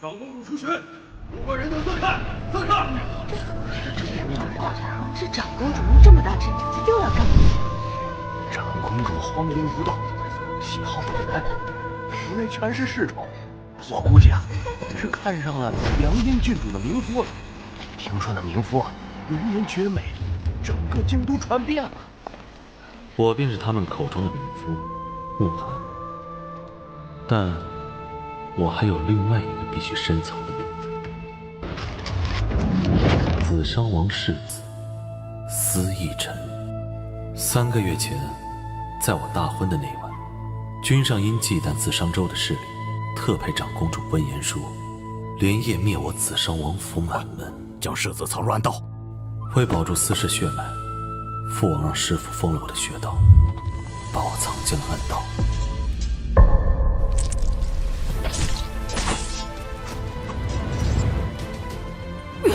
长公主出巡，如果人等色看，色看。这长公主弄这么大阵仗，又要干嘛？长公主荒淫无道，喜好美人，府内全是侍从。我估计啊，是看上了凉阴郡主的名夫了。听说那名夫人人绝美，整个京都传遍了。我便是他们口中的名夫慕寒，但我还有另外一个必须深藏的名字——紫商王世子司义臣。3个月前，在我大婚的那晚，君上因忌惮紫商州的势力，特派长公主温言书连夜灭我紫商王府满门，将世子藏乱道。为保住司氏血脉，父王让师傅封了我的血道，把我藏进了暗道。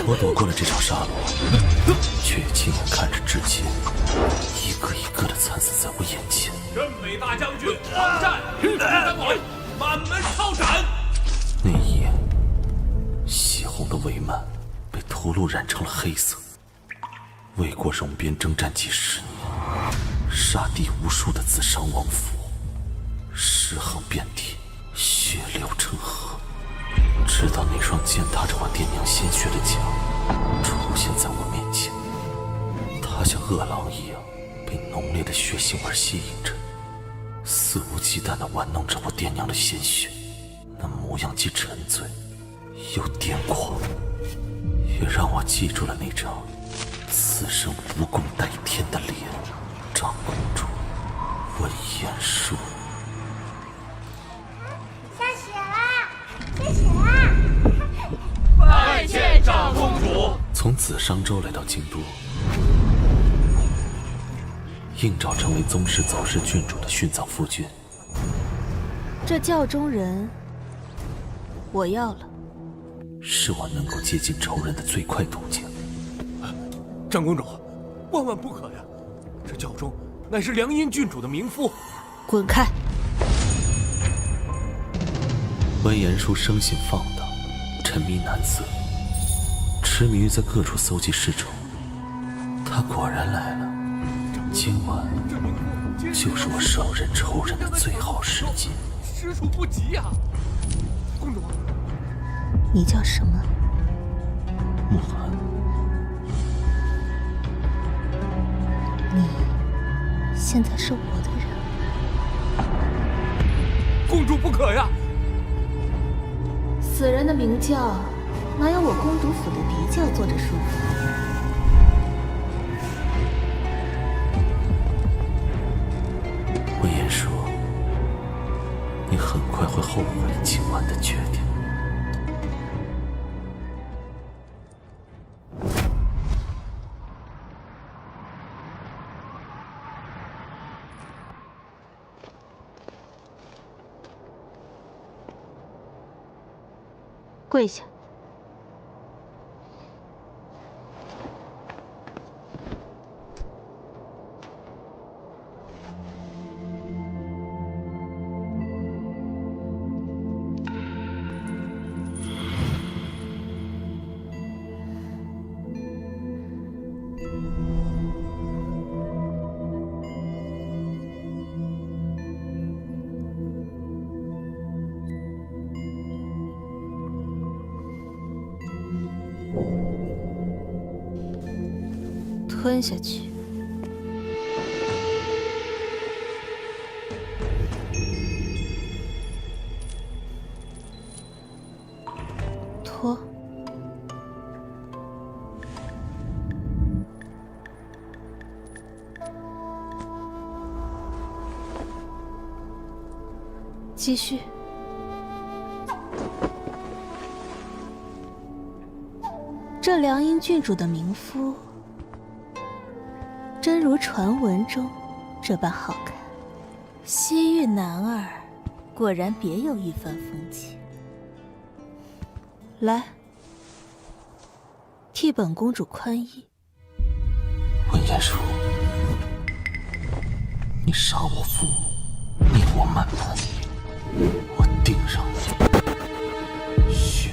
我躲过了这场杀戮，却也亲眼看着至亲一个一个的惨死在我眼前。镇北大将军王战与三王满门抄斩。那一夜，血红的帷幔被屠戮染成了黑色。为国戎边征战几10年，杀敌无数的紫商王府，尸横遍地，血流成河。直到那双践踏着我爹娘鲜血的脚出现在我面前，它像饿狼一样被浓烈的血腥味吸引着，肆无忌惮地玩弄着我爹娘的鲜血，那模样既沉醉又癫狂，也让我记住了那张此生无共戴天的脸。长公主温言书。下雪啦！下雪啦！拜见长公主。从紫商州来到京都，应召成为宗室走氏郡主的殉葬夫君。这教中人，我要了。是我能够接近仇人的最快途径。长公主，万万不可呀！这教中乃是凉阴郡主的名夫。滚开！温言书生性放荡，沉迷男色，痴迷于在各处搜集尸首。他果然来了，今晚就是我手刃仇人的最好时机。实属不吉呀！公主，你叫什么？慕寒。你现在是我的人。公主不可呀！死人的明教，哪有我公主府的嫡教坐着舒服？温言书，你很快会后悔今晚的决定。跪下！吞下去。脱。继续。这凉阴郡主的名夫，真如传闻中这般好看。西域男儿果然别有一番风情。来，替本公主宽衣。温言书，你杀我父母，灭我满门，我定让你血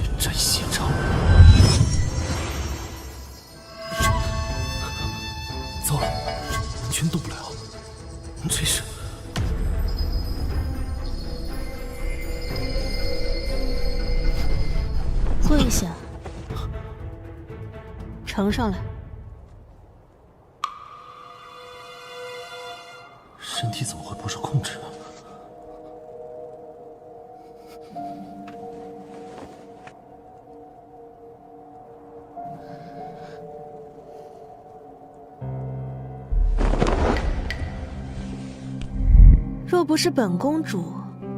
一下，呈上来。身体怎么会不受控制呢？若不是本公主，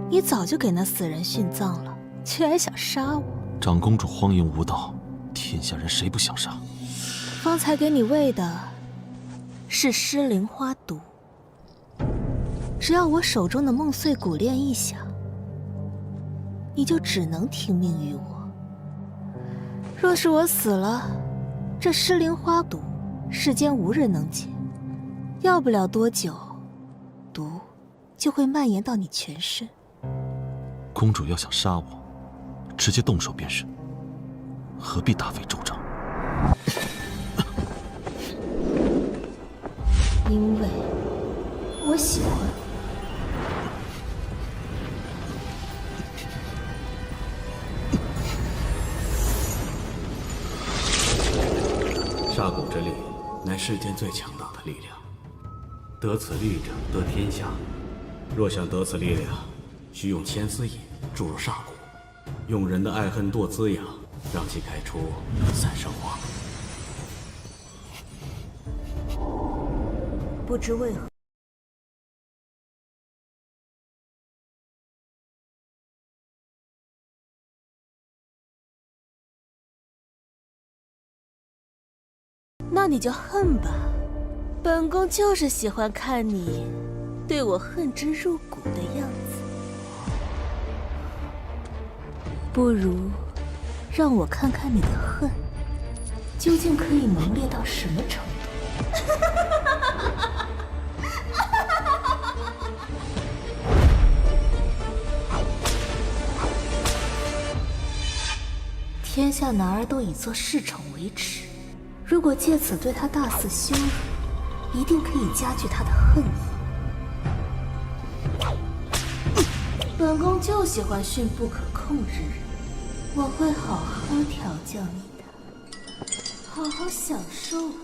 你早就给那死人殉葬了，却还想杀我。长公主荒淫无道，天下人谁不想杀？方才给你喂的是尸灵花毒，只要我手中的梦碎骨链一响，你就只能听命于我。若是我死了，这尸灵花毒世间无人能解，要不了多久，毒就会蔓延到你全身。公主要想杀我，直接动手便是，何必大费周章？因为我喜欢。杀蛊之力乃世间最强大的力量，得此力者得天下。若想得此力量，需用千丝引注入煞蛊，用人的爱恨堕滋养，让其开出三生花。不知为何，那你就恨吧。本宫就是喜欢看你对我恨之入骨的样子。不如让我看看你的恨究竟可以浓烈到什么程度。天下男儿都以做侍宠为耻，如果借此对他大肆羞辱，一定可以加剧他的恨意。本宫就喜欢训不可控之人，我会好好调教你的，好好享受吧。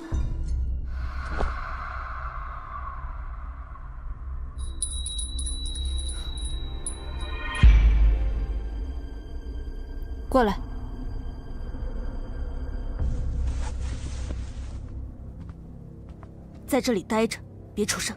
过来。在这里待着，别出声。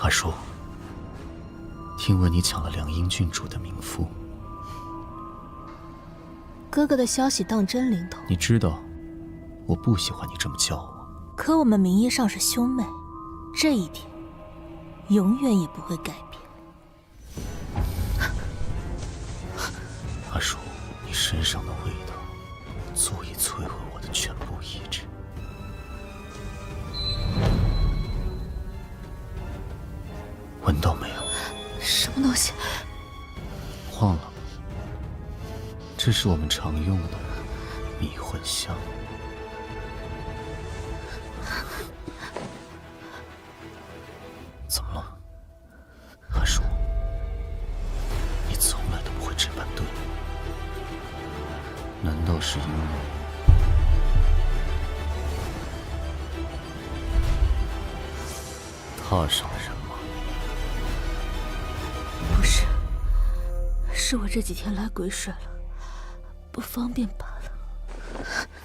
阿叔，听闻你抢了凉阴郡主的冥夫，哥哥的消息当真灵通。你知道，我不喜欢你这么叫我。可我们名义上是兄妹，这一点永远也不会改变。阿叔，你身上的味道足以摧毁我的全部意志。闻到没有？什么东西？忘了，这是我们常用的迷魂香。怎么了，阿叔？你从来都不会这般对我，难道是因为踏上了人吗？不是，是我这几天来鬼水了，不方便罢了。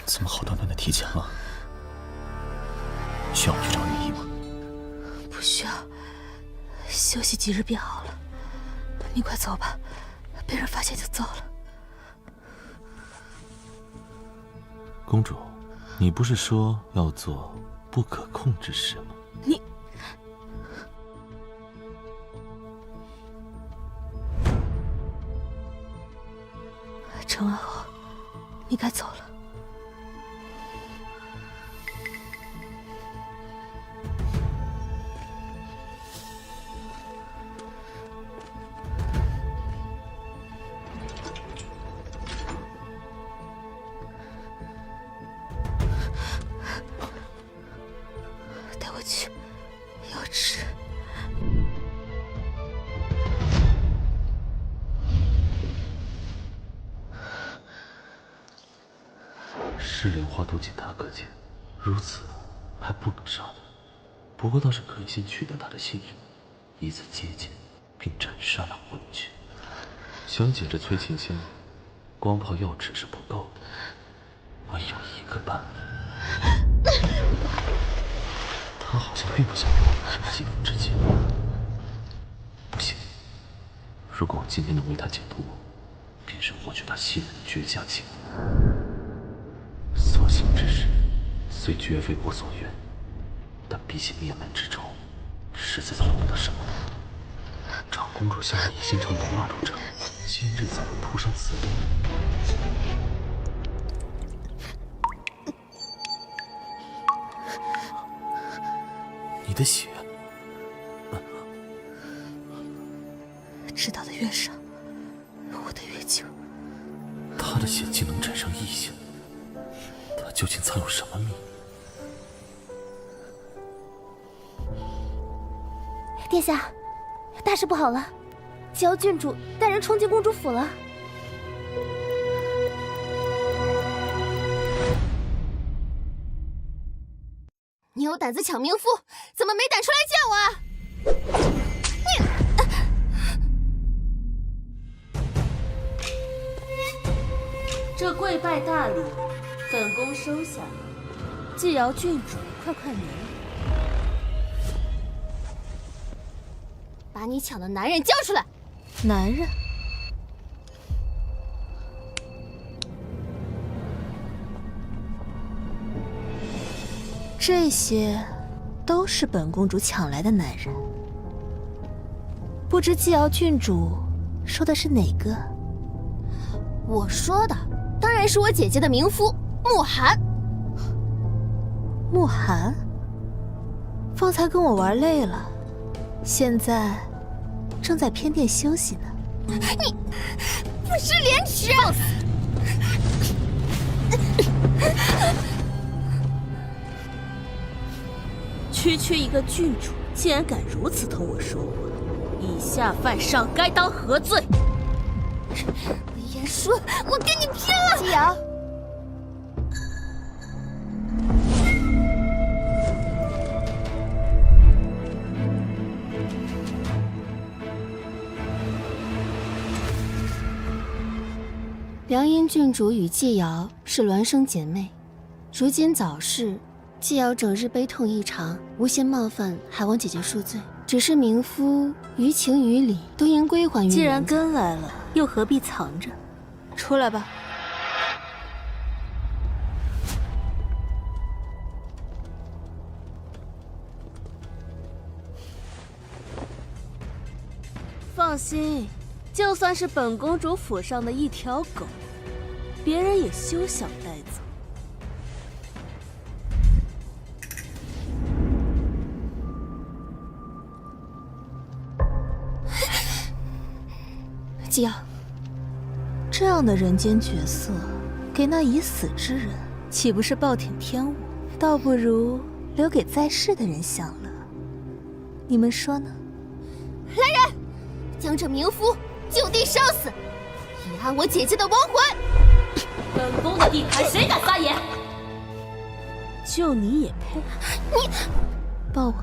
怎么好端端的提前了？需要我去找御医吗？不需要，休息几日便好了。你快走吧，被人发现就糟了。公主，你不是说要做不可控之事吗？你。成完后，你该走了。去，要吃。诗莲花都见他可见，如此还不能杀他。不过倒是可以先取得他的信任，以此接近，并斩杀那混血。想解这崔琴香，光靠药匙是不够的，唯有一个办法。他好像并不想与我们有肌肤之亲。不行，如果我今天能为他解脱，便是获取他信任的绝佳机会。所幸之事，虽绝非我所愿，但比起灭门之仇，实在算不得什么。长公主向来以心肠毒辣著称，今日怎么扑上此地？你的血，知道的越少，活得越久。他的血竟能战胜异象，他究竟藏有什么秘密？殿下，大事不好了！吉瑶郡主带人冲进公主府了。你有胆子抢冥夫，怎么没胆出来见我啊？这跪拜大礼，本宫收下。纪瑶郡主，快免礼。把你抢的男人交出来！男人？这些都是本公主抢来的男人，不知纪瑶郡主说的是哪个？我说的当然是我姐姐的冥夫慕寒。慕寒？方才跟我玩累了，现在正在偏殿休息呢。你不知廉耻！放肆！区一个郡主，竟然敢如此同我说话，以下犯上，该当何罪？魏延叔，我跟你拼了！纪瑶，凉阴郡主与纪瑶是孪生姐妹，如今早逝，纪瑶整日悲痛异常，无心冒犯海王姐姐恕罪。只是冥夫于情于理都应归还于人。既然跟来了，又何必藏着？出来吧。放心，就算是本公主府上的一条狗，别人也休想带走。纪瑶，这样的人间角色，给那已死之人，岂不是暴殄天物？倒不如留给在世的人享乐。你们说呢？来人，将这冥夫就地烧死，以安我姐姐的亡魂！本宫的地盘，谁敢撒野？就你也配？你抱我。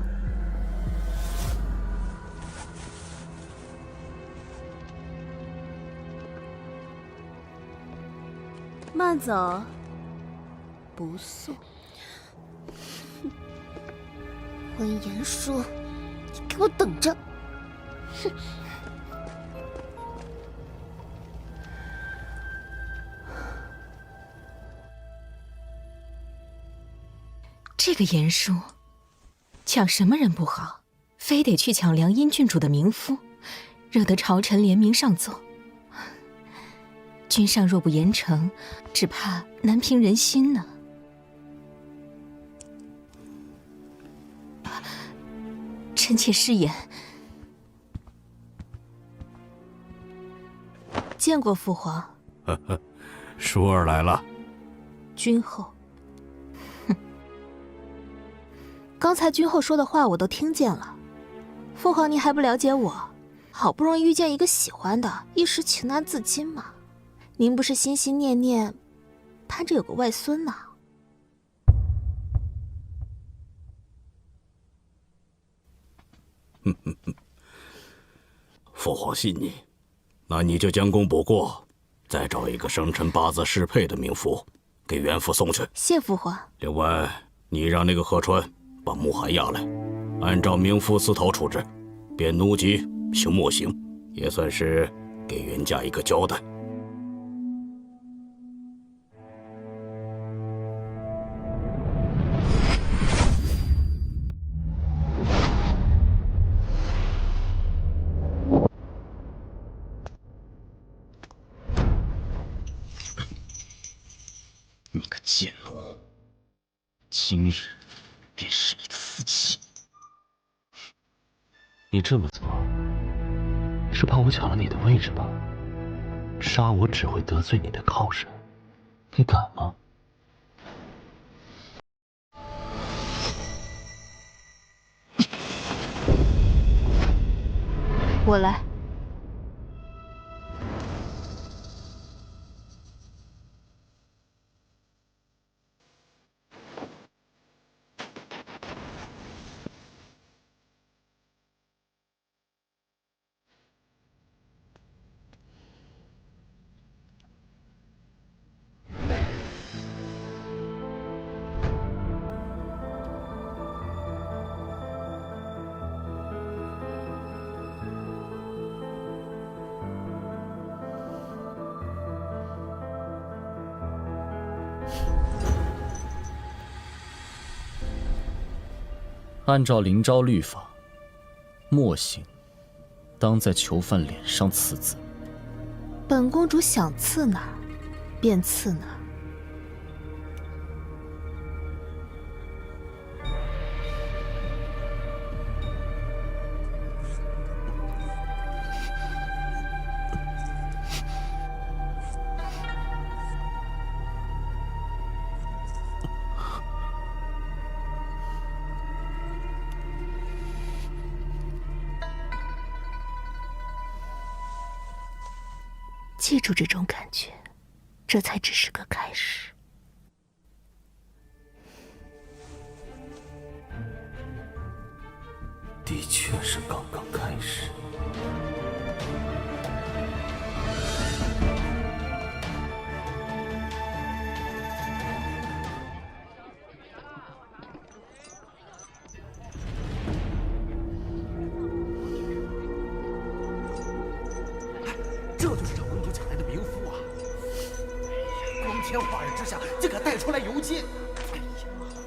慢走，不送。温言叔，你给我等着！哼！这个严叔，抢什么人不好，非得去抢凉阴郡主的冥夫，惹得朝臣联名上奏。君上若不严惩，只怕难平人心呢。臣妾失言。见过父皇。呵呵，舒儿来了。君后。刚才君后说的话我都听见了。父皇，您还不了解我？好不容易遇见一个喜欢的，一时情难自禁嘛。您不是心心念念盼着有个外孙呢？父皇信你，那你就将功补过，再找一个生辰八字适配的冥符，给元父送去。谢父皇。另外，你让那个贺川把穆寒押来，按照冥符私讨处置，贬奴籍，行默刑，也算是给袁家一个交代。你个贱奴，今日便是你的死期！你这么做，是怕我抢了你的位置吧？杀我只会得罪你的靠山，你敢吗？我来。按照灵昭律法，默刑当在囚犯脸上刺字。本公主想刺哪儿，便刺哪儿。记住这种感觉，这才只是个开始。的确是刚刚开始。这就是长公主抢来的冥符啊！光天化日之下竟敢带出来游街！哎呀，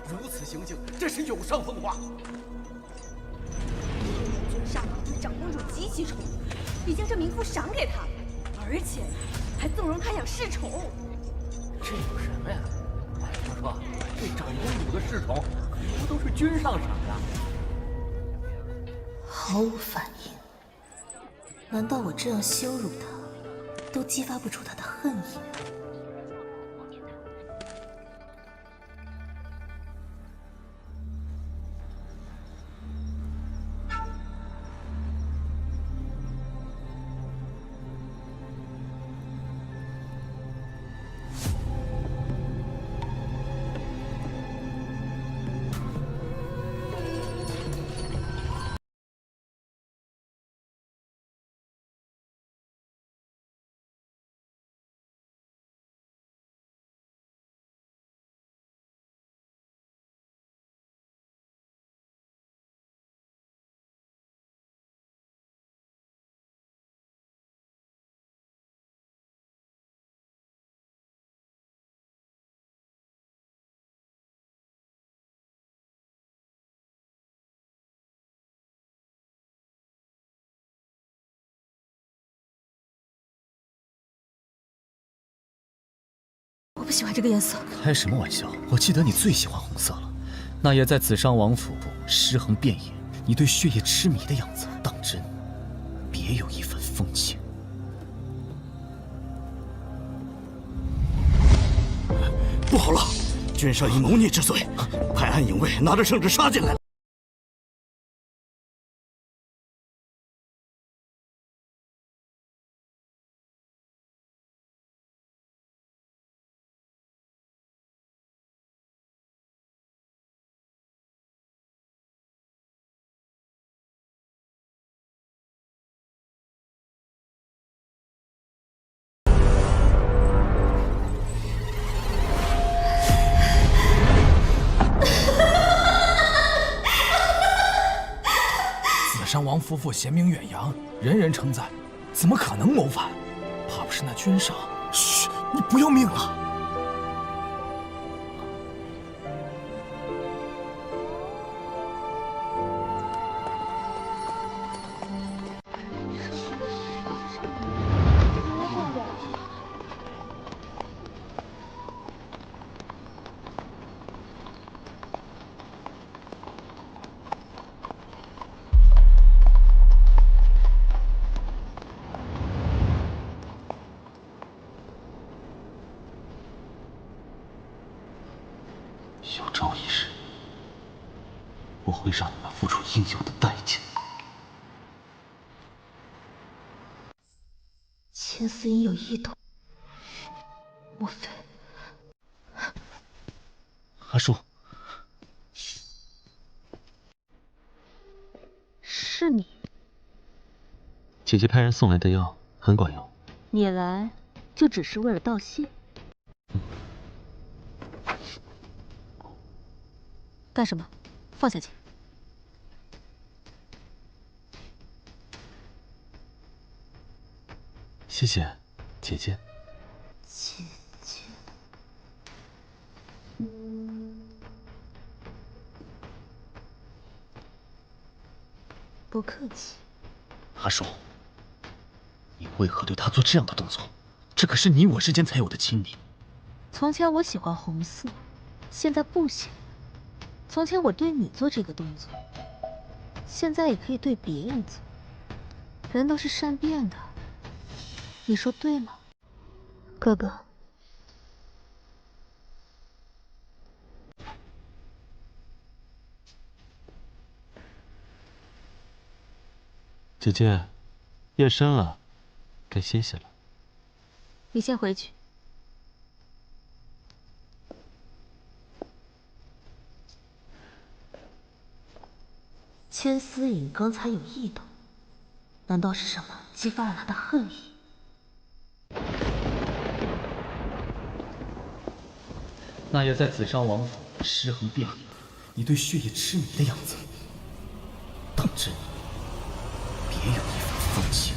如此行径真是有伤风化。君上对长公主极其宠，已将这冥符赏给她，而且还纵容她养侍宠。这有什么呀？哎，我说这长公主的侍宠不都是君上赏的？毫无反应。难道我这样羞辱她，都激发不出她的恨意？我不喜欢这个颜色。开什么玩笑！我记得你最喜欢红色了，那也在紫商王府尸横遍野，你对血液痴迷的样子，当真别有一番风情。不好了，君上以谋逆之罪，派暗影卫拿着圣旨杀进来了。山王夫妇贤名远扬，人人称赞，怎么可能谋反？怕不是那君上……嘘，你不要命了？有朝一日，我会让你们付出应有的代价。千丝隐有异动，莫非？阿叔，是你？姐姐派人送来的药很管用。你来就只是为了道谢？干什么？放下去！谢谢，姐姐。姐姐，不客气。阿叔，你为何对他做这样的动作？这可是你我之间才有的亲昵。从前我喜欢红色，现在不行。从前我对你做这个动作，现在也可以对别人做。人都是善变的，你说对吗，哥哥？姐姐，夜深了，该歇歇了。你先回去。千丝隐刚才有异动，难道是什么激发了他的恨意？那夜在紫上王府尸横遍野，你对血液痴迷的样子，当真别有一番风情。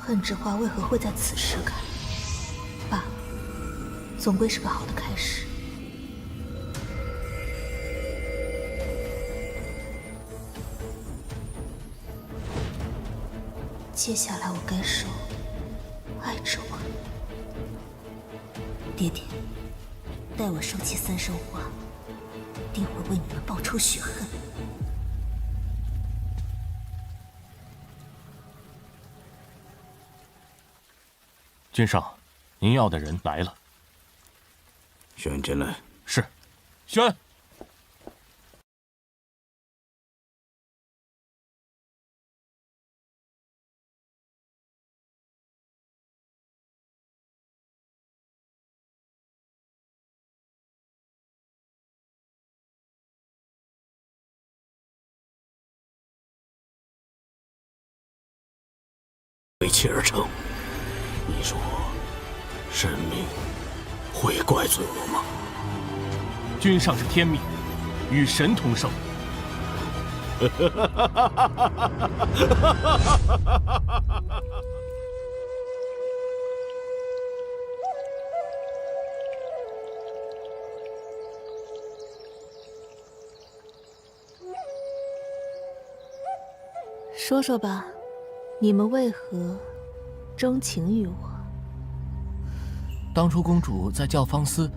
恨之花为何会在此时开？罢了，总归是个好的开始。接下来我该收爱之花。爹爹，待我收齐3生花，定会为你们报仇雪恨。君上，您要的人来了。宣进来。是，宣。为妻而成，你说神明会怪罪我吗？君上是天命，与神同寿。说说吧，你们为何钟情于我？当初公主在教坊司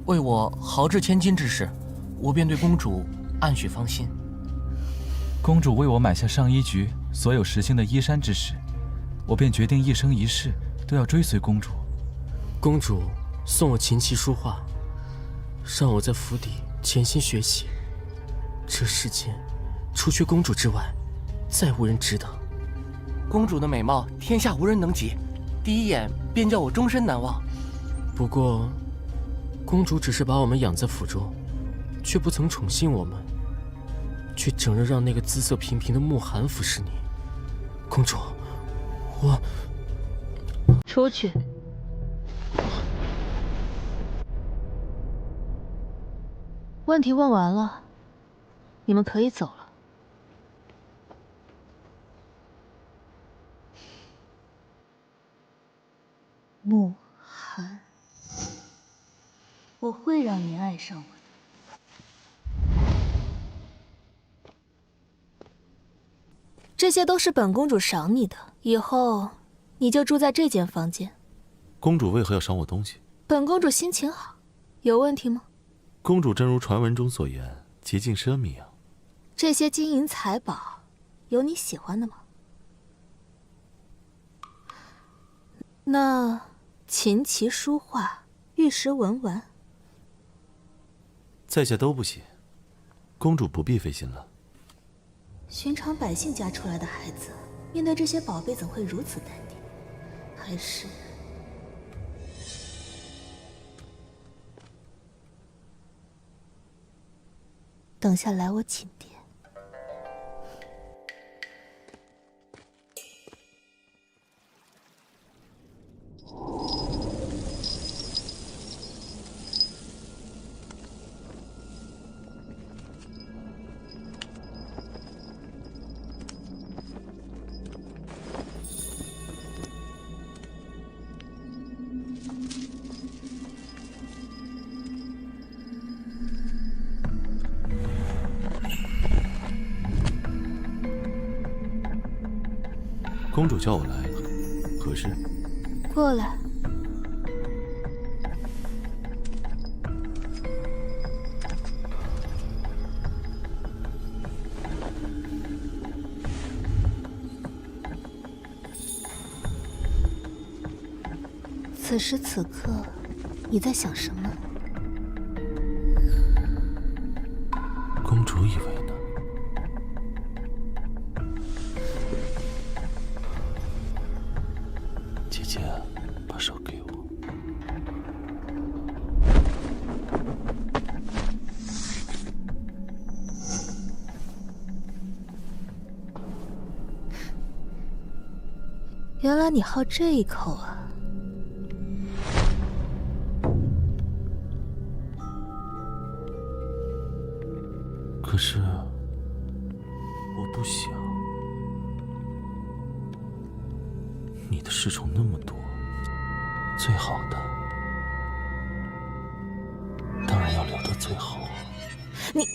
为我豪掷千金之事，我便对公主暗许芳心。公主为我买下上衣局所有实行的衣衫之时，我便决定一生一世都要追随公主。公主送我琴棋书画，让我在府邸潜心学习。这世间，除却公主之外，再无人值得。公主的美貌，天下无人能及，第一眼便叫我终身难忘。不过，公主只是把我们养在府中，却不曾宠幸我们，却整日让那个姿色平平的慕寒服侍你。公主，我出去。问题问完了，你们可以走了。慕寒，我会让你爱上我的。这些都是本公主赏你的，以后你就住在这间房间。公主为何要赏我东西？本公主心情好，有问题吗？公主正如传闻中所言，洁净奢靡啊。这些金银财宝，有你喜欢的吗？那琴棋书画、玉石文玩，在下都不行，公主不必费心了。寻常百姓家出来的孩子，面对这些宝贝怎会如此淡定？还是……等下来我寝殿。公主叫我来，何事？过来。此时此刻，你在想什么？公主以为呢？姐姐，把手给我。原来你好这一口啊！可是，我不想。你的侍从那么多，最好的当然要留到最后。你，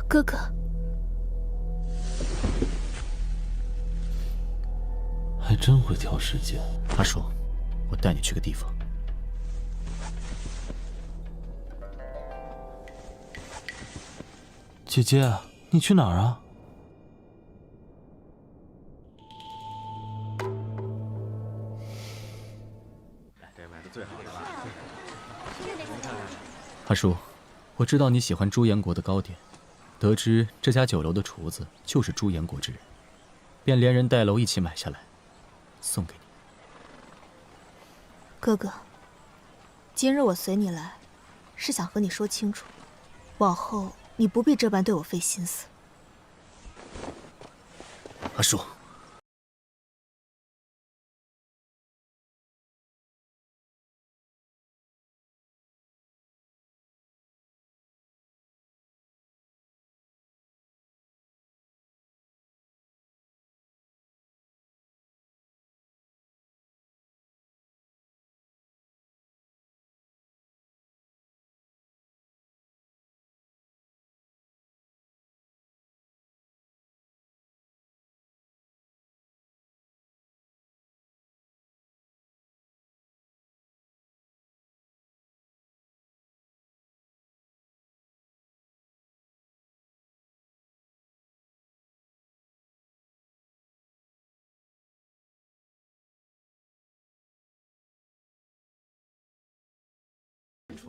哥哥。还真会挑时间。阿叔，我带你去个地方。姐姐，你去哪儿啊？阿叔，我知道你喜欢朱延国的糕点，得知这家酒楼的厨子就是朱延国之人，便连人带楼一起买下来，送给你。哥哥，今日我随你来，是想和你说清楚，往后你不必这般对我费心思。阿叔。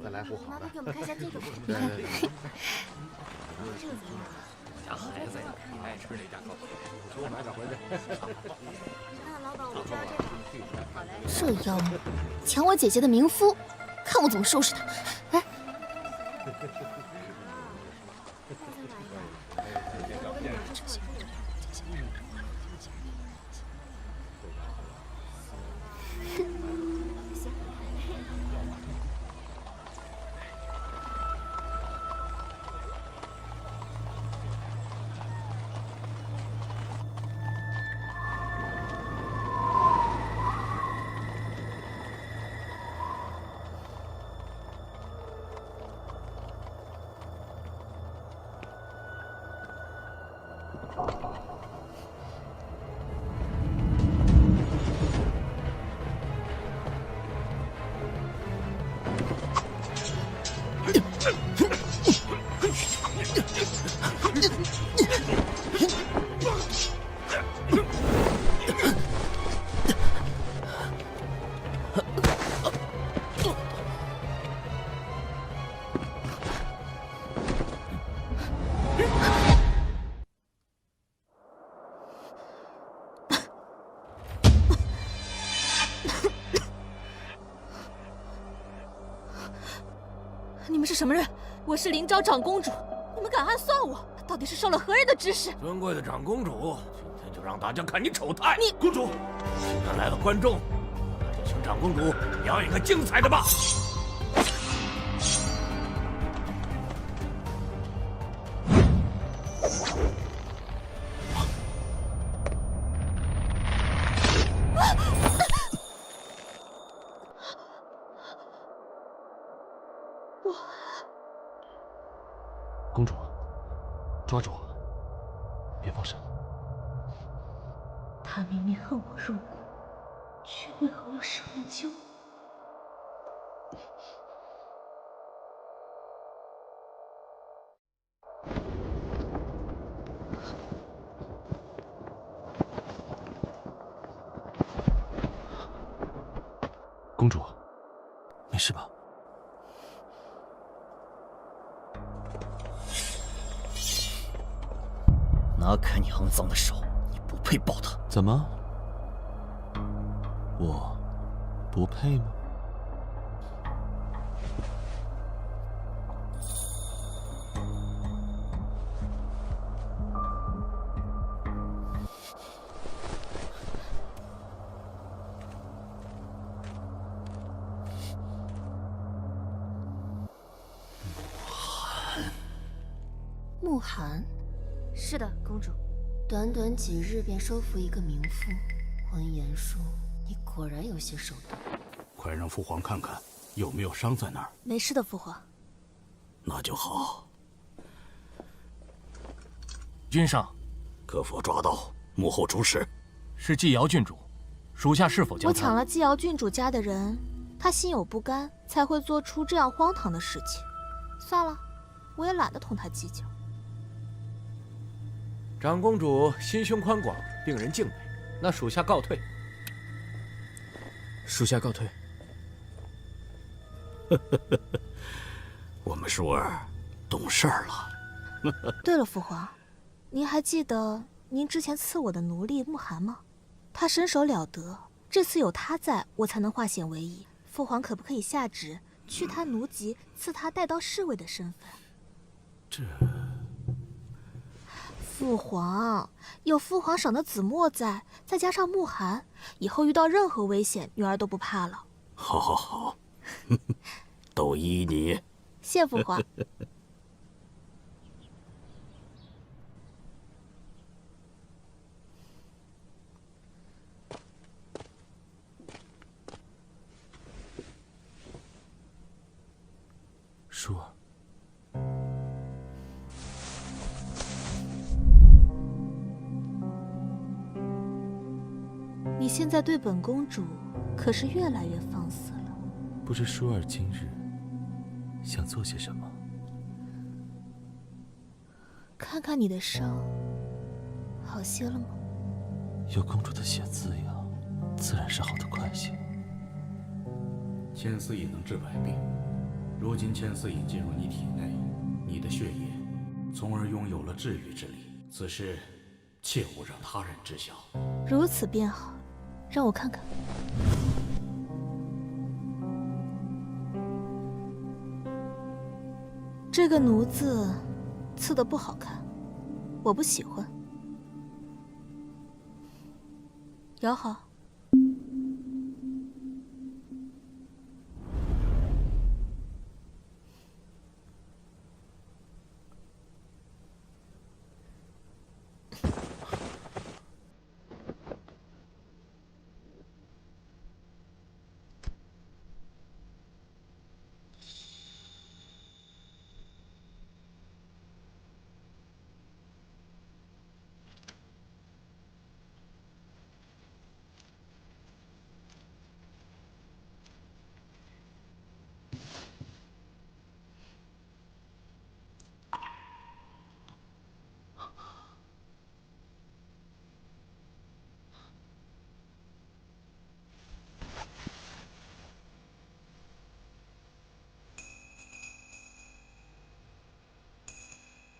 再来壶好的。麻烦给我们看一下这个吧。来来来，这个怎么样？家孩子呀，你爱吃哪家高？给我买点回去。那老板，我们就要这个。这妖魔抢我姐姐的名夫，看我怎么收拾他！哎。你们是什么人？我是灵昭长公主，你们敢暗算我，到底是受了何人的指使？尊贵的长公主，今天就让大家看你丑态！你公主，现在来了观众，那就请长公主表演个精彩的吧！公主，抓住我，别放手。他明明恨我入骨，却为何要舍命救我？公主，没事吧？拿开你肮脏的手！你不配抱他。怎么？我不配吗？慕寒，是的，公主。短短几日便收服一个名妇，闻言说你果然有些手段。快让父皇看看有没有伤在哪儿。没事的，父皇。那就好。君上，可否抓到幕后主使？是纪瑶郡主，属下是否将我抢了纪瑶郡主家的人，他心有不甘，才会做出这样荒唐的事情。算了，我也懒得同他计较。长公主心胸宽广，令人敬佩。那属下告退。属下告退。我们舒儿懂事儿了。对了，父皇，您还记得您之前赐我的奴隶慕寒吗？他身手了得，这次有他在，我才能化险为夷。父皇可不可以下旨去他奴籍，赐他带刀侍卫的身份？这。父皇有父皇赏的子墨在，再加上慕寒，以后遇到任何危险，女儿都不怕了。好，好，好，都依你。谢父皇。舒儿。你现在对本公主可是越来越放肆了。不知舒儿今日想做些什么？看看你的伤，好些了吗？有公主的血滋养，自然是好得快些。千丝也能治百病，如今千丝已进入你体内，你的血液，从而拥有了治愈之力。此事切勿让他人知晓。如此便好，让我看看。这个奴字刺得不好看，我不喜欢。摇好。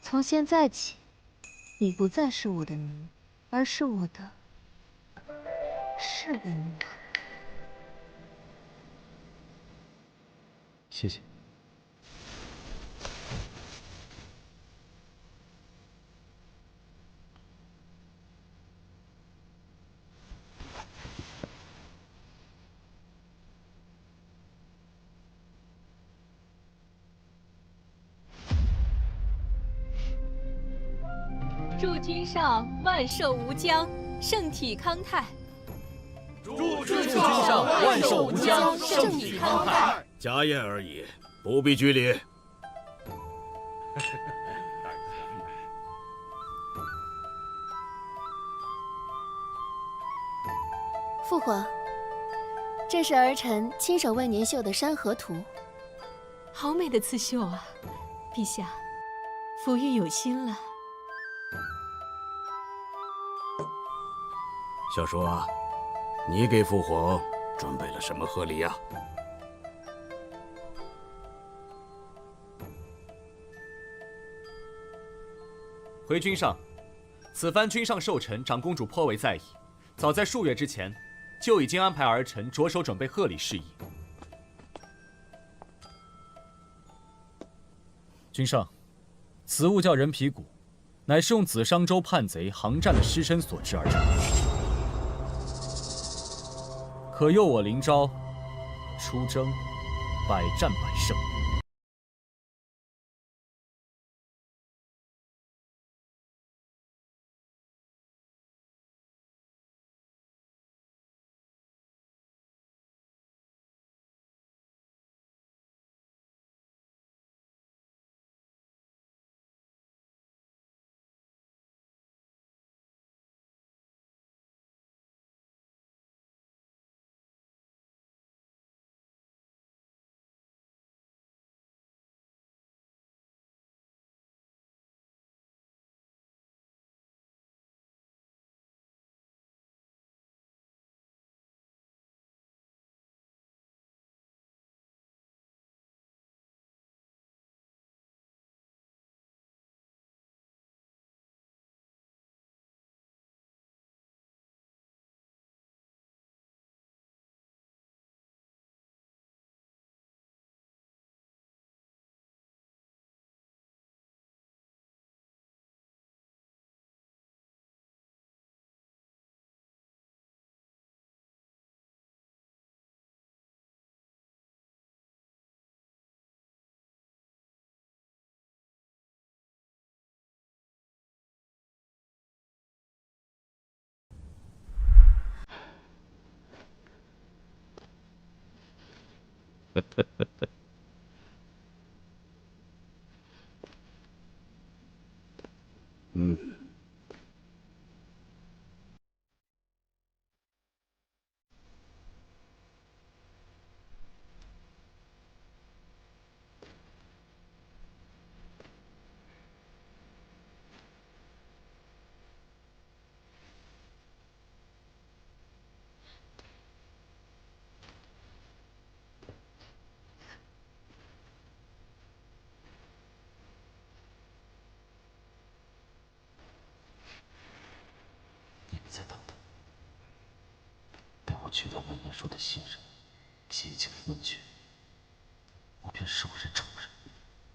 从现在起，你不再是我的奴，而是我的侍女。谢谢。祝君上万寿无疆，圣体康泰。祝君上万寿无疆，圣体康泰。家宴而已，不必拘礼。父皇，这是儿臣亲手为您绣的山河图。好美的刺绣啊！陛下，抚育有心了。小叔啊，你给父皇准备了什么贺礼呀？回君上，此番君上寿辰，长公主颇为在意，早在数月之前，就已经安排儿臣着手准备贺礼事宜。君上，此物叫人皮骨，乃是用紫商州叛贼杭战的尸身所制而成，可诱我灵昭出征，百战百胜。取得文言叔的信任，结清分居，我便受人承认，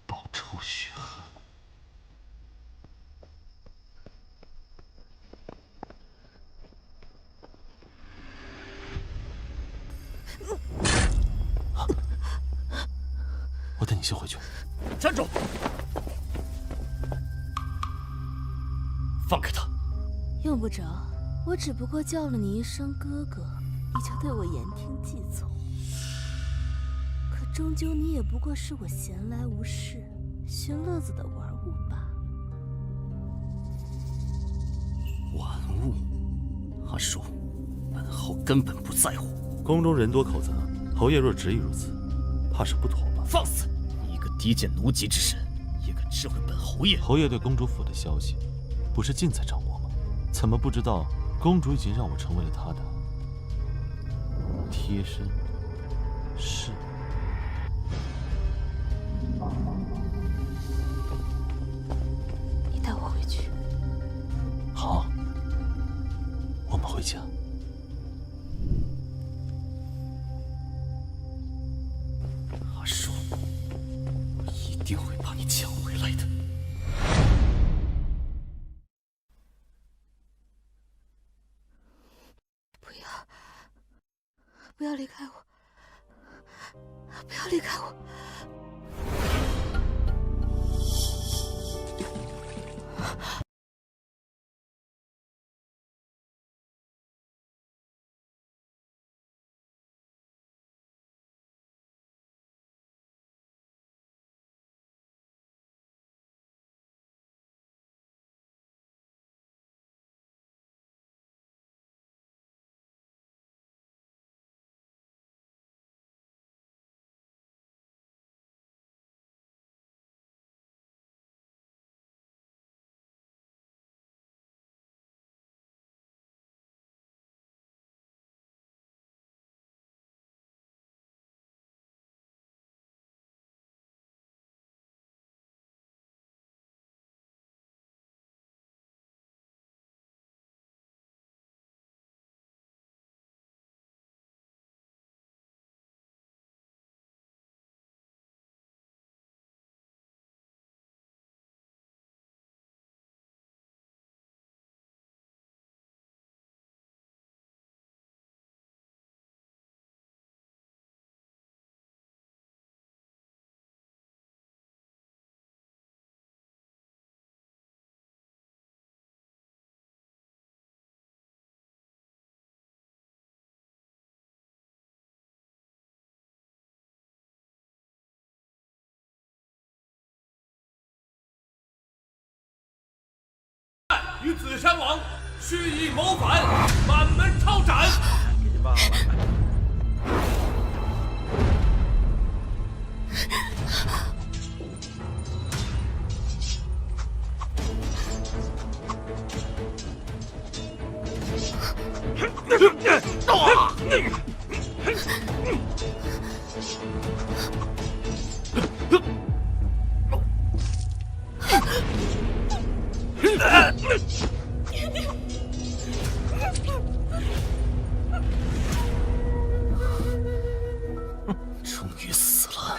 报仇雪恨。我带你先回去。站住！放开他！用不着，我只不过叫了你一声哥哥，你就对我言听计从。可终究你也不过是我闲来无事、寻乐子的玩物罢。玩物？阿叔，本侯根本不在乎。宫中人多口杂，侯爷若执意如此，怕是不妥吧？放肆！你一个低贱奴籍之身，也敢知会本侯爷？侯爷对公主府的消息，不是尽在掌握吗？怎么不知道公主已经让我成为了她的贴身侍？你带我回去。好，我们回家。阿叔，我一定会把你抢回来的。不要离开我！不要离开我！与子山王蓄意谋反，满门抄斩。给你爸爸终于死了。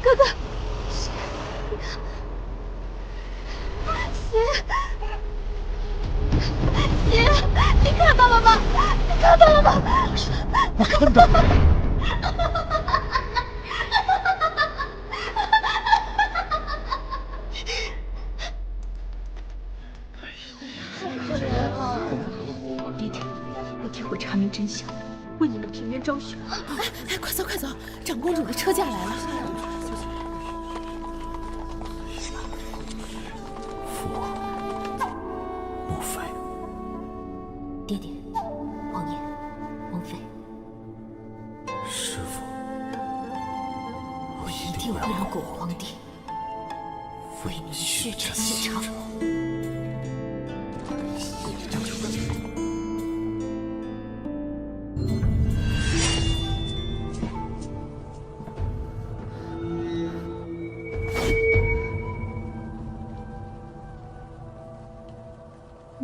哥哥，爹，你看到了吗？你看到了吗？我看到了。爹爹，我定会查明真相，为你们平冤昭雪。哎，快走快走，长公主的车驾来了。父王，莫非？爹爹，王爷，王妃，师父，我一定会让狗皇帝为你血战现场。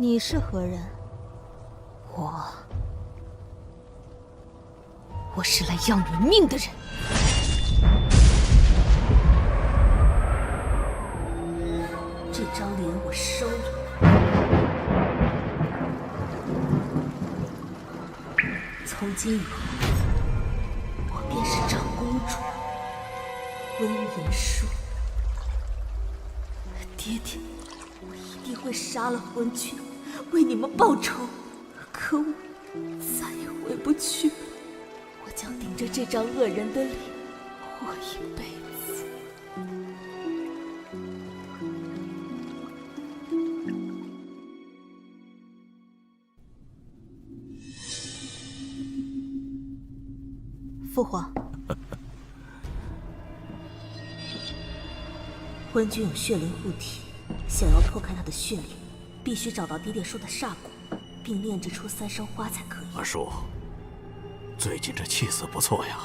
你是何人？我是来要你命的人。这张脸我收了。从今以后，我便是长公主温言舒。爹爹，我一定会杀了昏君，为你们报仇。可我再也回不去了，我将顶着这张恶人的脸活一辈子。父皇，昏君有血灵护体，想要破开他的血灵，必须找到爹爹说的煞骨，并炼制出3生花才可以。阿叔，最近这气色不错呀。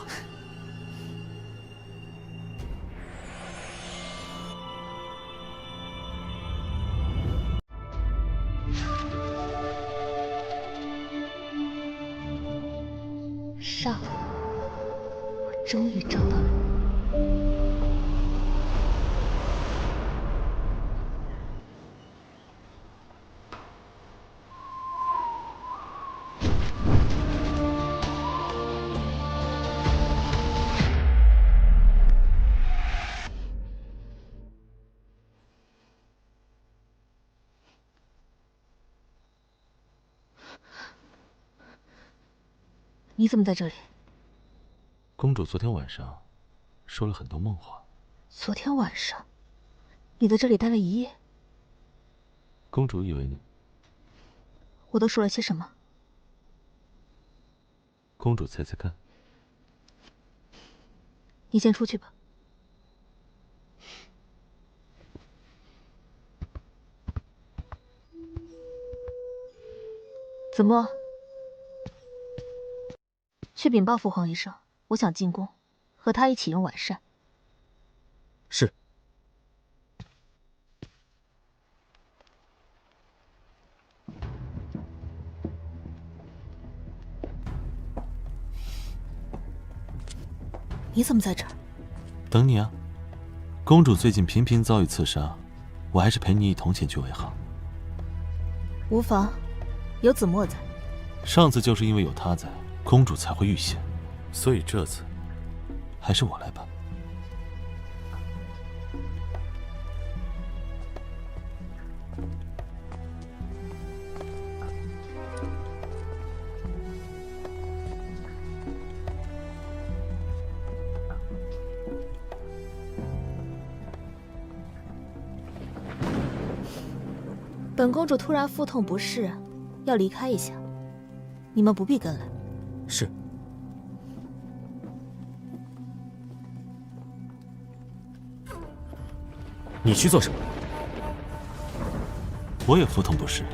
煞骨，我终于找到了。你怎么在这里？公主昨天晚上说了很多梦话。昨天晚上，你在这里待了一夜。公主以为呢？我都说了些什么？公主猜猜看。你先出去吧。子墨，去禀报父皇一声，我想进宫，和他一起用晚膳。是。你怎么在这儿？等你啊。公主最近频频遭遇刺杀，我还是陪你一同前去为好。无妨，有子墨在。上次就是因为有他在，公主才会遇险，所以这次还是我来吧。本公主突然腹痛不适，要离开一下，你们不必跟来。是。你去做什么？我也腹痛不适。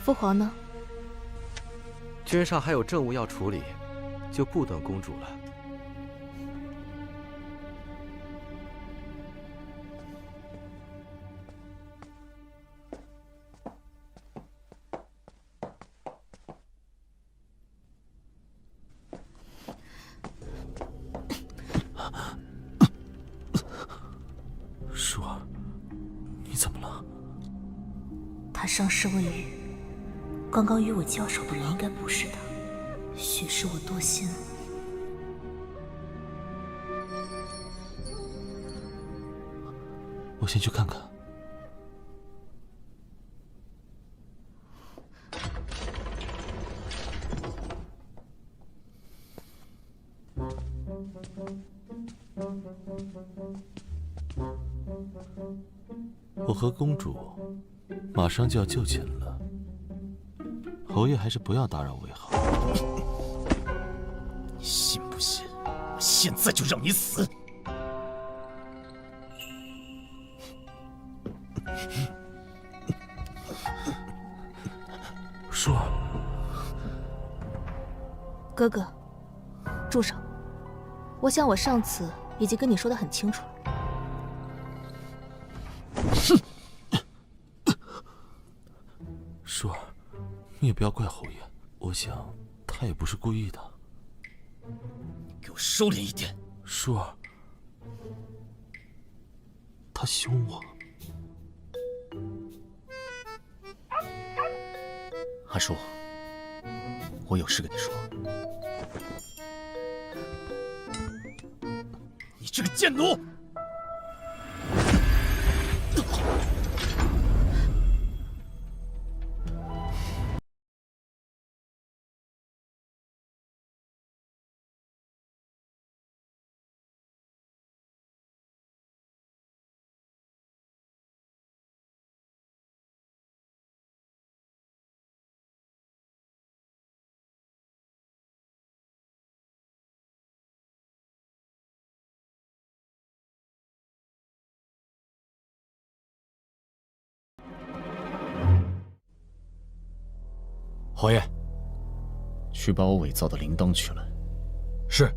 父皇呢？君上还有政务要处理，就不等公主了。舒儿，你怎么了？他伤势未愈，刚刚与我交手的人应该不是他，许是我多心了。我先去看看。我和公主马上就要就寝了，侯爷还是不要打扰为好。你信不信？我现在就让你死！舒儿，哥哥，住手！我想我上次已经跟你说得很清楚了。舒儿，你也不要怪侯爷，我想他也不是故意的。给我收敛一点。舒儿，他凶我。阿叔，我有事跟你说。你这个贱奴！侯爷，去把我伪造的铃铛取来。是。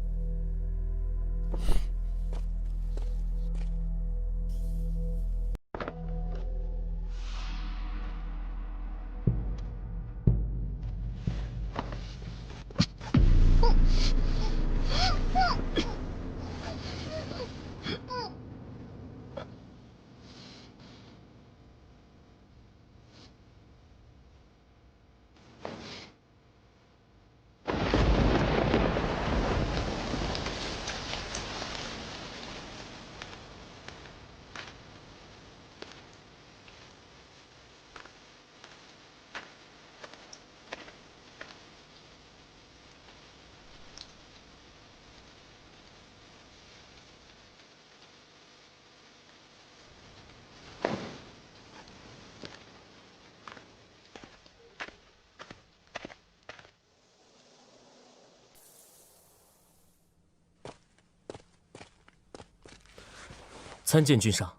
参见君上。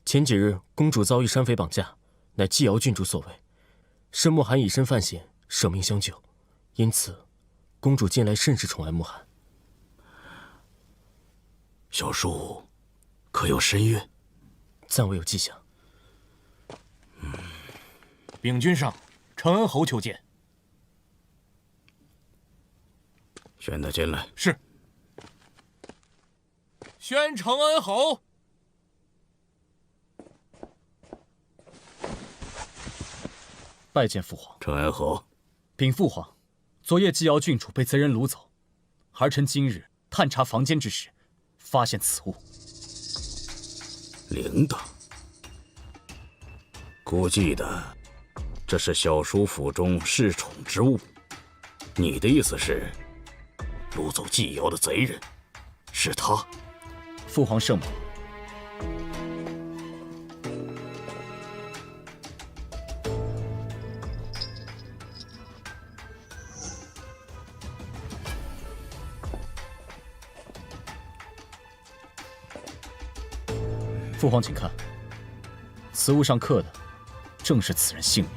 前几日公主遭遇山匪绑架，乃季瑶郡主所为。申慕寒以身犯险，舍命相救，因此公主近来甚是宠爱慕寒。小叔可有身孕？暂未有迹象。禀君上，承恩侯求见。宣他进来。是。宣承恩侯。拜见父皇。承恩侯。禀父皇，昨夜季瑶郡主被贼人掳走，儿臣今日探查房间之时，发现此物。铃铛，估计的，这是小叔府中侍宠之物。你的意思是，掳走季瑶的贼人是他？父皇圣明。父皇，请看，此物上刻的正是此人姓名。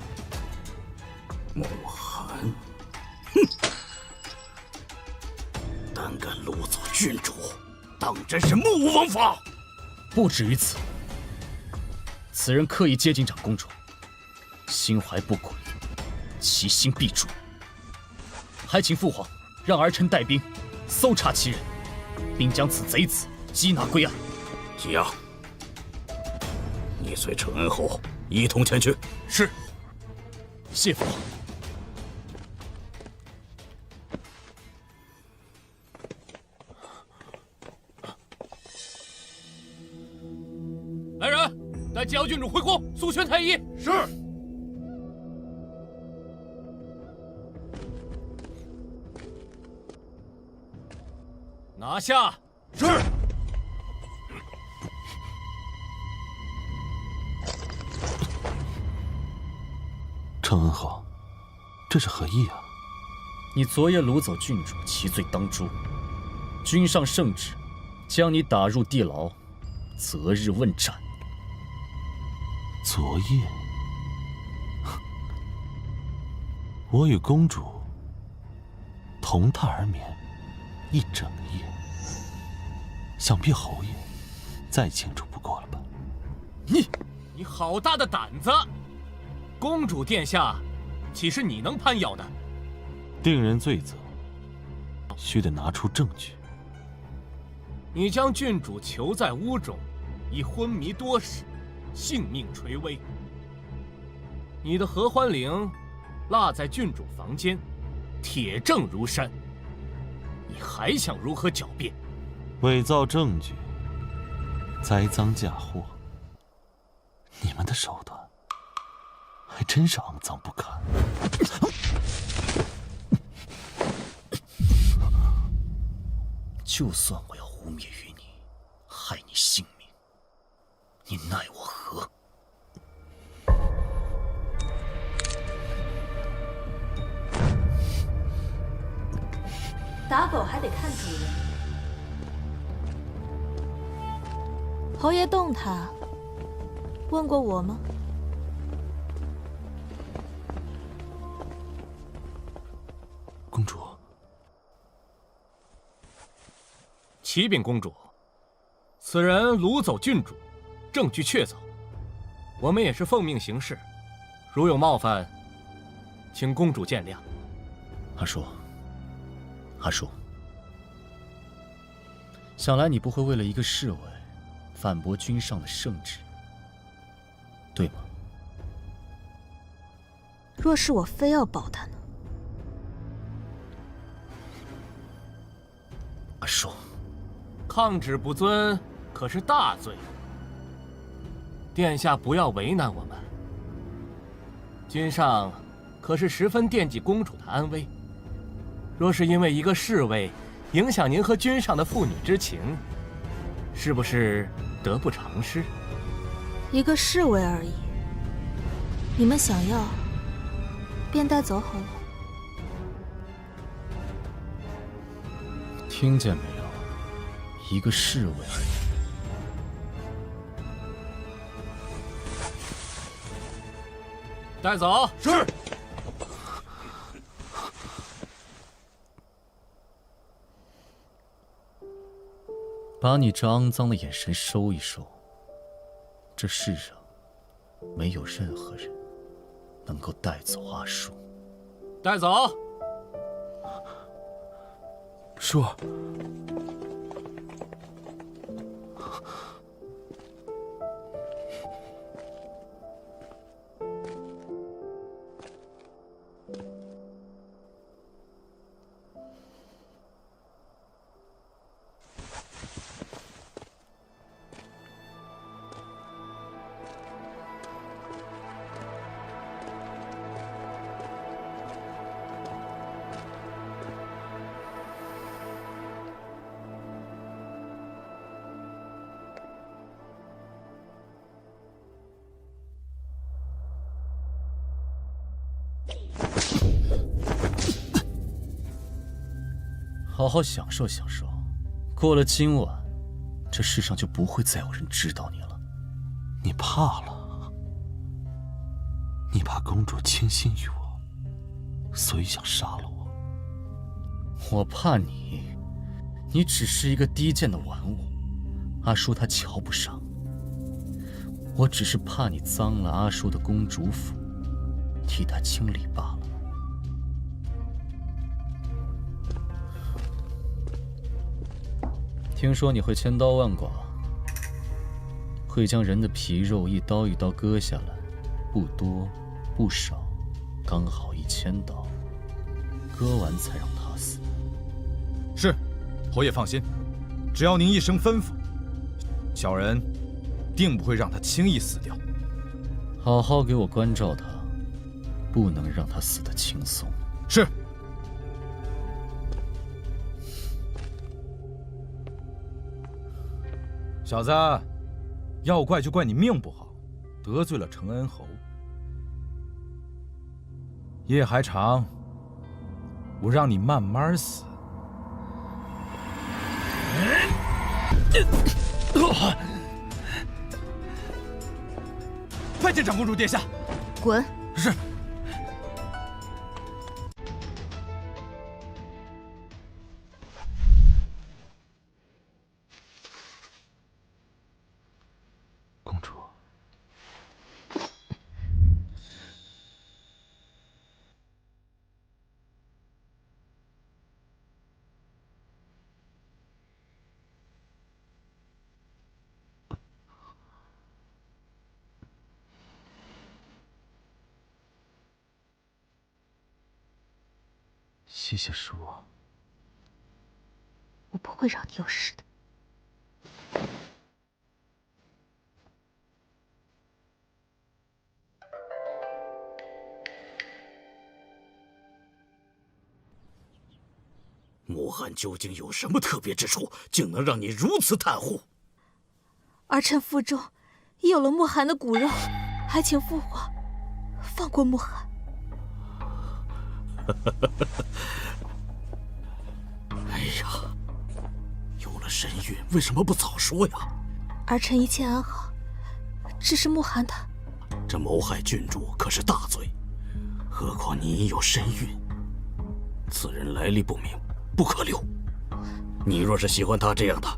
胆敢掳走郡主，当真是目无王法！不止于此，此人刻意接近长公主，心怀不轨，其心必诛。还请父皇让儿臣带兵搜查其人，并将此贼子缉拿归案。吉阳，你随承恩后一同前去。是。谢父皇。来人，带纪瑶郡主回宫肃宣太医。是。拿下。是。承恩后，这是何意啊？你昨夜掳走郡主，其罪当诛。君上圣旨，将你打入地牢，择日问斩。昨夜，我与公主同榻而眠一整夜，想必侯爷再清楚不过了吧？你好大的胆子！公主殿下，岂是你能攀咬的？定人罪责，须得拿出证据。你将郡主囚在屋中，已昏迷多时，性命垂危。你的合欢铃落在郡主房间，铁证如山。你还想如何狡辩？伪造证据，栽赃嫁祸，你们的手段还真是肮脏不堪。就算我要污蔑于你，害你性命，你奈我何？打狗还得看主人。侯爷动他，问过我吗？公主，启禀公主，此人掳走郡主，证据确凿，我们也是奉命行事，如有冒犯，请公主见谅。阿叔，阿叔，想来你不会为了一个侍卫反驳君上的圣旨，对吗？若是我非要保他呢？阿叔，抗旨不遵可是大罪，殿下不要为难我们。君上可是十分惦记公主的安危，若是因为一个侍卫影响您和君上的父女之情，是不是得不偿失？一个侍卫而已，你们想要便带走好了。听见没有？一个侍卫而已。带走。是。把你这肮脏的眼神收一收。这世上没有任何人能够带走阿叔。带走。叔。好好享受享受，过了今晚，这世上就不会再有人知道你了。你怕了？你怕公主倾心于我，所以想杀了我？我怕你你只是一个低贱的玩物，阿叔他瞧不上。我只是怕你脏了阿叔的公主府，替他清理罢了。听说你会千刀万剐，会将人的皮肉一刀一刀割下来，不多不少，刚好1000刀，割完才让他死。是，侯爷放心，只要您一声吩咐，小人定不会让他轻易死掉。好好给我关照他，不能让他死得轻松。是。小子，要怪就怪你命不好，得罪了承恩侯。夜还长，我让你慢慢死。快见长公主殿下！滚！是。公主，谢谢叔。我不会让你有事的。穆寒究竟有什么特别之处，竟能让你如此袒护？儿臣腹中已有了穆寒的骨肉，还请父皇放过穆寒。哎呀，有了身孕，为什么不早说呀？儿臣一切安好，只是穆寒他……这谋害郡主可是大罪，何况你已有身孕，此人来历不明，不可留。你若是喜欢他这样的，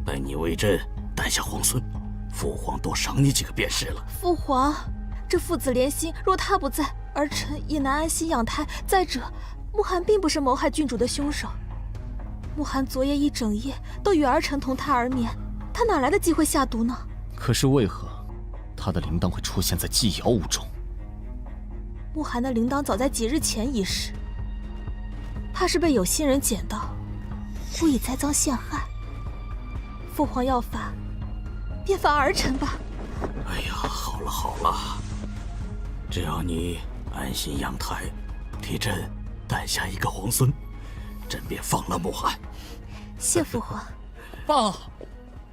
待你为朕诞下皇孙，父皇多赏你几个便是了。父皇，这父子连心，若他不在，儿臣也难安心养胎。再者，穆寒并不是谋害郡主的凶手。穆寒昨夜一整夜都与儿臣同榻而眠，他哪来的机会下毒呢？可是为何他的铃铛会出现在纪瑶屋中？穆寒的铃铛早在几日前遗失，怕是被有心人捡到，故意栽赃陷害。父皇要罚，便罚儿臣吧。哎呀，好了好了，只要你安心养胎，替朕诞下一个皇孙，朕便放了穆寒。谢父皇。报，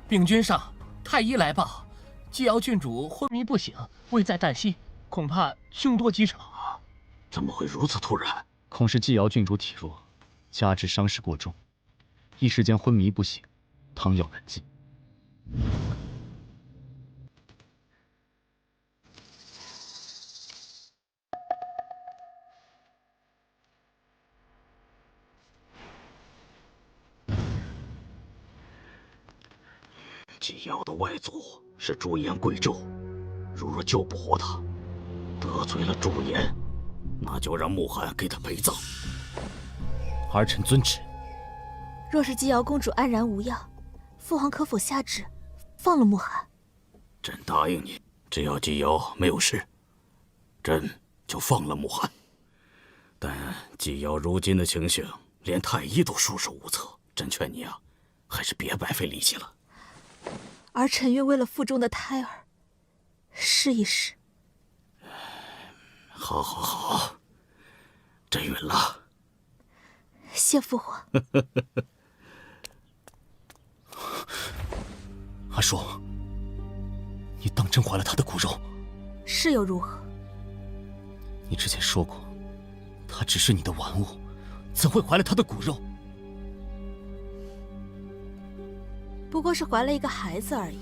禀君上，太医来报，纪瑶郡主昏迷不醒，危在旦夕，恐怕凶多吉少。怎么会如此突然？恐是纪瑶郡主体弱，加之伤势过重，一时间昏迷不醒，汤药难进。纪瑶的外祖是朱颜贵胄，如若救不活他，得罪了朱颜，那就让穆寒给他陪葬。儿臣遵旨。若是纪瑶公主安然无恙，父皇可否下旨放了穆寒？朕答应你，只要纪瑶没有事，朕就放了穆寒。但纪瑶如今的情形，连太医都束手无策，朕劝你啊，还是别白费力气了。儿臣愿为了腹中的胎儿试一试。好，好，好，朕允了。谢父皇。阿叔，你当真怀了他的骨肉？是又如何？你之前说过，他只是你的玩物，怎会怀了他的骨肉？不过是怀了一个孩子而已。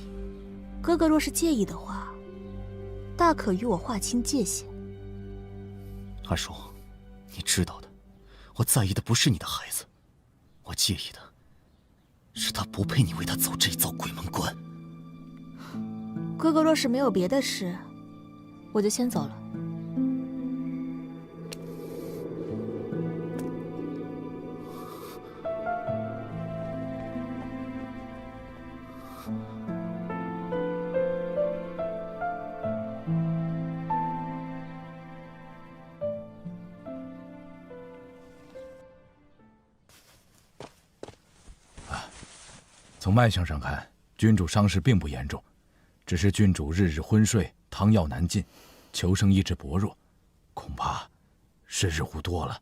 哥哥若是介意的话，大可与我划清界限。阿叔，你知道的，我在意的不是你的孩子，我介意的是他不配你为他走这一遭鬼门关。哥哥若是没有别的事，我就先走了。从脉象上看，君主伤势并不严重，只是君主日日昏睡，汤药难进，求生意志薄弱，恐怕是日无多了。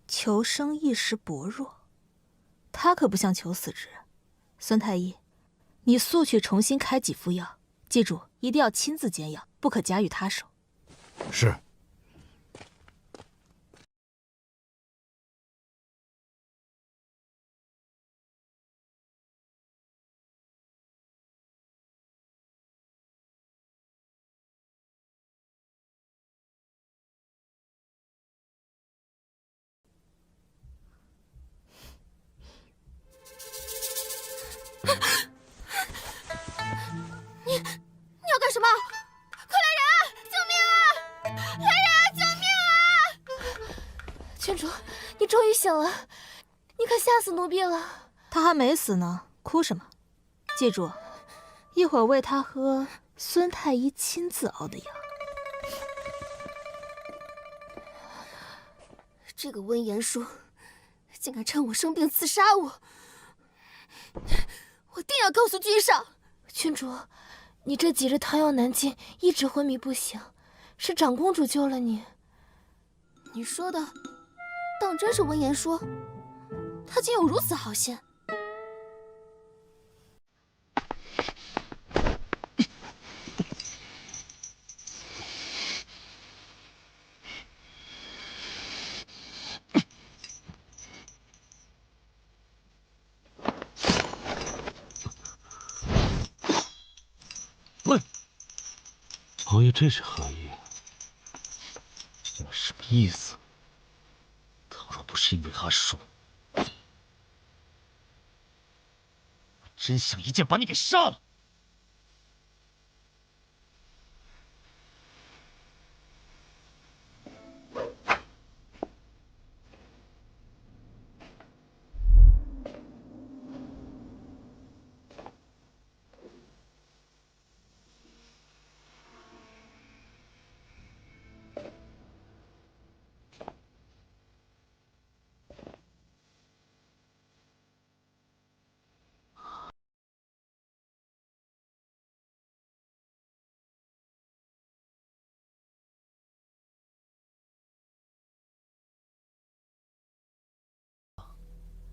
求生意识薄弱，他可不像求死之人。孙太医，你速去重新开几副药，记住一定要亲自煎药，不可假与他手。是。你要干什么？快来人啊！救命啊！来人啊！救命啊！郡主，你终于醒了，你可吓死奴婢了。他还没死呢，哭什么？记住，一会儿喂他喝孙太医亲自熬的药。这个温言书竟敢趁我生病刺杀我，我定要告诉君上。郡主，你这几日汤药难进，一直昏迷不醒，是长公主救了你。你说的当真是温言说？她竟有如此好心。侯爷这是何意？什么意思？倘若不是因为阿叔，我真想一剑把你给杀了。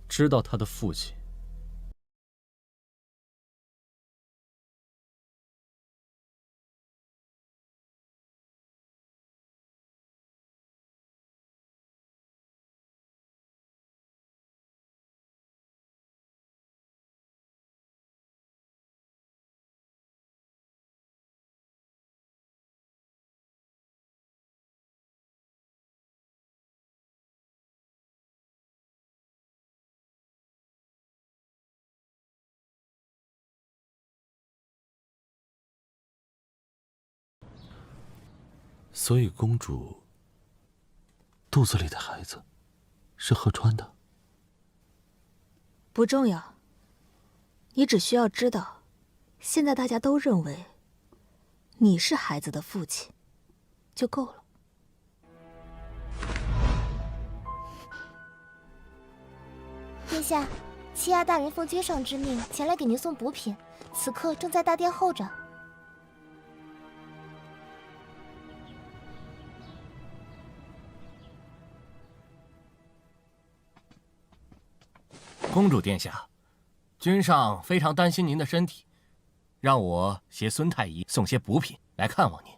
知道他的父亲。所以公主肚子里的孩子是河川的？不重要，你只需要知道，现在大家都认为你是孩子的父亲，就够了。殿下，欺压大人奉君上之命前来给您送补品，此刻正在大殿候着。公主殿下，君上非常担心您的身体，让我携孙太医送些补品来看望您，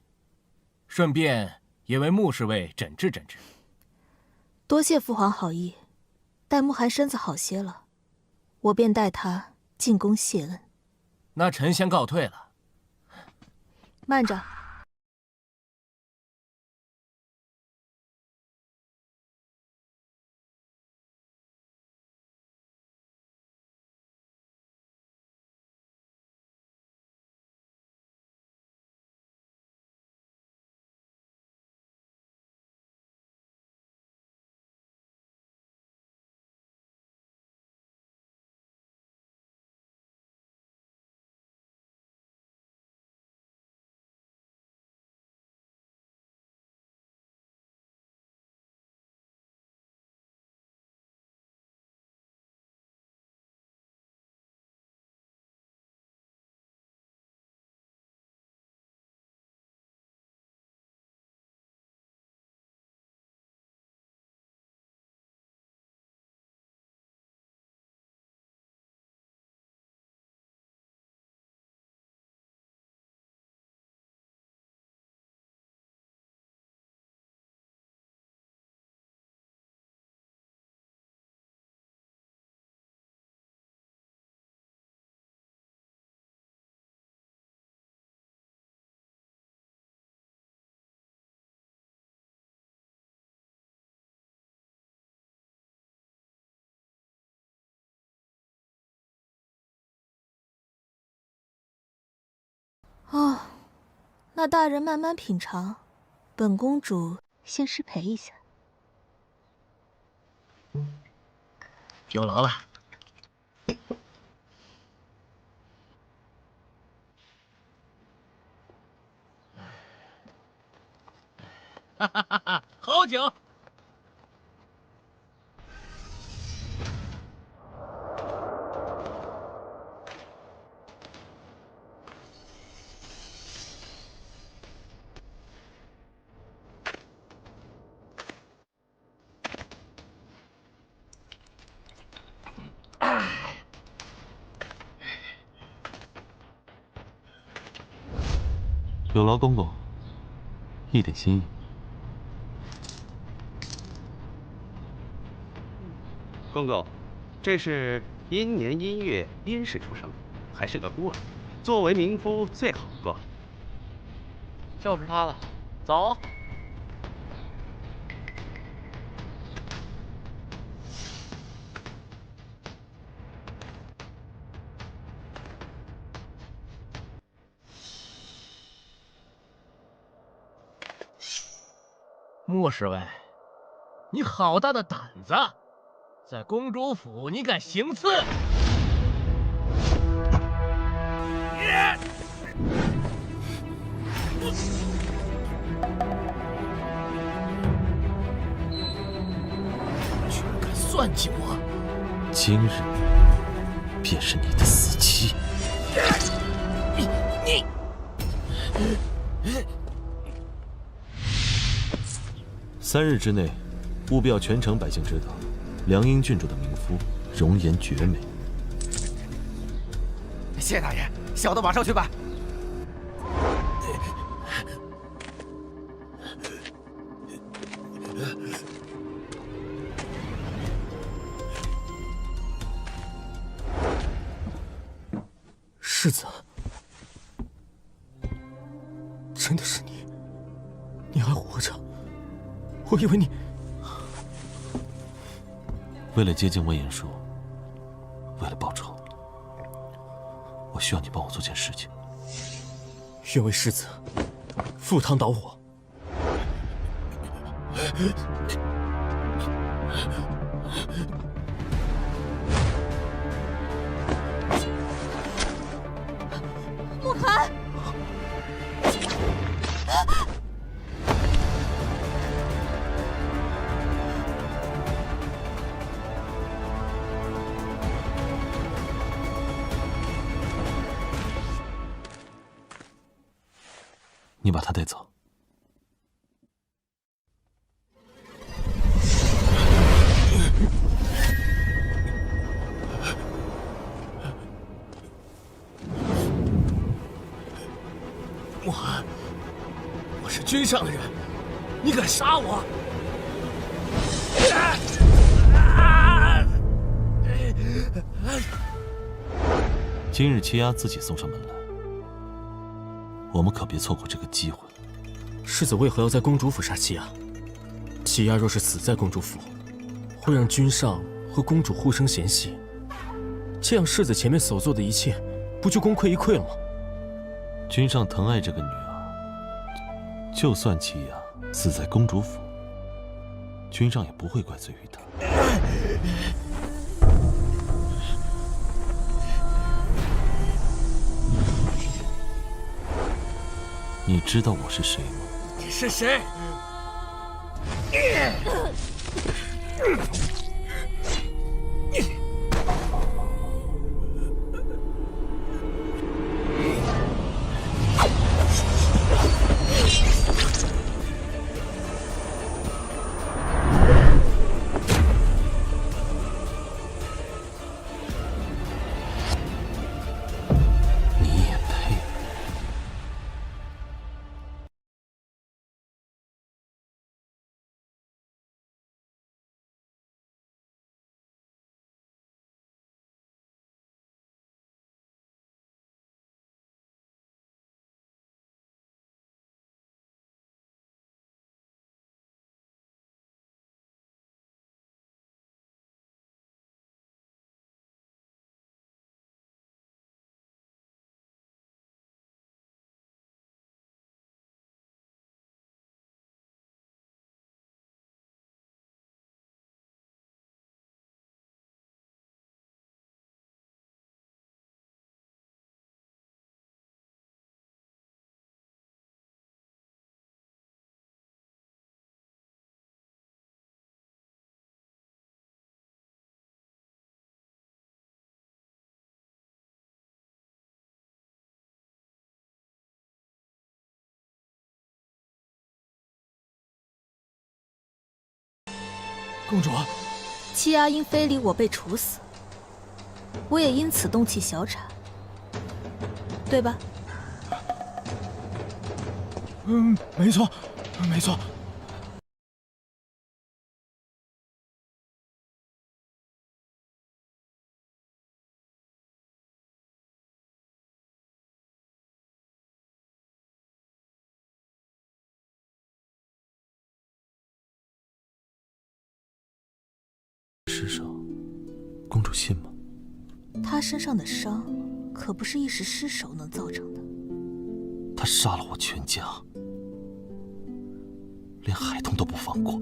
顺便也为穆侍卫诊治诊治。多谢父皇好意，待慕寒身子好些了，我便带他进宫谢恩。那臣先告退了。慢着。哦，那大人慢慢品尝，本公主先失陪一下。有劳了。哈哈哈哈，好酒。有劳公公，一点心意。公公，这是阴年阴月阴时出生，还是个孤儿，作为民夫最好不过。就是他了，走。莫侍卫，你好大的胆子，在公主府你敢行刺！居然敢算计我！今日便是你的死期！你！3日之内，务必要全城百姓知道，凉阴郡主的名夫容颜绝美。谢大人，小的马上去办。世子，真的是你，你还活着？我以为你……为了接近魏延叔，为了报仇，我需要你帮我做件事情。愿为世子赴汤蹈火。慕寒。你把他带走。慕寒，我是君上的人，你敢杀我？今日欺压自己送上门来，我们可别错过这个机会。世子为何要在公主府杀欺压？欺压若是死在公主府，会让君上和公主互生嫌隙，这样世子前面所做的一切，不就功亏一篑了吗？君上疼爱这个女儿，就算欺压死在公主府，君上也不会怪罪于她。你知道我是谁吗？你是谁？公主，欺压因非礼我被处死，我也因此动起小产，对吧？没错，没错。尸首，公主信吗？他身上的伤，可不是一时失手能造成的。他杀了我全家，连孩童都不放过。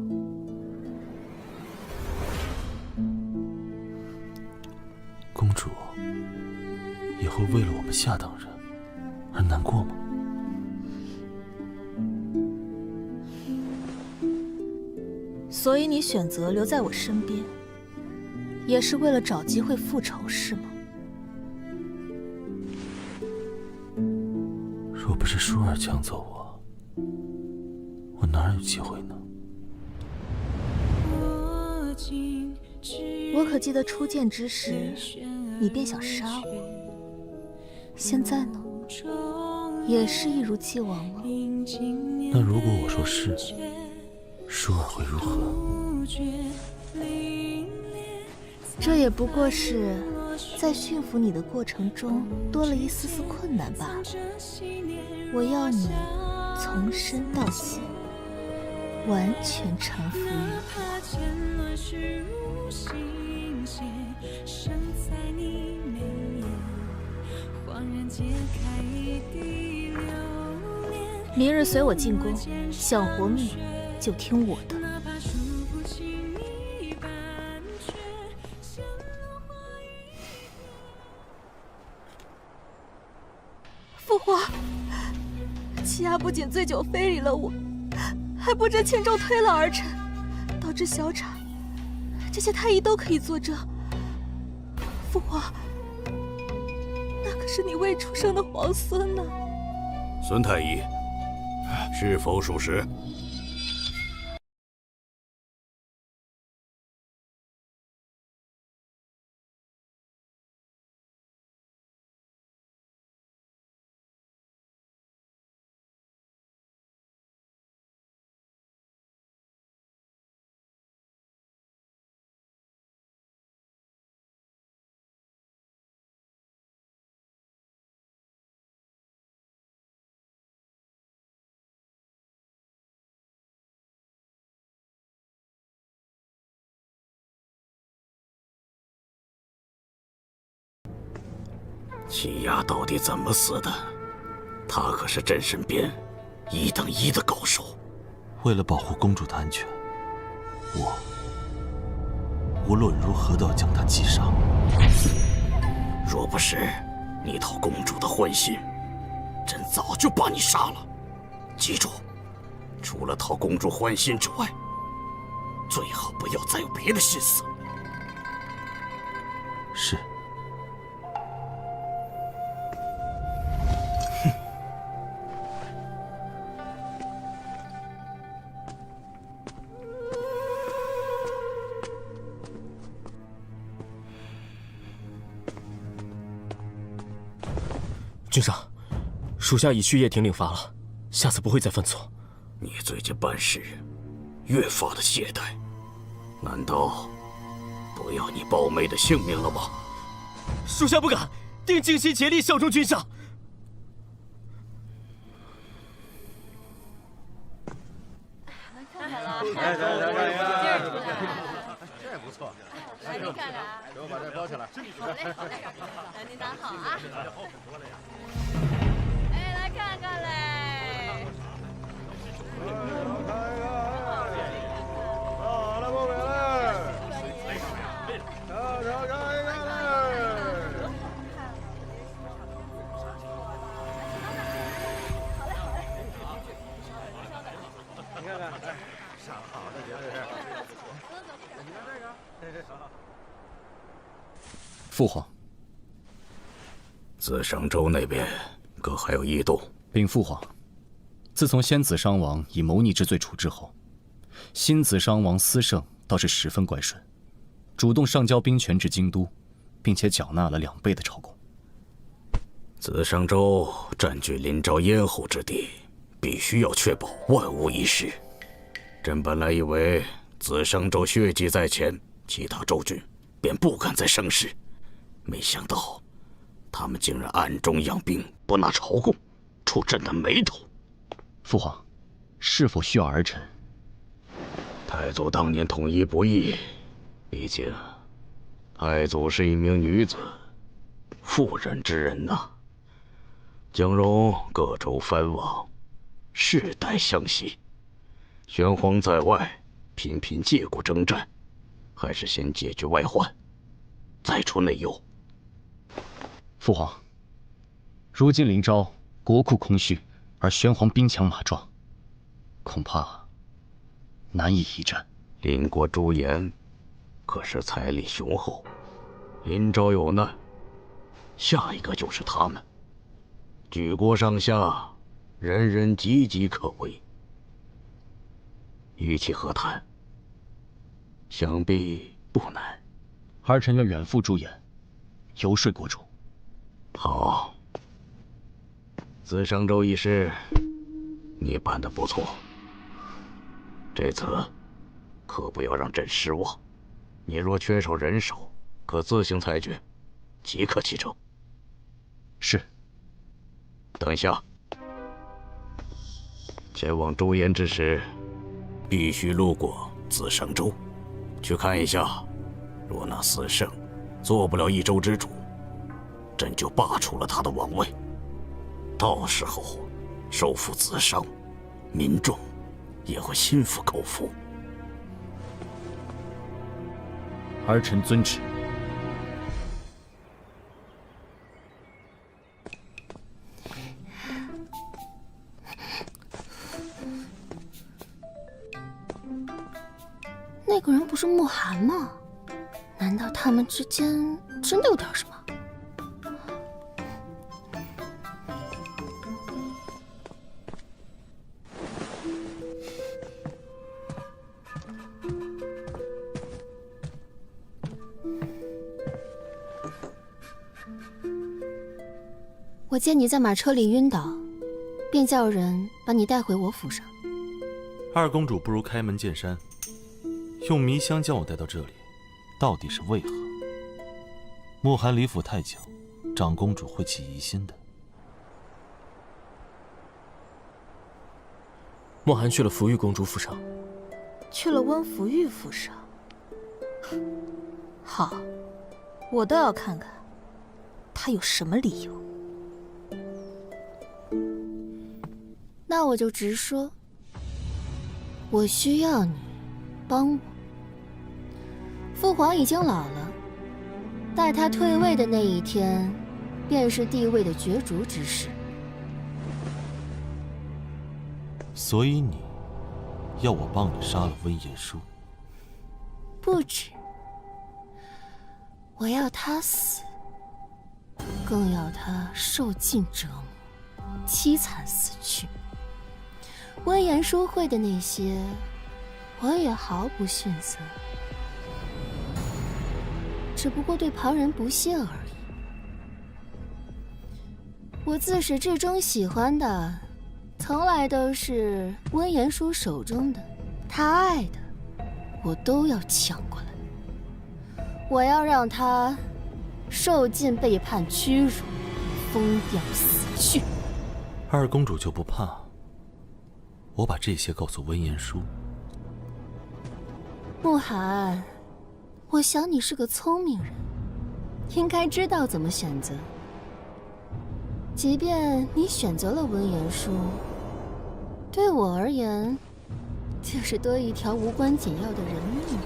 公主也会为了我们下等人而难过吗？所以你选择留在我身边，也是为了找机会复仇，是吗？若不是舒儿抢走我哪有机会呢？我可记得初见之时，你便想杀我。现在呢，也是一如既往吗？那如果我说是，舒儿会如何？这也不过是在驯服你的过程中多了一丝丝困难罢了。我要你从身到心，完全臣服于我。明日随我进宫，想活命就听我的。父皇，欺压不仅醉酒非礼了我，还不知轻重推了儿臣，导致小产，这些太医都可以作证。父皇，那可是你未出生的皇孙呢。孙太医，是否属实？欺压到底怎么死的？他可是朕身边1等1的高手。为了保护公主的安全，我无论如何都要将他击杀。若不是你讨公主的欢心，朕早就把你杀了。记住，除了讨公主欢心之外，最好不要再有别的心思。是。君上，属下已续叶廷领罚了，下次不会再犯错。你最近办事越发的懈怠，难道不要你胞妹的性命了吗？属下不敢，定尽心竭力效忠君上。看看了，来，这不错。来，您看看，给我把这包起来。好嘞，好嘞，来，您拿好啊。哎，来看看嘞。好了，不美了。你看看，上好的节日。你看这个。父皇，紫商州那边可还有异动？禀父皇，自从仙子商王以谋逆之罪处置后，新子商王司胜倒是十分乖顺，主动上交兵权至京都，并且缴纳了2倍的朝贡。紫商州占据临洮咽喉之地，必须要确保万无一失。朕本来以为紫商州血迹在前，其他州郡便不敢再生事，没想到他们竟然暗中养兵，不纳朝贡，触朕的眉头。父皇，是否需要儿臣？太祖当年统一不易，毕竟太祖是一名女子，妇人之仁呐。将容各州藩王世代相袭，玄黄在外频频借故征战，还是先解决外患，再除内忧。父皇，如今临洮国库空虚，而玄黄兵强马壮，恐怕难以一战。邻国朱颜可是财力雄厚，临洮有难，下一个就是他们。举国上下，人人岌岌可危。与其和谈，想必不难。儿臣愿远赴朱颜，游说国主。好，紫商州一事，你办得不错。这次可不要让朕失望。你若缺少人手，可自行裁决，即刻启程。是。等一下，前往朱颜之时，必须路过紫商州，去看一下。若那死圣做不了一州之主，朕就罢黜了他的王位。到时候，收复紫商，民众也会心服口服。儿臣遵旨。那个人不是慕寒吗？难道他们之间真的有点什么？我见你在马车里晕倒，便叫人把你带回我府上。二公主不如开门见山，用迷香将我带到这里，到底是为何？慕寒离府太久，长公主会起疑心的。慕寒去了福玉公主府上，去了温福玉府上。好，我倒要看看他有什么理由。那我就直说，我需要你帮我。父皇已经老了，待他退位的那一天，便是帝位的角逐之时。所以你要我帮你杀了温言书？不止，我要他死，更要他受尽折磨，凄惨死去。温言书会的那些，我也毫不逊色，只不过对旁人不屑而已。我自始至终喜欢的，从来都是温言书手中的，他爱的，我都要抢过来。我要让他受尽背叛屈辱，疯掉死去。二公主就不怕我把这些告诉温言书？慕寒，我想你是个聪明人，应该知道怎么选择。即便你选择了温言书，对我而言，就是多一条无关紧要的人命吧。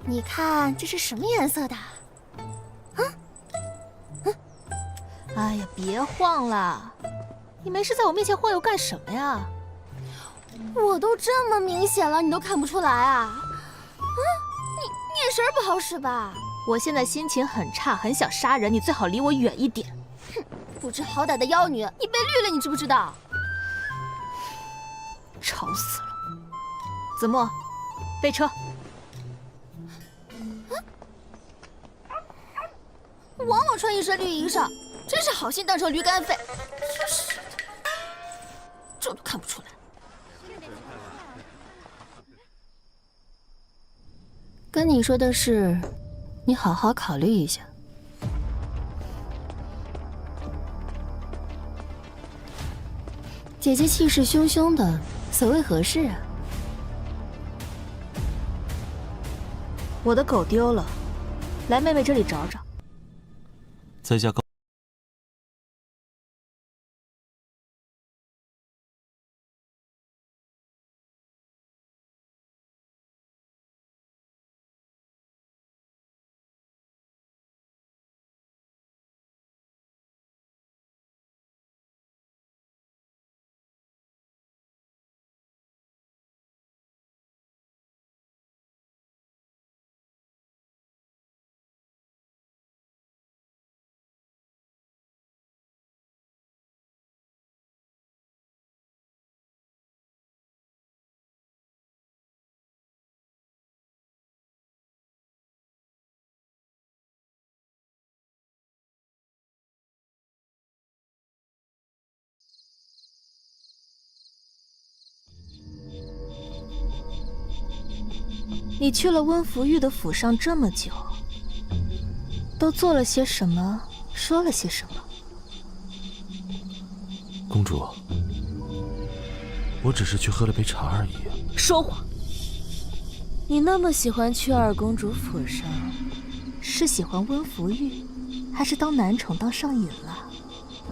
你看这是什么颜色的？哎呀，别晃了！你没事在我面前晃悠干什么呀？我都这么明显了，你都看不出来啊？你眼神不好使吧？我现在心情很差，很想杀人，你最好离我远一点。哼，不知好歹的妖女，你被绿了，你知不知道？吵死了！子墨，备车。枉我穿一身绿衣裳，真是好心当成驴肝肺。真是的，这都看不出来。跟你说的是，你好好考虑一下。姐姐气势汹汹的，所谓何事啊？我的狗丢了，来妹妹这里找找。在家高。你去了温福玉的府上这么久，都做了些什么？说了些什么？公主，我只是去喝了杯茶而已。说谎！你那么喜欢去二公主府上，是喜欢温福玉，还是当男宠当上瘾了？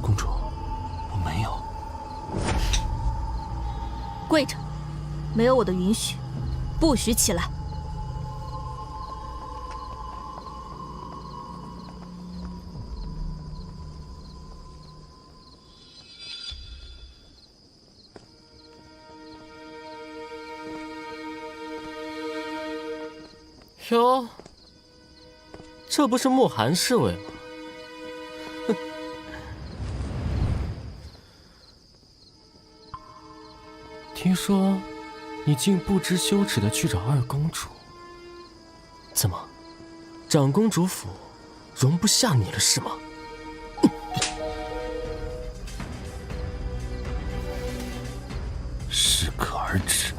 公主，我没有。跪着！没有我的允许，不许起来！哟，这不是慕寒侍卫吗？哼！听说你竟不知羞耻的去找二公主，怎么，长公主府容不下你了是吗？适可而止，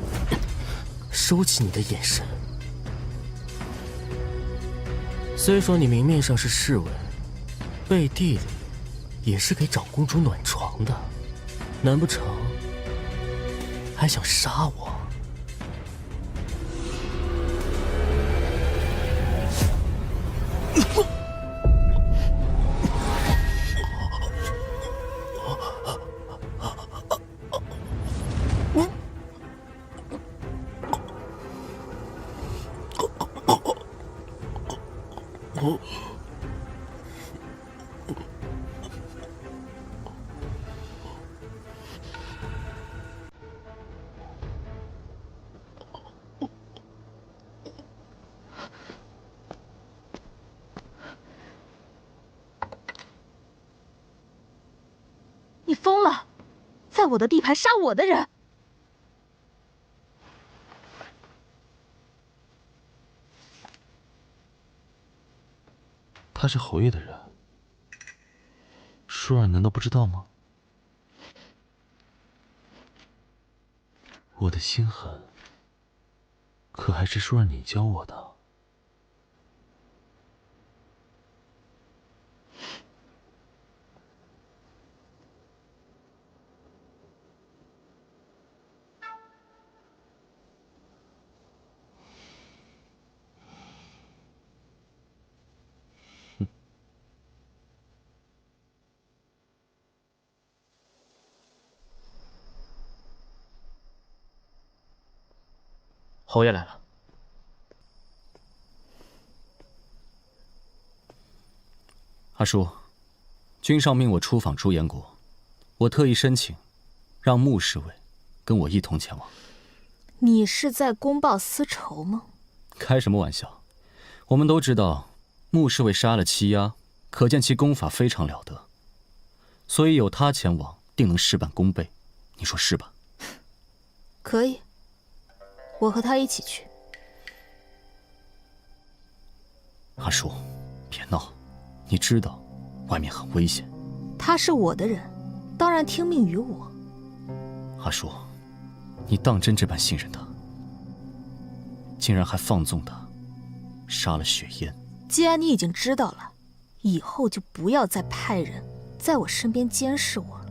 收起你的眼神。虽说你明面上是侍卫，背地里也是给长公主暖床的，难不成还想杀我？你疯了，在我的地盘杀我的人！他是侯爷的人，舒儿难道不知道吗？我的心狠，可还是舒儿你教我的。侯爷来了。阿叔，君上命我出访朱颜国，我特意申请，让穆侍卫跟我一同前往。你是在公报私仇吗？开什么玩笑！我们都知道，穆侍卫杀了七丫，可见其功法非常了得，所以有他前往，定能事半功倍。你说是吧？可以，我和他一起去。阿叔，别闹，你知道外面很危险。他是我的人，当然听命于我。阿叔，你当真这般信任他？竟然还放纵他，杀了雪烟。既然你已经知道了，以后就不要再派人在我身边监视我了，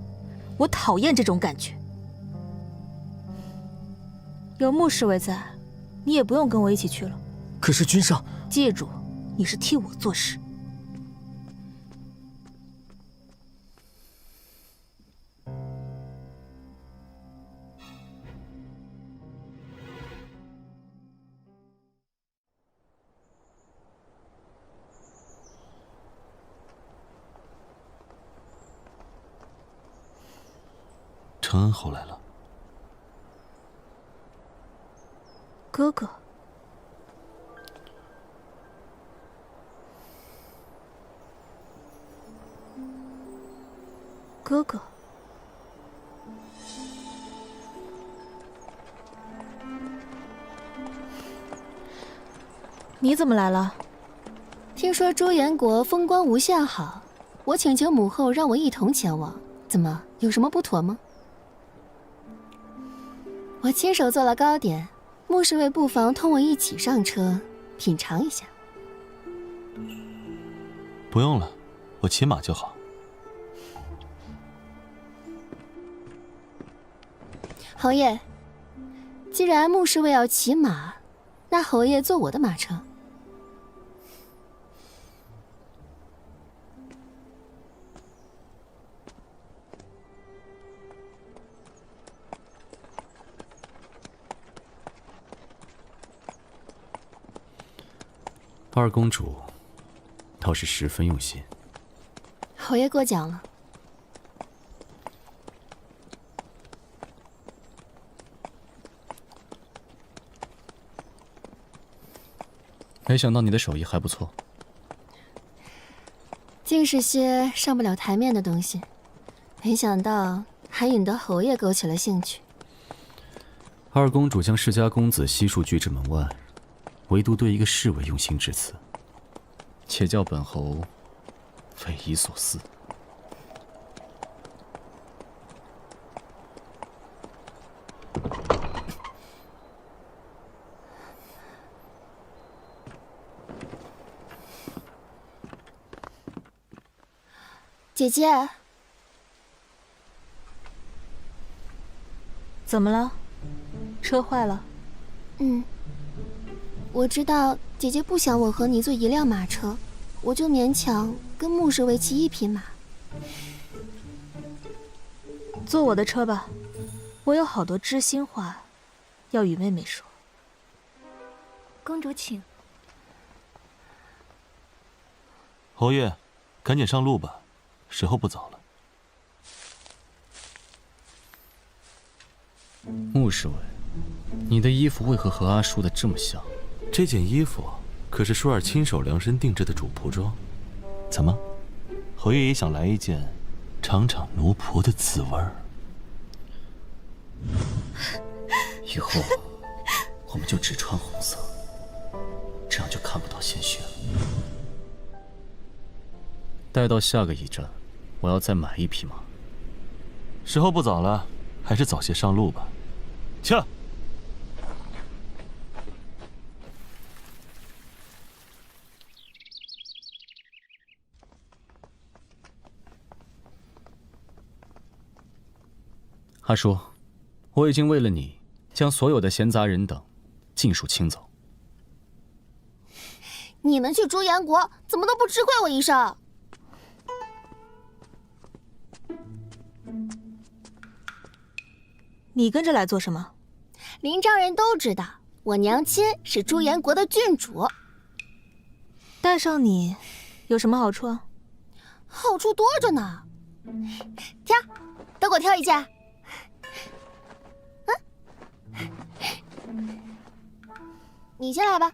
我讨厌这种感觉。有穆侍卫在，你也不用跟我一起去了。可是君上，记住，你是替我做事。承恩后来了。哥哥，哥哥，你怎么来了？听说朱颜国风光无限好，我请求母后让我一同前往，怎么有什么不妥吗？我亲手做了糕点，穆侍卫不妨同我一起上车，品尝一下。不用了，我骑马就好。侯爷，既然穆侍卫要骑马，那侯爷坐我的马车。二公主倒是十分用心。侯爷过奖了。没想到你的手艺还不错，尽是些上不了台面的东西，没想到还引得侯爷勾起了兴趣。二公主将世家公子悉数拒之门外，唯独对一个侍卫用心至此，且叫本侯匪夷所思。姐姐，怎么了？车坏了？我知道姐姐不想我和你坐一辆马车，我就勉强跟穆侍卫骑一匹马。坐我的车吧，我有好多知心话要与妹妹说。公主请。侯爷，赶紧上路吧，时候不早了。穆侍卫，你的衣服为何和阿叔的这么像？这件衣服可是舒儿亲手量身定制的主仆装。怎么，侯爷也想来一件尝尝奴仆的滋味儿？以后我们就只穿红色，这样就看不到鲜血了。待到下个驿站，我要再买一匹马。时候不早了，还是早些上路吧。驾！阿叔，我已经为了你，将所有的闲杂人等尽数清走。你们去朱颜国怎么都不知会我一声？你跟着来做什么？临漳人都知道，我娘亲是朱颜国的郡主。带上你有什么好处啊？好处多着呢。挑，都给我挑一件。你先来吧。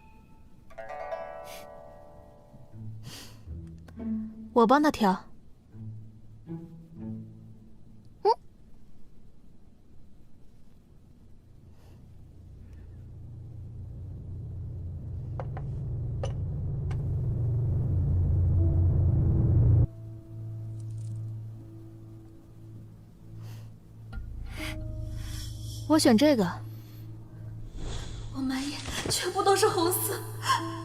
我帮他挑。我选这个。我满眼全部都是红色，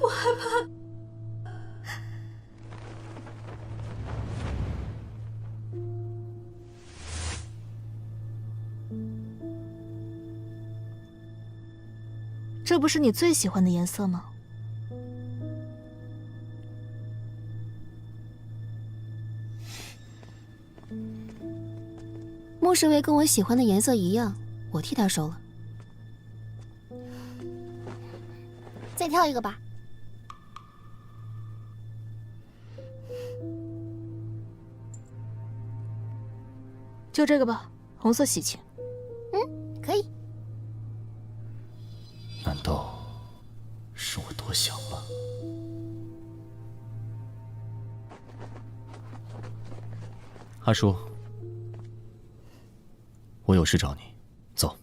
我害怕。这不是你最喜欢的颜色吗？穆侍卫跟我喜欢的颜色一样，我替他收了。再挑一个吧。就这个吧，红色喜庆。可以。难道是我多想了？阿叔，我有事找你，走。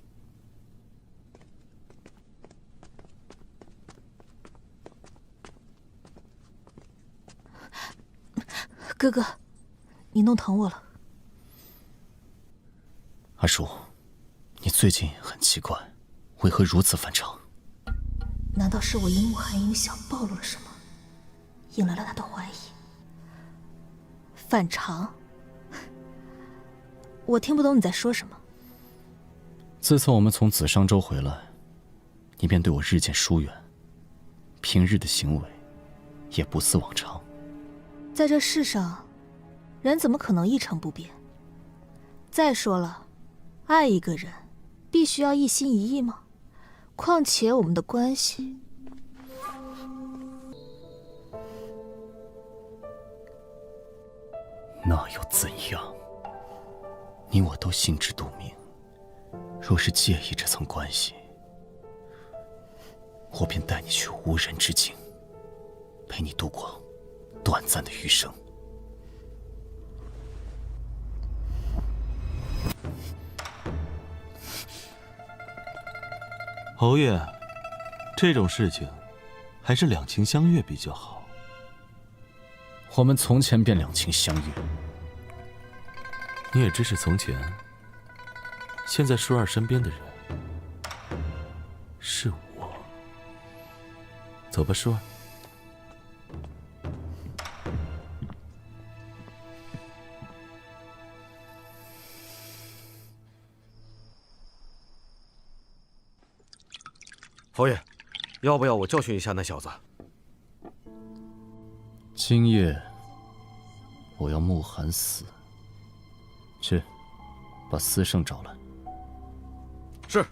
哥哥，你弄疼我了。阿叔，你最近很奇怪，为何如此反常？难道是我因慕寒影响暴露了什么，引来了他的怀疑？反常？我听不懂你在说什么。自从我们从紫商州回来，你便对我日渐疏远，平日的行为也不似往常。在这世上，人怎么可能一成不变？再说了，爱一个人，必须要一心一意吗？况且我们的关系……那又怎样？你我都心知肚明。若是介意这层关系，我便带你去无人之境，陪你度过短暂的余生。侯爷，这种事情还是两情相悦比较好。我们从前便两情相悦。你也只是从前，现在舒儿身边的人是我。走吧，舒儿。侯爷，要不要我教训一下那小子？今夜我要慕寒死。去，把司圣找来。是。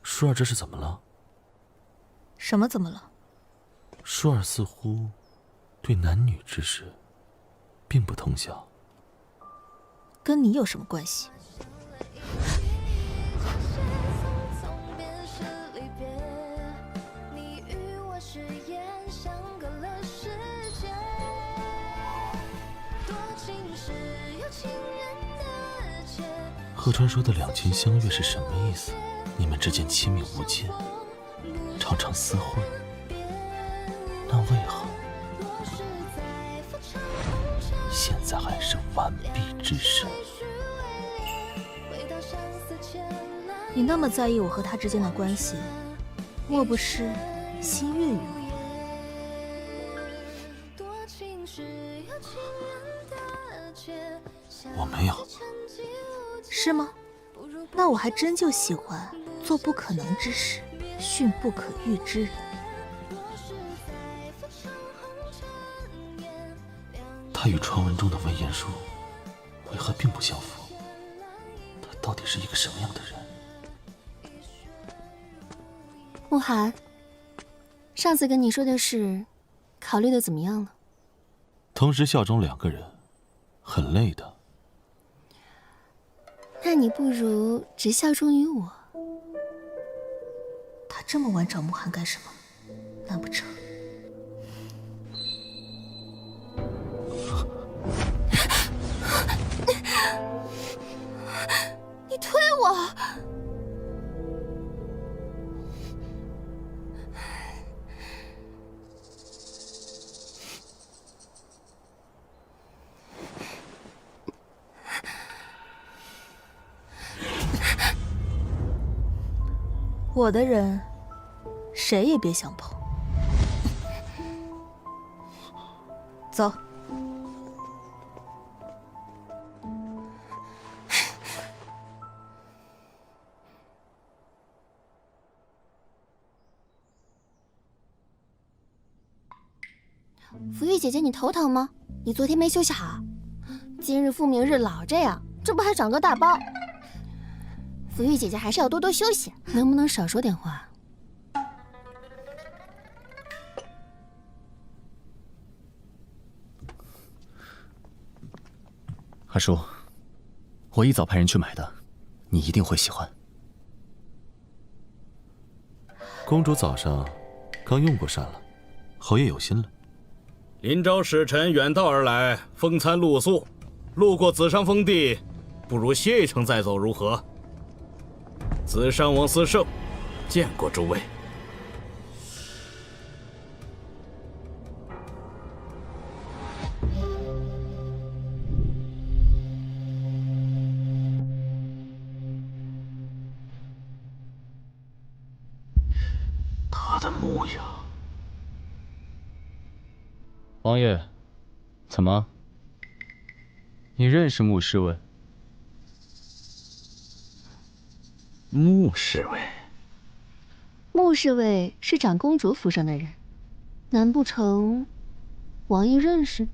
舒儿这是怎么了？什么怎么了？舒儿似乎对男女之事并不通晓。跟你有什么关系？贺川说的两情相悦是什么意思？你们之间亲密无间，常常私会，那为何现在还是完璧之身？你那么在意我和他之间的关系，莫不是心悦于我？我没有。是吗？那我还真就喜欢做不可能之事，训不可喻之人。他与传闻中的文言书为何并不相符？他到底是一个什么样的人？慕寒，上次跟你说的事，考虑的怎么样了？同时效忠2个人，很累的。看你不如只效忠于我。他这么晚找慕寒干什么？难不成？你推我！我的人，谁也别想碰。走。福玉姐姐，你头疼吗？你昨天没休息好。今日复明日老这样，这不还长个大包？福玉姐姐还是要多多休息，能不能少说点话？阿叔，我一早派人去买的，你一定会喜欢。公主早上刚用过膳了，侯爷有心了。临朝使臣远道而来，风餐露宿，路过紫上封地，不如歇一程再走，如何？紫上王司胜，见过诸位。他的模样。王爷，怎么？你认识穆侍卫？穆侍卫，穆侍卫是长公主府上的人，难不成王爷认识？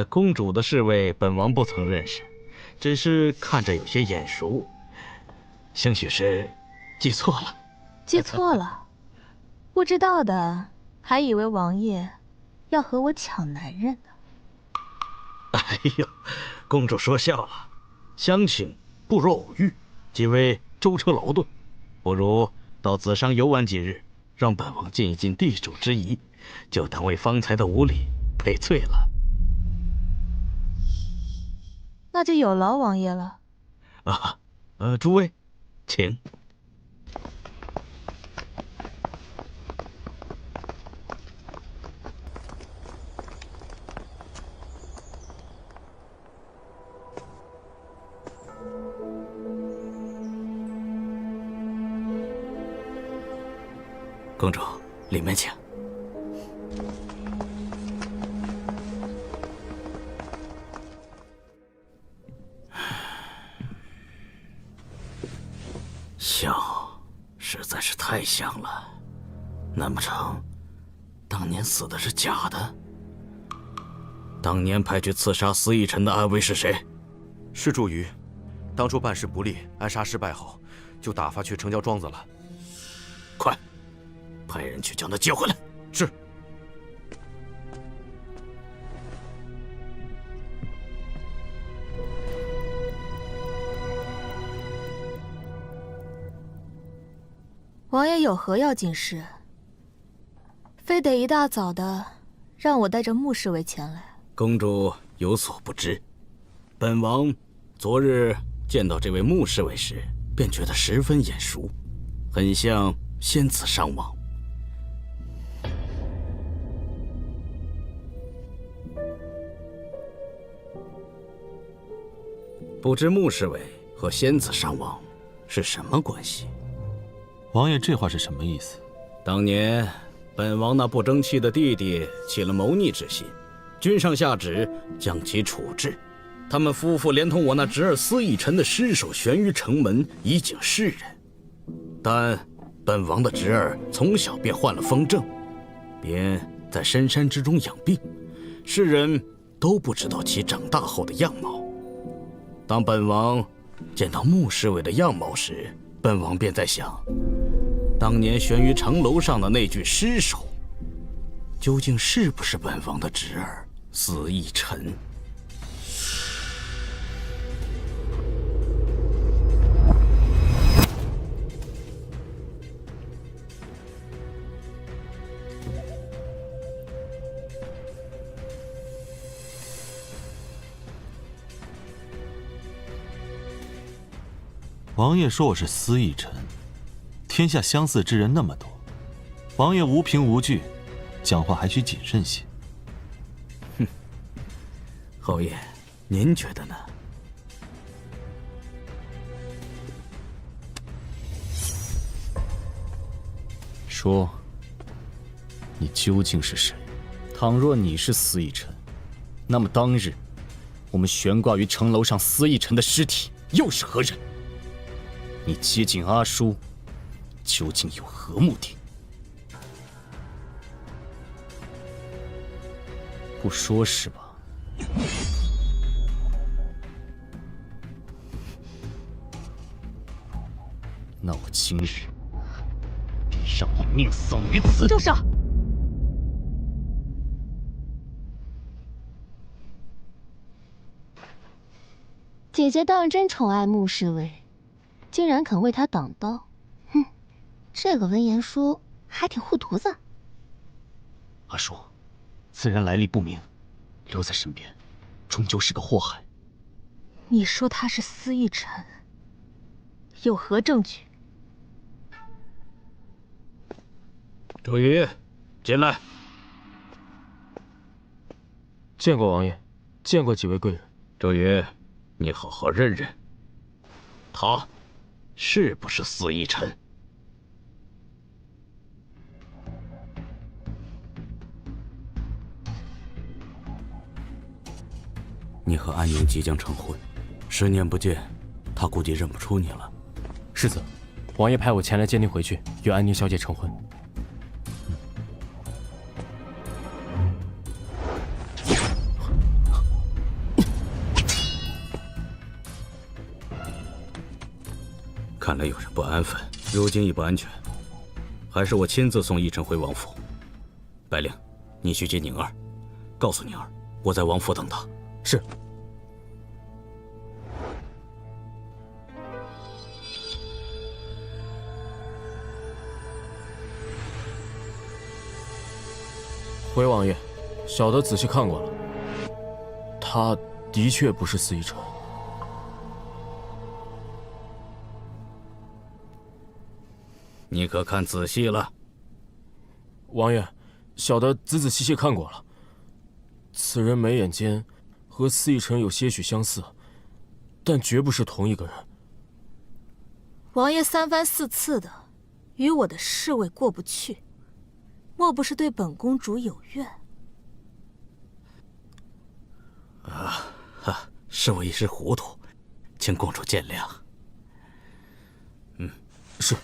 公主的侍卫本王不曾认识，只是看着有些眼熟，兴许是记错了。记错了。不知道的还以为王爷要和我抢男人呢。哎呦，公主说笑了，相请不如偶遇，几位舟车劳顿，不如到紫商游玩几日，让本王尽一尽地主之谊，就当为方才的无礼赔罪了。那就有劳王爷了。诸位，请。公主，里面请。像，实在是太像了。难不成，当年死的是假的？当年派去刺杀司义臣的暗卫是谁？是祝瑜，当初办事不力，暗杀失败后，就打发去城郊庄子了。快！派人去将他接回来。是。王爷有何要紧事？非得一大早的让我带着穆侍卫前来？公主有所不知，本王昨日见到这位穆侍卫时，便觉得十分眼熟，很像仙子上王。不知穆侍卫和仙子上王是什么关系？王爷这话是什么意思？当年本王那不争气的弟弟起了谋逆之心，君上下旨将其处置。他们夫妇连同我那侄儿司义臣的尸首悬于城门，以警世人。但本王的侄儿从小便患了风症，便在深山之中养病，世人都不知道其长大后的样貌。当本王见到穆侍卫的样貌时，本王便在想，当年悬于城楼上的那具尸首，究竟是不是本王的侄儿司义臣？王爷说我是司义臣，天下相似之人那么多，王爷无凭无据，讲话还需谨慎些。哼，侯爷，您觉得呢？说，你究竟是谁？倘若你是司义臣，那么当日我们悬挂于城楼上司义臣的尸体又是何人？你接近阿叔，究竟有何目的？不说是吧？那我今日必让你命丧于此！住手！姐姐当真宠爱穆侍卫，竟然肯为他挡刀。哼，这个文言书还挺护犊子。阿叔，此人来历不明，留在身边，终究是个祸害。你说他是司义臣，有何证据？周瑜，进来。见过王爷，见过几位贵人。周瑜，你好好认认，他是不是司义臣？你和安宁即将成婚，10年不见，他估计认不出你了。世子，王爷派我前来接您回去，与安宁小姐成婚。看来有人不安分，如今已不安全，还是我亲自送义臣回王府。白灵，你去接宁儿，告诉宁儿，我在王府等她。是。回王爷，小的仔细看过了，他的确不是司义臣。你可看仔细了？王爷，小的仔仔细细看过了。此人眉眼间和司义臣有些许相似，但绝不是同一个人。王爷3番4次的与我的侍卫过不去，莫不是对本公主有怨？是我一时糊涂，请公主见谅。是。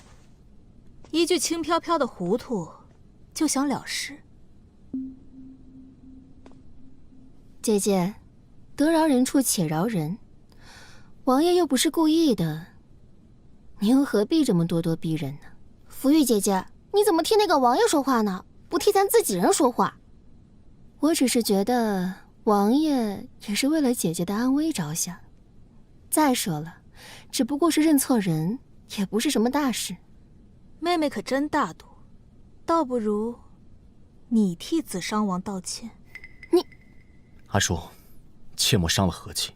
一句轻飘飘的糊涂，就想了事？姐姐，得饶人处且饶人。王爷又不是故意的，您又何必这么咄咄逼人呢？福玉姐姐，你怎么替那个王爷说话呢？不替咱自己人说话。我只是觉得王爷也是为了姐姐的安危着想。再说了，只不过是认错人，也不是什么大事。妹妹可真大度，倒不如你替子商王道歉。你，阿叔，切莫伤了和气。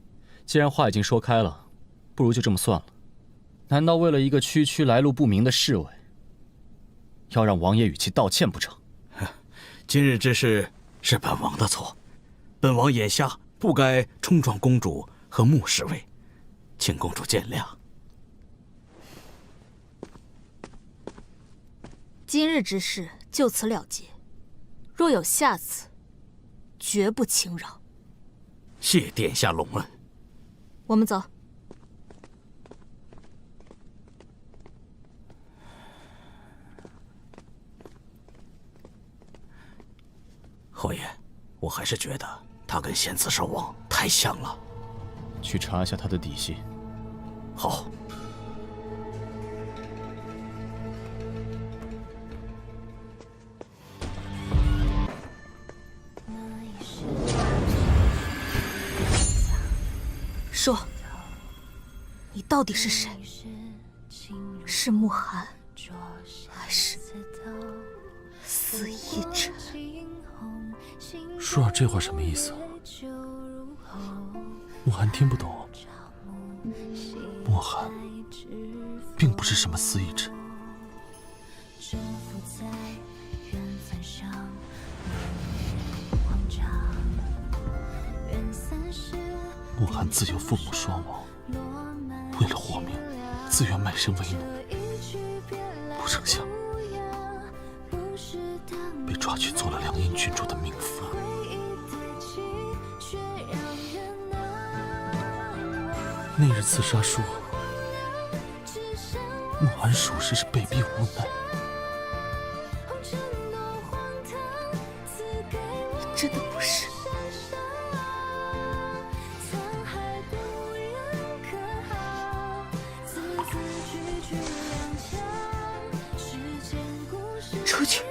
既然话已经说开了，不如就这么算了。难道为了一个区区来路不明的侍卫，要让王爷与其道歉不成？今日之事是本王的错，本王眼下不该冲撞公主和穆侍卫，请公主见谅。今日之事就此了结，若有下次，绝不轻饶。谢殿下隆恩。我们走。侯爷，我还是觉得他跟仙子兽王太像了。去查一下他的底细。好。说，你到底是谁？是慕寒，还是司义臣？舒儿这话什么意思？慕寒听不懂。慕寒，不是什么私意志。慕寒自幼父母双亡，为了活命，自愿卖身为奴，不成想被抓去做了凉阴郡主的命夫。那日刺杀叔，慕寒属实是被逼无奈。真的不是。出去。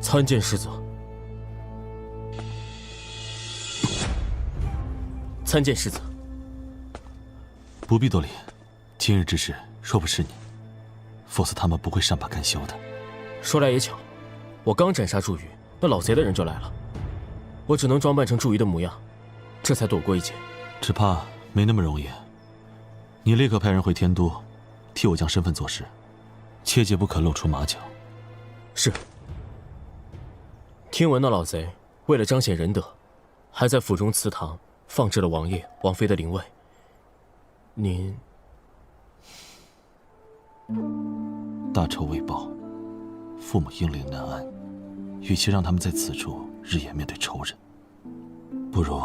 参见世子。参见世子。不必多礼，今日之事若不是你，否则他们不会善罢甘休的。说来也巧，我刚斩杀祝宇，那老贼的人就来了，我只能装扮成祝宇的模样，这才躲过一劫。只怕没那么容易。你立刻派人回天都，替我将身份做实，切记不可露出马脚。是。听闻那老贼为了彰显仁德，还在府中祠堂放置了王爷、王妃的灵位。您大仇未报，父母英灵难安，与其让他们在此处日夜面对仇人，不如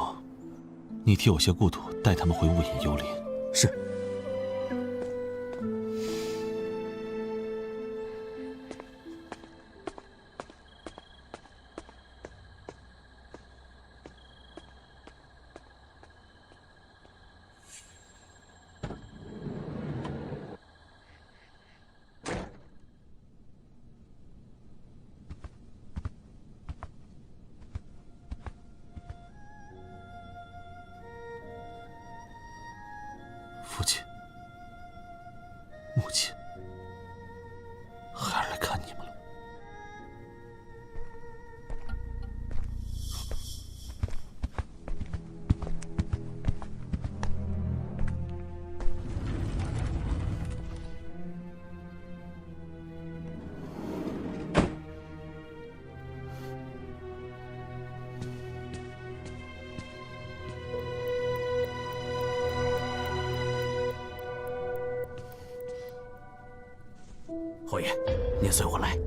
你替我些故土带他们回雾隐幽林。是。父亲，母亲，孩儿来看你们了。侯爷，您随我来。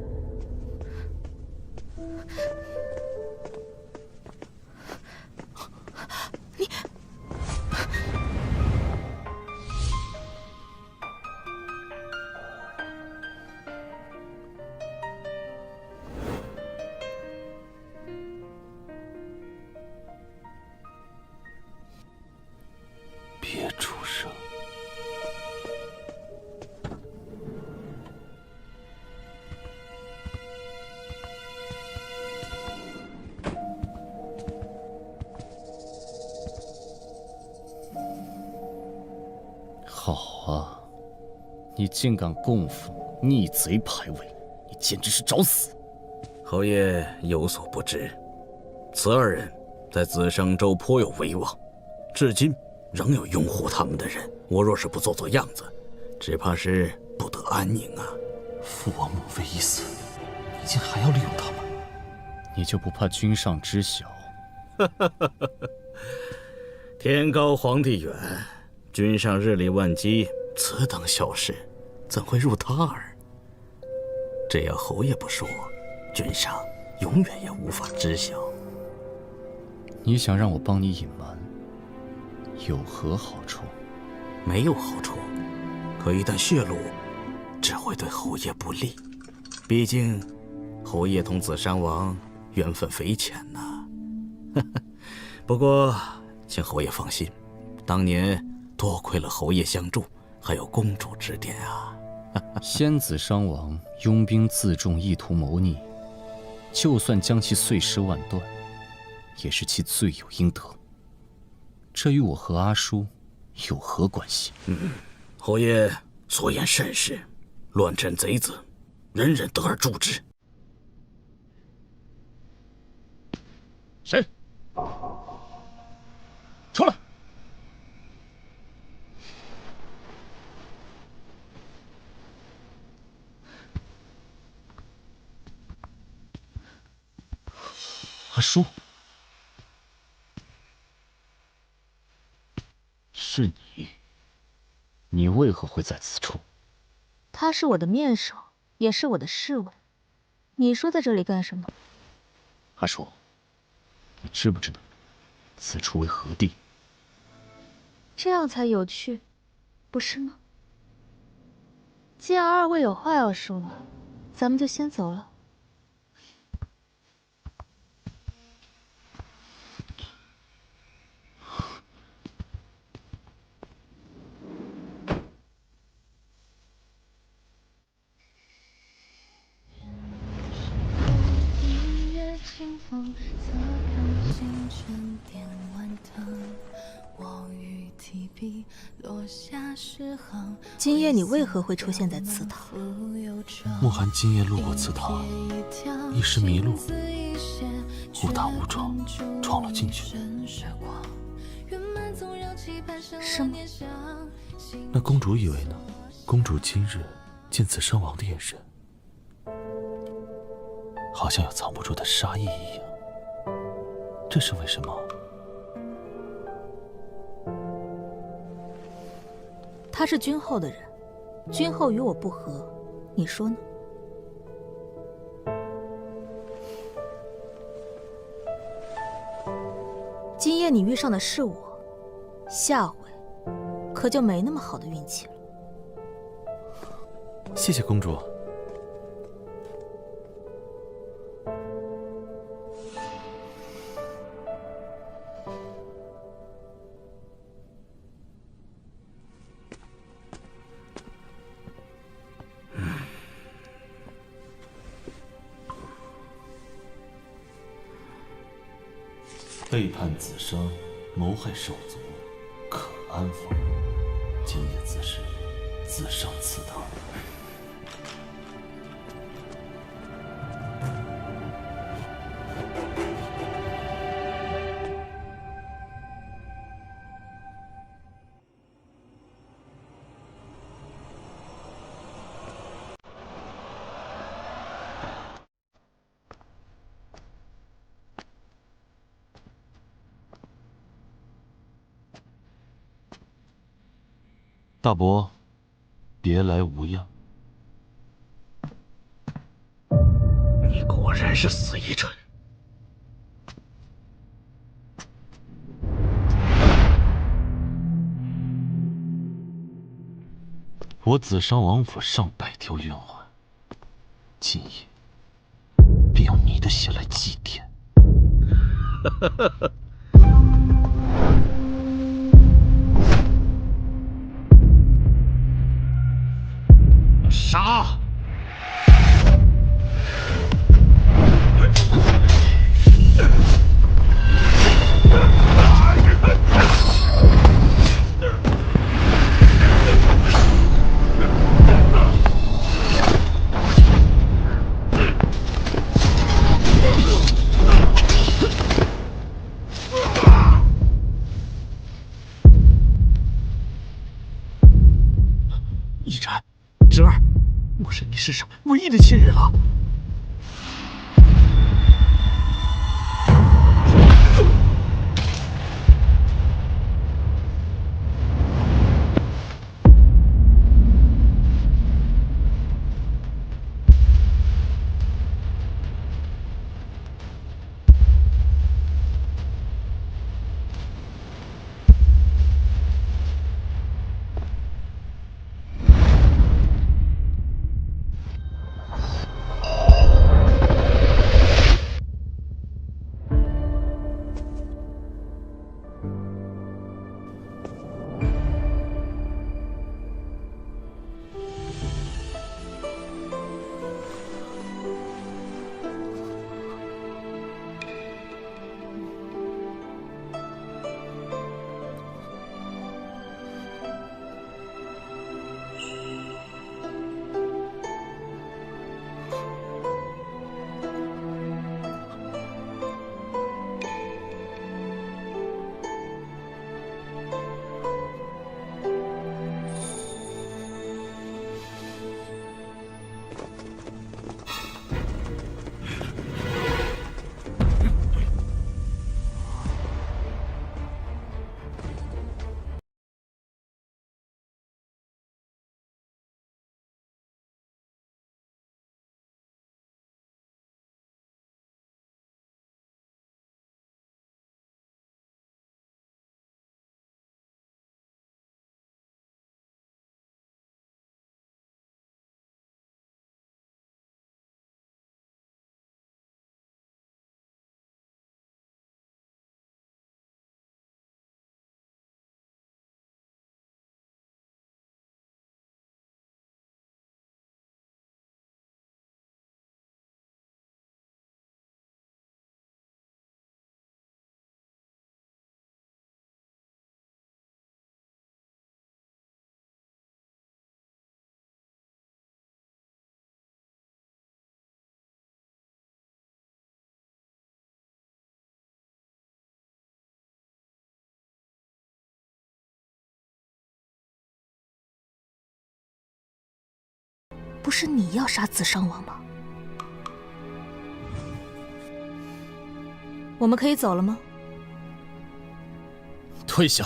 你别出声。好啊，你竟敢供奉逆贼牌位，你简直是找死！侯爷有所不知，此二人在紫生州颇有威望，至今仍有拥护他们的人。我若是不做做样子，只怕是不得安宁啊！父王母妃已死，你竟还要利用他们？你就不怕君上知晓？天高皇帝远，君上日理万机，此等小事怎会入他耳？只要侯爷不说，君上永远也无法知晓。你想让我帮你隐瞒，有何好处？没有好处，可一旦泄露，只会对侯爷不利。毕竟，侯爷同紫山王缘分匪浅呐。不过，请侯爷放心，当年多亏了侯爷相助，还有公主指点啊。先子商王拥兵自重，意图谋逆，就算将其碎尸万段，也是其罪有应得。这与我和阿叔有何关系？侯爷所言甚是，乱臣贼子，人人得而诛之。谁？出来！阿叔，是你？你为何会在此处？他是我的面首，也是我的侍卫。你说在这里干什么？阿叔，你知不知道此处为何地？这样才有趣，不是吗？既然二位有话要说，咱们就先走了。今夜你为何会出现在祠堂？慕寒今夜路过祠堂，一时迷路，误打误撞闯了进去。是吗？那公主以为呢？公主今日见此伤亡的眼神，好像有藏不住的杀意一样。这是为什么？他是君后的人，君后与我不和，你说呢？今夜你遇上的是我，下回可就没那么好的运气了。谢谢公主。背叛子商，谋害手足，可安放？今夜子时，自上祠堂。大伯，别来无恙。你果然是死一蠢！我紫商王府上百条冤魂，今夜便用你的血来祭奠。杀！一禅，侄儿。我是你世上唯一的亲人了。不是你要杀子商王吗？我们可以走了吗？退下。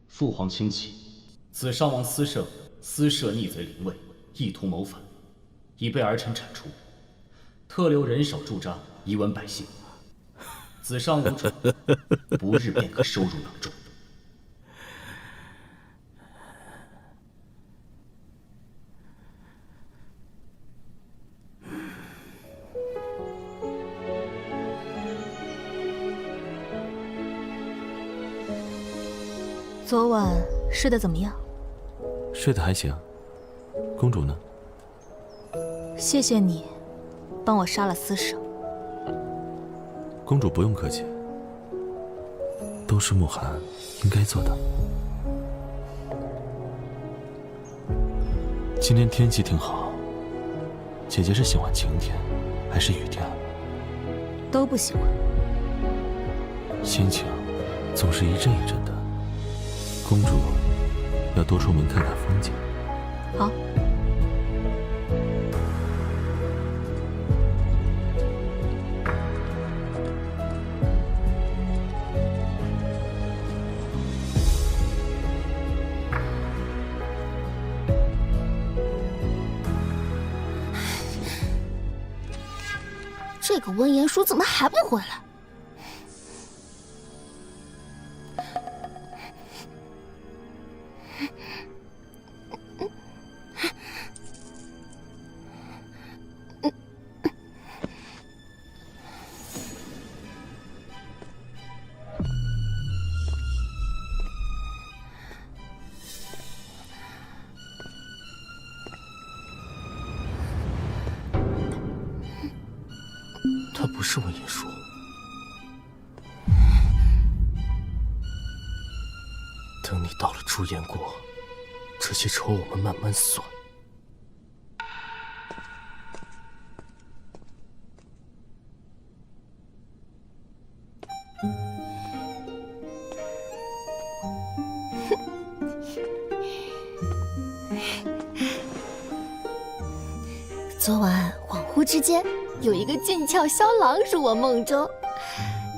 父皇亲启，子商王私设逆贼临卫，意图谋反，已被儿臣铲除，特留人手驻扎，以稳百姓。子商无宠，不日便可收入囊中。昨晚睡得怎么样？睡得还行。公主呢？谢谢你，帮我杀了司舍。公主不用客气，都是慕寒应该做的。今天天气挺好，姐姐是喜欢晴天还是雨天？都不喜欢。心情总是一阵一阵的。公主要多出门看看风景。好。这个温言书怎么还不回来？他不是温言书。等你到了朱颜国，这些仇我们慢慢算。昨晚恍惚之间，有一个俊俏萧郎入我梦中，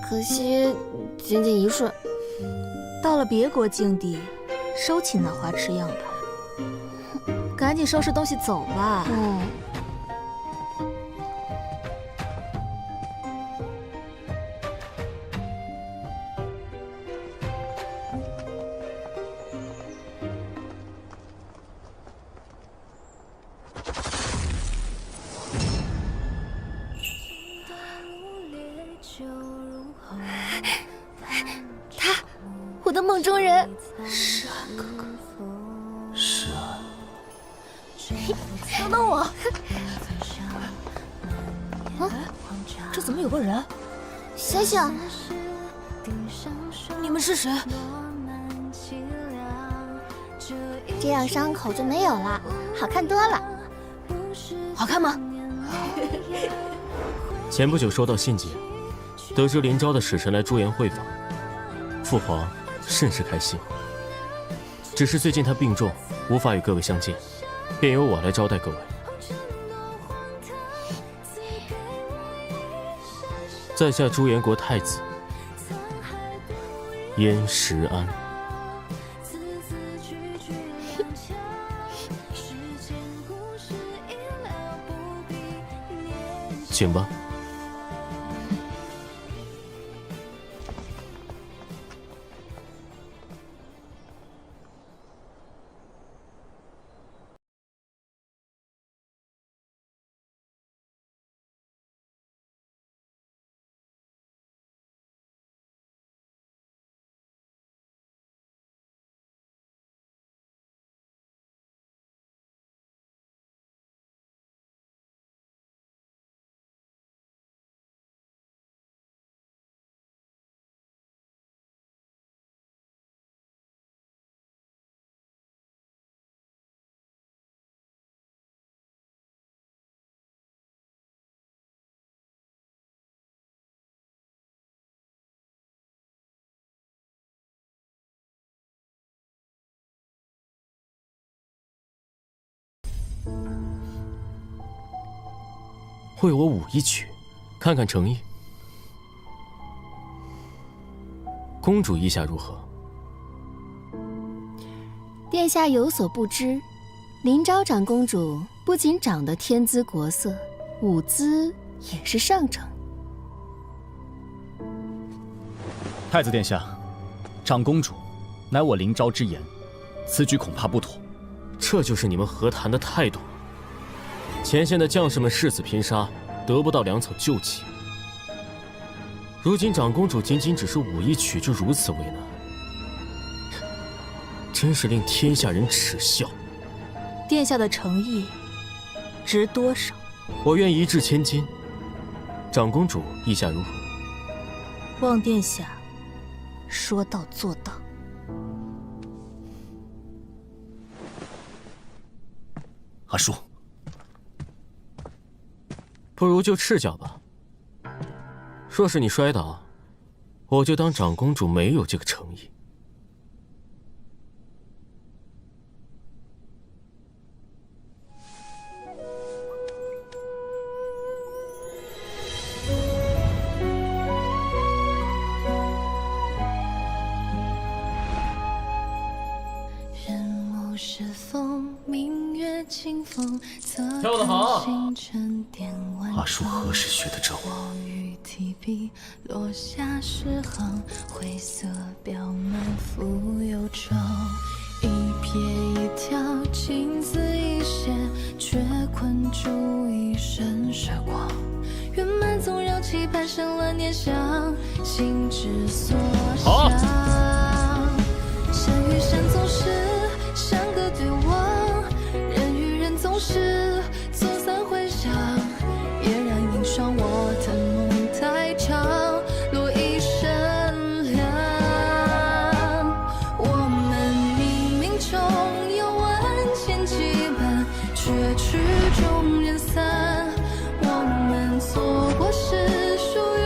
可惜仅仅一瞬。到了别国境地，收起那花痴样吧，赶紧收拾东西走吧。我的梦中人，是安哥哥。是安。等等我！啊，这怎么有个人？醒醒！你们是谁？这样伤口就没有了，好看多了。好看吗？前不久收到信件，得知临朝的使臣来朱颜会访，父皇甚是开心。只是最近他病重，无法与各位相见，便由我来招待各位。在下朱颜国太子燕石安。请吧。为我舞一曲，看看诚意。公主意下如何？殿下有所不知，林昭长公主不仅长得天姿国色，舞姿也是上乘。太子殿下，长公主乃我林昭之言，此举恐怕不妥。这就是你们和谈的态度吗？前线的将士们誓死拼杀，得不到粮草救济。如今长公主仅仅只是舞一曲就如此为难，真是令天下人耻笑。殿下的诚意值多少？我愿一掷千金。长公主意下如何？望殿下说到做到。阿叔，不如就赤脚吧。若是你摔倒，我就当长公主没有这个诚意。跳得好！阿叔何时学的这舞？落下诗行，灰色表满浮忧愁。一瞥一挑，情字一写，却困住一身时光。圆满纵让期盼生了念想，心之所向。山与山总是山歌对望，人与人总是走散回响。嫣然映霜，我的梦太长，落一身凉。我们冥冥中有万千羁绊，却曲终人散。我们错过是属于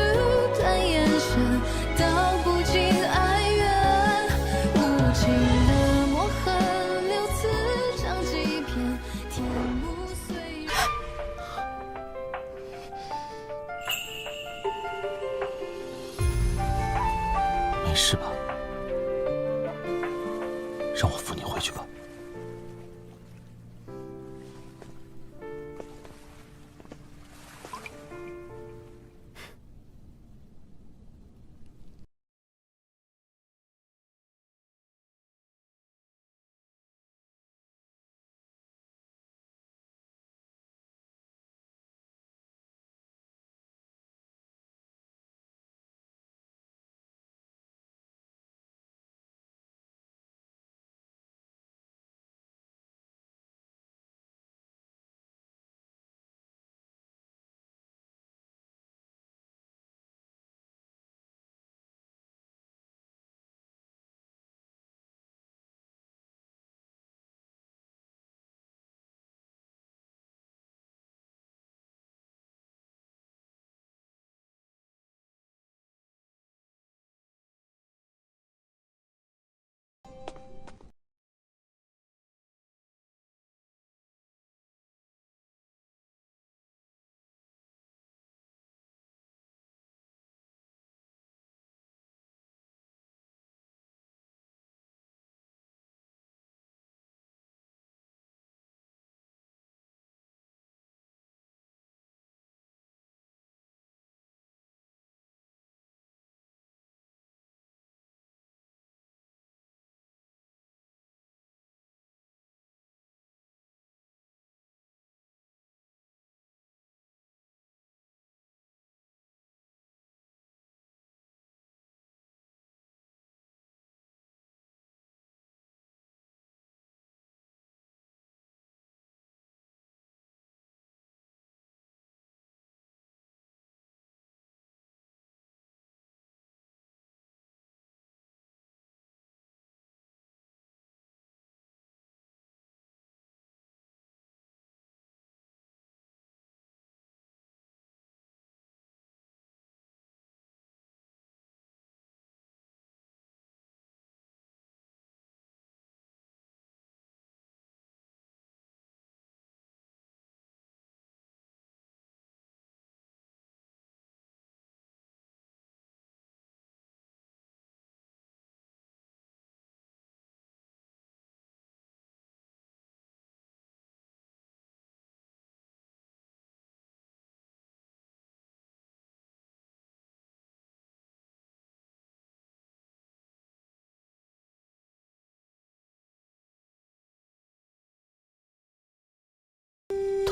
短眼神，道不尽哀怨。无尽的墨痕，留此章几篇，天幕岁月。没事吧？让我扶你回去吧。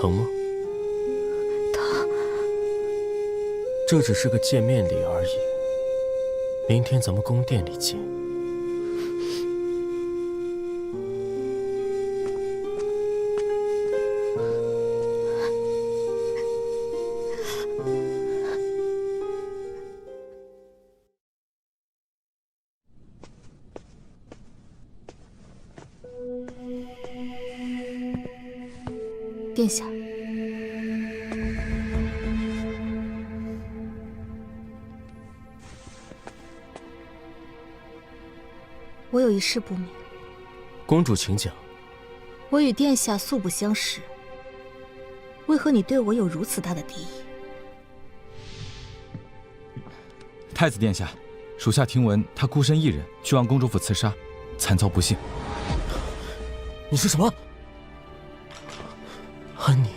疼吗？疼。这只是个见面礼而已，明天咱们宫殿里见。殿下，我有一事不明。公主，请讲。我与殿下素不相识，为何你对我有如此大的敌意？太子殿下，属下听闻他孤身一人去往公主府刺杀，惨遭不幸。你说什么？安宁，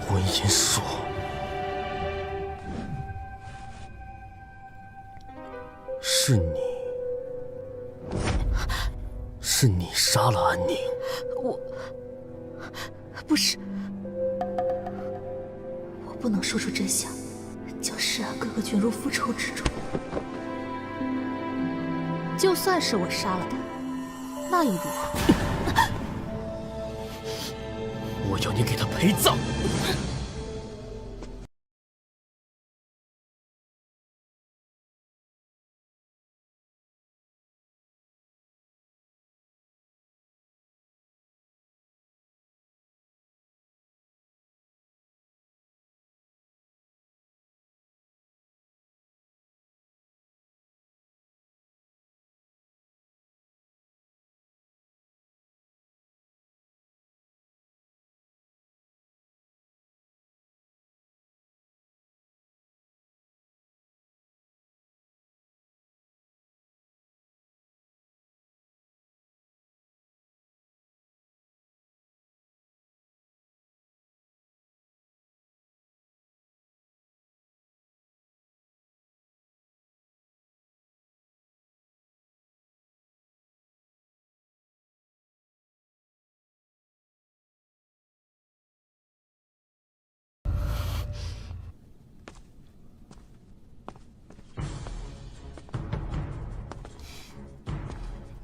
温言说，是你杀了安宁？我不是，我不能说出真相，将世安哥哥卷入复仇之中。就算是我杀了他，那又如何？我要你给他陪葬！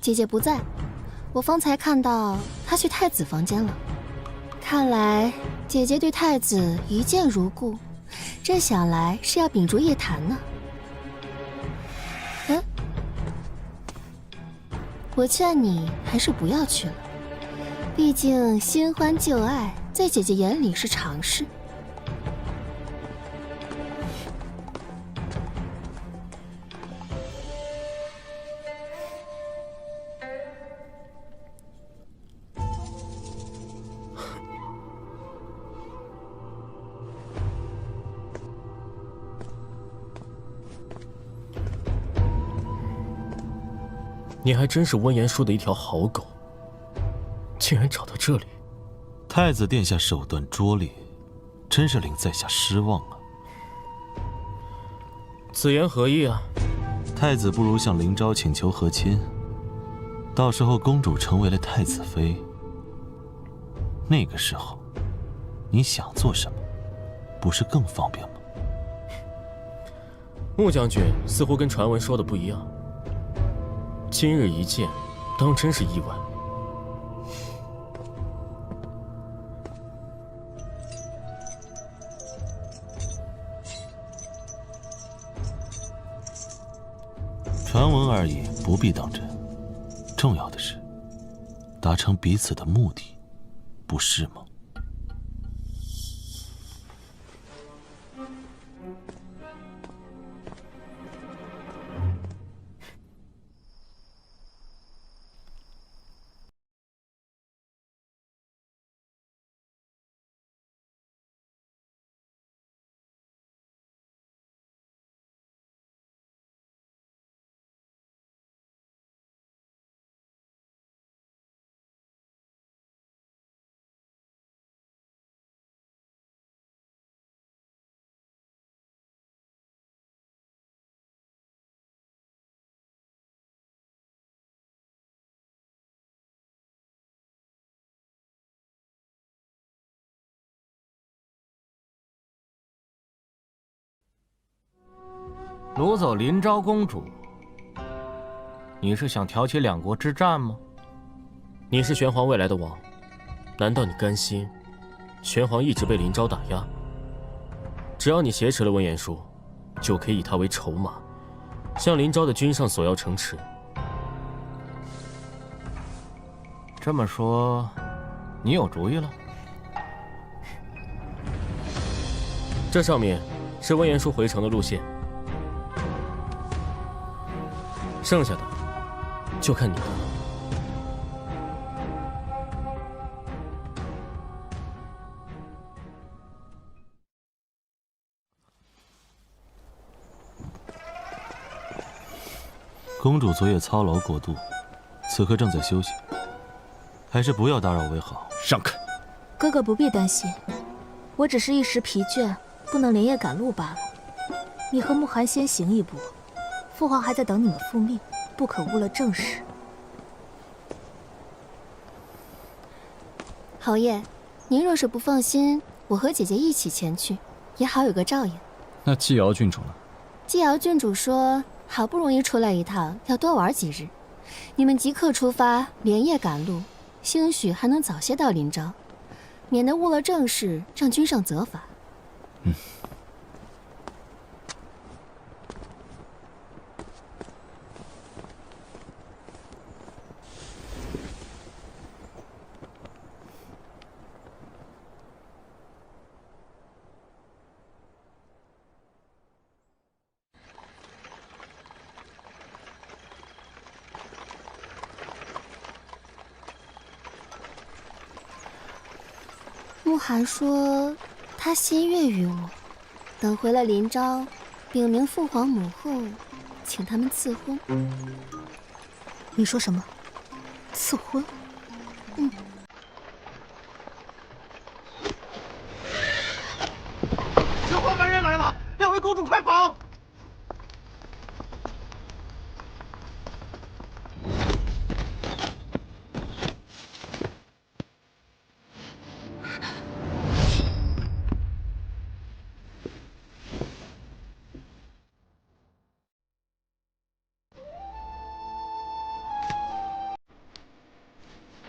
姐姐不在，我方才看到她去太子房间了。看来姐姐对太子一见如故，这想来是要秉烛夜谈呢。我劝你还是不要去了，毕竟新欢旧爱在姐姐眼里是常事。你还真是温言说的一条好狗，竟然找到这里。太子殿下手段拙劣，真是令在下失望啊。此言何意啊？太子不如向林昭请求和亲，到时候公主成为了太子妃，那个时候你想做什么，不是更方便吗？穆将军似乎跟传闻说的不一样。今日一见，当真是意外。传闻而已，不必当真。重要的是，达成彼此的目的，不是吗？掳走林昭公主，你是想挑起两国之战吗？你是玄皇未来的王，难道你甘心玄皇一直被林昭打压？只要你挟持了温言书，就可以以他为筹码，向林昭的军上索要城池。这么说，你有主意了？这上面是温言书回城的路线，剩下的就看你的了。公主昨夜操劳过度，此刻正在休息，还是不要打扰为好。让开！哥哥不必担心，我只是一时疲倦，不能连夜赶路罢了。你和慕寒先行一步，父皇还在等你们复命，不可误了正事。侯爷，您若是不放心，我和姐姐一起前去，也好有个照应。那季瑶郡主呢？季瑶郡主说，好不容易出来一趟，要多玩几日。你们即刻出发，连夜赶路，兴许还能早些到临昭，免得误了正事，让君上责罚。慕寒说，他心悦于我，等回了临昭，禀明父皇母后，请他们赐婚。你说什么？赐婚？玄皇门人来了，两位公主快跑！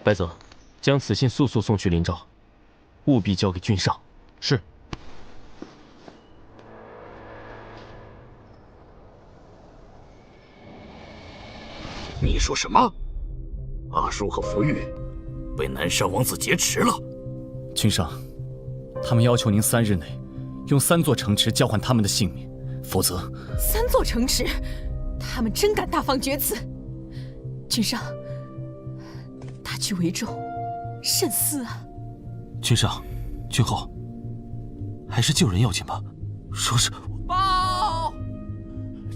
白泽，将此信速速送去临昭，务必交给君上。是。你说什么？阿叔和福玉被南山王子劫持了。君上，他们要求您3日内用3座城池交换他们的性命，否则3座城池，他们真敢大放厥词！君上，大局为重，慎思啊！君上，君后，还是救人要紧吧。说是报，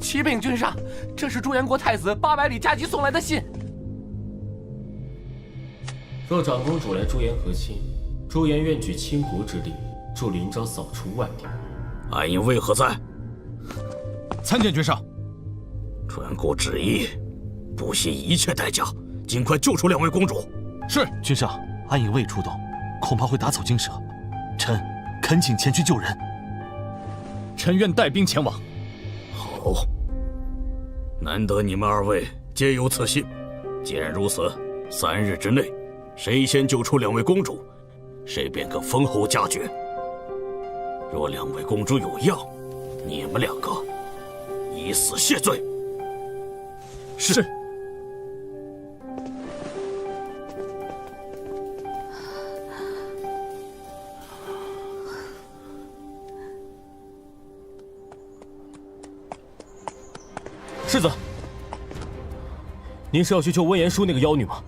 启禀君上，这是朱颜国太子800里加急送来的信。若长公主来朱颜和亲，朱颜愿举倾国之力，助临昭扫除外敌。暗影为何在？参见君上。传国旨意，不惜一切代价，尽快救出2位公主。是，君上，暗影卫出动，恐怕会打草惊蛇。臣恳请前去救人。臣愿带兵前往。好，难得你们2位皆有此心。既然如此，3日之内，谁先救出2位公主，谁便可封侯加爵。若2位公主有恙，你们2个以死谢罪。是。世子，您是要去救温言书那个妖女吗？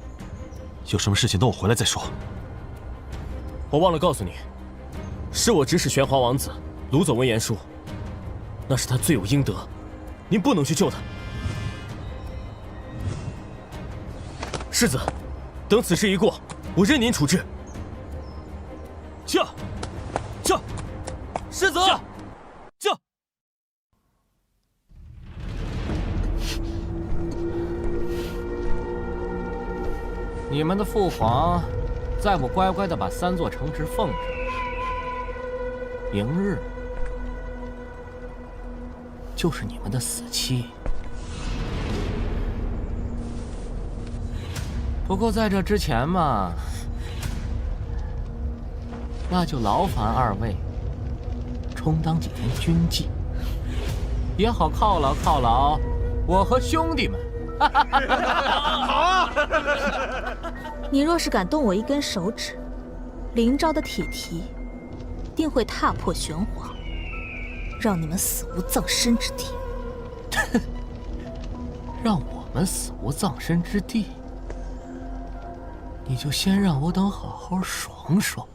有什么事情等我回来再说。我忘了告诉你，是我指使玄华王子掳走温言书，那是他罪有应得，您不能去救他。世子，等此事一过，我任您处置。驾！世子！驾！你们的父皇再不乖乖的把3座城池奉上，明日就是你们的死期。不过在这之前嘛，那就劳烦二位充当几天军妓，也好犒劳犒劳我和兄弟们。好啊！你若是敢动我一根手指，林昭的铁蹄定会踏破玄黄，让你们死无葬身之地。让我们死无葬身之地，你就先让我等好好爽爽。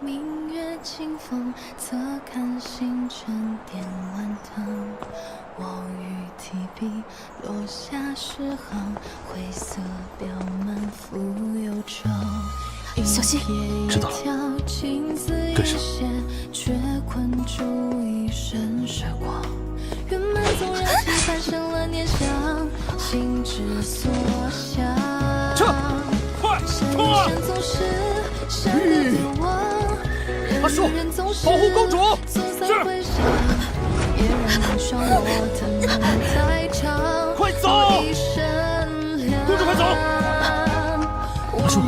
明月清风，侧看星辰点晚灯。我欲提笔落下诗行，灰色标满浮游舟。小心！知道了。跟上。却困住一身时光。圆满纵然期盼生了念想，心之所向。撤！快冲啊！阿树，保护公主！是。快走！公主，快走！阿树。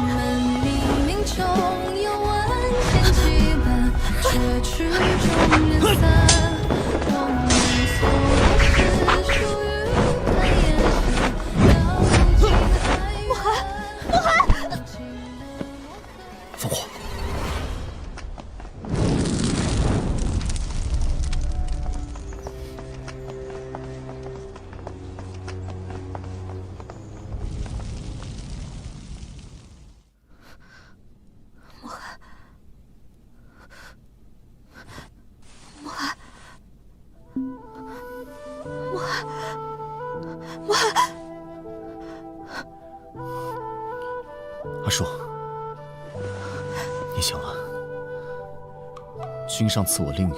慕寒，慕寒！烽火。阿树，你醒了。君上赐我令语，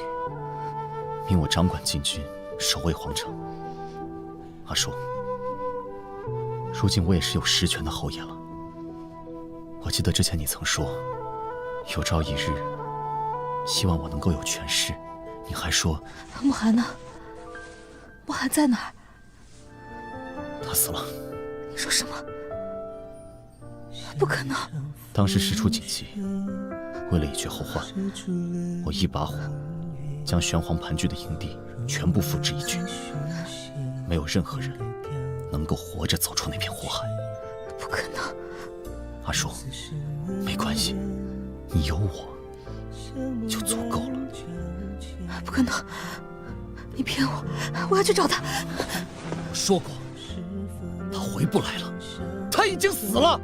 命我掌管禁军，守卫皇城。阿树，如今我也是有实权的后爷了。我记得之前你曾说，有朝一日，希望我能够有权势。你还说，慕寒呢？慕寒在哪儿？他死了。你说什么？不可能！当时事出紧急，为了以绝后患，我一把火将玄黄盘踞的营地全部付之一炬，没有任何人能够活着走出那片火海。不可能！阿树，没关系，你有我就足够了。不可能！你骗我！我要去找他。我说过，他回不来了，他已经死了。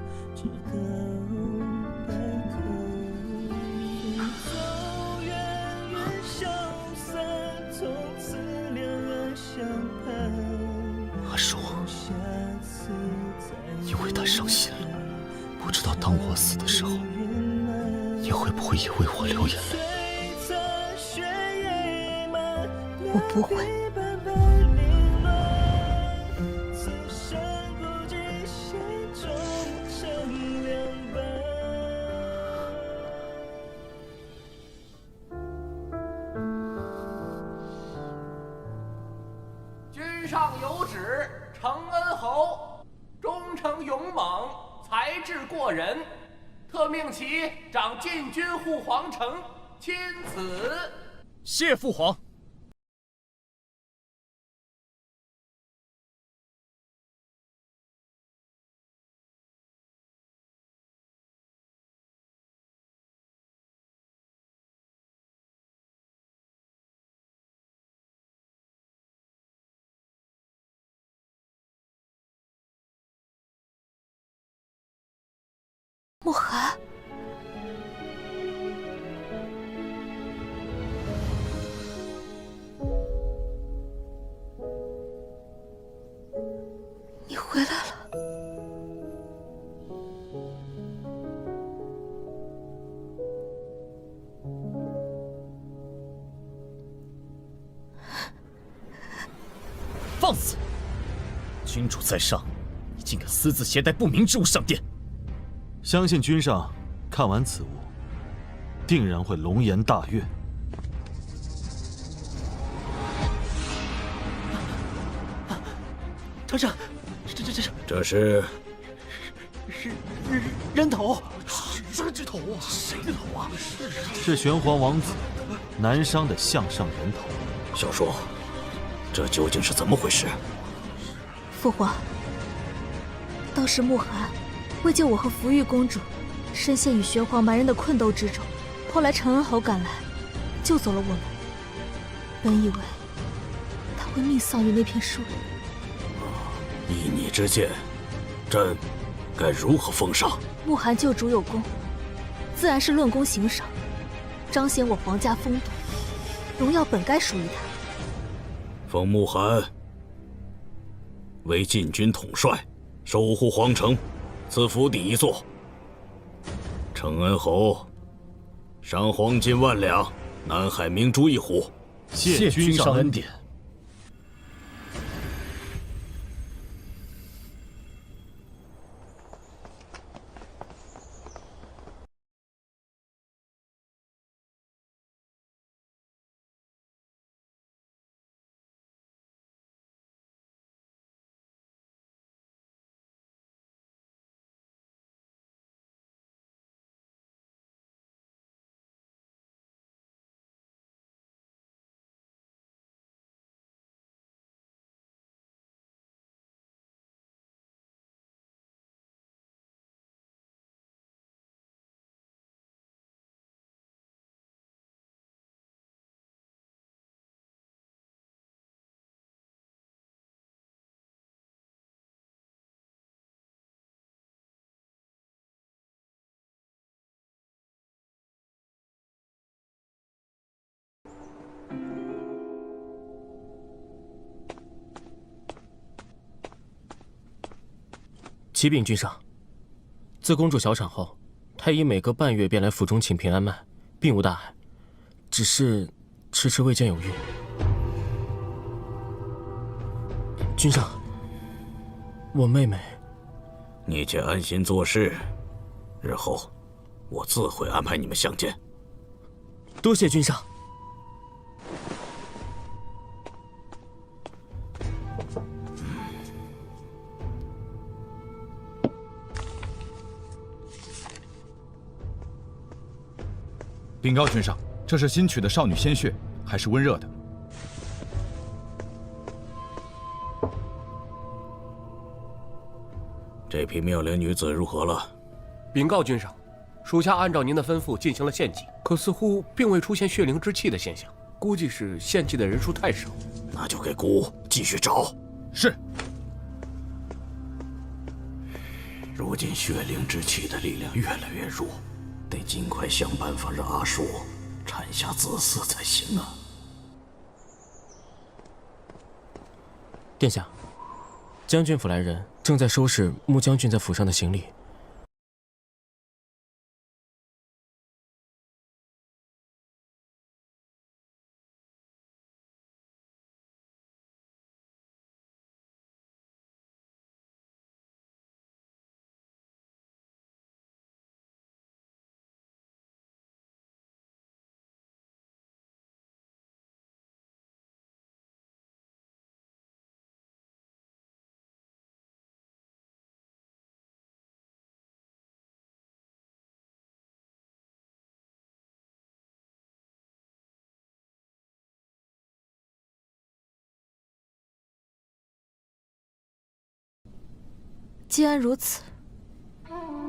阿树，你为他伤心了，不知道当我死的时候，你会不会也为我流眼泪？我不会。君上有旨，承恩侯忠诚勇猛，才智过人，特命其掌禁军护皇城，钦此。谢父皇。慕寒，你回来了。放肆！君主在上，你竟敢私自携带不明之物上殿！相信君上看完此物，定然会龙颜大悦。丞相，这是人头，谁之头啊？谁的头啊？是玄黄王子南商的项上人头。小叔，这究竟是怎么回事？父皇，当时慕寒为救我和福玉公主，深陷与玄黄蛮人的困斗之中。后来承恩侯赶来，救走了我们。本以为他会命丧于那片树林。依你之见，朕该如何封赏？慕寒救主有功，自然是论功行赏，彰显我皇家风度，荣耀本该属于他。封慕寒为禁军统帅，守护皇城，赐府邸一座。承恩侯赏黄金1万两，南海明珠1壶。谢君上恩典。启禀君上，自公主小产后，太医每隔半月便来府中请平安脉，并无大碍，只是迟迟未见有孕。君上，我妹妹，你且安心做事，日后我自会安排你们相见。多谢君上。禀告君上，这是新取的少女鲜血，还是温热的。这批妙龄女子如何了？禀告君上，属下按照您的吩咐进行了献祭，可似乎并未出现血灵之气的现象，估计是献祭的人数太少。那就给姑继续找。是。如今血灵之气的力量越来越弱，得尽快想办法让阿硕产下子嗣才行啊！殿下，将军府来人正在收拾穆将军在府上的行李。既然如此，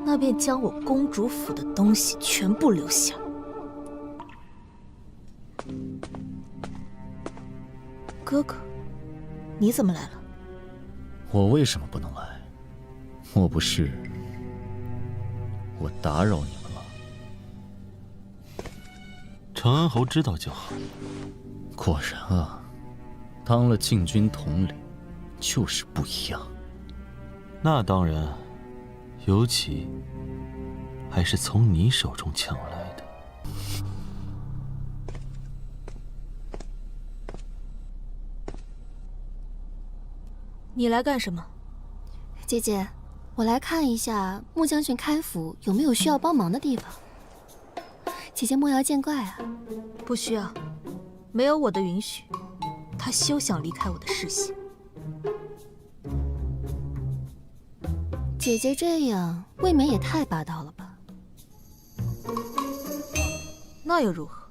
那便将我公主府的东西全部留下。哥哥，你怎么来了？我为什么不能来？莫不是我打扰你们了？长安侯知道就好。果然啊，当了禁军统领，就是不一样。那当然，尤其还是从你手中抢来的。你来干什么？姐姐，我来看一下穆将军开府有没有需要帮忙的地方。姐姐莫要见怪啊。不需要，没有我的允许，他休想离开我的视线。姐姐这样未免也太霸道了吧？那又如何？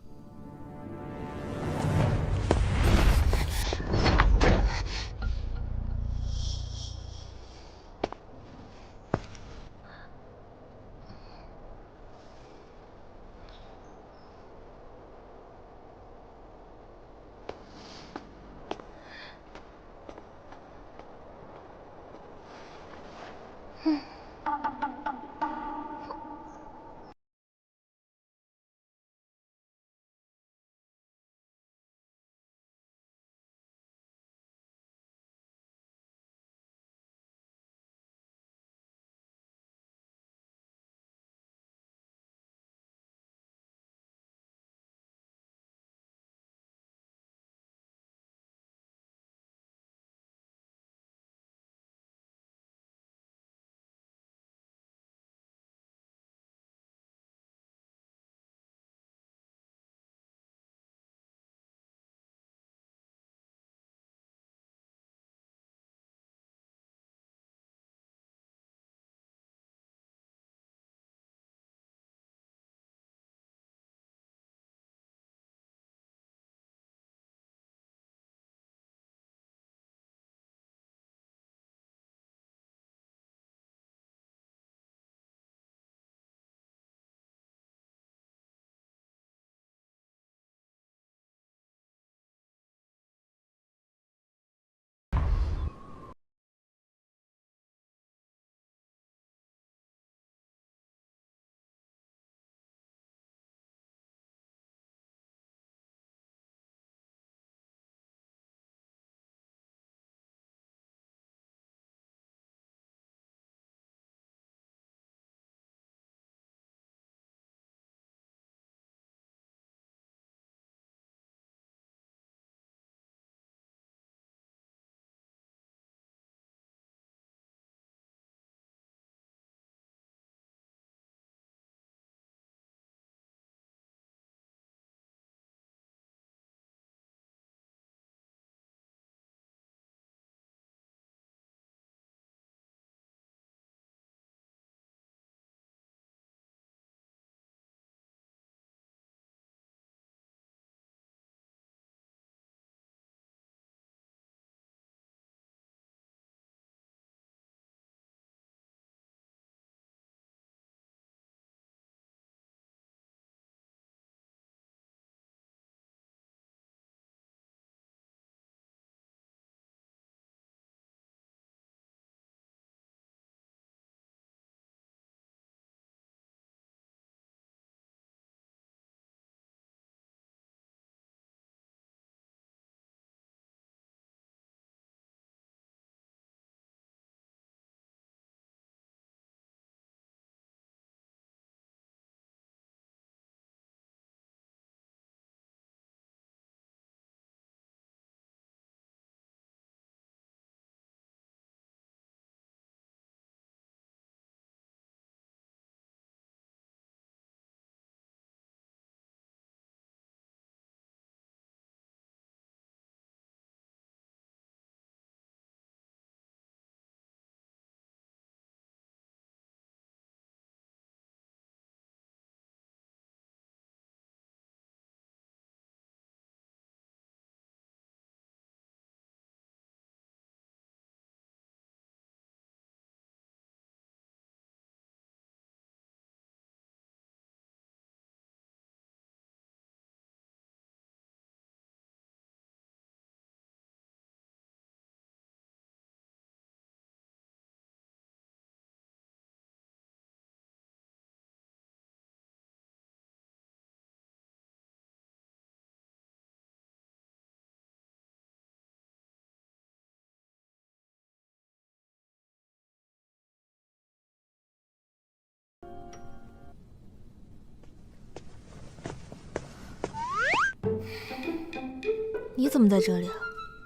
你怎么在这里啊？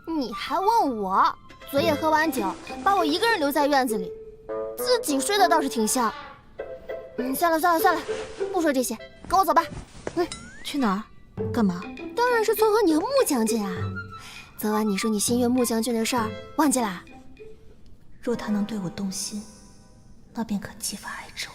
你还问我？昨夜喝完酒，把我一个人留在院子里，自己睡的倒是挺香。算了，不说这些，跟我走吧。去哪儿？干嘛？当然是撮合你和木将军啊。昨晚你说你心悦木将军的事儿，忘记啦？若他能对我动心，那便可激发爱之花。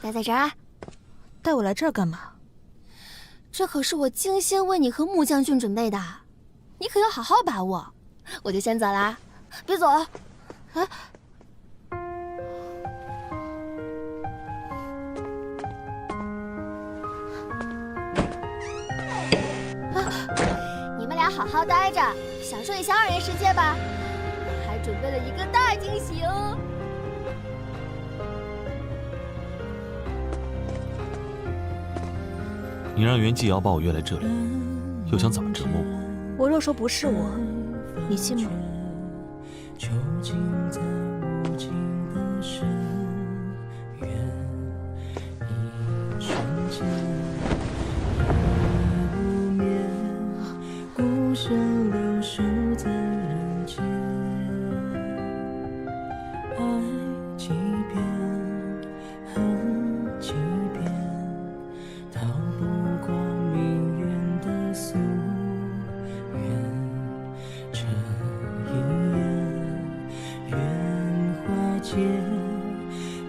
待在这儿啊。带我来这儿干嘛？这可是我精心为你和木将军准备的，你可要好好把握。我就先走啦，别走啊！你们俩好好待着，享受一下2人世界吧。还准备了一个大惊喜哦！你让袁继尧把我约来这里，又想怎么折磨我？我若说不是我，你信吗？究竟在无尽的深渊，一瞬间，夜无眠，孤身留守在人间。爱几遍，恨几遍，逃不过命运的夙愿。这一眼，缘化解，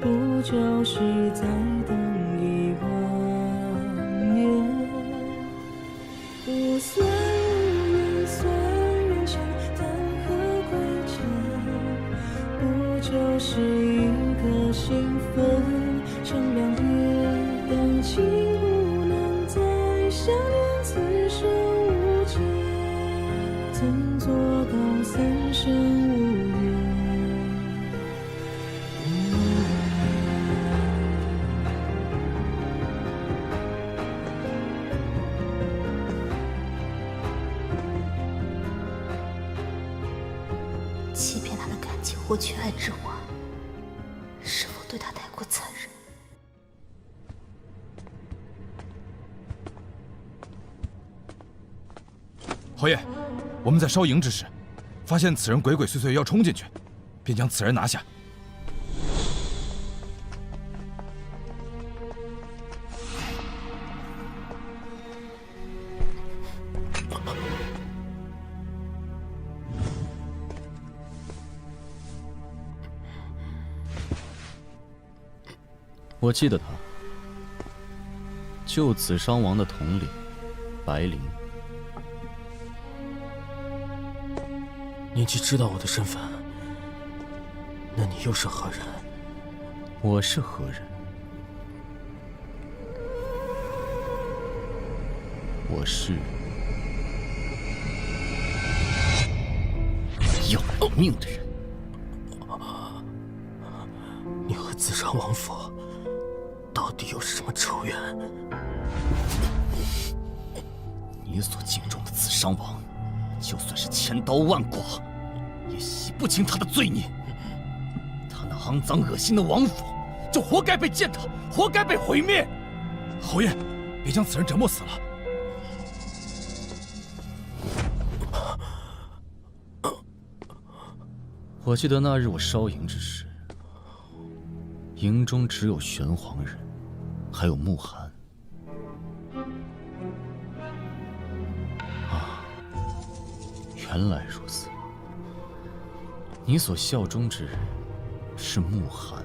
不就是在等一万年？无算无缘，算缘浅，谈何亏欠？不就是一个兴奋，成两别，当情不能再相恋，此生无解，怎做到三生无怨？欺骗他的感情，获取爱之花，是否对他太过残忍？侯爷，我们在烧营之时，发现此人鬼鬼祟祟要冲进去，便将此人拿下。我记得他，救子商王的统领白灵。你既知道我的身份，那你又是何人？我是何人？我是要你命的人。你和子商王府到底有什么仇怨？你所敬重的子商王，就算是千刀万剐，也洗不清他的罪孽。他那肮脏恶心的王府，就活该被践踏，活该被毁灭。侯爷，别将此人折磨死了。我记得那日我烧营之时，营中只有玄黄人，还有慕寒。啊，原来如此。你所效忠之人是慕寒，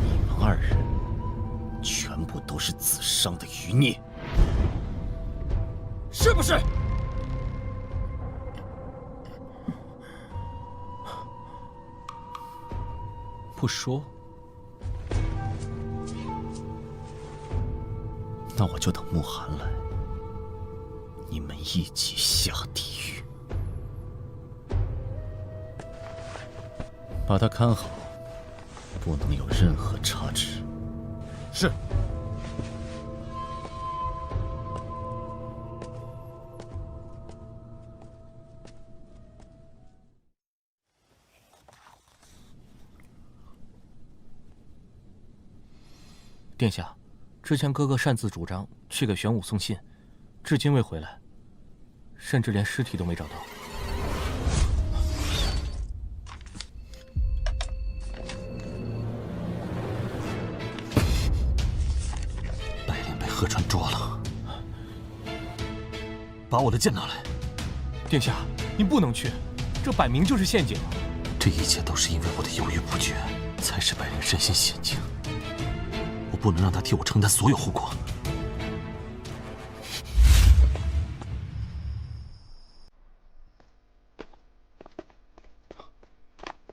你们2人全部都是子商的余孽，是不是？不说，那我就等慕寒来，你们一起下地狱。把他看好，不能有任何差池。是。殿下，之前哥哥擅自主张去给玄武送信，至今未回来，甚至连尸体都没找到。白莲被贺川抓了，把我的剑拿来。殿下，您不能去，这摆明就是陷阱。这一切都是因为我的犹豫不决，才使白莲身陷险境。我不能让他替我承担所有后果。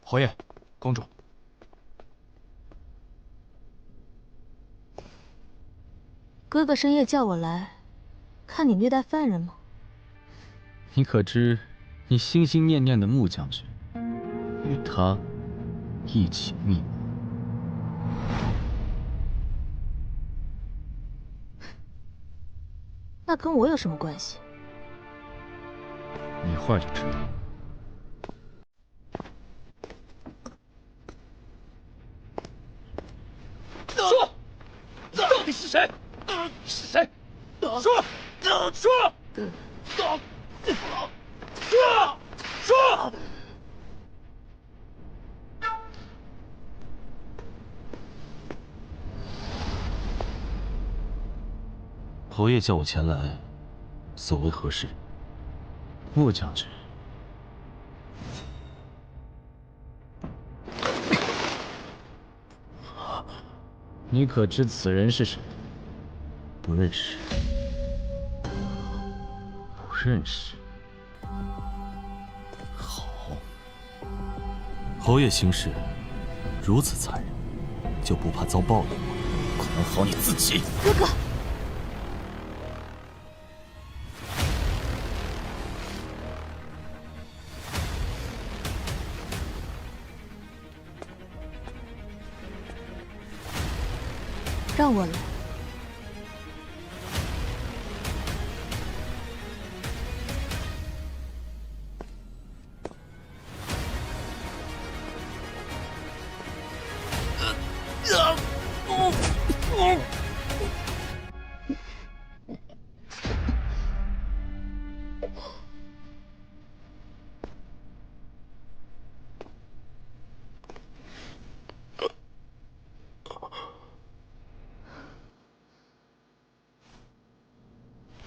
侯爷，公主。哥哥深夜叫我来，看你虐待犯人吗？你可知，你心心念念的穆将军，与他一起密谋。那跟我有什么关系？一会儿就知道。说，到底是谁？是谁？说，说，说。侯爷叫我前来，所为何事？穆将军，你可知此人是谁？不认识。不认识。好，侯爷行事如此残忍，就不怕遭报应吗？管好你自己！哥哥。让我来。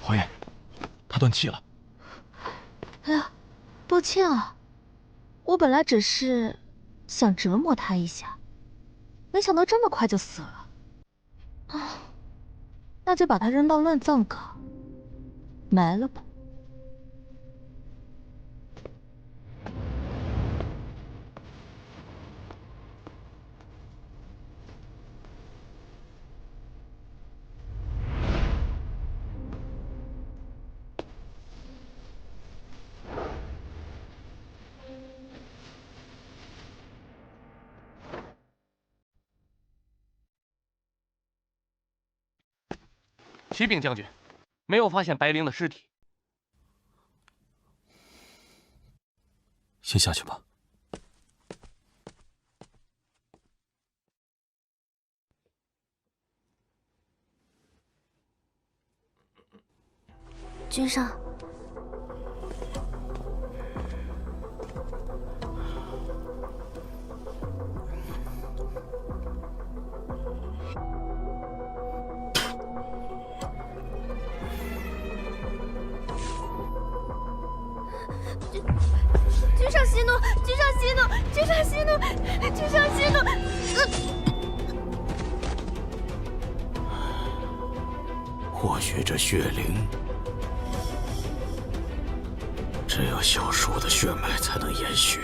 侯爷，他断气了。哎呀，抱歉啊，我本来只是想折磨他一下，没想到这么快就死了。啊，那就把他扔到乱葬岗，埋了吧。启禀将军，没有发现白灵的尸体。先下去吧。君上。君上息怒，君上息怒，君上息怒，君上息怒。或许这血灵，只有小树的血脉才能延续。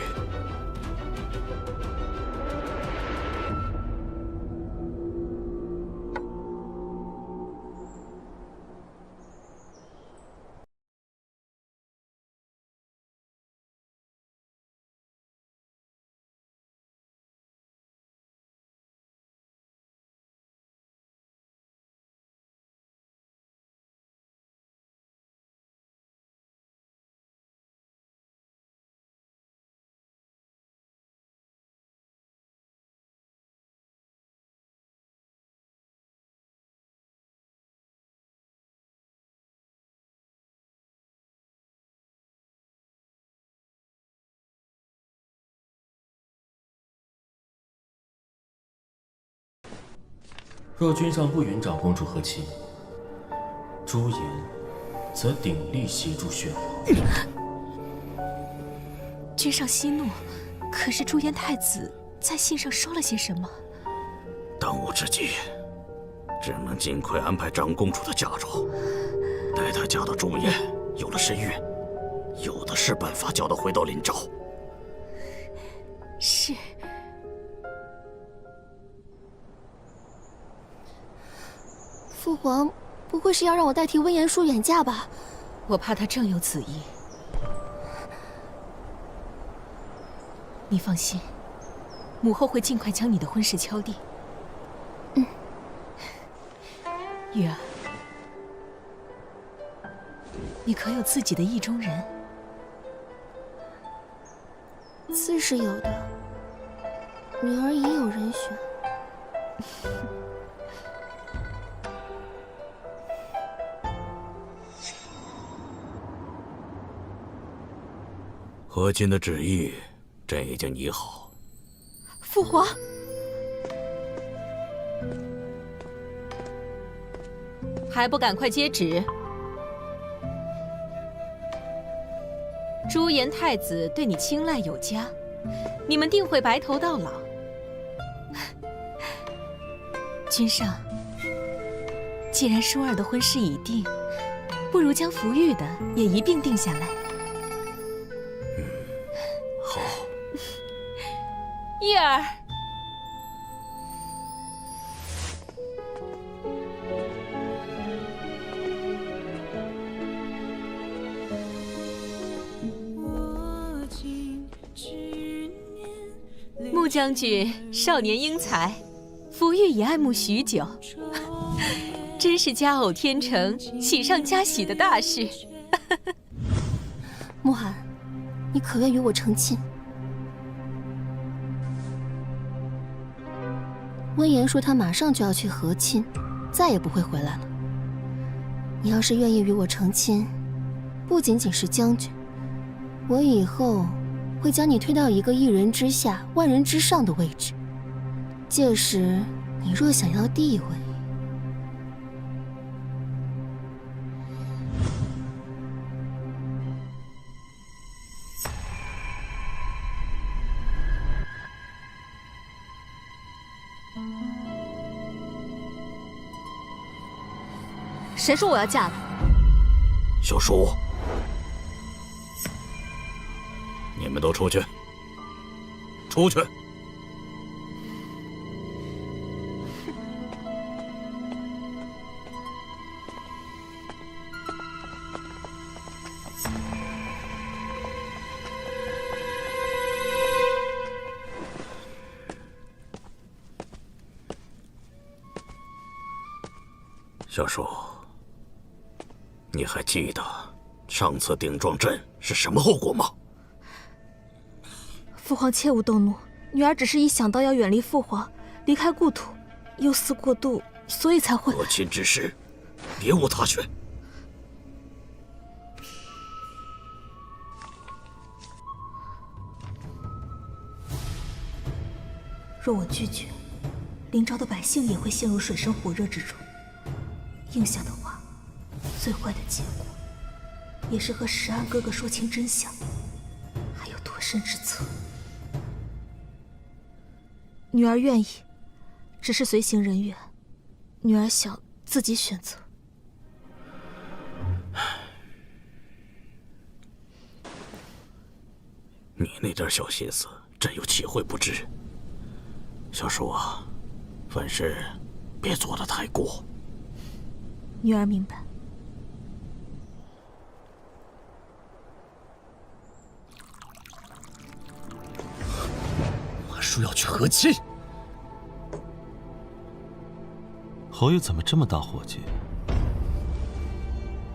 若君上不允长公主和亲，朱颜则鼎力协助宣王。君上息怒，可是朱颜太子在信上说了些什么？当务之急，只能尽快安排长公主的嫁妆，待她嫁到朱颜，有了身孕，有的是办法叫她回到临朝。是。父皇不会是要让我代替温言叔远嫁吧？我怕他正有此意。你放心，母后会尽快将你的婚事敲定。玉儿，你可有自己的意中人？自是有的，女儿已有人选。和亲的旨意，朕已经拟好。父皇，还不赶快接旨！朱颜太子对你青睐有加，你们定会白头到老。君上，既然舒儿的婚事已定，不如将福玉的也一并定下来。好。玉儿，穆将军少年英才，福玉已爱慕许久，真是佳偶天成、喜上加喜的大事。慕寒，你可愿与我成亲？温言说他马上就要去和亲，再也不会回来了。你要是愿意与我成亲，不仅仅是将军，我以后会将你推到一个一人之下、万人之上的位置。届时，你若想要地位，谁说我要嫁了？小叔，你们都出去，出去！小叔，你还记得上次顶撞朕是什么后果吗？父皇切勿动怒，女儿只是一想到要远离父皇，离开故土，忧思过度，所以才会。和亲之事，别无他选。若我拒绝，临朝的百姓也会陷入水深火热之中。应下的话，最坏的结果，也是和石安哥哥说清真相，还有脱身之策。女儿愿意，只是随行人员，女儿想自己选择。你那点小心思，朕又岂会不知？小叔啊，凡事别做得太过。女儿明白。我叔要去和亲，侯爷怎么这么大火气？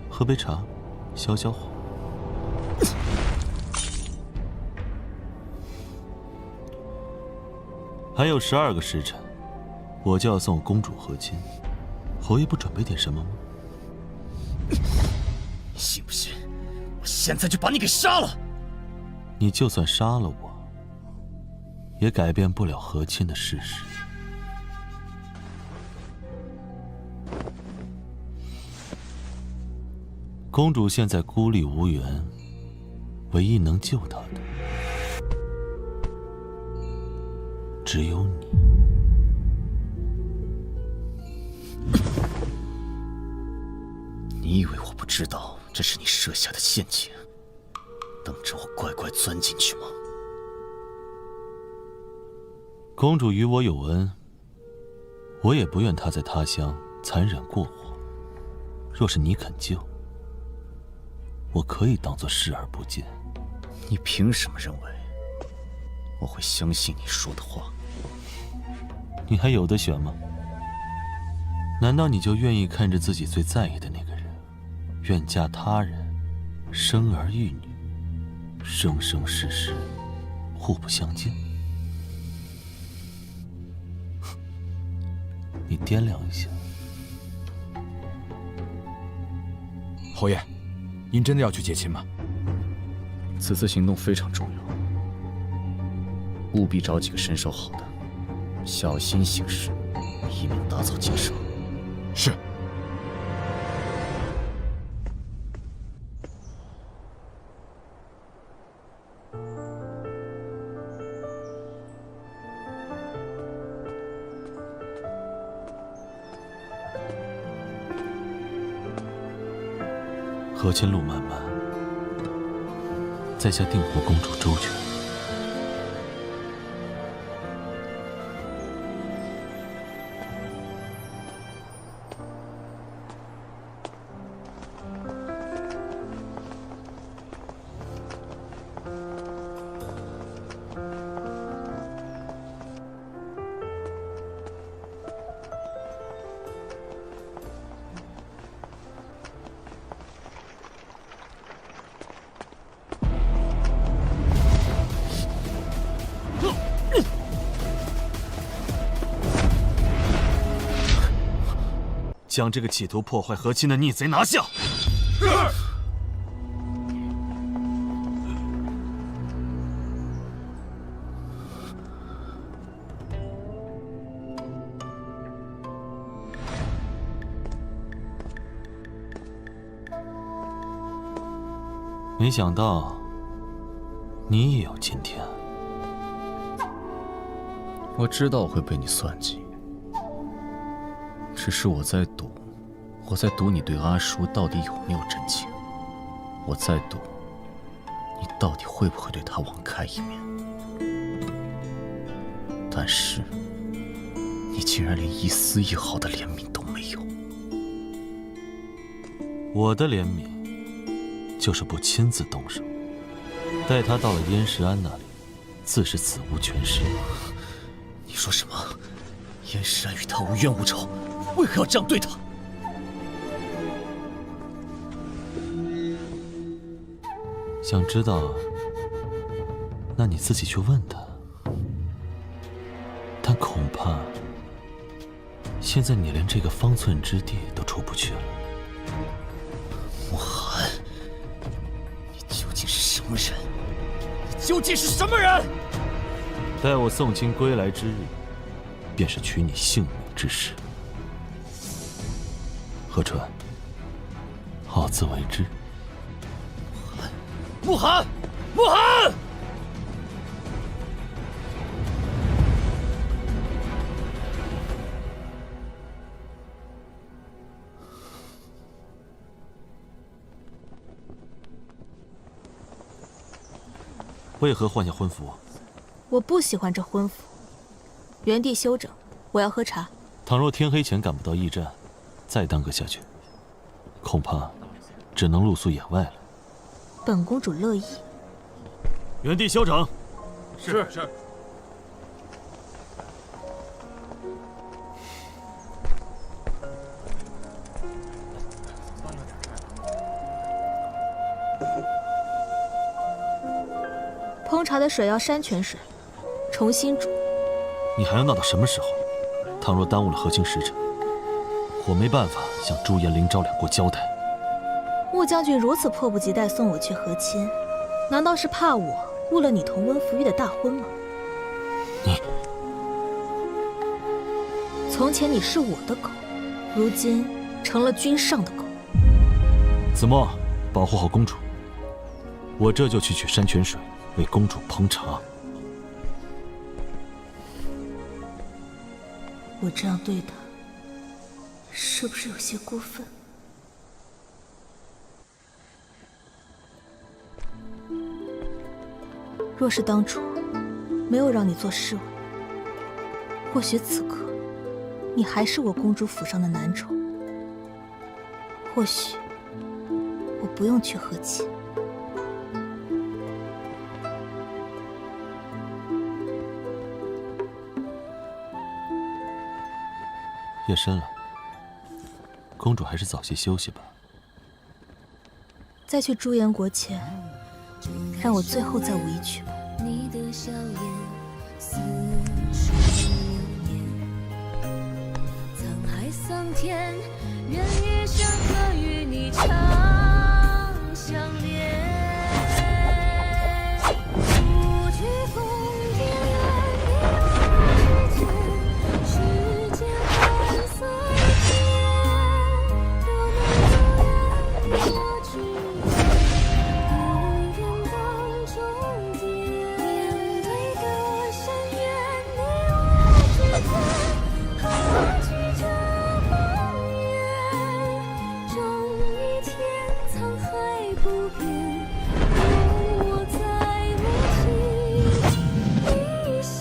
喝杯茶，消消火。还有12个时辰，我就要送公主和亲。侯爷不准备点什么吗？你信不信？我现在就把你给杀了！你就算杀了我，也改变不了和亲的事实。公主现在孤立无援，唯一能救她的只有你。你以为我不知道这是你设下的陷阱，等着我乖乖钻进去吗？公主与我有恩，我也不愿她在他乡残忍过活。若是你肯救，我可以当作视而不见。你凭什么认为我会相信你说的话？你还有的选吗？难道你就愿意看着自己最在意的那个人，愿嫁他人，生儿育女，生生世世互不相见？你掂量一下。侯爷，您真的要去接亲吗？此次行动非常重要，务必找几个身手好的，小心行事，以免打草惊蛇。是。和亲路漫漫，在下定护公主周全。将这个企图破坏和亲的逆贼拿下！是。没想到你也有今天。我知道我会被你算计。只是我在赌你对阿叔到底有没有真情，我在赌你到底会不会对他网开一面。但是你竟然连一丝一毫的怜悯都没有。我的怜悯就是不亲自动手，待他到了燕世安那里，自是死无全尸。你说什么？燕世安与他无冤无仇，为何要这样对他？想知道，那你自己去问他。但恐怕现在你连这个方寸之地都出不去了。慕寒，你究竟是什么人？你究竟是什么人？待我送亲归来之日，便是取你性命之时。河川，好自为之。慕寒，慕寒！为何换下婚服？我不喜欢这婚服，原地休整。我要喝茶。倘若天黑前赶不到驿站，再耽搁下去，恐怕只能露宿野外了。本公主乐意。原地休整。是。烹茶的水要山泉水，重新煮。你还要闹到什么时候？倘若耽误了和亲时辰，我没办法向朱颜、林昭两国交代。穆将军如此迫不及待送我去和亲，难道是怕我误了你同温福玉的大婚吗？从前你是我的狗，如今成了君上的狗。子墨，保护好公主。我这就去取山泉水，为公主烹茶。我这样对她，是不是有些过分？若是当初没有让你做侍卫，或许此刻你还是我公主府上的男宠。或许我不用去和亲。夜深了，公主还是早些休息吧。在去朱颜国前，让我最后再舞一曲吧。你的笑颜似水流年，沧海桑田，愿一生可与你长相连。不惧风点远你我之间，世间换色一片。若能如愿你我之间，永远当终点。面对的深渊，你我之间，何惧这光源？终一天，沧海不变，有我在无情一线。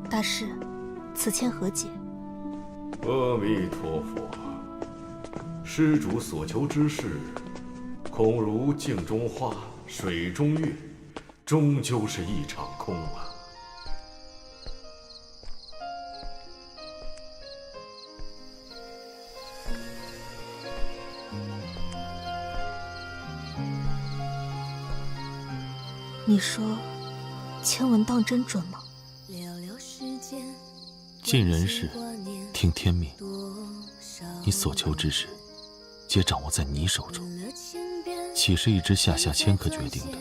大师，此签何解？阿弥陀佛，施主所求之事，恐如镜中花，水中月，终究是一场空啊。你说，签文当真准吗？尽人事，听天命。你所求之事，皆掌握在你手中，岂是一支下签可决定的？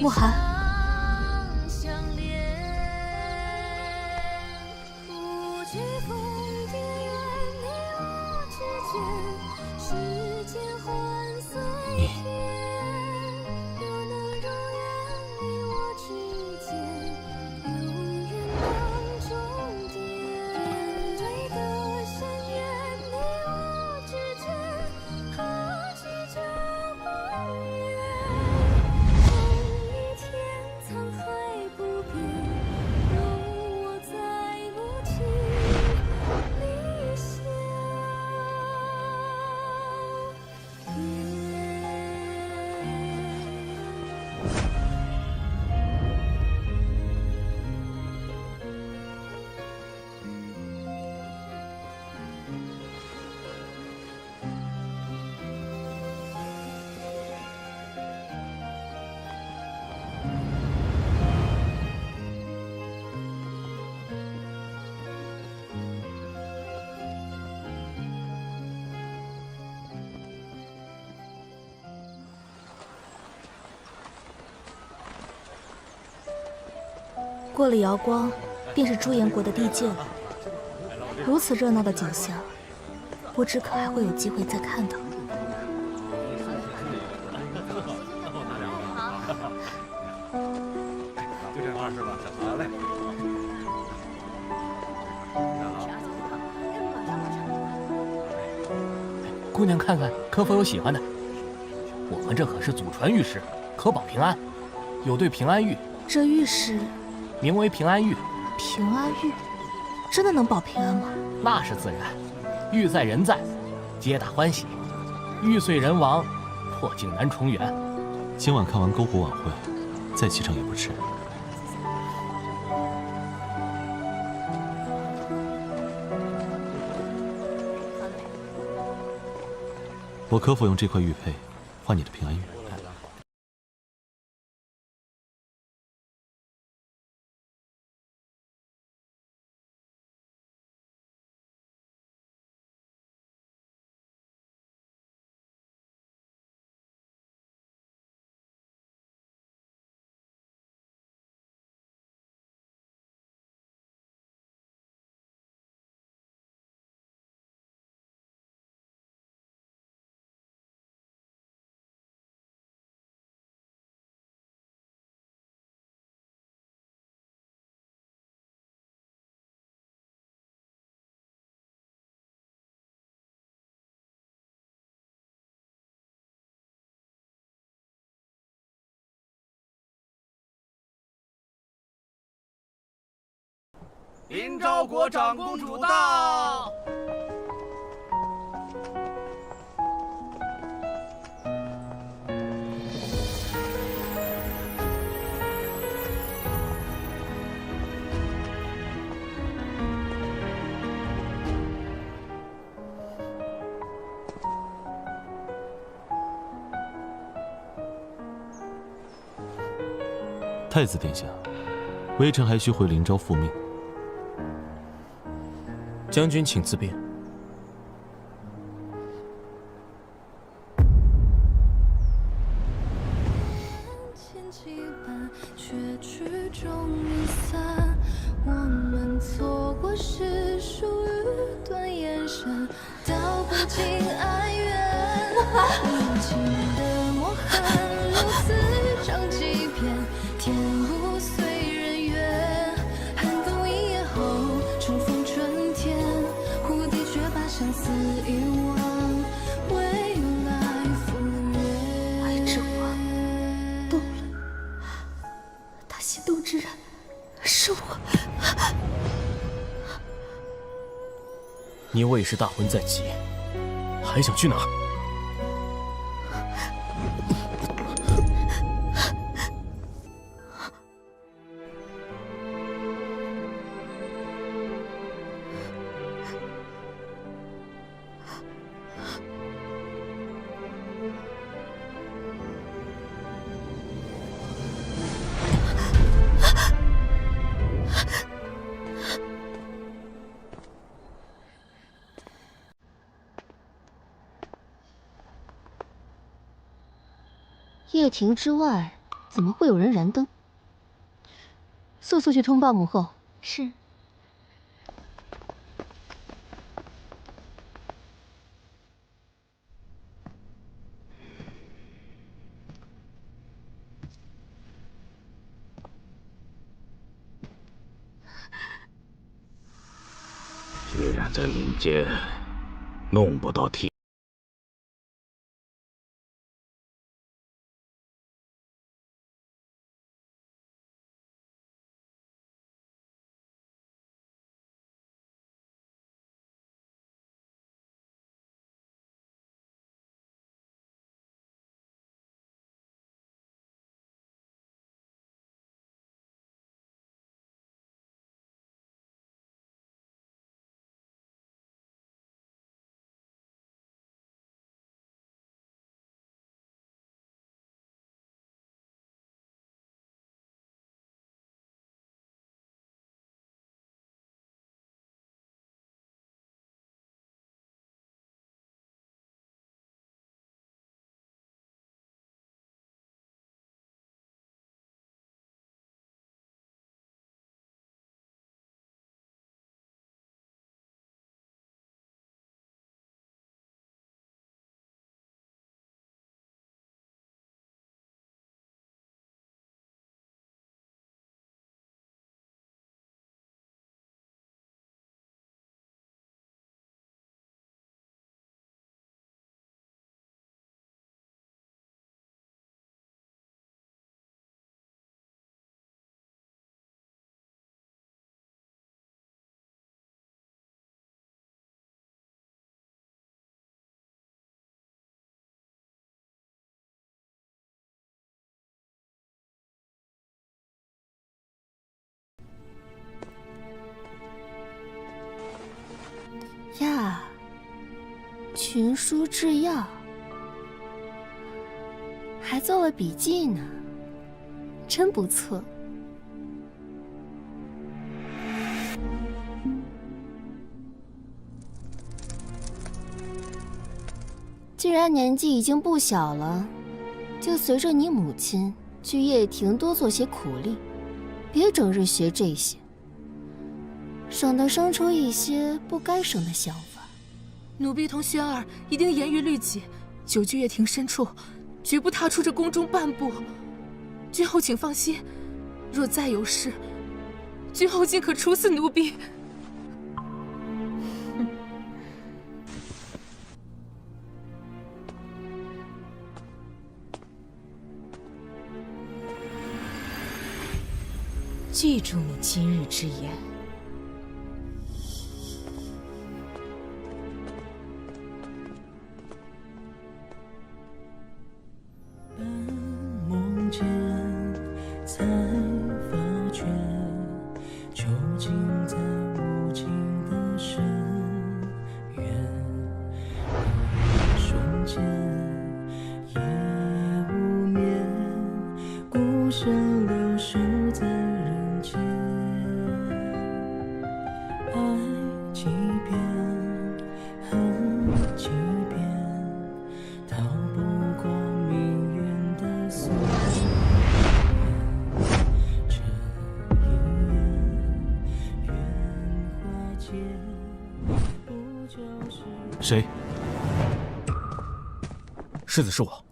慕寒。过了瑶光，便是朱颜国的地界了。如此热闹的景象，不知可还会有机会再看到。就这样是吧？好嘞。姑娘看看，可否有喜欢的？我们这可是祖传玉石，可保平安。有对平安玉，这玉石名为平安玉。平安玉，真的能保平安吗？那是自然。玉在人在，皆大欢喜。玉碎人亡，破镜难重圆。今晚看完篝火晚会，再启程也不迟。我可否用这块玉佩换你的平安玉？林昭国长公主到。太子殿下，微臣还需回林昭复命。将军请自便。却曲终离散，我们错过是属于短眼神，道不尽哀怨。无情的磨痕如此长几遍，天不遂人愿。寒冬一夜后，重逢春天，蝴蝶却把相思遗忘。未来赴约，爱之花动了，他心动之人是我。你魏氏大婚在即，还想去哪儿？掖庭之外，怎么会有人燃灯？速速去通报母后。是。居然在民间弄不到替。呀，群书治要，还做了笔记呢，真不错。既然年纪已经不小了，就随着你母亲去掖庭多做些苦力，别整日学这些，省得生出一些不该生的想法。奴婢同轩儿一定严于律己，久居掖庭深处，绝不踏出这宫中半步。君后请放心，若再有事，君后尽可处死奴婢。记住你今日之言。梦间才发觉，究竟在无尽的深渊，瞬间夜无眠，孤身留守在人间，爱几遍，恨几遍，逃不过命运的锁链。这一眼，愿化解，不就是？谁？世子是我。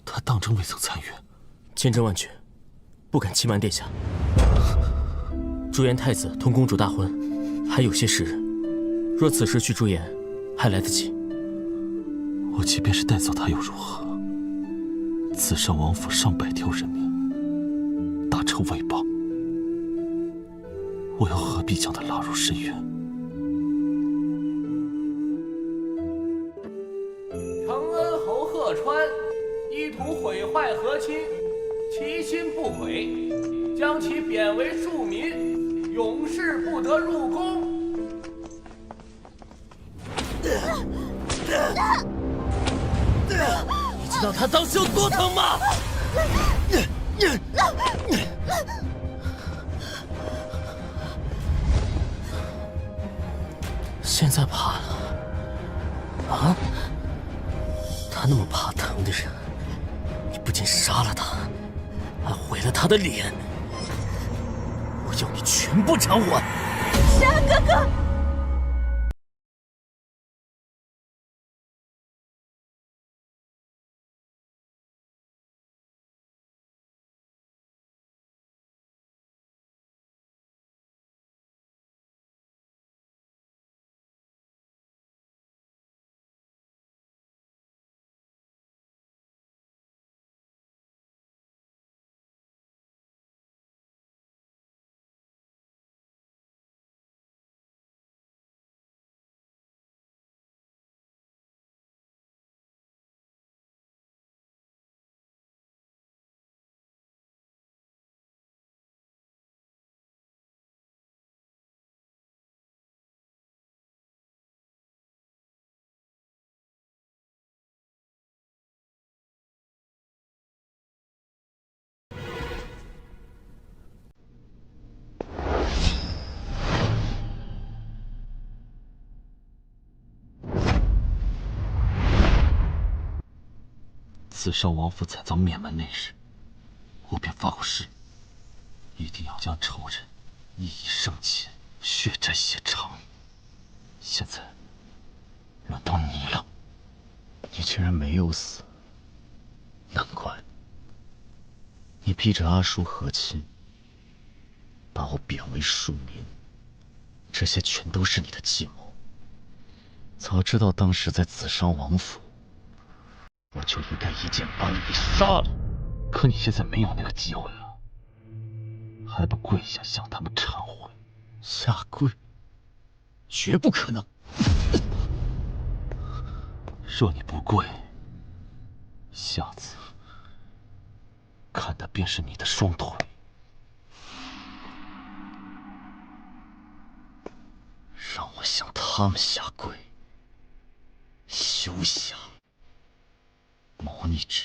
他当真未曾参与，千真万确，不敢欺瞒殿下。朱颜太子同公主大婚，还有些时日，若此时去朱颜，还来得及。我即便是带走他又如何？此上王府上百条人命，大仇未报，我又何必将他拉入深渊？承恩侯贺川意图毁坏和亲，其心不轨，将其贬为庶民，永世不得入宫。你知道他当时有多疼吗？现在怕了啊？他那么怕疼的人，你不仅杀了他，还毁了他的脸，我要你全部偿还！山哥哥。刺杀王府采葬灭门那日，我便发过誓，一定要将仇人一一生擒，血债血偿。现在轮到你了，你竟然没有死，难怪你逼着阿叔和亲，把我贬为庶民，这些全都是你的计谋。早知道当时在紫商王府，我就应该一剑把你给杀了。可你现在没有那个机会了，还不跪下向他们忏悔？下跪？绝不可能！若你不跪，下次看的便是你的双腿。让我向他们下跪，休想！谋逆之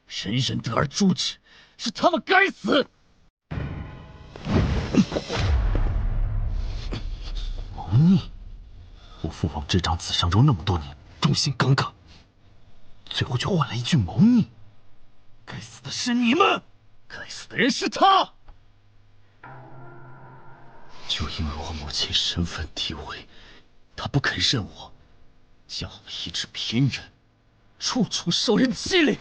人，人人得而诛之，是他们该死！谋逆？我父王执掌紫商州那么多年，忠心耿耿，最后却换来一句谋逆。该死的是你们，该死的人是他。就因为我母亲身份地位，她不肯认我，将我一直贫人，处处受人欺凌。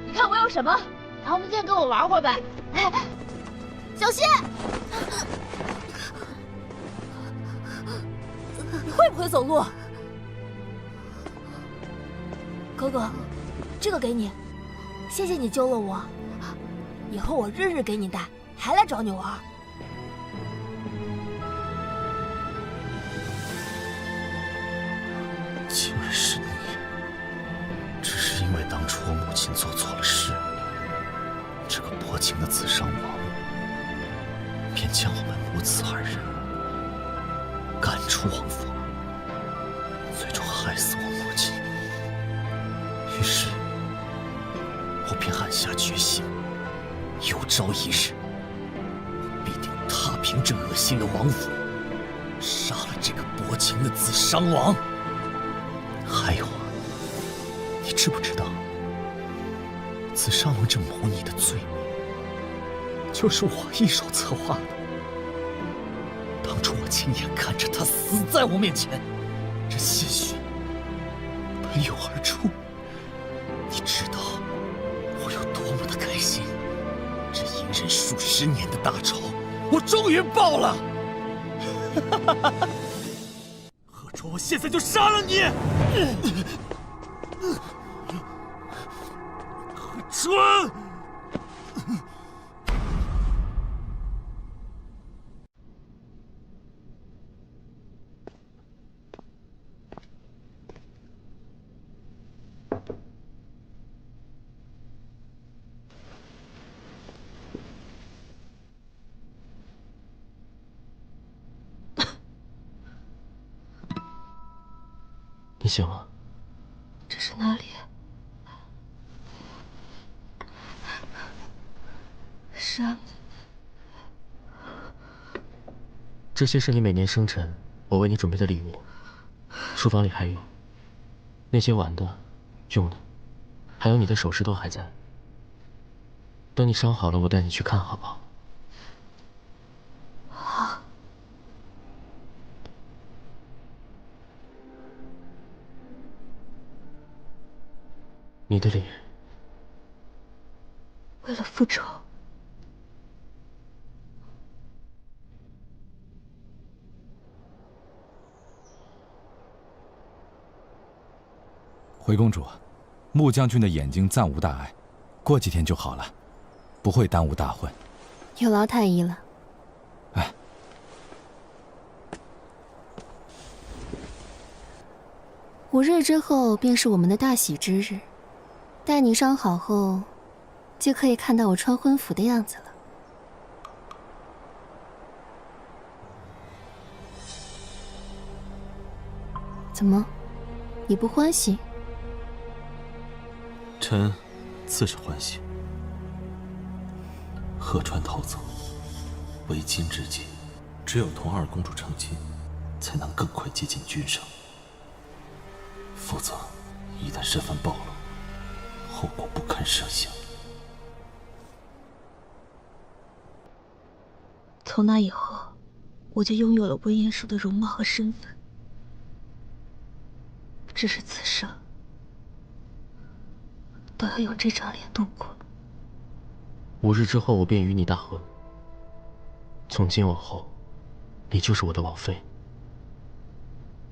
你看我有什么？拿我们剑跟我玩会呗！哎，小心！你会不会走路？哥哥，这个给你，谢谢你救了我。以后我日日给你带，还来找你玩。竟然是你！只是因为当初我母亲做错了事，这个薄情的紫商王便将我们母子二人赶出王府，最终害死我母亲。于是，我便暗下决心，有朝一日必定踏平这恶心的王府，杀了这个薄情的紫商王。还有，你知不知道，紫商王这谋逆的罪名，就是我一手策划的。当初我亲眼看着他死在我面前，这鲜血喷涌而出，你知道我有多么的开心？这隐忍数十年的大仇，我终于报了！何川，我现在就杀了你！何川！你醒了？这是哪里？山。这些是你每年生辰我为你准备的礼物，书房里还有那些玩的、用的，还有你的首饰都还在。等你伤好了，我带你去看，好不好？好。你的脸，为了复仇。回公主，穆将军的眼睛暂无大碍，过几天就好了，不会耽误大婚。有劳太医了。哎，5日之后便是我们的大喜之日，待你伤好后，就可以看到我穿婚服的样子了。怎么，你不欢喜？臣自是欢喜。鹤川逃走，为今之计，只有同二公主成亲，才能更快接近君上。否则，一旦身份暴露，后果不堪设想。从那以后，我就拥有了温言舒的容貌和身份。只是此生都要用这张脸度过。5日之后，我便与你大婚。从今往后，你就是我的王妃，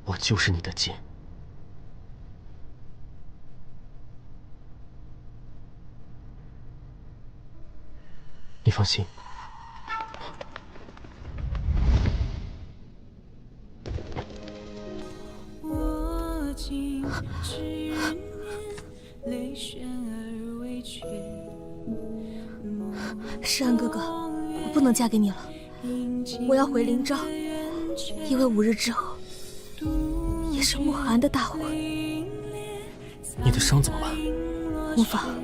我就是你的剑。你放心。我竟执念，泪旋而未绝。诗安哥哥，我不能嫁给你了，我要回灵昭，因为5日之后也是慕寒的大婚。你的伤怎么办？无妨，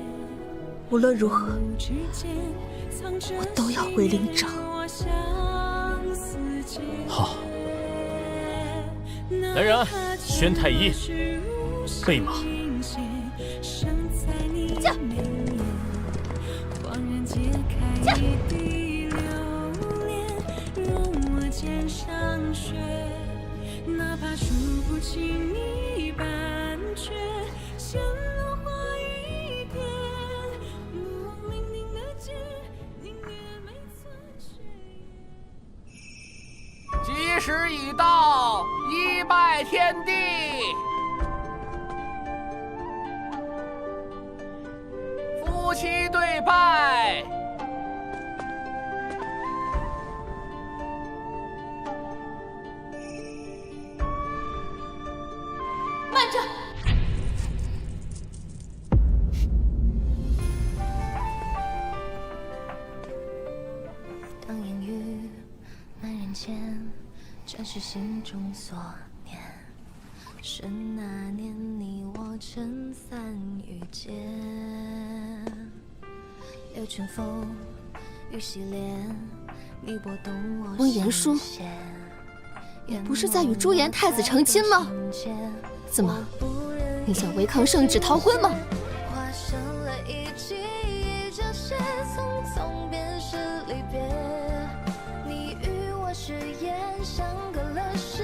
无论如何，我都要回灵昭。好。来人，宣太医，备马。驾！哪怕数不清你半阙，像落花一点，目光伶仃的剑，宁愿没寸血。吉时已到，一拜天地。夫妻对拜。慢着！当烟雨满人间，这是心中所念。是那年你我撑伞遇见，流春风雨洗脸，你拨动我温言舒，你不是在与朱颜太子成亲吗？怎么，你想违抗圣旨逃婚吗？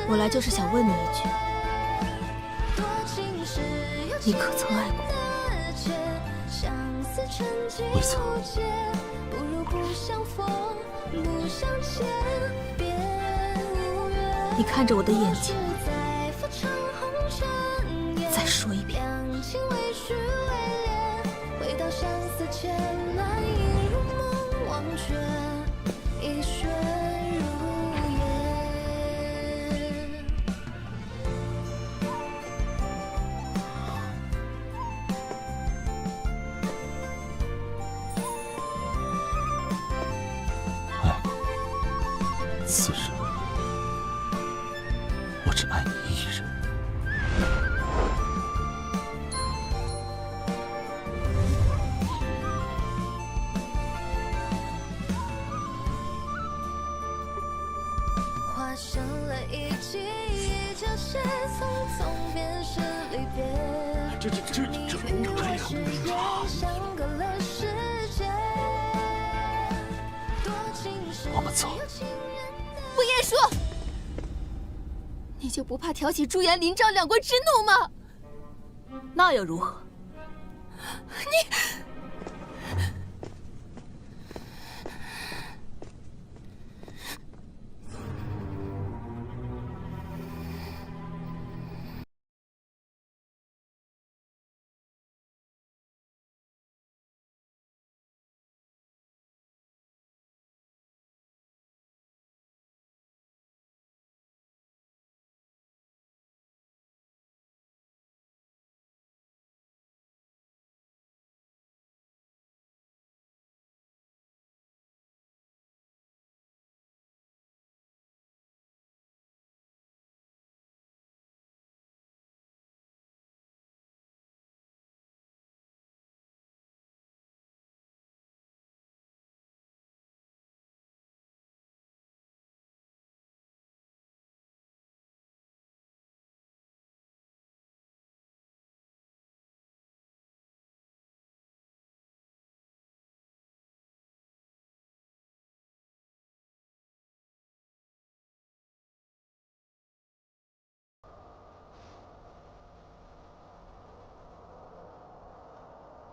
我来就是想问你一句，你可曾爱过？未曾。你看着我的眼睛，再说一遍。此生，我只爱你一人。画上了一记一条线，匆匆便是离别。这我们走。温言舒，你就不怕挑起朱颜、林昭两国之怒吗？那又如何？你。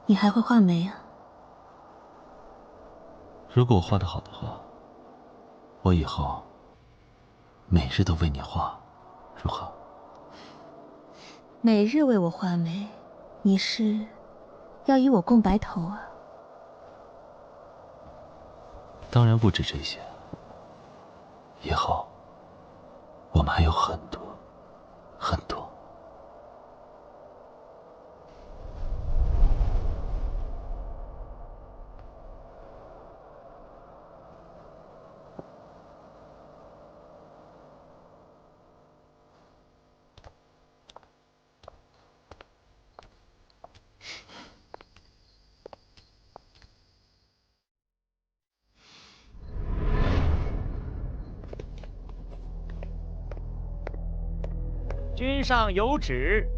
你还会画眉啊？如果我画得好的话，我以后每日都为你画，如何？每日为我画眉，你是要与我共白头啊？当然不止这些，以后我们还有很多很多。君上有旨。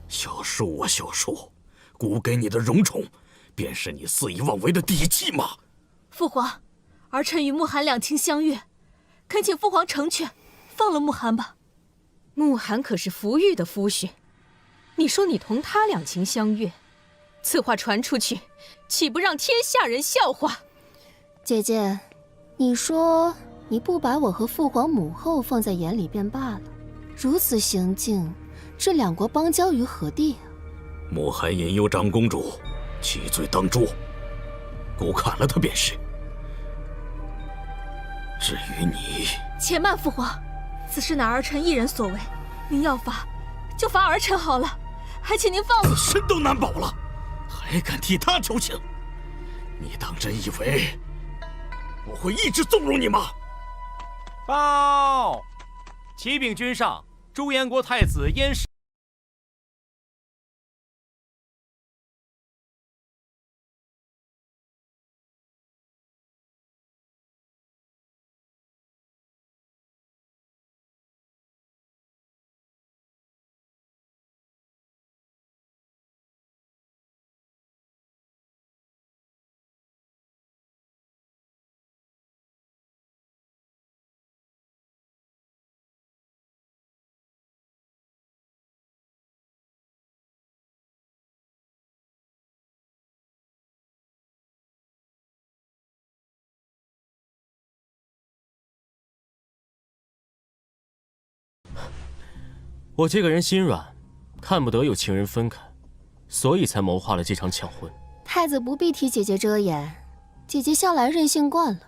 小树啊，小树，姑给你的荣宠，便是你肆意妄为的底气吗？父皇，儿臣与慕寒两情相悦，恳请父皇成全，放了慕寒吧。慕寒可是福玉的夫婿，你说你同他两情相悦，此话传出去，岂不让天下人笑话？姐姐，你说你不把我和父皇母后放在眼里便罢了，如此行径，置两国邦交于何地啊？慕寒引诱长公主，其罪当诛，姑砍了他便是。至于你，且慢，父皇，此事乃儿臣一人所为，您要罚就罚儿臣好了，还请您放我。自身都难保了，还敢替他求情？你当真以为我会一直纵容你吗？报！启禀君上，朱延国太子燕氏。我这个人心软，看不得有情人分开，所以才谋划了这场抢婚。太子不必替姐姐遮掩，姐姐向来任性惯了，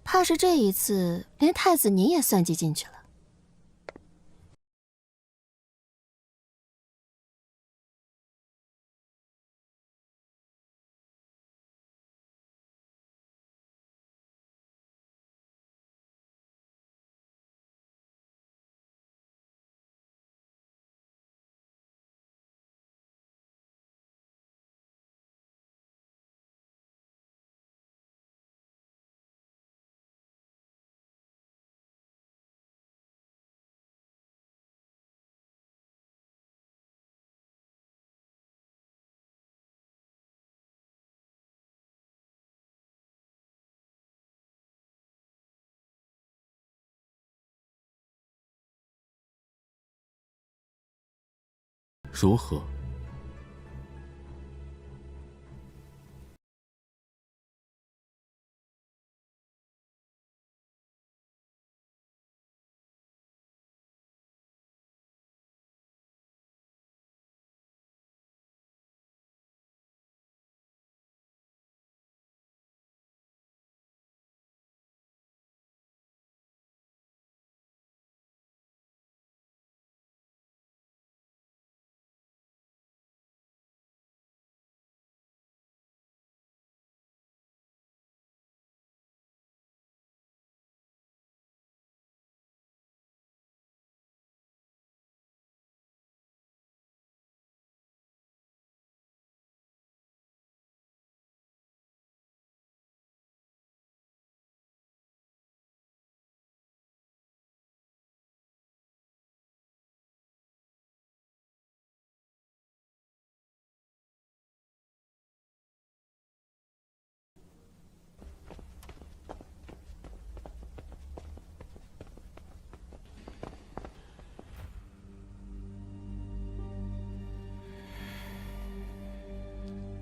怕是这一次连太子您也算计进去了。如何？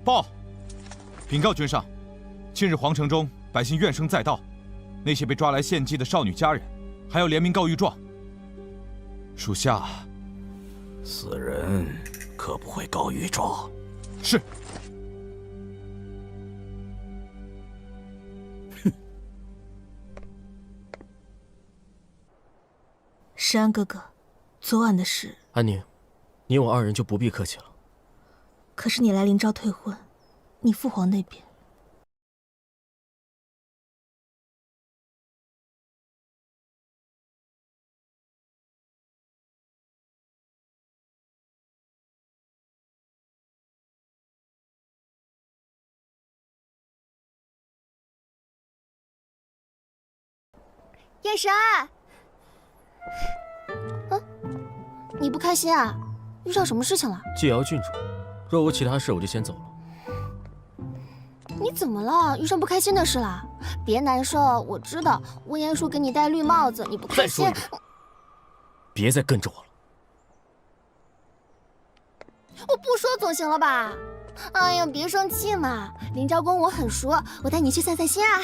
报！禀告君上，近日皇城中百姓怨声载道，那些被抓来献祭的少女佳人，还要联名告御状。属下，此人可不会告御状。是。石安哥哥，昨晚的事，安宁，你我二人就不必客气了。可是你来临昭退婚，你父皇那边……燕神，你不开心啊？遇上什么事情了？纪瑶郡主，若无其他事，我就先走了。你怎么了？遇上不开心的事了？别难受，我知道温言说给你戴绿帽子，你不开心。再说一遍，别再跟着我了。我不说总行了吧？哎呀，别生气嘛。林昭公我很熟，我带你去散散心啊。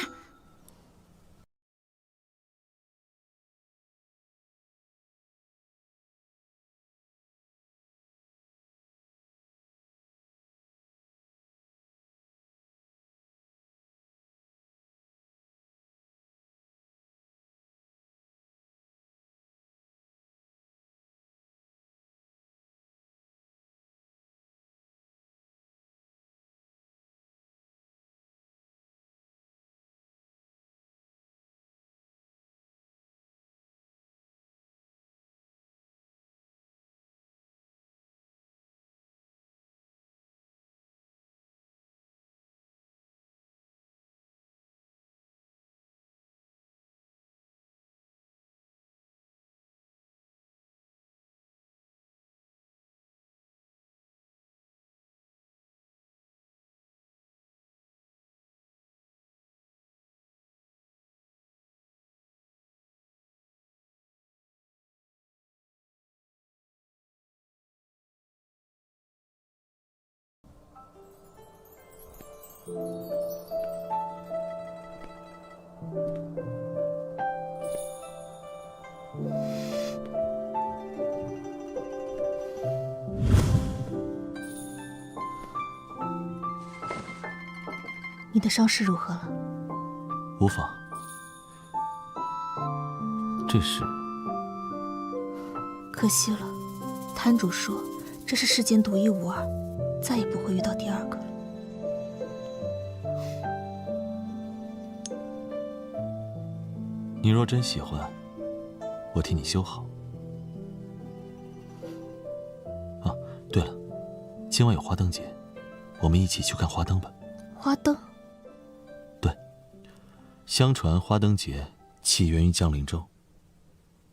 你的伤势如何了？无妨。这是……可惜了，摊主说这是世间独一无二，再也不会遇到第二个了。你若真喜欢，我替你修好。啊，对了，今晚有花灯节，我们一起去看花灯吧。花灯？对，相传花灯节起源于江陵州，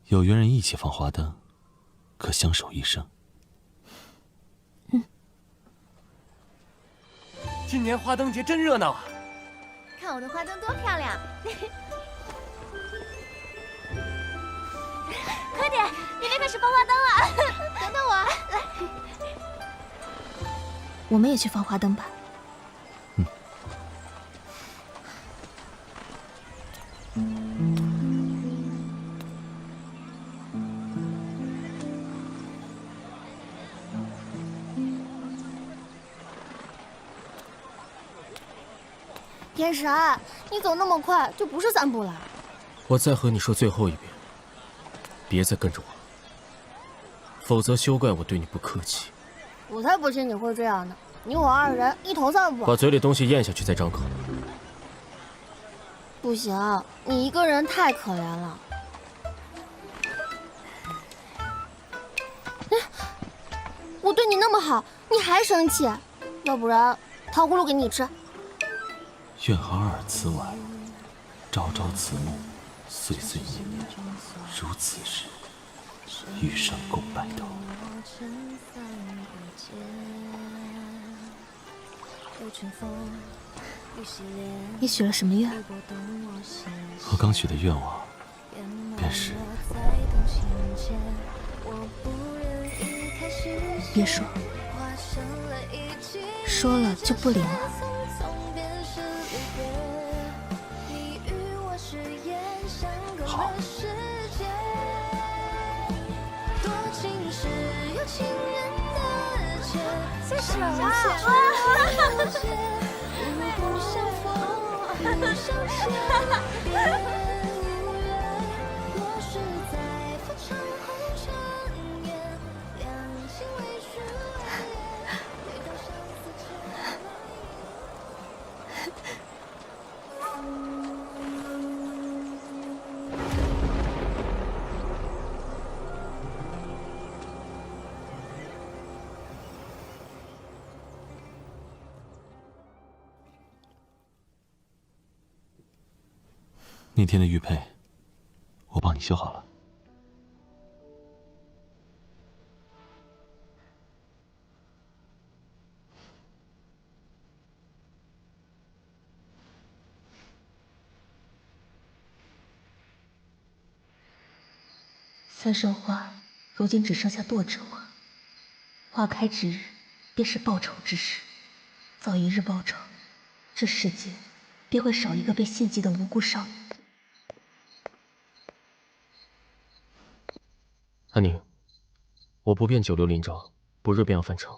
有缘人一起放花灯，可相守一生。今年花灯节真热闹啊！看我的花灯多漂亮！快点，那边开始放花灯了！等等我，来。我们也去放花灯吧。燕神，你走那么快，就不是散步了。我再和你说最后一遍，别再跟着我了，否则休怪我对你不客气。我才不信你会这样呢！你我二人一同散步，把嘴里东西咽下去再张口。不行，你一个人太可怜了。我对你那么好，你还生气？要不然糖葫芦给你吃。愿尔尔此晚，朝朝此暮，岁岁年年，如此时，余生共白头。你许了什么愿？我刚许的愿望，便是……别说，说了就不灵了。好。谢谢啊！那天的玉佩，我帮你修好了。三生花如今只剩下堕之花，花开之日便是报仇之时。早一日报仇，这世界便会少一个被献祭的无辜少女。安宁，我不便久留林州，不日便要返程。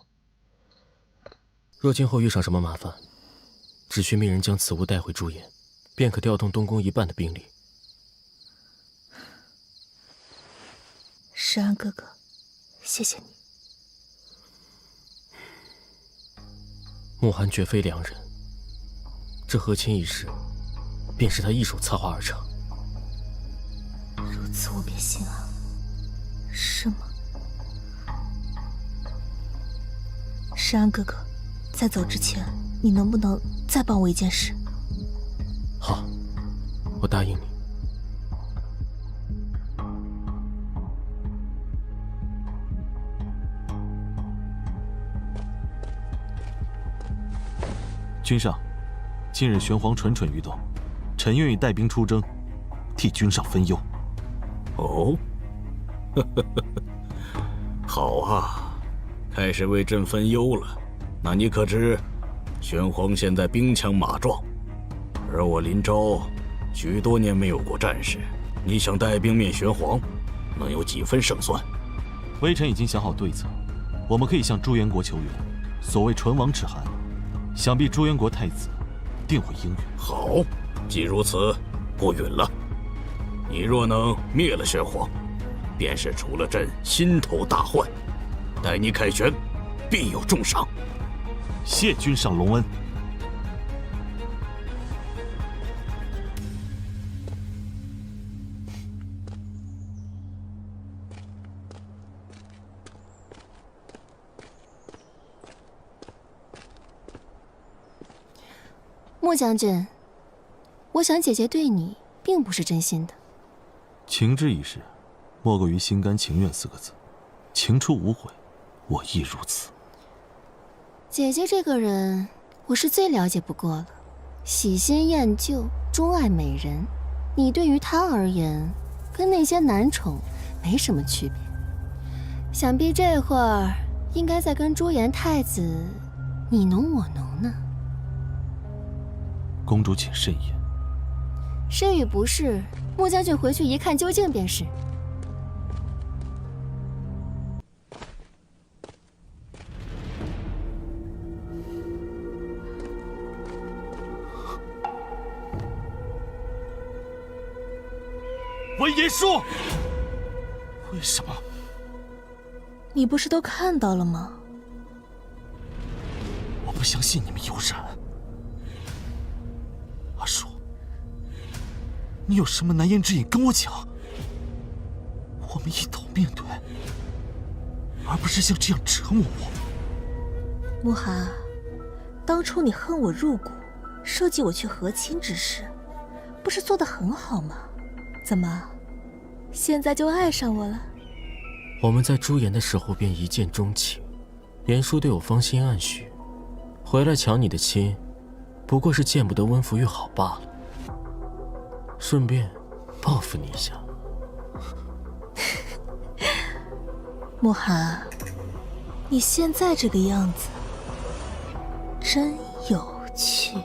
若今后遇上什么麻烦，只需命人将此物带回朱颜，便可调动东宫一半的兵力。石安哥哥，谢谢你。慕寒绝非良人，这和亲一事，便是他一手策划而成。如此我便心安了。是吗？石安哥哥，在走之前，你能不能再帮我一件事？好，我答应你。君上，近日玄黄蠢蠢欲动，臣愿意带兵出征，替君上分忧。哦。好啊，开始为朕分忧了。那你可知，玄黄现在兵强马壮，而我林昭许多年没有过战事，你想带兵灭玄黄，能有几分胜算？微臣已经想好对策，我们可以向朱颜国求援。所谓唇亡齿寒，想必朱颜国太子定会应允。好，既如此，不允了。你若能灭了玄黄，便是除了朕心头大患，待你凯旋，必有重赏。谢君上隆恩。穆将军，我想姐姐对你并不是真心的。情之一事，莫过于心甘情愿4个字，情出无悔，我亦如此。姐姐这个人，我是最了解不过了，喜新厌旧，钟爱美人。你对于她而言，跟那些男宠没什么区别。想必这会儿应该在跟朱颜太子你侬我侬呢。公主请慎言。是与不是，穆将军回去一看究竟便是。文言书，为什么？你不是都看到了吗？我不相信你们有染。阿叔，你有什么难言之隐跟我讲，我们一同面对，而不是像这样折磨我。慕寒，当初你恨我入骨，设计我去和亲之事，不是做得很好吗？怎么，现在就爱上我了？我们在朱颜的时候便一见钟情，言叔对我芳心暗许，回来抢你的亲，不过是见不得温福玉好罢了，顺便报复你一下。慕寒，你现在这个样子，真有趣。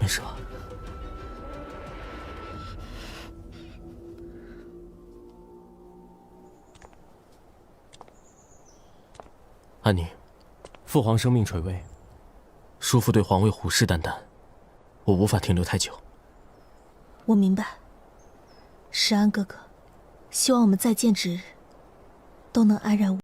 没事吧？安妮，父皇生命垂危，叔父对皇位虎视眈眈，我无法停留太久。我明白，石安哥哥，希望我们再见之日都能安然无。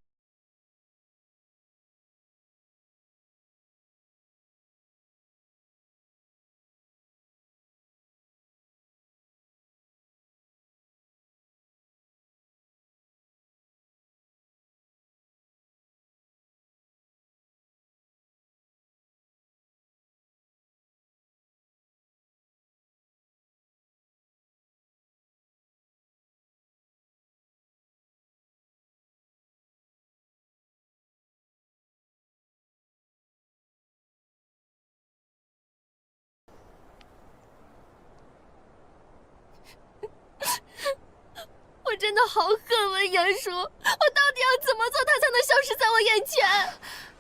我真的好恨文言舒，我到底要怎么做，他才能消失在我眼前？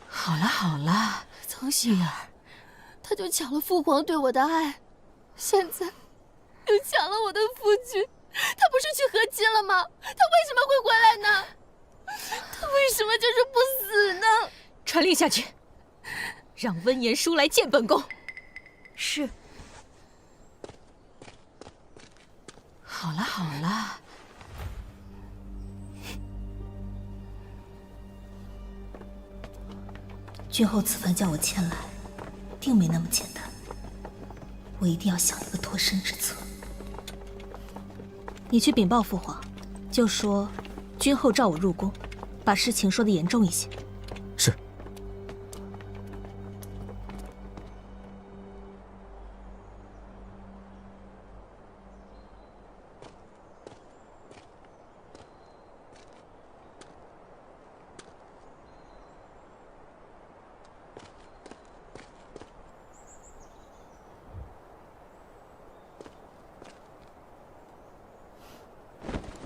好了好了，从小他就抢了父皇对我的爱，现在又抢了我的夫君。他不是去和亲了吗？他为什么会回来呢？他为什么就是不死呢？传令下去，让温言舒来见本宫。是。好了好了。君后此番叫我前来，定没那么简单。我一定要想一个脱身之策。你去禀报父皇，就说君后召我入宫，把事情说得严重一些。是。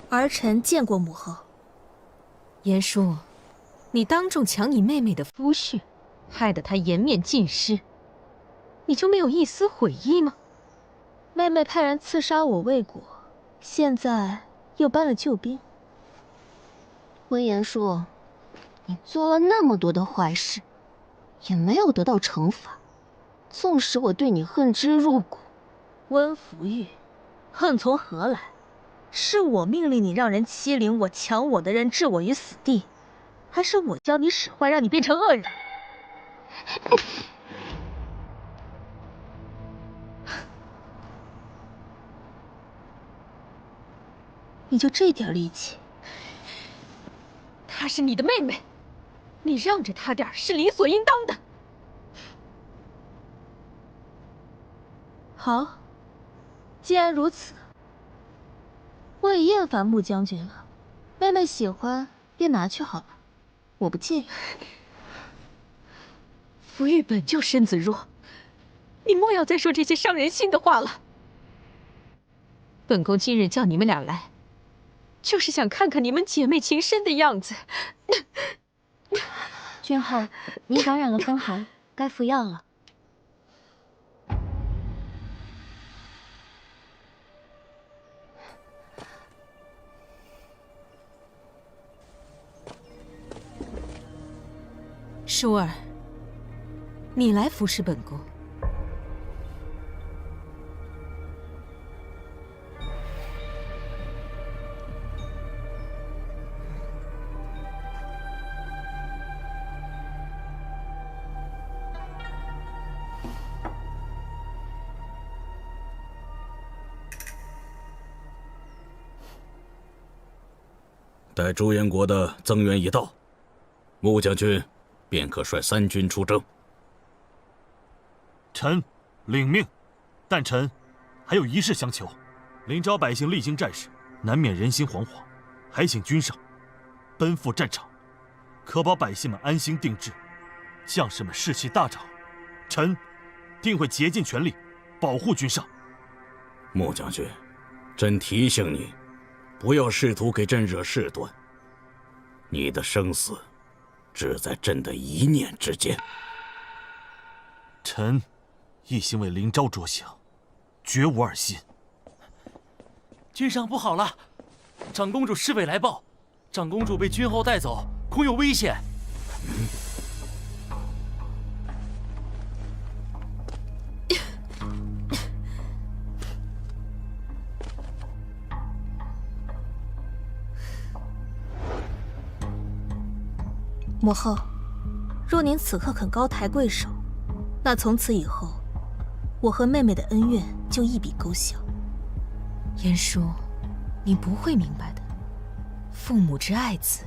儿臣见过母后。言舒，你当众抢你妹妹的夫婿，害得她颜面尽失，你就没有一丝悔意吗？妹妹派人刺杀我未果，现在又搬了救兵。温言舒，你做了那么多的坏事，也没有得到惩罚，纵使我对你恨之入骨。温福玉，恨从何来？是我命令你让人欺凌我、抢我的人，置我于死地，还是我教你使坏，让你变成恶人？你就这点力气？她是你的妹妹，你让着她点是理所应当的。好，既然如此。我也厌烦穆将军了，妹妹喜欢便拿去好了，我不介意。福玉本就身子弱，你莫要再说这些伤人心的话了。本宫今日叫你们俩来，就是想看看你们姐妹情深的样子。君后，您感染了风寒，该服药了。舒儿，你来服侍本宫。待朱延国的增援已到，穆将军便可率3军出征。臣领命，但臣还有一事相求。临朝百姓历经战事，难免人心惶惶，还请君上奔赴战场，可保百姓们安心定制，将士们士气大涨。臣定会竭尽全力保护君上。穆将军，朕提醒你，不要试图给朕惹事端。你的生死，只在朕的一念之间。臣一心为临朝着想，绝无二心。君上不好了，长公主侍卫来报，长公主被君后带走，恐有危险。母后，若您此刻肯高抬贵手，那从此以后，我和妹妹的恩怨就一笔勾销。严叔，你不会明白的，父母之爱子，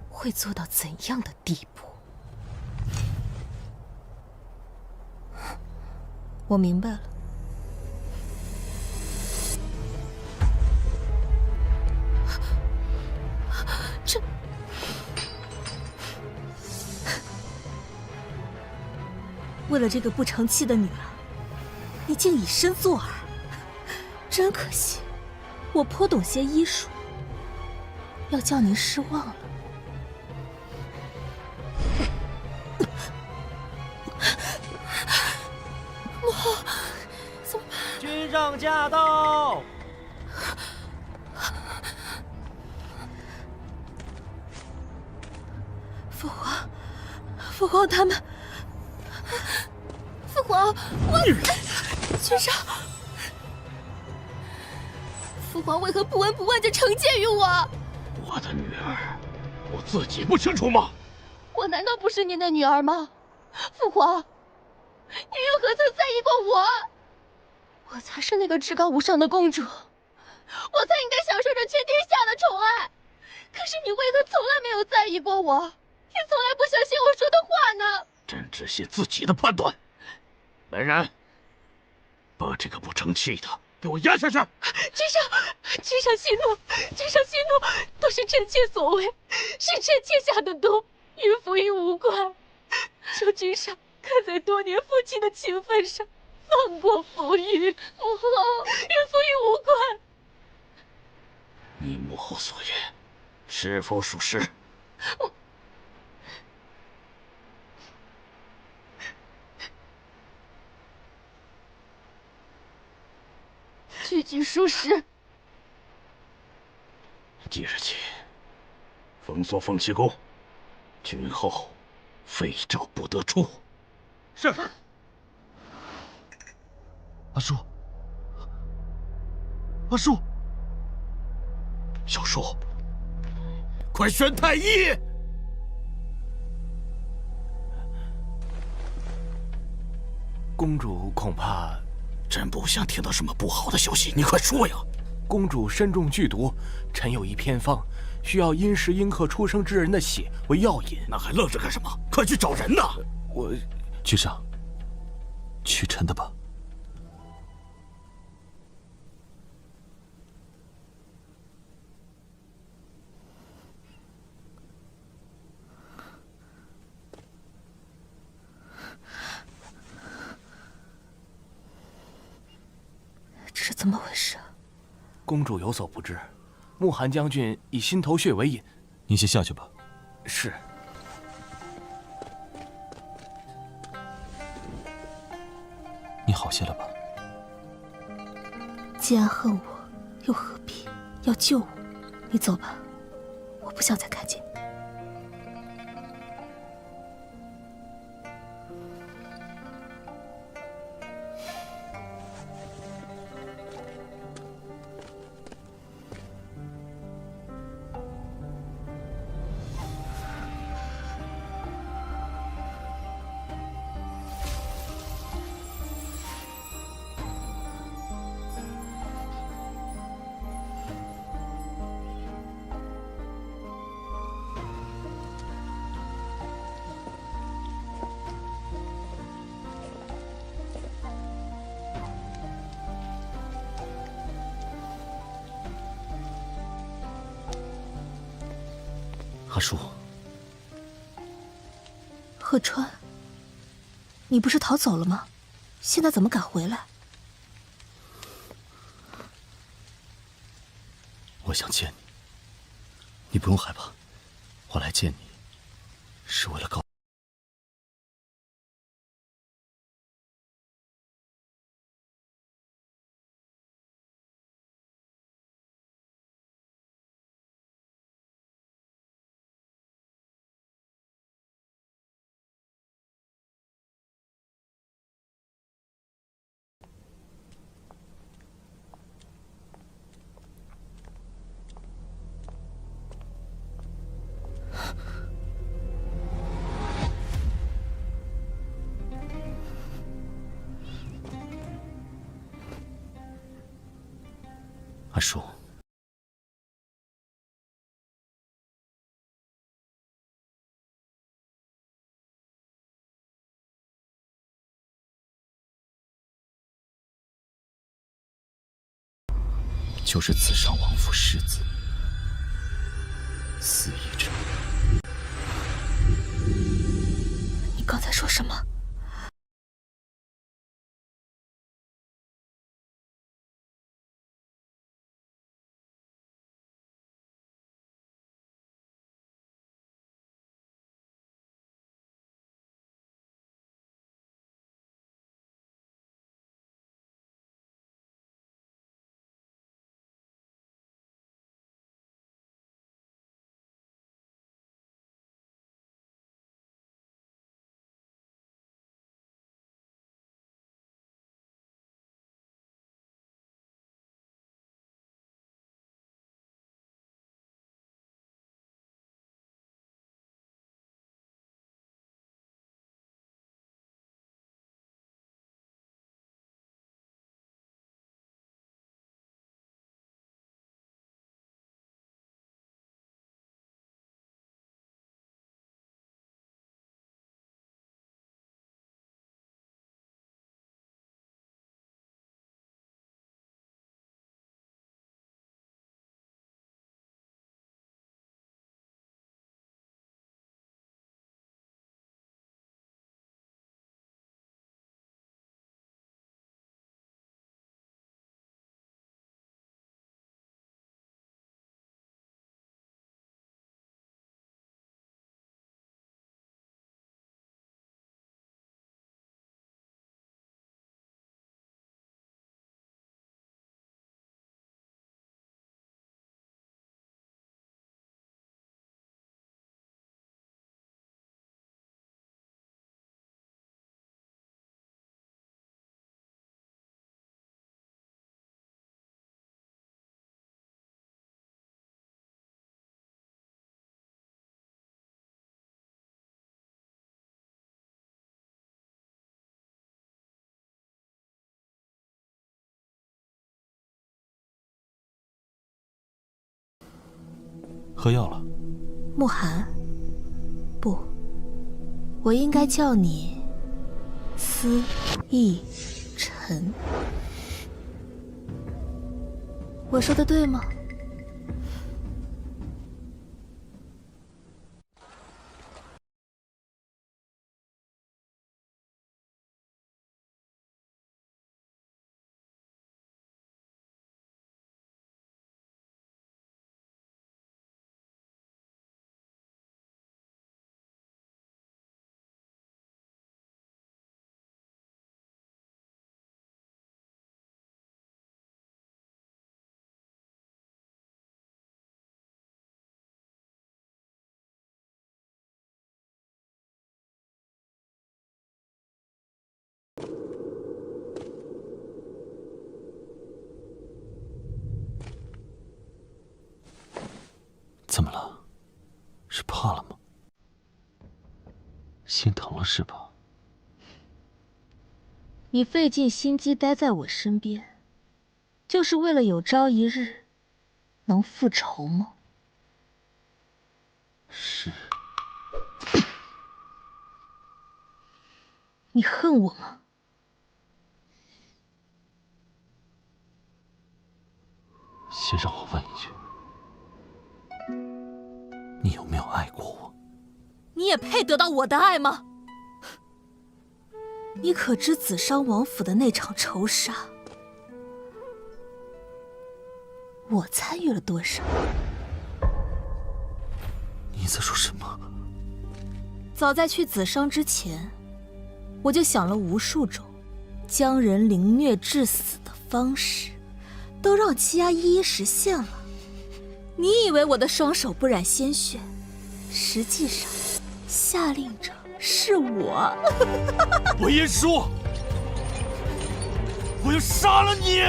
会做到怎样的地步？我明白了。这为了这个不成器的女儿，你竟以身作饵，真可惜。我颇懂些医术，要叫您失望了。母后，怎么办？君上驾到！父皇他们。父皇，君上，父皇为何不闻不问就惩戒于我？我的女儿，我自己不清楚吗？我难道不是您的女儿吗？父皇，您又何曾在意过我？我才是那个至高无上的公主，我才应该享受着全天下的宠爱。可是你为何从来没有在意过我？也从来不相信我说的话呢？朕只信自己的判断。来人，把这个不成器的给我押下去！君上息怒，君上息怒，都是臣妾所为，是臣妾下的毒，与父御无关。求君上看在多年夫妻的情分上，放过父御。母后，与父御无关。你母后所言是否属实？句句属实。即日起，封锁凤栖宫，君后非诏不得出。是。阿叔，阿叔，小叔，快宣太医！公主恐怕……朕不想听到什么不好的消息，你快说呀！公主身中剧毒，臣有一偏方，需要因时因刻出生之人的血为药引。那还愣着干什么？快去找人呐！君上，取臣的吧。这是怎么回事？公主有所不知，慕寒将军以心头血为引。你先下去吧。是。你好些了吧？既然恨我，又何必要救我？你走吧，我不想再看见你。阿叔，鹤川，你不是逃走了吗？现在怎么敢回来？我想见你，你不用害怕，我来见你是为了告。阿叔，就是紫上王府世子司义者。你刚才说什么？喝药了？慕寒，不，我应该叫你司义臣。我说的对吗？怎么了？是怕了吗？心疼了是吧？你费尽心机待在我身边，就是为了有朝一日能复仇吗？是。你恨我吗？先让我问一句，你有没有爱过我？你也配得到我的爱吗？你可知紫商王府的那场仇杀，我参与了多少？你在说什么？早在去紫商之前，我就想了无数种将人凌虐致死的方式，都让欺压一一实现了。你以为我的双手不染鲜血，实际上下令者是我。我言说，我要杀了你！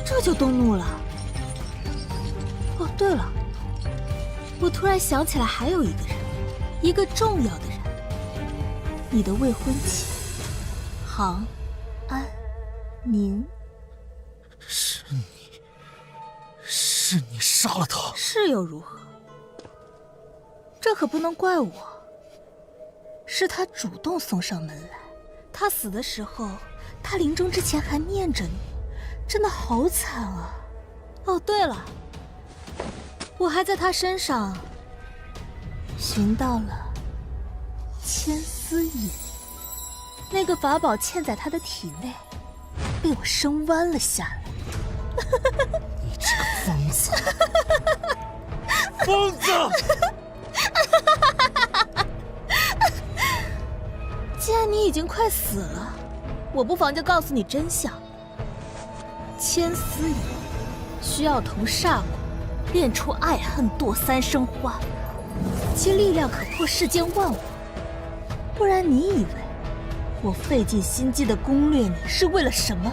这就动怒了。哦，对了，我突然想起来还有一个人，一个重要的人，你的未婚妻杭安宁。是你杀了他？是又如何？这可不能怪我，是他主动送上门来。他死的时候，他临终之前还念着你，真的好惨啊！哦，对了，我还在他身上寻到了千丝眼，那个法宝嵌在他的体内，被我生弯了下来。你这个疯子！疯子！既然你已经快死了，我不妨就告诉你真相。千丝眼需要同煞骨炼出爱恨堕三生花，其力量可破世间万物。不然你以为我费尽心机的攻略你是为了什么？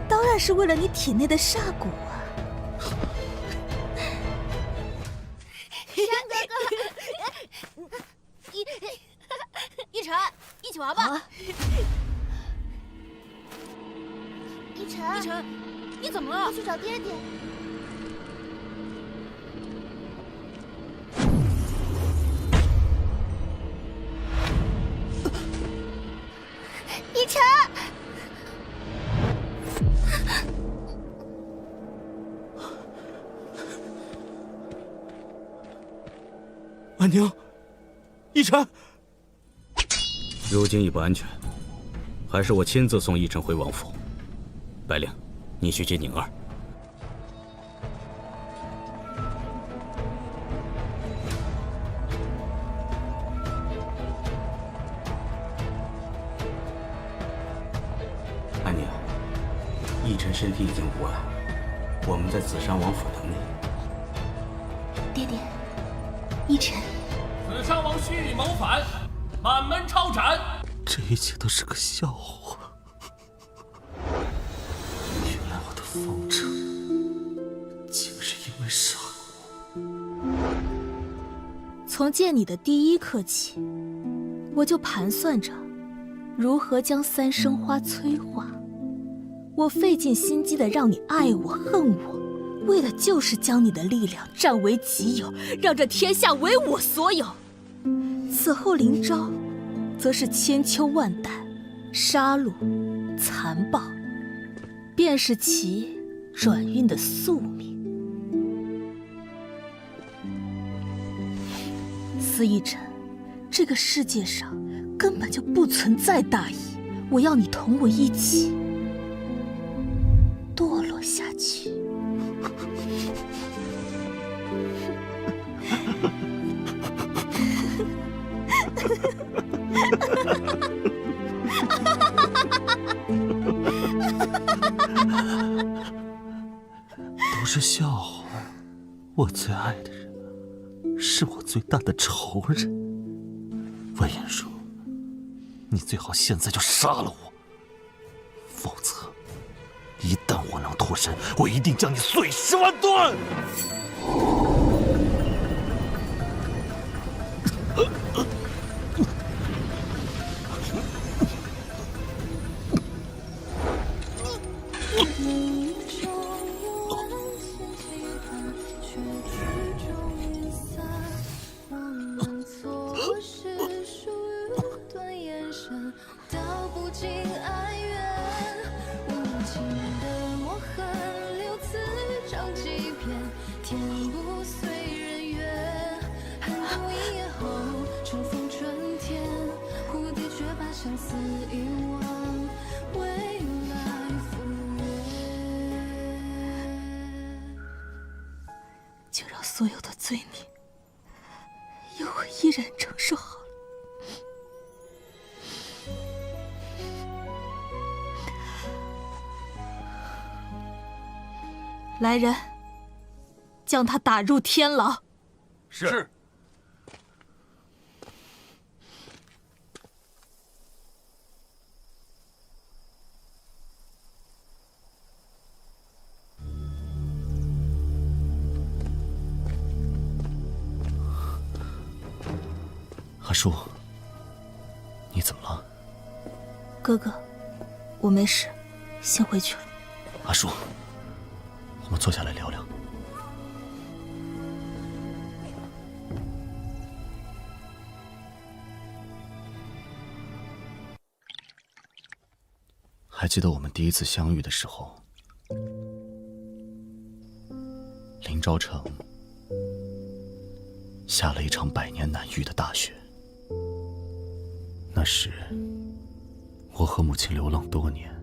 当然是为了你体内的煞骨啊！山哥哥，一晨，一起玩吧。一晨，你怎么了？我去找爹爹。一晨。安宁，一晨，如今已不安全，还是我亲自送一晨回王府。白灵，你去接宁儿。安宁，一晨身体已经无碍，我们在紫商王府等你。爹爹，一晨，紫商王蓄意谋反，满门抄斩。这一切都是个笑话。原来我的风筝竟是因为杀我。从见你的第一刻起，我就盘算着如何将三生花催化。我费尽心机的让你爱我恨我，为的就是将你的力量占为己有，让这天下为我所有。此后临朝，则是千秋万代，杀戮、残暴，便是其转运的宿命。司一晨，这个世界上根本就不存在大义，我要你同我一起堕落下去。都是笑话。我最爱的人，是我最大的仇人。魏延叔，你最好现在就杀了我，否则，一旦我能脱身，我一定将你碎尸万段。天不遂人愿。相思遗忘，未来赴约。就让所有的罪孽由我一人承受好了。来人，将他打入天牢。是。阿叔，你怎么了？哥哥，我没事，先回去了。阿叔，我们坐下来聊聊。还记得我们第一次相遇的时候，林昭城下了一场百年难遇的大雪。那时，我和母亲流浪多年，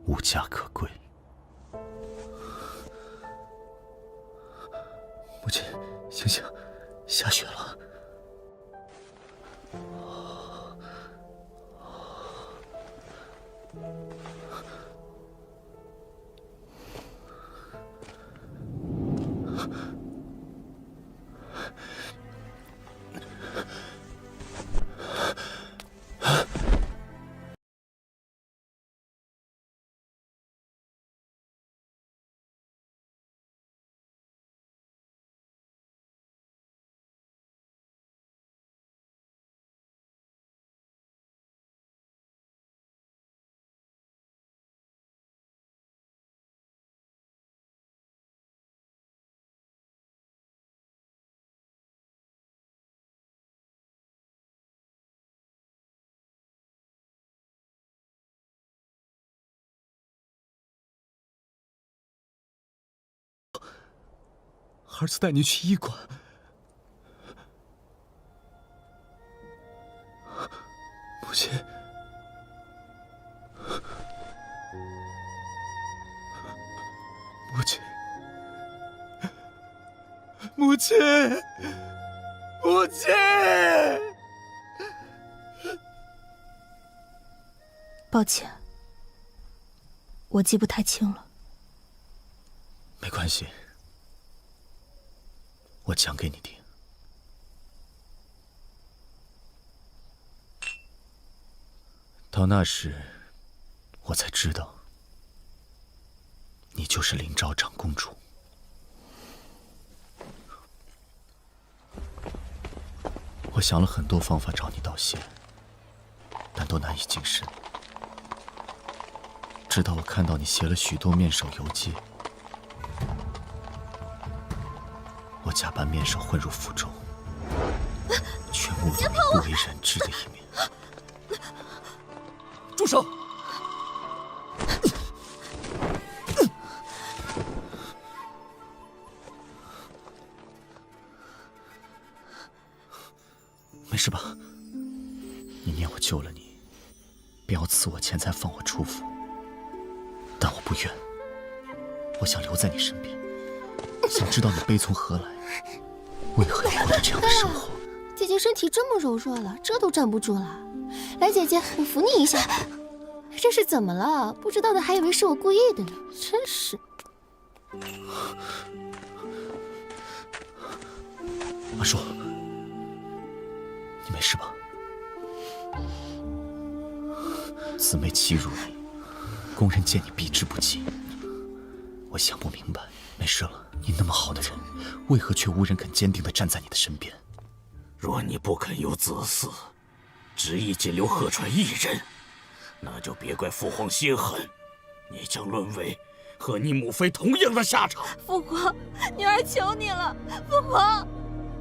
无家可归。母亲，醒醒，下雪了。儿子带你去医馆。母亲，母亲，母亲，母亲！抱歉，我记不太清了。没关系。我讲给你听。到那时，我才知道，你就是林昭长公主。我想了很多方法找你道谢，但都难以近身。直到我看到你写了许多面首游记。我假扮面首混入府中，却目睹你不为人知的一面。住手！没事吧？你念我救了你，便要赐我钱财放我出府，但我不愿。我想留在你身边，想知道你悲从何来，为何要过着这样的生活？姐姐身体这么柔弱了，这都站不住了。来，姐姐，我扶你一下。这是怎么了？不知道的还以为是我故意的呢，真是。阿叔，你没事吧？姊妹欺辱你，宫人见你避之不及。我想不明白，没事了。你那么好的人，为何却无人肯坚定地站在你的身边？若你不肯有子嗣，执意仅留贺川一人，那就别怪父皇心狠，你将沦为和你母妃同样的下场。父皇，女儿求你了，父皇！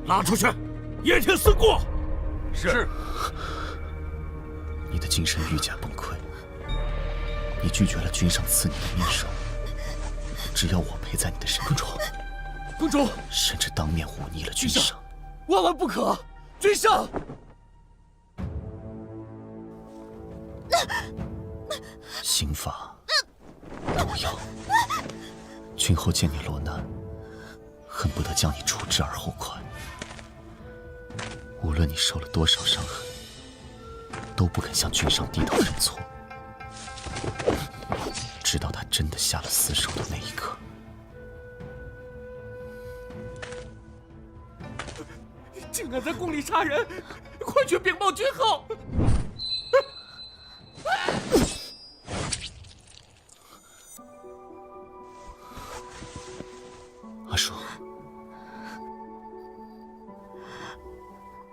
拉出去，叶天思过。是。你的精神愈加崩溃，你拒绝了君上赐你的面首，只要我陪在你的身边。公主，甚至当面忤逆了君上，万万不可！君上，刑罚、毒药，君后见你落难，恨不得将你除之而后快。无论你受了多少伤痕，都不肯向君上低头认错，直到他真的下了死手的那一刻。竟敢在宫里杀人！快去禀报君后！阿叔，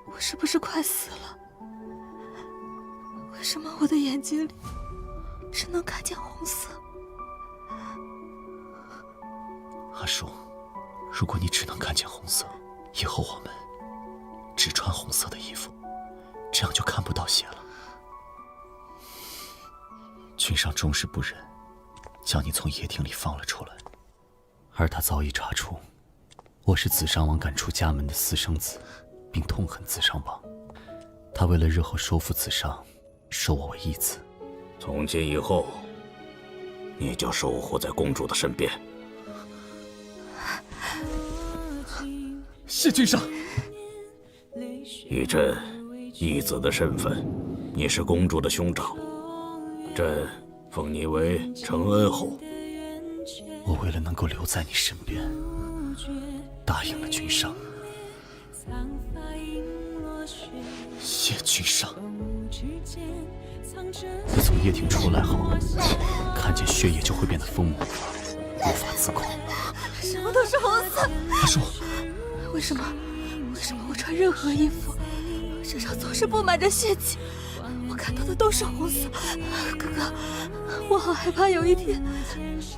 我是不是快死了？为什么我的眼睛里只能看见红色？阿叔，如果你只能看见红色，以后我们只穿红色的衣服，这样就看不到血了。君上终是不忍，将你从掖庭里放了出来，而他早已查出我是子商王赶出家门的私生子，并痛恨子商王。他为了日后收复子商，收我为义子。从今以后，你就守护在公主的身边。谢君上。以朕义子的身份，你是公主的兄长，朕封你为承恩后。我为了能够留在你身边，答应了君上。谢君上。自从掖庭出来后，看见血液就会变得疯魔，无法自控。什么都是红色。阿叔，为什么我穿任何衣服，身上总是布满着血迹？我看到的都是红色。哥哥，我好害怕有一天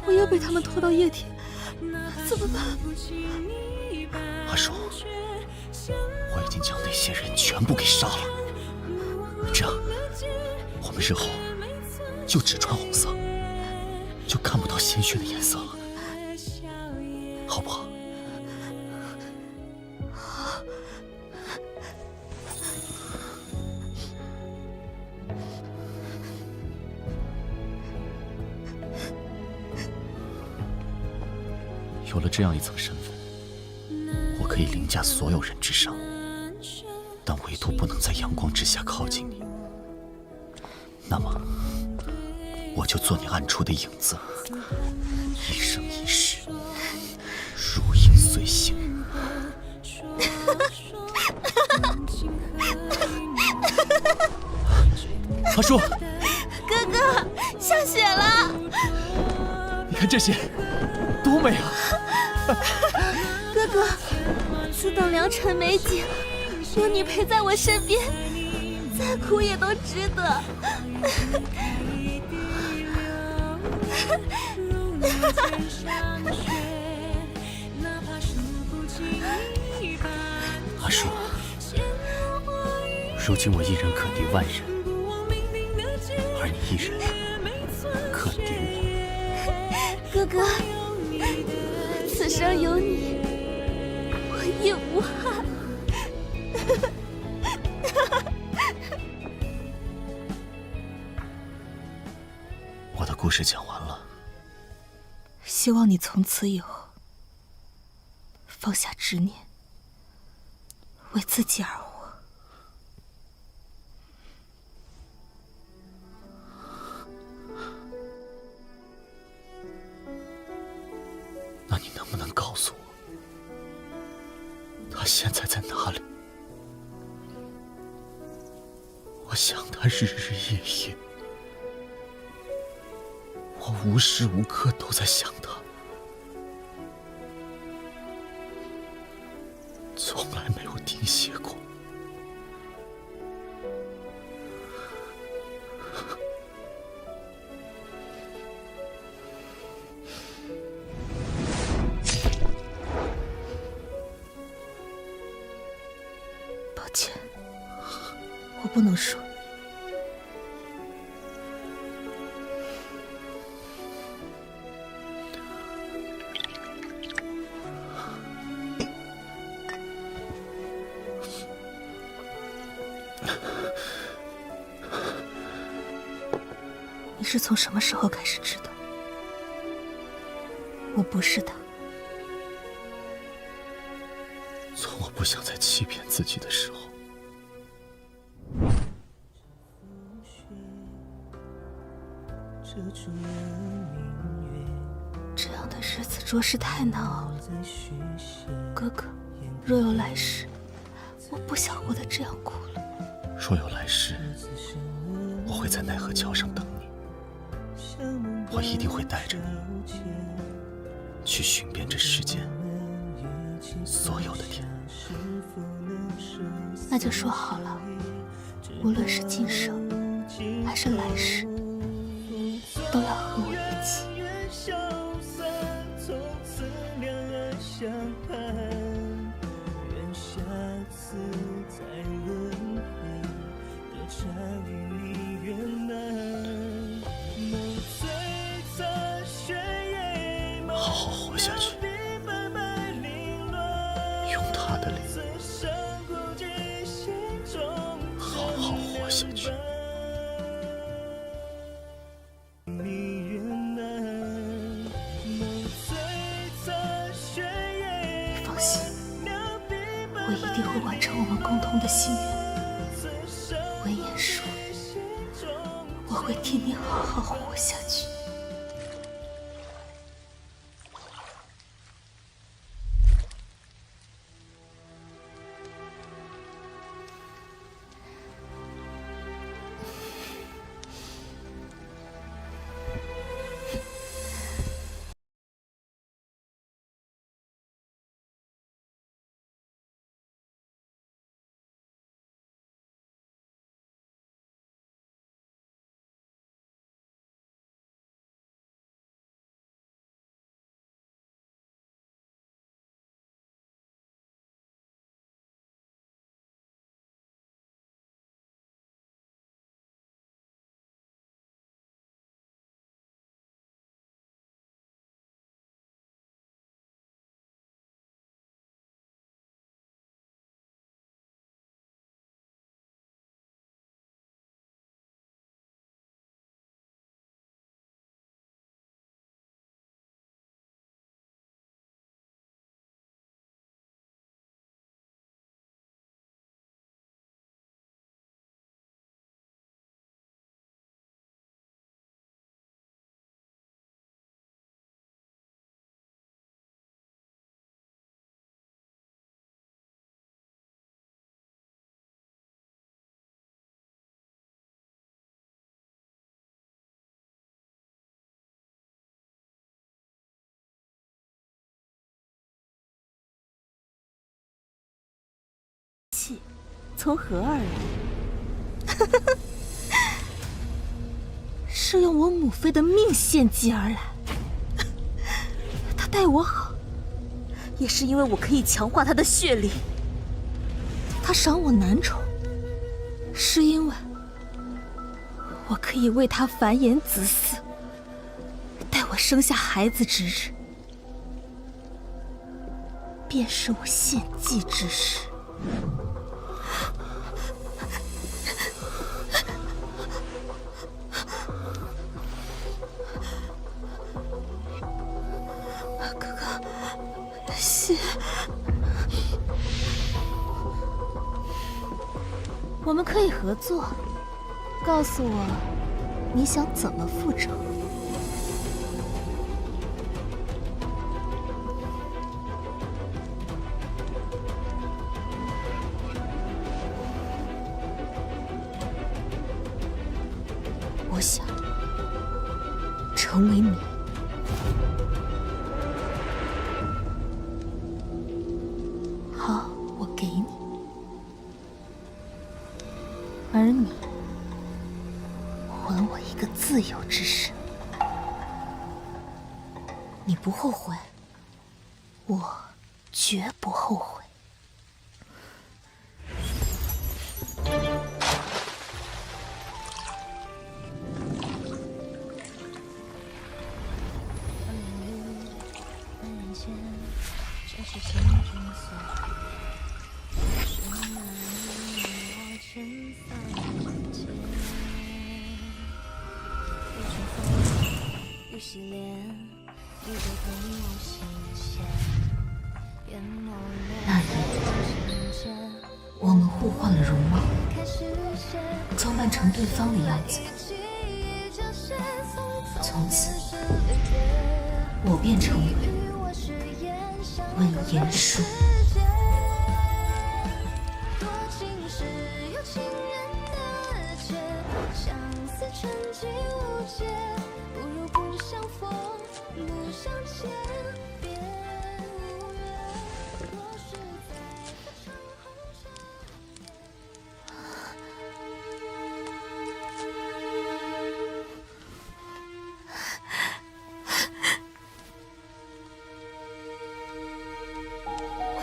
我又被他们拖到掖庭，怎么办？阿叔，我已经将那些人全部给杀了，这样我们日后就只穿红色，就看不到鲜血的颜色了，好不好？有了这样一层身份，我可以凌驾所有人之上，但唯独不能在阳光之下靠近你。那么，我就做你暗处的影子，一生一世，如影随形。阿叔，哥哥，下雪了！你看这些，多美啊！哥哥，此等良辰美景，有你陪在我身边，再苦也都值得。阿叔，如今我一人可敌万人，而你一人可敌我。哥哥，此生有你，我亦无憾。我的故事讲完了，希望你从此以后放下执念，为自己而活。那你能不能告诉我，他现在在哪里？我想他日日夜夜，我无时无刻都在想他，从来没有停歇过。抱歉，我不能说。你是从什么时候开始知道我不是他？从我不想再欺骗自己的时候。这样的日子着实太难熬了。哥哥，若有来世，我不想活得这样苦了。若有来世，我会在奈何桥上等你，我一定会带着你去寻遍这世间所有的天。那就说好了，无论是今生还是来世，都要和我一起。好好活下去，用他的脸好好活下去。你放心，我一定会完成我们共同的心愿。文言说，我会替你好好活下去。从何而来？是用我母妃的命献祭而来。他待我好，也是因为我可以强化他的血力。他赏我男宠，是因为我可以为他繁衍子嗣，待我生下孩子之日，便是我献祭之时。哥哥，血，我们可以合作。告诉我，你想怎么复仇？我想成为你。好，我给你。而你还我一个自由之身。你不后悔，我绝不后悔。那夜，我们互换了容貌，装扮成对方的样子。从此，我便成为魏延舒。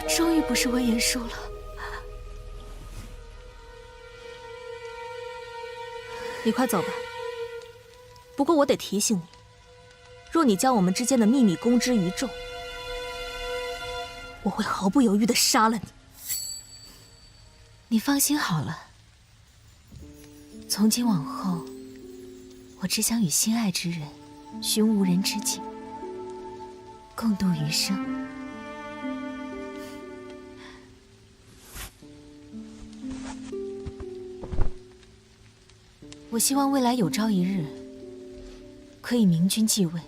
终于不是魏延舒了。你快走吧。不过我得提醒你，若你将我们之间的秘密公之于众，我会毫不犹豫地杀了你。你放心好了，从今往后，我只想与心爱之人寻无人之境，共度余生。我希望未来有朝一日，可以明君继位，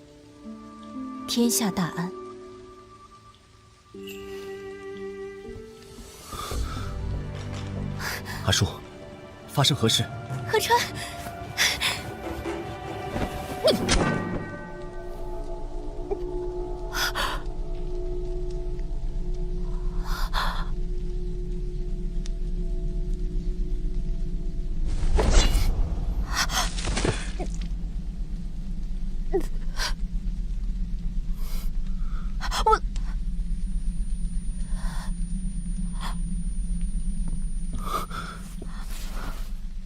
天下大安。阿叔，发生何事？河川，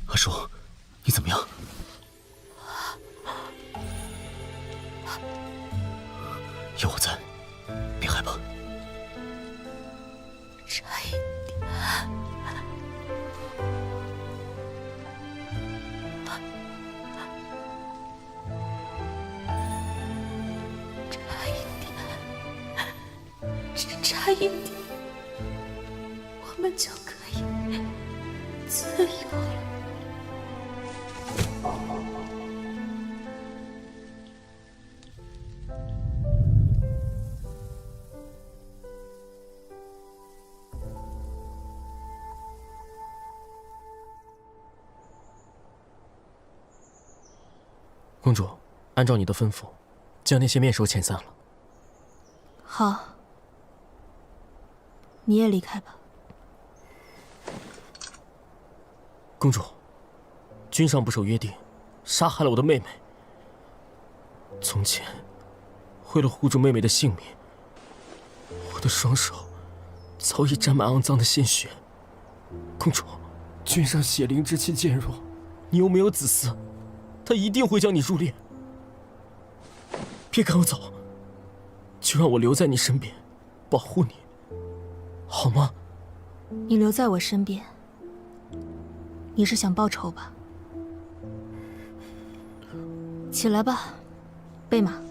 阿叔，你怎么样？有我在，别害怕。差一点，只差一点，我们就可以自由了。公主，按照你的吩咐，将那些面首遣散了。好，你也离开吧。公主，君上不守约定，杀害了我的妹妹。从前，为了护住妹妹的性命，我的双手早已沾满肮脏的鲜血。公主，君上血灵之气渐弱，你又没有子嗣，他一定会将你入殓。别赶我走，就让我留在你身边，保护你，好吗？你留在我身边，你是想报仇吧？起来吧，备马，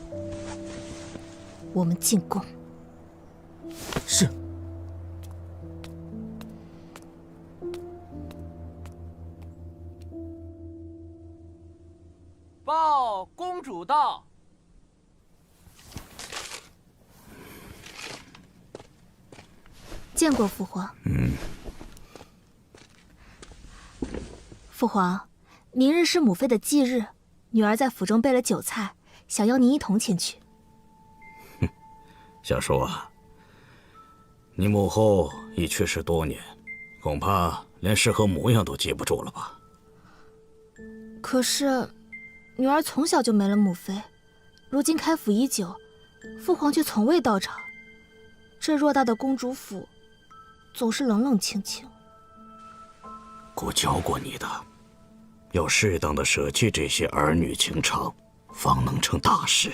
我们进宫。是。报公主到。见过父皇。父皇，明日是母妃的忌日，女儿在府中备了酒菜，想邀您一同前去。小叔啊，你母后已去世多年，恐怕连适合模样都记不住了吧？可是，女儿从小就没了母妃，如今开府已久，父皇却从未到场。这偌大的公主府，总是冷冷清清。姑教过你的，要适当的舍弃这些儿女情长，方能成大事。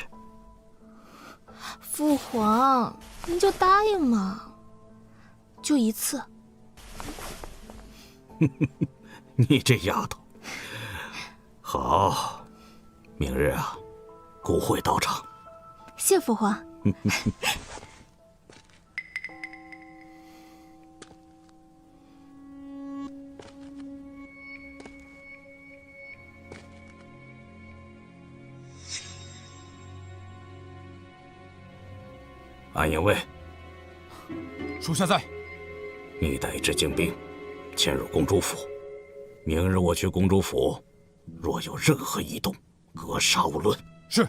父皇，您就答应嘛，就一次。你这丫头，好，明日啊，骨灰到场。谢父皇。安营卫，属下在。你带一支精兵，潜入公主府。明日我去公主府，若有任何异动，格杀勿论。是。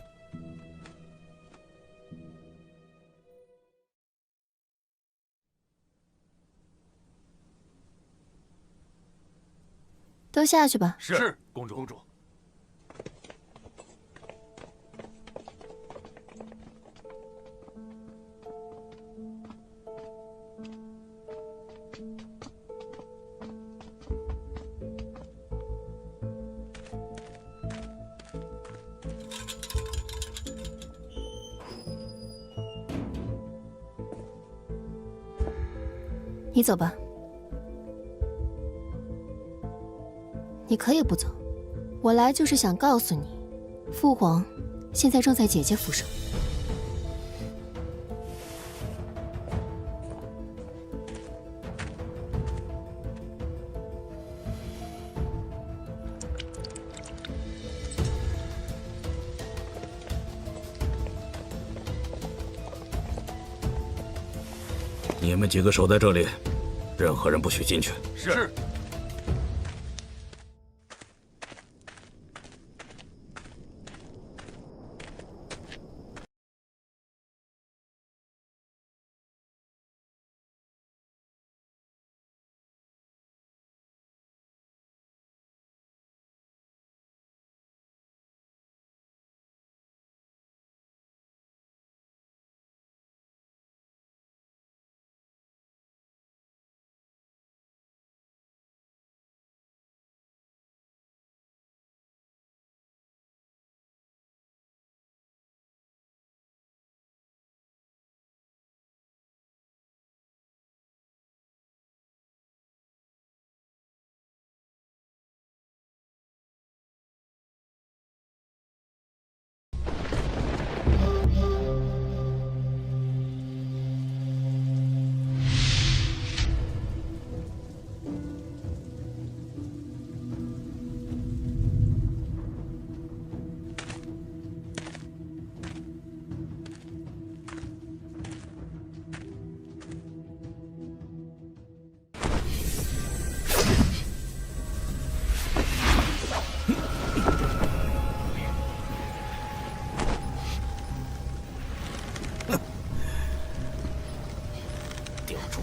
都下去吧。是，公主。你走吧。你可以不走，我来就是想告诉你，父皇现在正在姐姐府上。你们几个守在这里，任何人不许进去。是。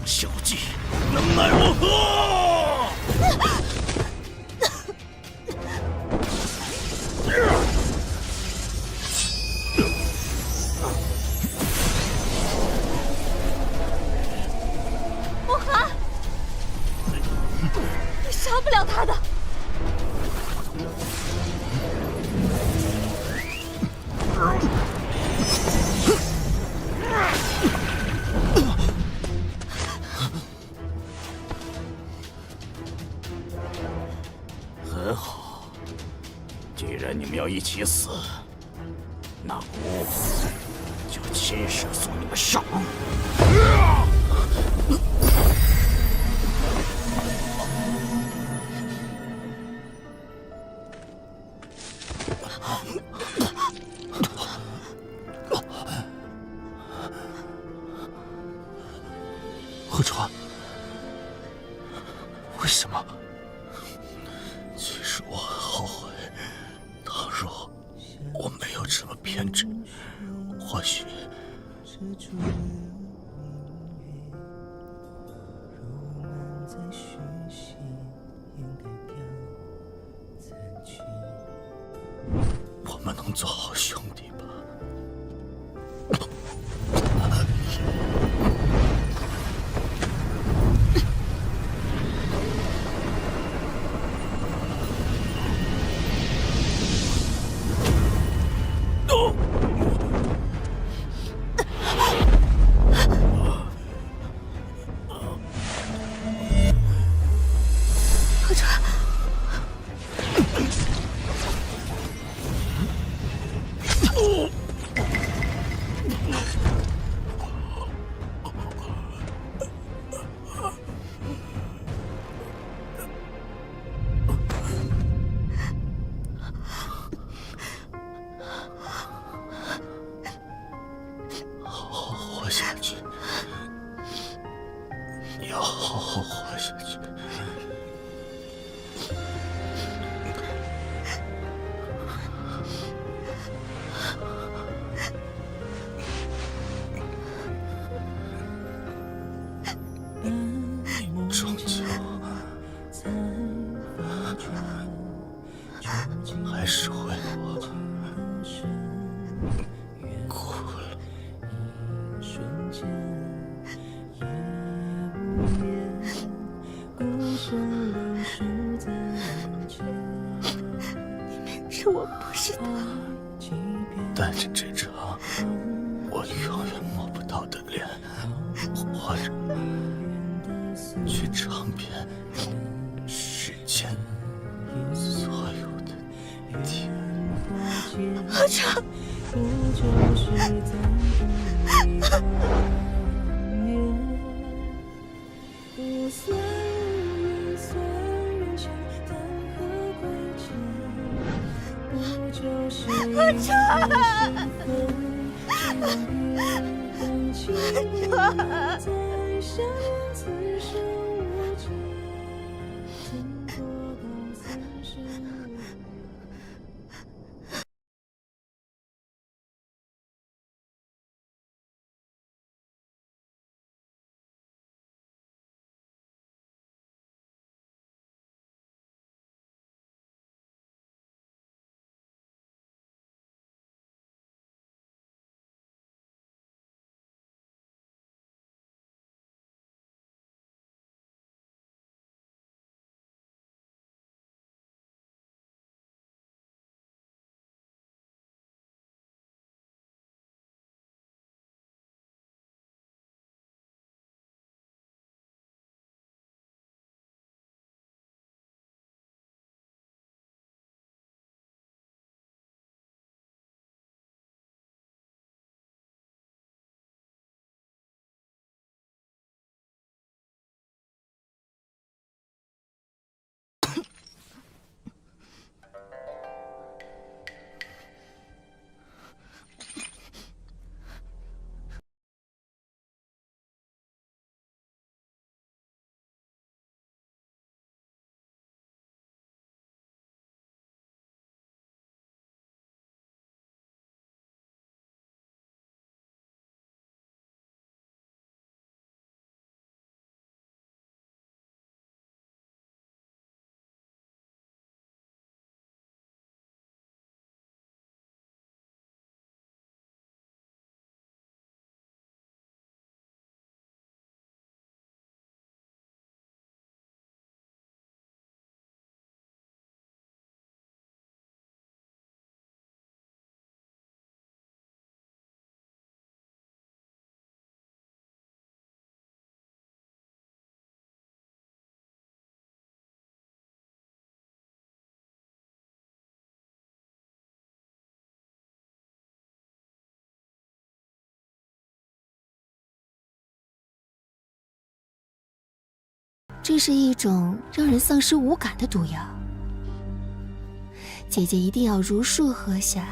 小计能奈我何？莫寒，你杀不了他的。很好，既然你们要一起死，那我就亲手送你们上路。河川，为什么？其实我很后悔，倘若我没有这么偏执，或许……我们能做好兄弟吧？河川，亏我，亏了。是我不是他，带着这张我永远摸不到的脸，活着去尝遍世间所有的甜。阿成。阿这是一种让人丧失五感的毒药，姐姐一定要如数喝下。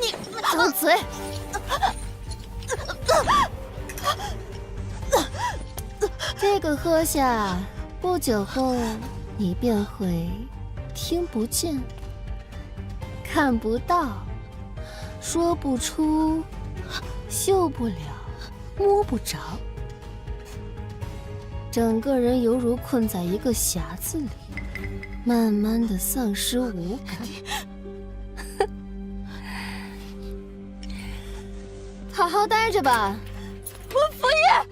你张嘴！这个喝下，不久后你便会听不见、看不到、说不出、嗅不了、摸不着。整个人犹如困在一个匣子里，慢慢的丧失五感。好好待着吧。我不要。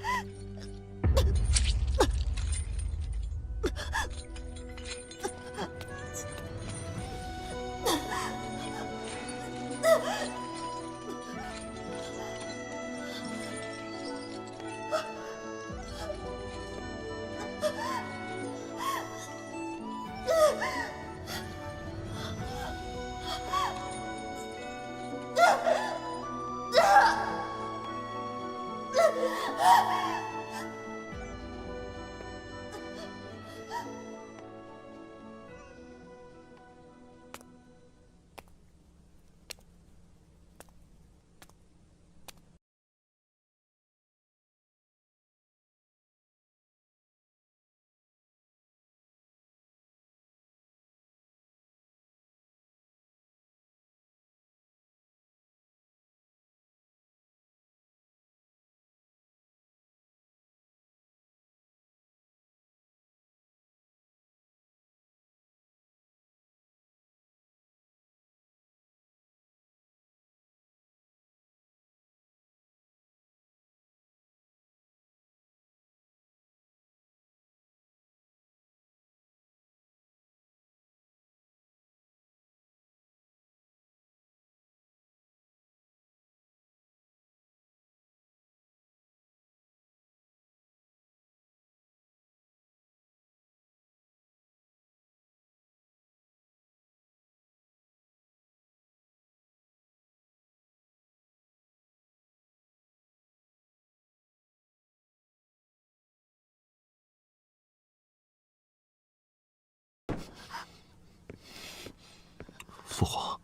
父皇，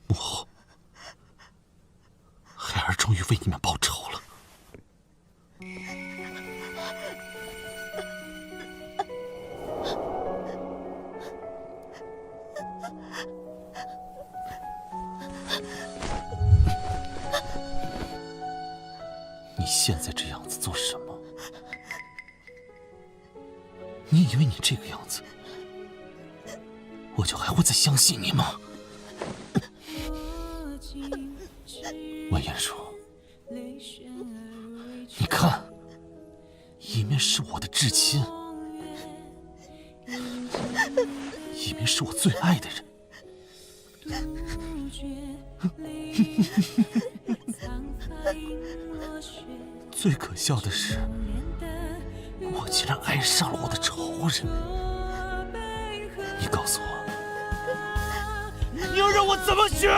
母后，孩儿终于为你们报仇了。你现在这样子做什么？你以为你这个样子，我就还会再相信你吗？完颜叔，你看，一面是我的至亲，一面是我最爱的人。最可笑的是，我竟然爱上了我的仇人。你告诉我，你要让我怎么选？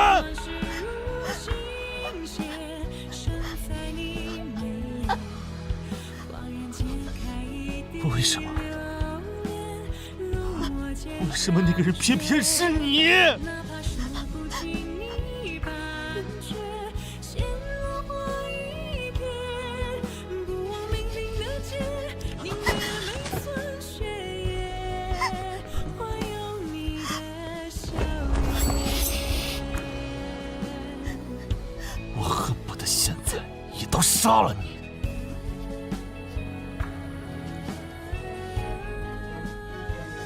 为什么？为什么那个人偏偏是你？我恨不得现在一刀杀了你。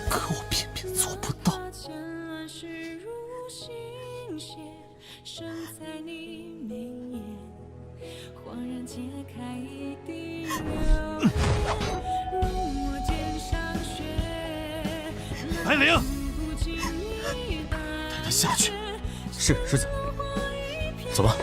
可我偏偏做不到。白灵，带他下去。是，世子。走吧。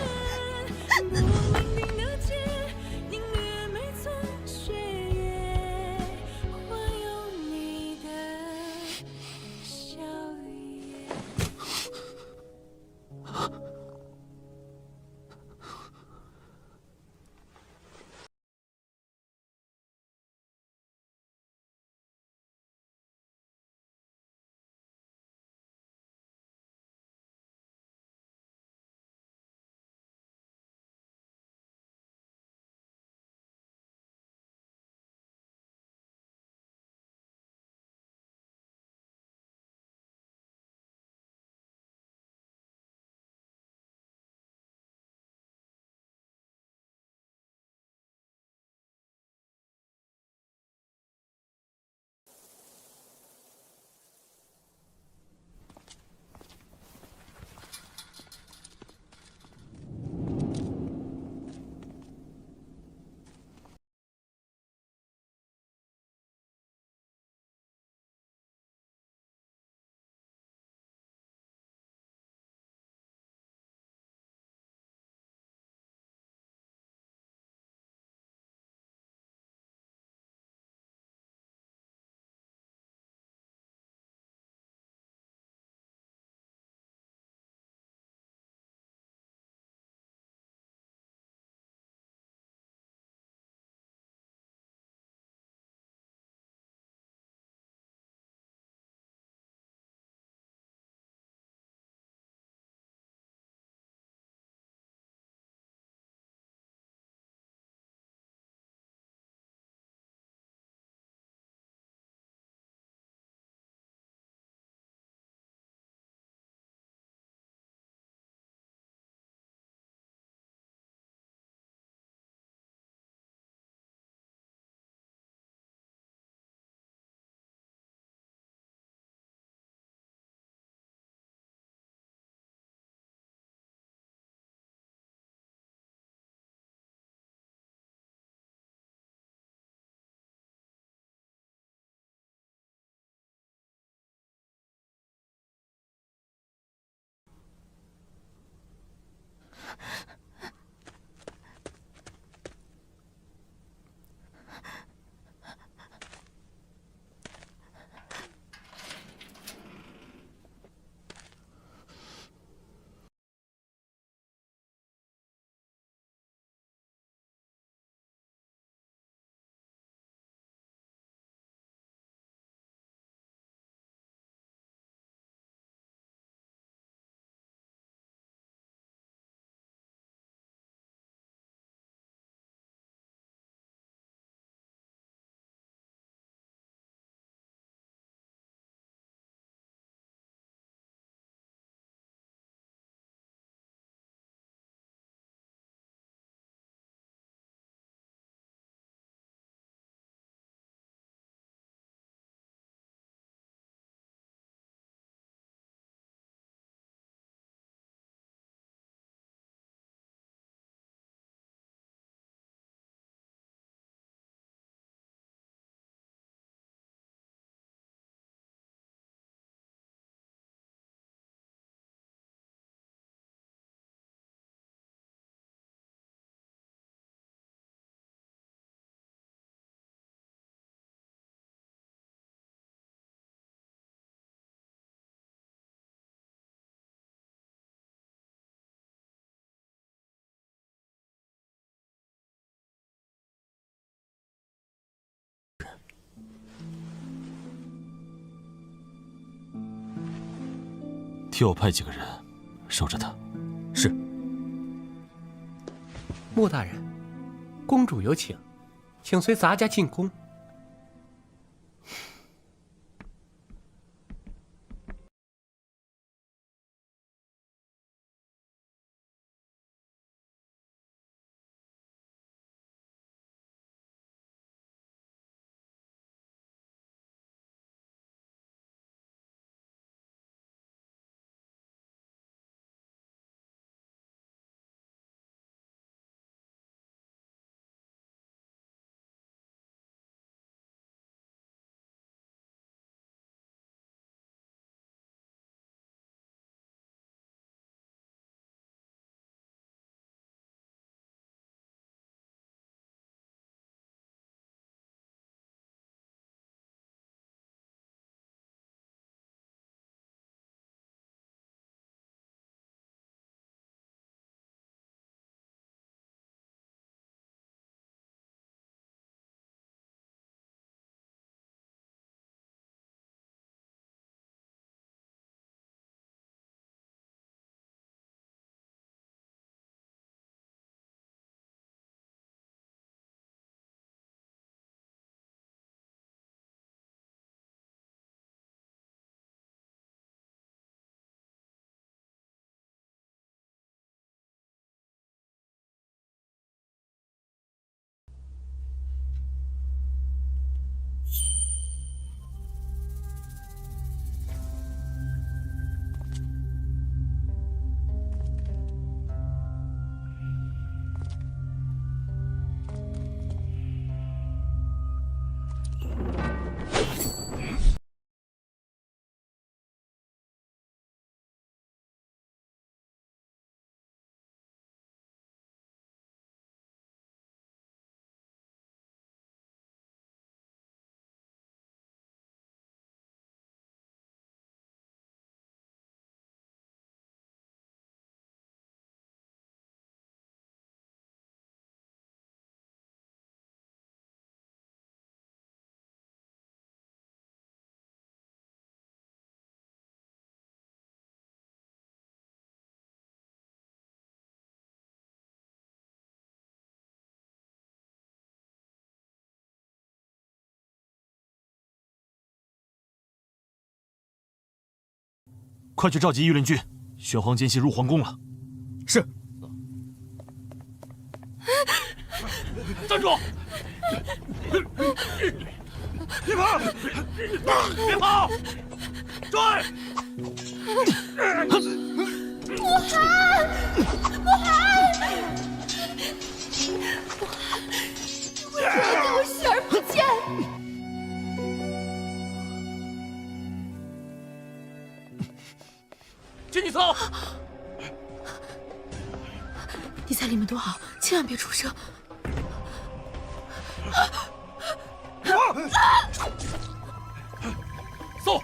替我派几个人守着他。是。穆大人，公主有请，请随咱家进宫。快去召集御林军，玄黄奸细入皇宫了。是。站住！别跑！别跑！追！慕寒，慕寒，为什么对我视而不见？进去走。你在里面躲好，千万别出声。走。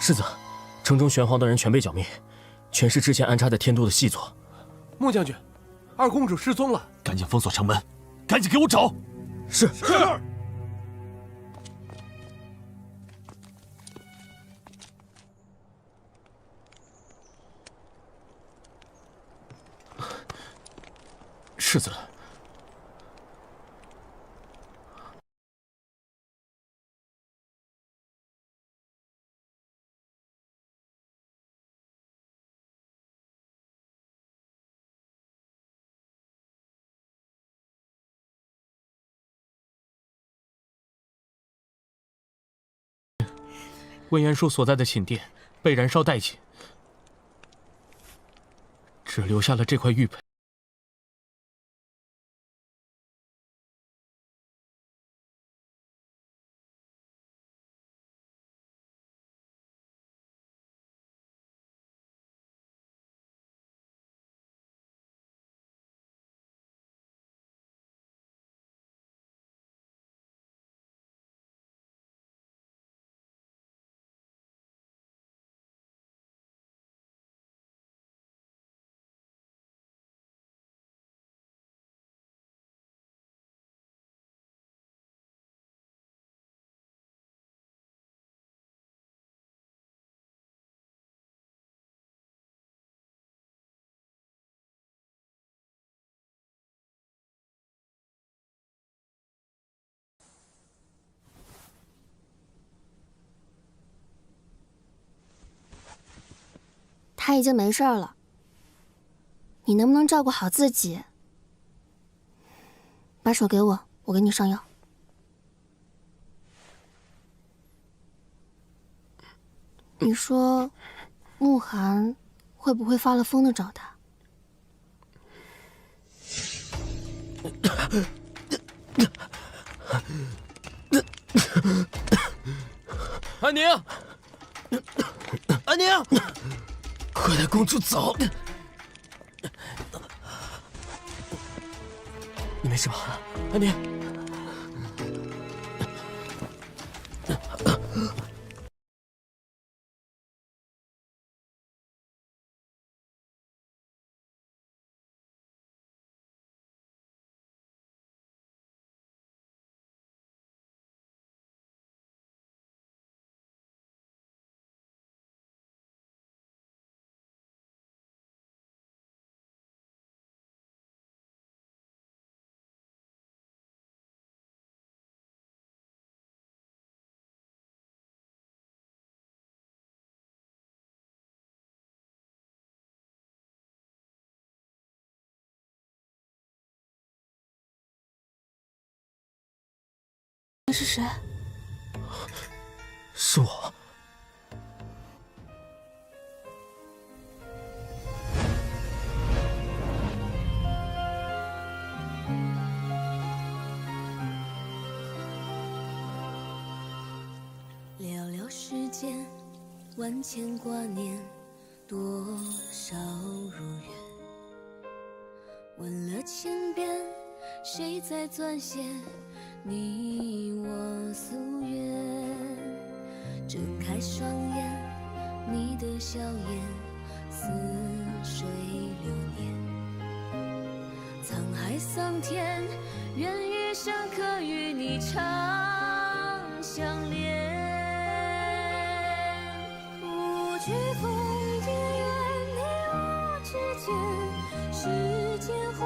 世子，城中玄黄的人全被剿灭，全是之前安插在天都的细作。穆将军，二公主失踪了，赶紧封锁城门，赶紧给我找。是。世子，魏延叔所在的寝殿被燃烧殆尽，只留下了这块玉佩。他已经没事了。你能不能照顾好自己？把手给我，我给你上药。你说，慕寒会不会发了疯的找他？安宁，安宁，快带公主走！你没事吧，安宁？那是谁？是我。寥寥世间，万千挂念，多少如愿。问了千遍，谁在撰写你我夙愿？睁开双眼，你的笑颜似水流年。沧海桑田，愿余生可与你长相恋。不惧风也愿你我之间，世间欢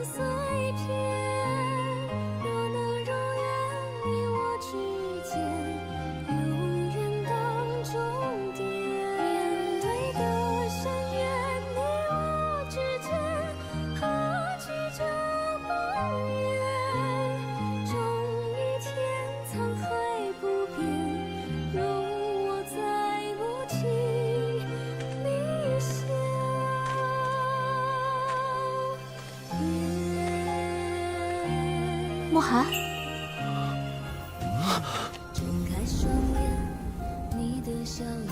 色一片。若能如愿，你我之间，永远当终点。面对的深渊，你我之间，何惧这光源？终一天沧海不变，容我再不听你笑颜。慕寒，睁开双眼，你的笑颜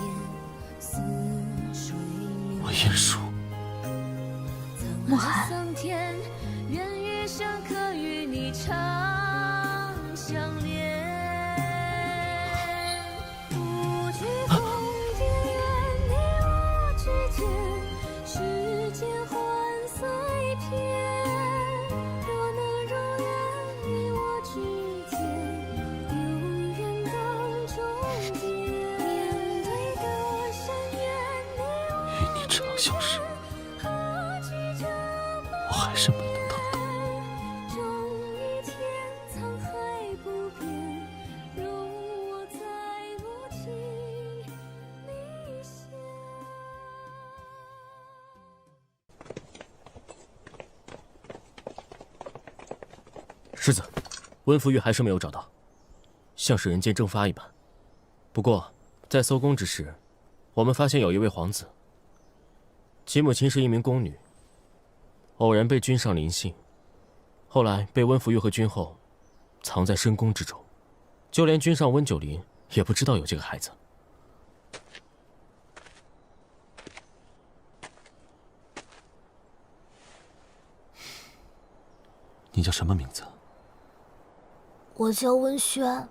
似水流我鼹鼠，慕寒，桑田，愿余生可与你长相恋。不惧风也愿你我之间，世间欢色一片。若能如愿，你我之间，永远当终点。面对的深渊，你与你长相识，何惧这我还是没能等到。终一天沧海不变，容我再不听你笑。世子，温福玉还是没有找到，像是人间蒸发一般。不过，在搜宫之时，我们发现有一位皇子，其母亲是一名宫女，偶然被君上临幸，后来被温福玉和君后藏在深宫之中，就连君上温九龄也不知道有这个孩子。你叫什么名字？我叫温轩。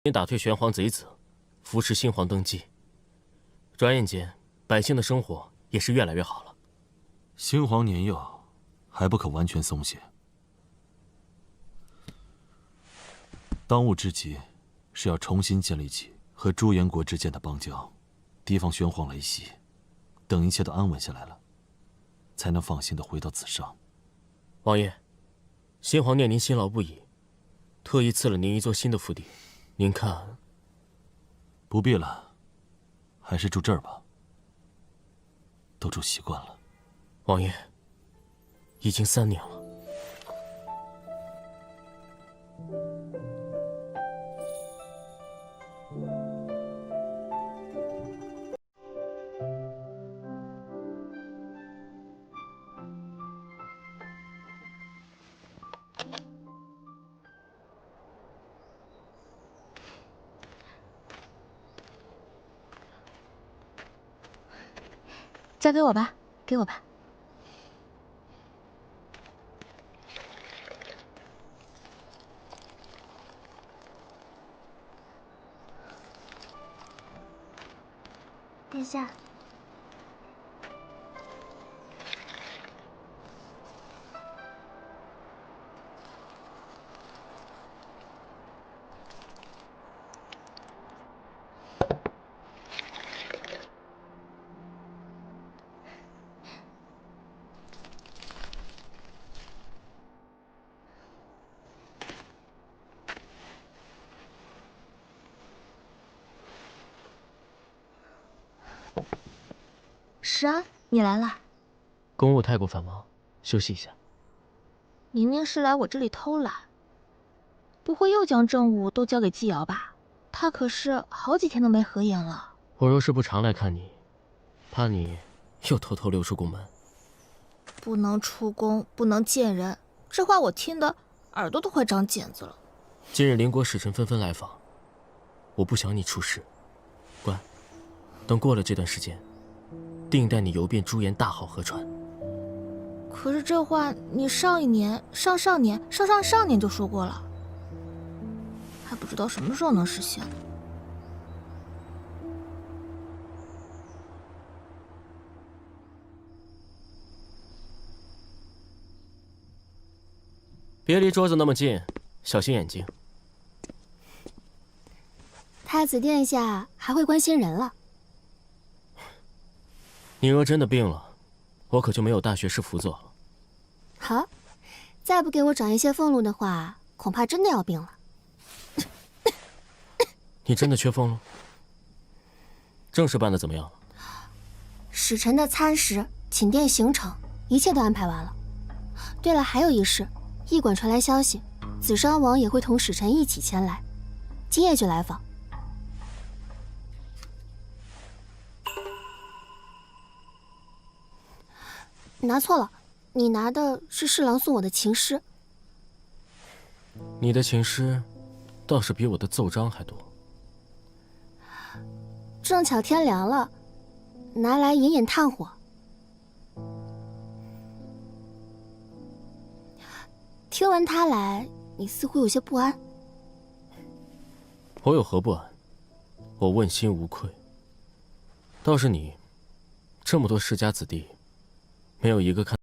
先打退玄黄贼子，扶持新皇登基。转眼间，百姓的生活也是越来越好了。新皇年幼，还不可完全松懈。当务之急是要重新建立起和朱颜国之间的邦交，提防玄黄来袭。等一切都安稳下来了，才能放心的回到紫上。王爷，新皇念您辛劳不已，特意赐了您一座新的府邸，您看？不必了，还是住这儿吧。都住习惯了。王爷，已经3年了。交给我吧，给我吧。殿下。石安，你来了。公务太过繁忙，休息一下。明明是来我这里偷懒，不会又将政务都交给季瑶吧？他可是好几天都没合眼了。我若是不常来看你，怕你又偷偷溜出宫门。不能出宫，不能见人，这话我听的耳朵都快长茧子了。今日邻国使臣纷纷来访，我不想你出事。乖，等过了这段时间，定带你游遍朱颜大好河川。可是这话你上一年、上上年、上上上年就说过了，还不知道什么时候能实现。别离桌子那么近，小心眼睛。太子殿下还会关心人了。你若真的病了，我可就没有大学士辅佐了。好，再不给我长一些俸禄的话，恐怕真的要病了。你真的缺俸禄？正事办得怎么样了？使臣的餐食、寝殿行程，一切都安排完了。对了，还有一事，驿馆传来消息，紫商王也会同使臣一起前来，今夜就来访。拿错了，你拿的是侍郎送我的情诗。你的情诗，倒是比我的奏章还多。正巧天凉了，拿来引引炭火。听闻他来，你似乎有些不安。我有何不安？我问心无愧。倒是你，这么多世家子弟，没有一个看。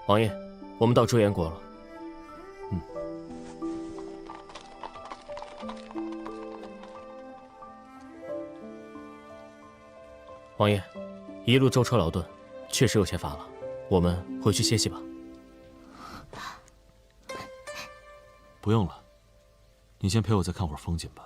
王爷，我们到朱颜国了。王爷，一路舟车劳顿，确实有些乏了，我们回去歇息吧。不用了，你先陪我再看会儿风景吧。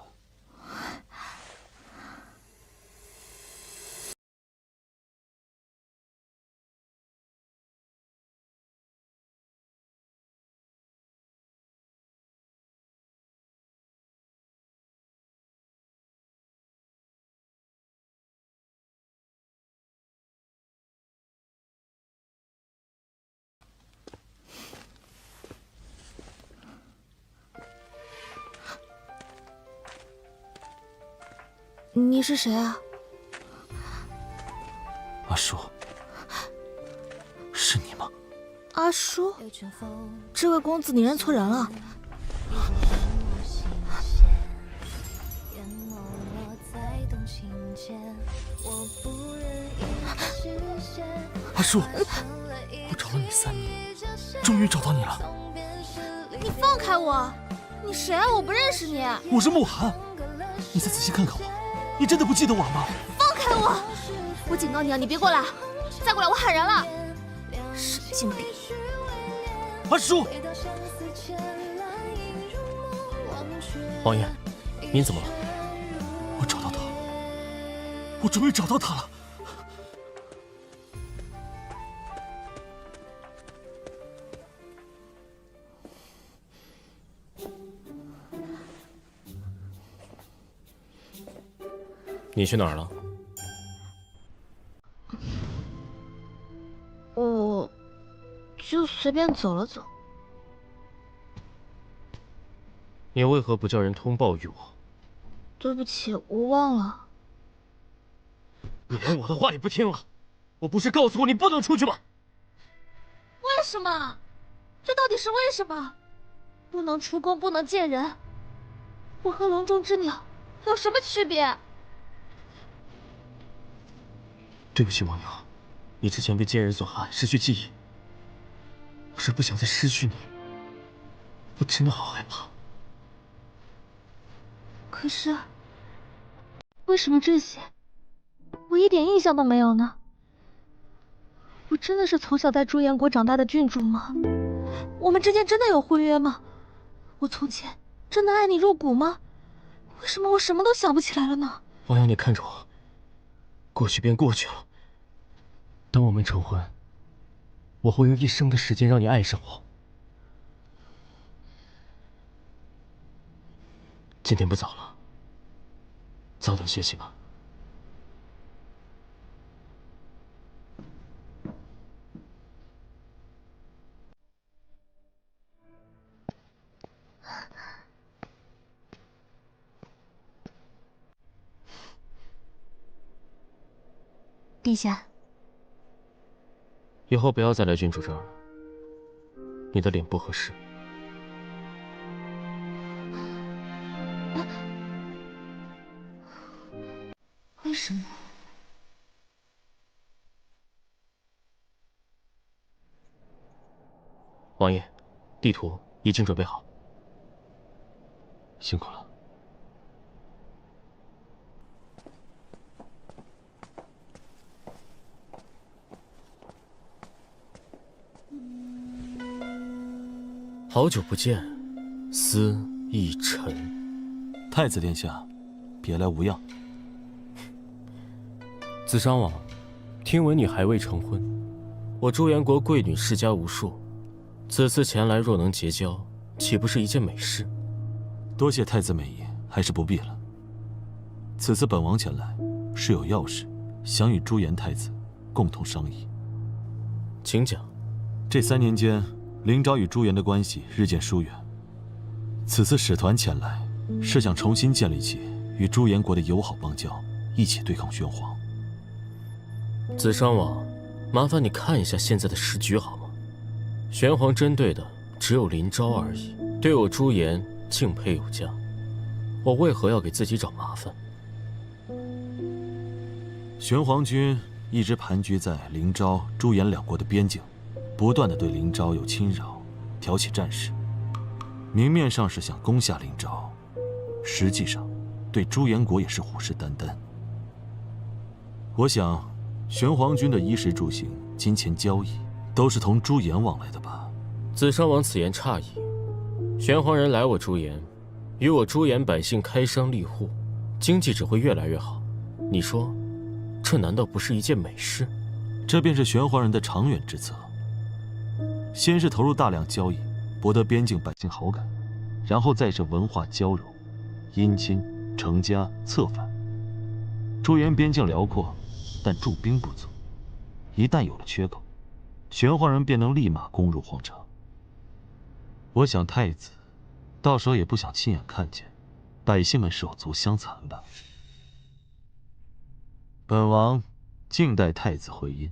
你是谁啊？阿叔，是你吗？阿叔，这位公子，你认错人了。阿叔，我找了你3年，终于找到你了。你放开我！你谁啊？我不认识你。我是慕寒，你再仔细看看我。你真的不记得我吗？放开我！我警告你啊，你别过来！再过来我喊人了！神经病！阿叔，王爷，您怎么了？我找到他了，我终于找到他了。你去哪儿了？我就随便走了走。你为何不叫人通报于我？对不起，我忘了。你连我的话也不听了？我不是告诉过你不能出去吗？为什么？这到底是为什么？不能出宫，不能见人。我和笼中之鸟有什么区别？对不起，王瑶，你之前被奸人所害，失去记忆。我是不想再失去你，我真的好害怕。可是，为什么这些我一点印象都没有呢？我真的是从小在朱颜国长大的郡主吗？我们之间真的有婚约吗？我从前真的爱你入骨吗？为什么我什么都想不起来了呢？王瑶，你看着我，过去便过去了。等我们成婚，我会用一生的时间让你爱上我。今天不早了，早点歇息吧。陛下，以后不要再来郡主这儿了，你的脸不合适。为什么？王爷，地图已经准备好。辛苦了。好久不见，思亦沉。太子殿下，别来无恙。子商王，听闻你还未成婚，我朱颜国贵女世家无数，此次前来若能结交，岂不是一件美事？多谢太子美意，还是不必了。此次本王前来，是有要事，想与朱颜太子共同商议。请讲。这3年间，灵昭与朱颜的关系日渐疏远。此次使团前来，是想重新建立起与朱颜国的友好邦交，一起对抗玄黄。子商王，麻烦你看一下现在的时局好吗？玄黄针对的只有林昭而已，对我朱颜敬佩有加，我为何要给自己找麻烦？玄黄军一直盘踞在灵昭、朱颜2国的边境，不断的对林昭有侵扰，挑起战事，明面上是想攻下林昭，实际上对朱延国也是虎视眈眈。我想，玄黄军的衣食住行、金钱交易，都是同朱颜往来的吧？子商王此言差矣。玄黄人来我朱颜，与我朱颜百姓开商立户，经济只会越来越好。你说，这难道不是一件美事？这便是玄黄人的长远之策。先是投入大量交易，博得边境百姓好感，然后再是文化交融，姻亲、成家、策反。朱颜边境辽阔，但驻兵不足，一旦有了缺口，玄黄人便能立马攻入皇城。我想太子到时候也不想亲眼看见百姓们手足相残吧。本王静待太子回音，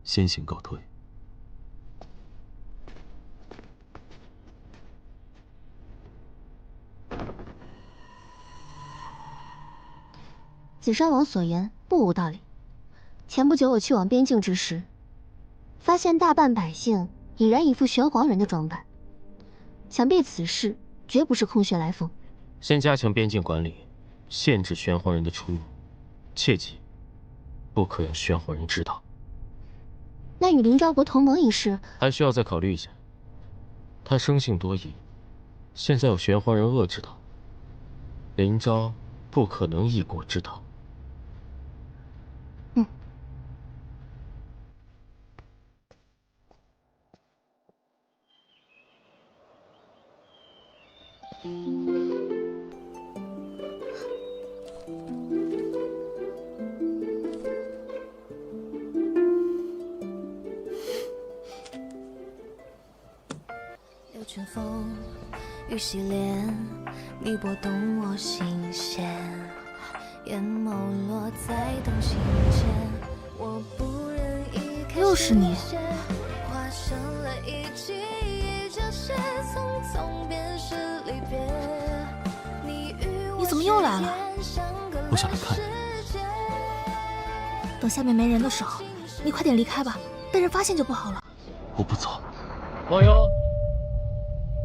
先行告退。子商王所言不无道理。前不久我去往边境之时，发现大半百姓已然一副玄黄人的装扮，想必此事绝不是空穴来风。先加强边境管理，限制玄黄人的出入，切记不可让玄黄人知道。那与林昭国同盟一事，还需要再考虑一下。他生性多疑，现在有玄黄人遏制他，林昭不可能一国之道。流春风，雨洗脸，你拨动我心弦，眼眸落在动心间，我不忍一开又是你。画上了一记一条线，匆匆便是离别。你怎么又来了？我想来看你。等下面没人的时候，你快点离开吧，被人发现就不好了。我不走。忘忧，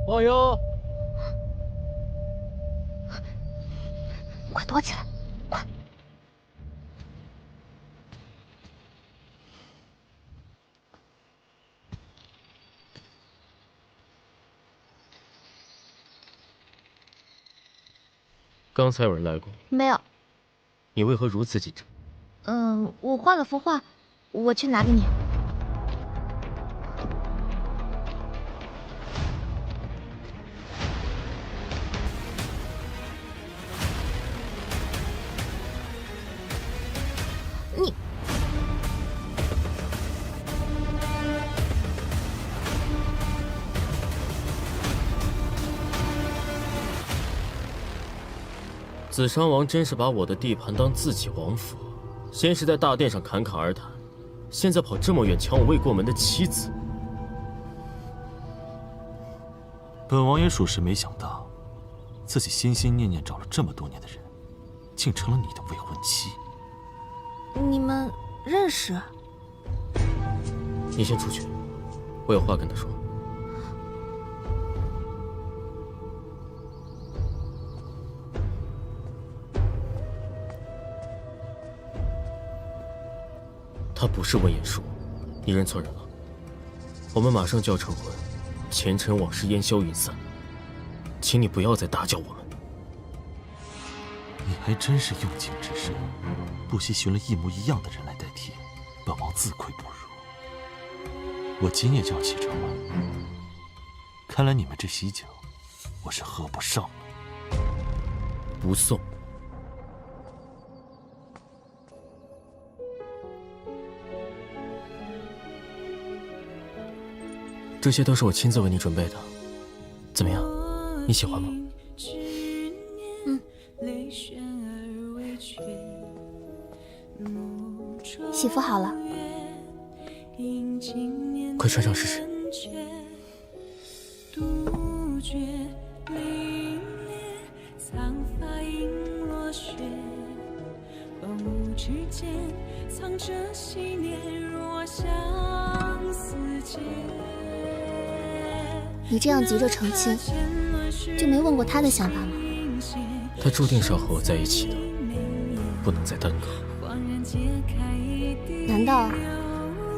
忘忧，快躲起来！快！刚才有人来过？没有。你为何如此紧张？我画了幅画，我去拿给你。你。子商王真是把我的地盘当自己王府，先是在大殿上侃侃而谈，现在跑这么远抢我未过门的妻子。本王也属实没想到，自己心心念念找了这么多年的人，竟成了你的未婚妻。你们认识？你先出去，我有话跟他说。他不是温言舒，你认错人了。我们马上就要成婚，前尘往事烟消云散，请你不要再打搅我们。你还真是用情至深，不惜寻了一模一样的人来代替，本王自愧不如。我今夜就要启程了，看来你们这喜酒，我是喝不上了。不送。这些都是我亲自为你准备的，怎么样？你喜欢吗？洗服好了，快穿上试试。苍发映落雪，万物之间藏着昔年若相思。你这样急着成亲，就没问过他的想法吗？他注定是要和我在一起的，不能再耽搁。难道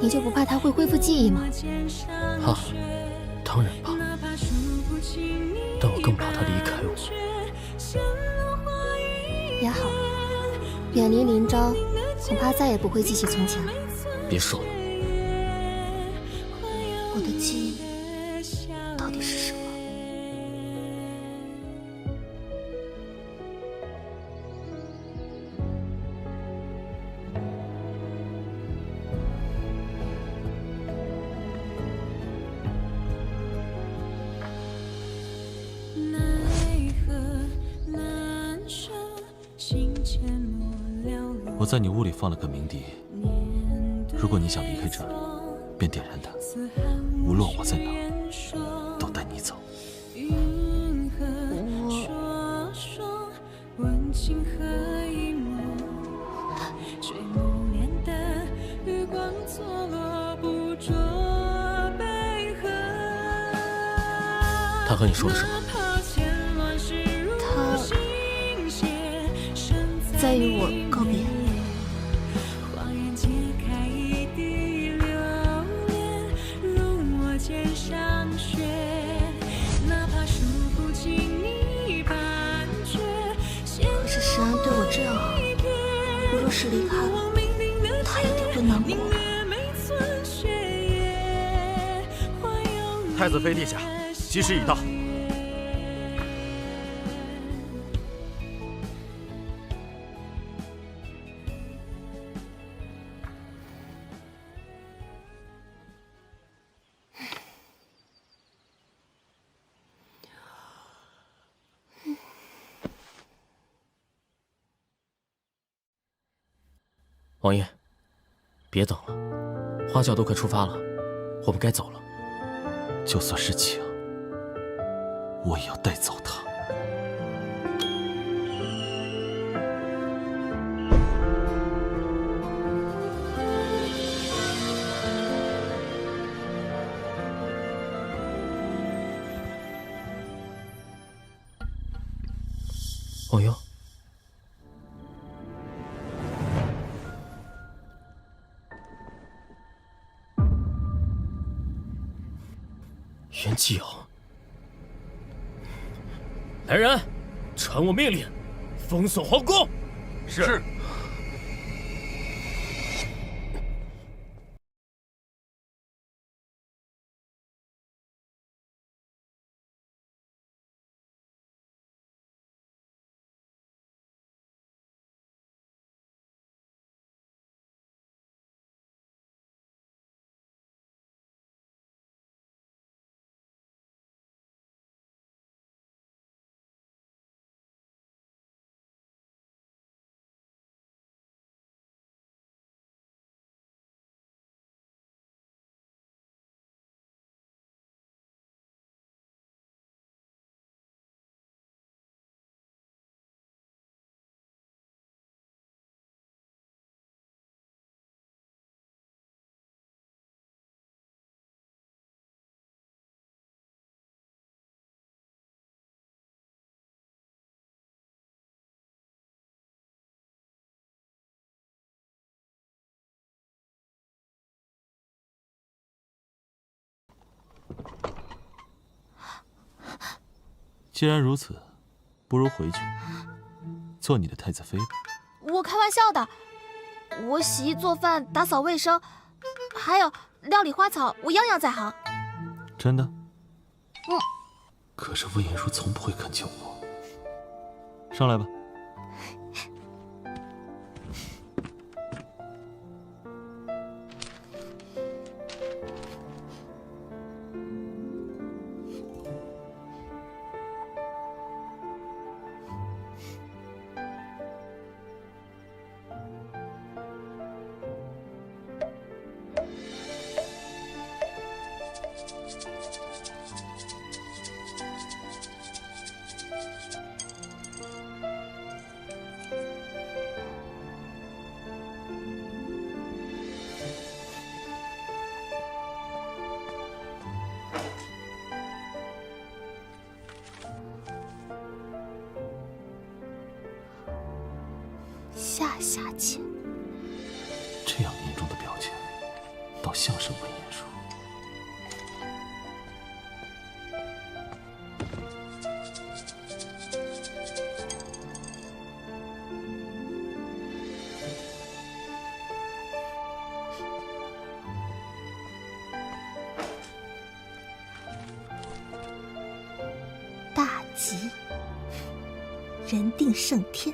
你就不怕他会恢复记忆吗？怕，当然怕，但我更怕他离开我。也好，远离林昭，恐怕再也不会记起从前了。别说了，我的记忆到底是什么？我在你屋里放了个鸣笛，如果你想离开这里，便点燃它。无论我在哪儿，都带你走。他和你说了什么？他在与我告别。可是石安对我这样好，我若是离开了，他一定会难过的。太子妃殿下，吉时已到。王爷，别等了，花轿都快出发了，我们该走了。就算是请，我也要带走他。哦哟。袁继尧，来人，传我命令，封锁皇宫。是。既然如此，不如回去做你的太子妃吧。我开玩笑的，我洗衣做饭、打扫卫生，还有料理花草，我样样在行。真的？嗯。可是魏延如从不会恳求我。上来吧。下下签。这样凝重的表情，倒像是文言书。大吉，人定胜天。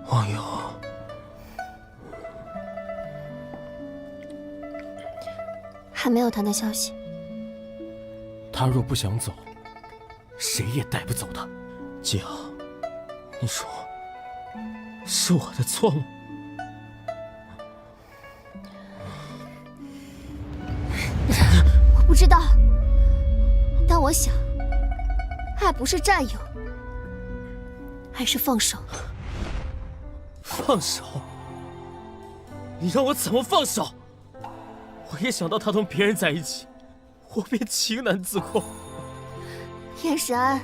王友，还没有他的消息。他若不想走，谁也带不走他。季瑶，你说是我的错吗？我不知道，但我想，爱不是占有，还是放手。放手？你让我怎么放手？我一想到他同别人在一起，我便情难自控。燕山，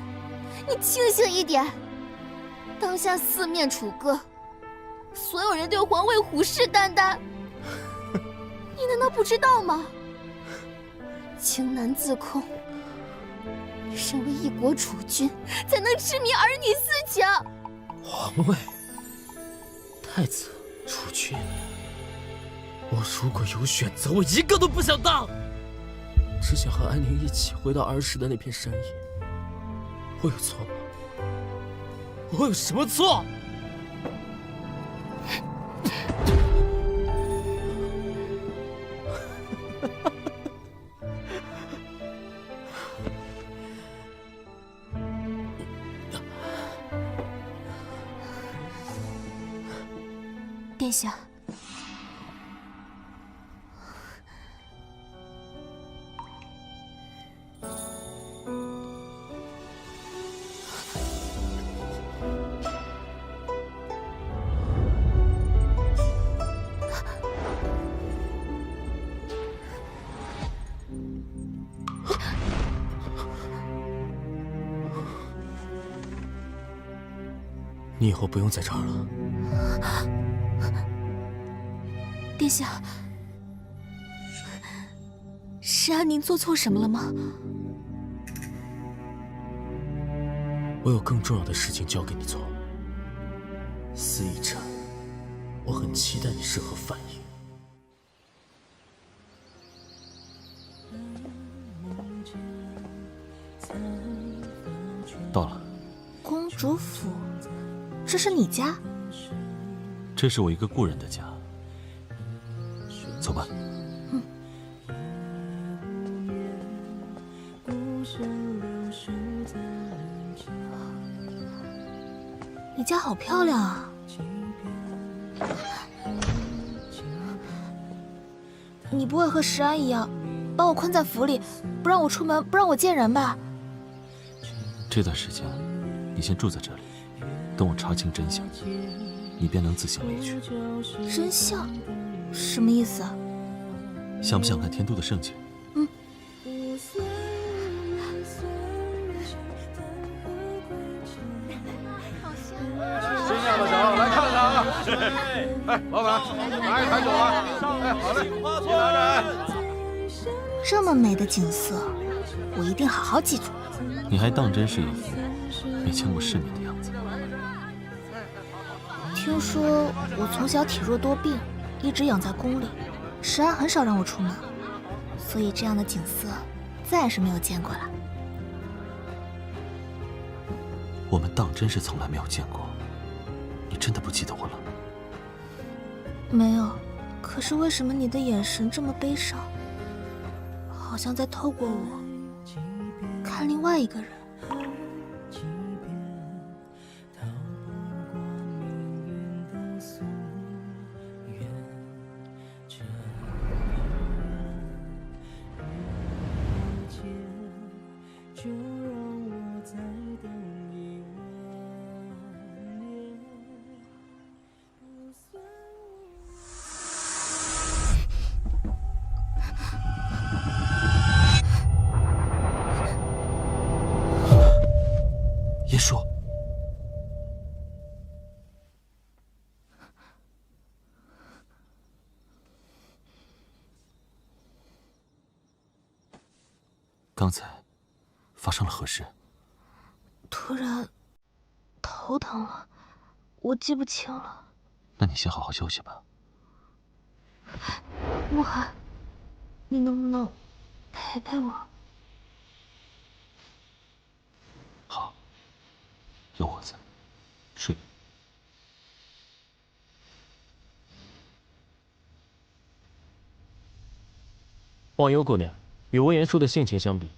你清醒一点！当下四面楚歌，所有人对皇位虎视眈眈，你难道不知道吗？情难自控，身为一国储君，才能痴迷儿女私情。皇位、太子、储君，我如果有选择，我一个都不想当。只想和安宁一起回到儿时的那片山野。我有错吗？我有什么错？殿下，以后不用在这儿了。殿下，石安，您做错什么了吗？我有更重要的事情交给你做。司逸晨，我很期待你是何反应。到了。公主府，这是你家？这是我一个故人的家。走吧。你家好漂亮啊！你不会和石安一样，把我困在府里，不让我出门，不让我见人吧？这段时间，你先住在这里，等我查清真相，你便能自行离去。真相？什么意思啊？想不想看天都的盛景？新酿的酒，来看看啊！哎，老板，拿一坛酒啊！哎，好嘞，你拿着。这么美的景色，我一定好好记住。你还当真是一副没见过世面的样子。听说我从小体弱多病，一直养在宫里，石安很少让我出门，所以这样的景色再是没有见过了。我们当真是从来没有见过。你真的不记得我了？没有，可是为什么你的眼神这么悲伤，好像在透过我看另外一个人？叶舒，刚才发生了何事？突然头疼了，我记不清了。那你先好好休息吧。慕寒，你能不能陪陪我？好，有我在，睡。忘忧姑娘与温言舒的性情相比，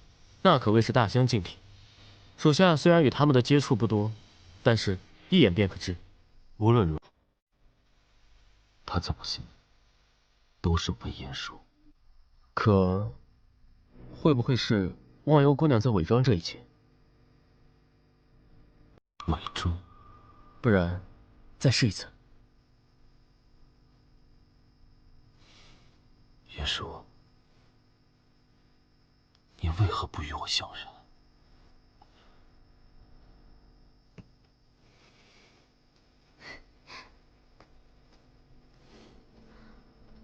那可谓是大相径庭。属下虽然与他们的接触不多，但是一眼便可知。无论如何，他怎么信，都是温言舒。可会不会是忘忧姑娘在伪装这一切？伪装？不然，再试一次。言舒，你为何不与我相认？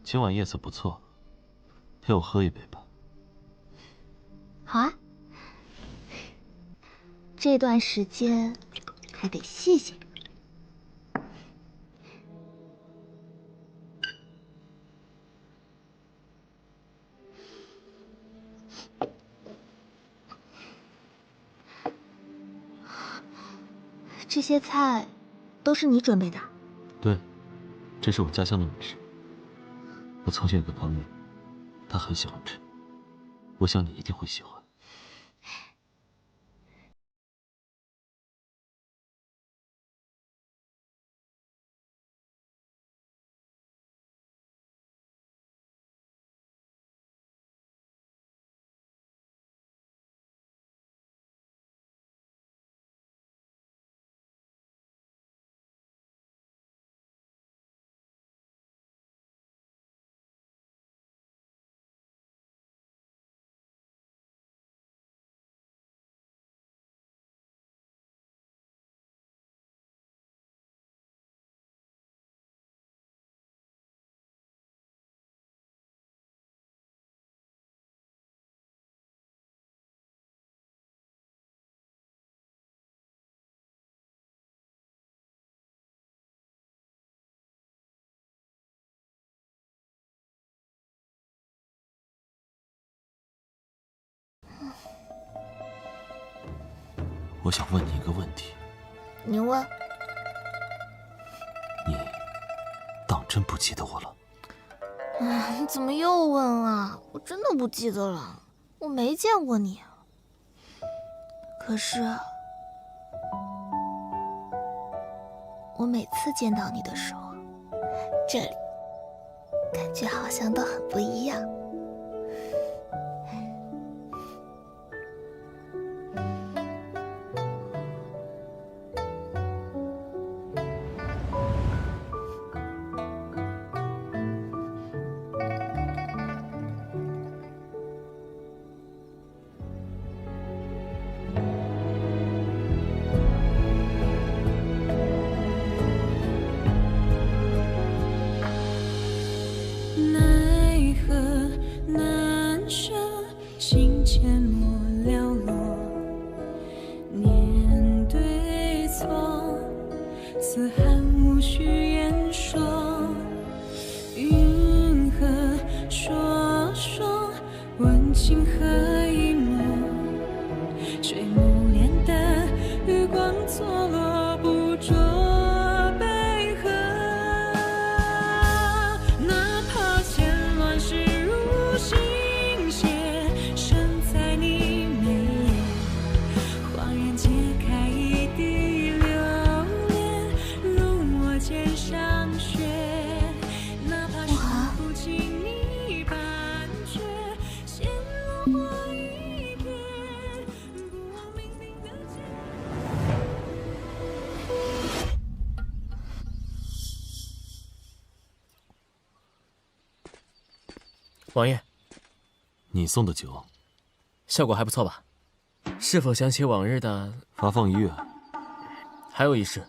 今晚夜色不错，陪我喝一杯吧。好啊，这段时间还得谢谢你。这些菜都是你准备的？对，这是我家乡的美食。我从前有个朋友，他很喜欢吃，我想你一定会喜欢。我想问你一个问题。你问。你当真不记得我了？你怎么又问啊？我真的不记得了，我没见过你。可是，我每次见到你的时候，这里感觉好像都很不一样。王爷，你送的酒，效果还不错吧？是否想起往日的发放医院？还有一事，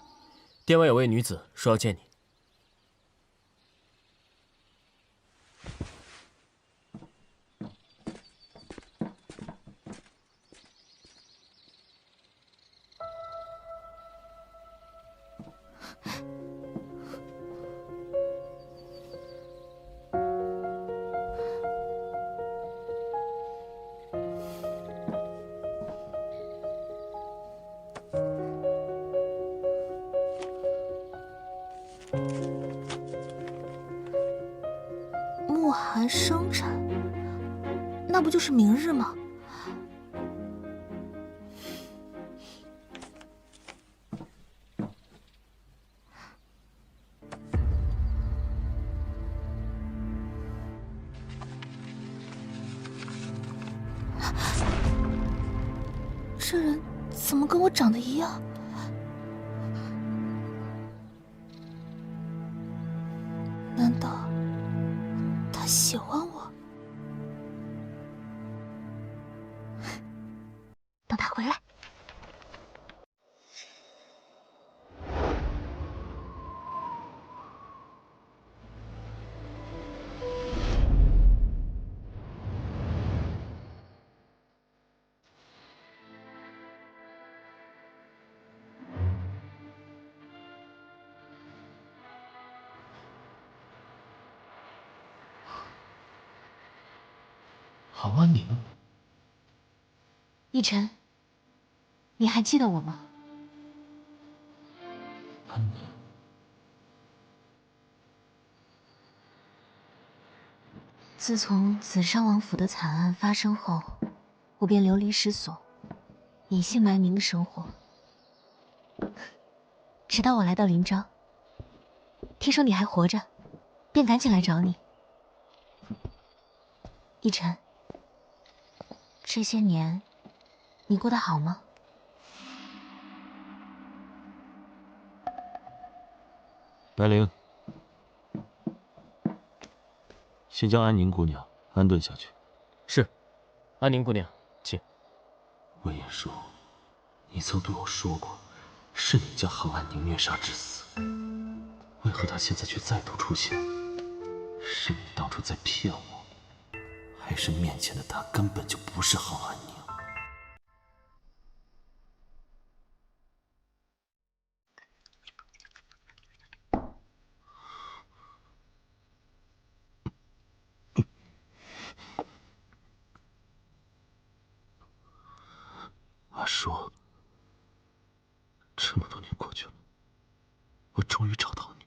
殿外有位女子说要见你。慕寒生辰，那不就是明日吗？这人怎么跟我长得一样？难道他喜欢我？等他回来。杭安宁，逸晨，你还记得我吗？安宁，自从紫山王府的惨案发生后，我便流离失所，隐姓埋名的生活。直到我来到临漳，听说你还活着，便赶紧来找你。逸晨，这些年你过得好吗？白灵，先将安宁姑娘安顿下去。是，安宁姑娘，请。魏延叔，你曾对我说过，是你将杭安宁虐杀致死，为何她现在却再度出现？是你当初在骗我，还是面前的她根本就不是杭安宁？阿叔，终于找到你，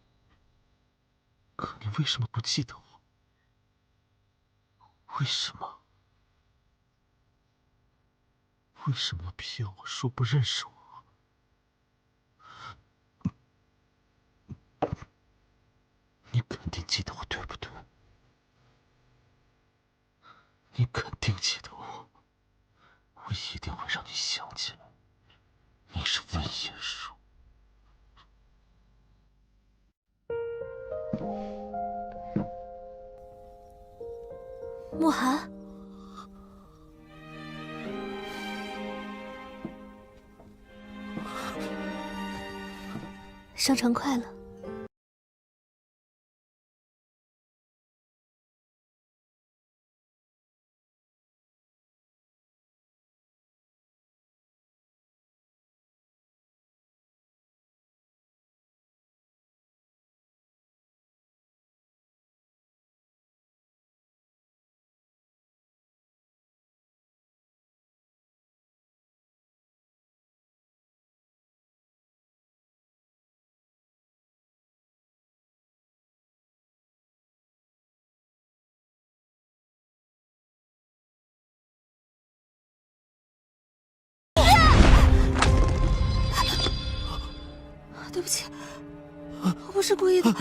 可你为什么不记得我？为什么？为什么骗我说不认识我？你肯定记得我，对不对？你肯定记得我，我一定会让你想起来，你是温言树。慕寒，商城快乐。对不起，我不是故意的。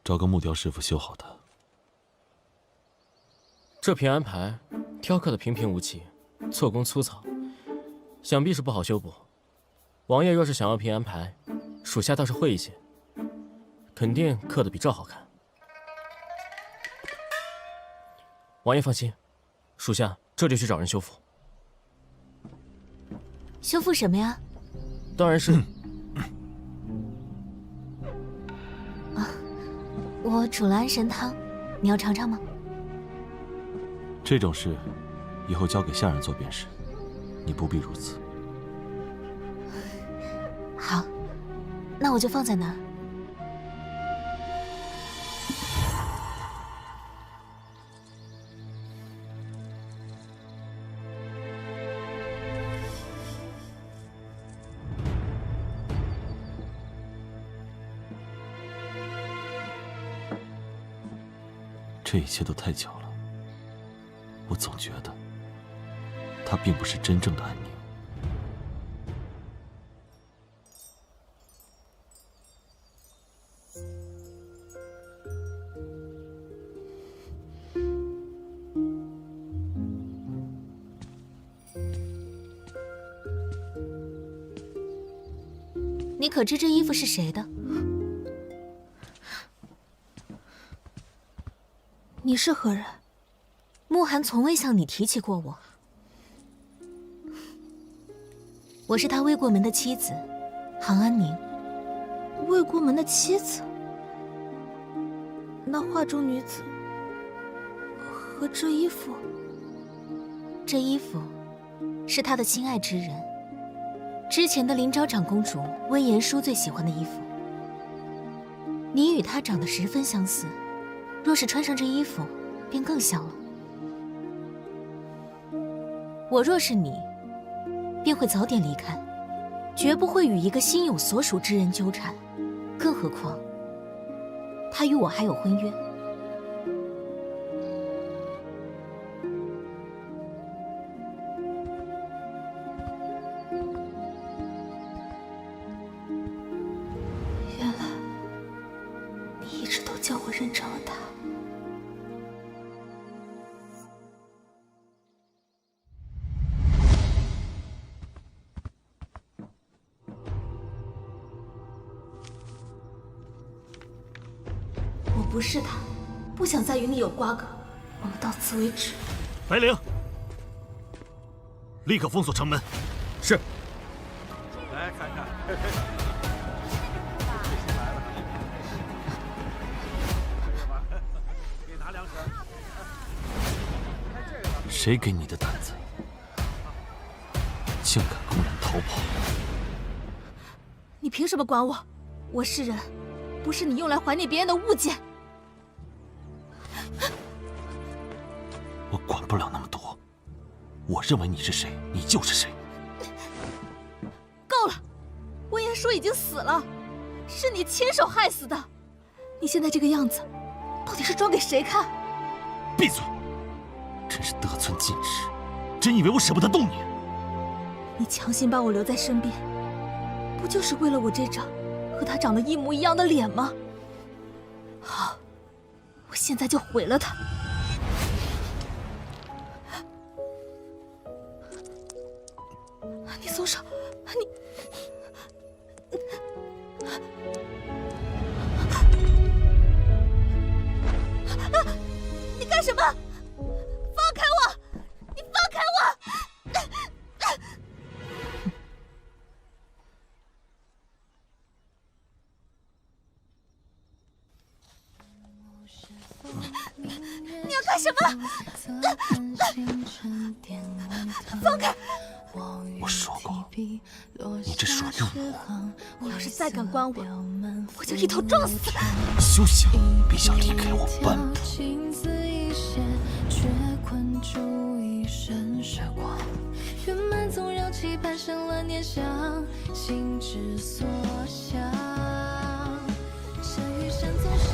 找个木雕师傅修好它。这平安牌雕刻的平平无奇，做工粗糙，想必是不好修补。王爷若是想要平安牌，属下倒是会一些，肯定刻的比照好看。王爷放心，属下这就去找人修复。修复什么呀？当然是。我煮了安神汤，你要尝尝吗？这种事，以后交给下人做便是，你不必如此。好，那我就放在那儿。这一切都太巧了，我总觉得它并不是真正的安宁。你可知这衣服是谁的？你是何人？慕寒从未向你提起过我。我是他未过门的妻子，杭安宁。未过门的妻子？那画中女子和这衣服？这衣服是他的心爱之人，之前的林昭长公主温言舒最喜欢的衣服。你与她长得十分相似，若是穿上这衣服，便更像了。我若是你，便会早点离开，绝不会与一个心有所属之人纠缠。更何况，他与我还有婚约。原来，你一直都将我认成了他。我不是他，不想再与你有瓜葛，我们到此为止。白灵，立刻封锁城门。是。来看看，给拿粮食。谁给你的胆子，竟敢公然逃跑？你凭什么管我？我是人，不是你用来怀念别人的物件。我管不了那么多，我认为你是谁，你就是谁。够了，温言舒已经死了，是你亲手害死的。你现在这个样子，到底是装给谁看？闭嘴！真是得寸进尺，真以为我舍不得动你？你强行把我留在身边，不就是为了我这张和他长得一模一样的脸吗？好，我现在就毁了他。你松手！你干什么？放开我！你放开我！你要干什么？放开！我说过，你这是用我。你要是再敢关我，我就一头撞死！休想，别想离开我半步！却困住一身时光，圆满总让期盼生乱念想，心之所向。山与山总是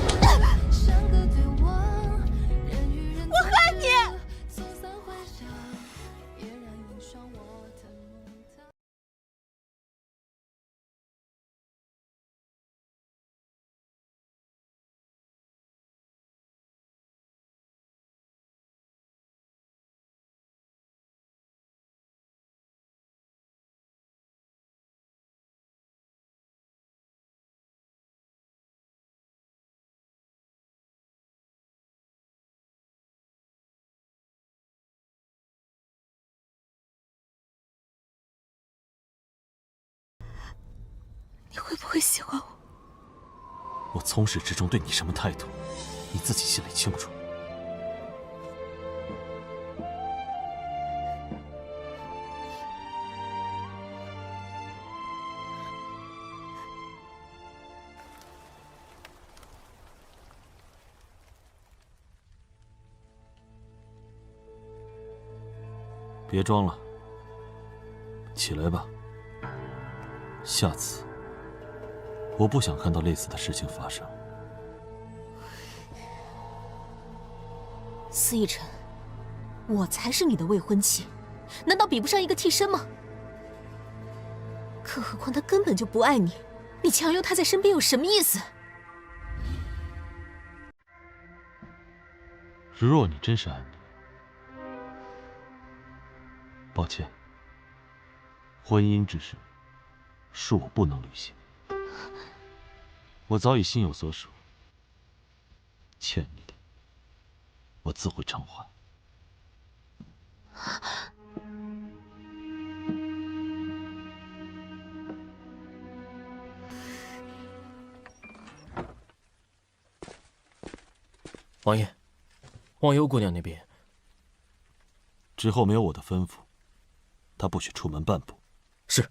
相隔对望，人与人我恨你！走散幻想，嫣然映上我的梦堂。你会不会喜欢我？我从始至终对你什么态度，你自己心里清楚。别装了，起来吧。下次，我不想看到类似的事情发生。司逸晨，我才是你的未婚妻，难道比不上一个替身吗？更何况他根本就不爱你，你强留他在身边有什么意思？若你真是爱你，抱歉，婚姻之事是我不能履行。我早已心有所属，欠你的，我自会偿还。王爷，忘忧姑娘那边，之后没有我的吩咐，她不许出门半步。是。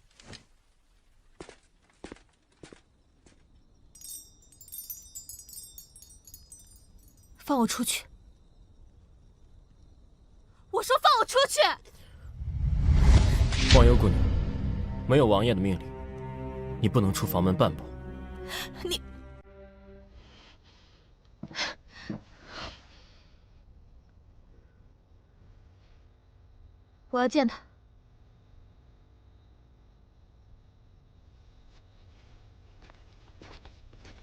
放我出去！我说放我出去！忘忧姑娘，没有王爷的命令，你不能出房门半步。你。我要见他。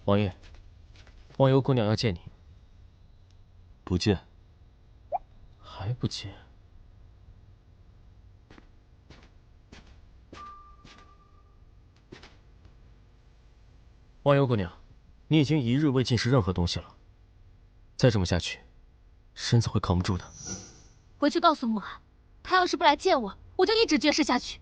王爷，忘忧姑娘要见你。不见。还不见？忘忧姑娘，你已经1日未进食任何东西了，再这么下去，身子会扛不住的。回去告诉母寒，他要是不来见我，我就一直绝食下去。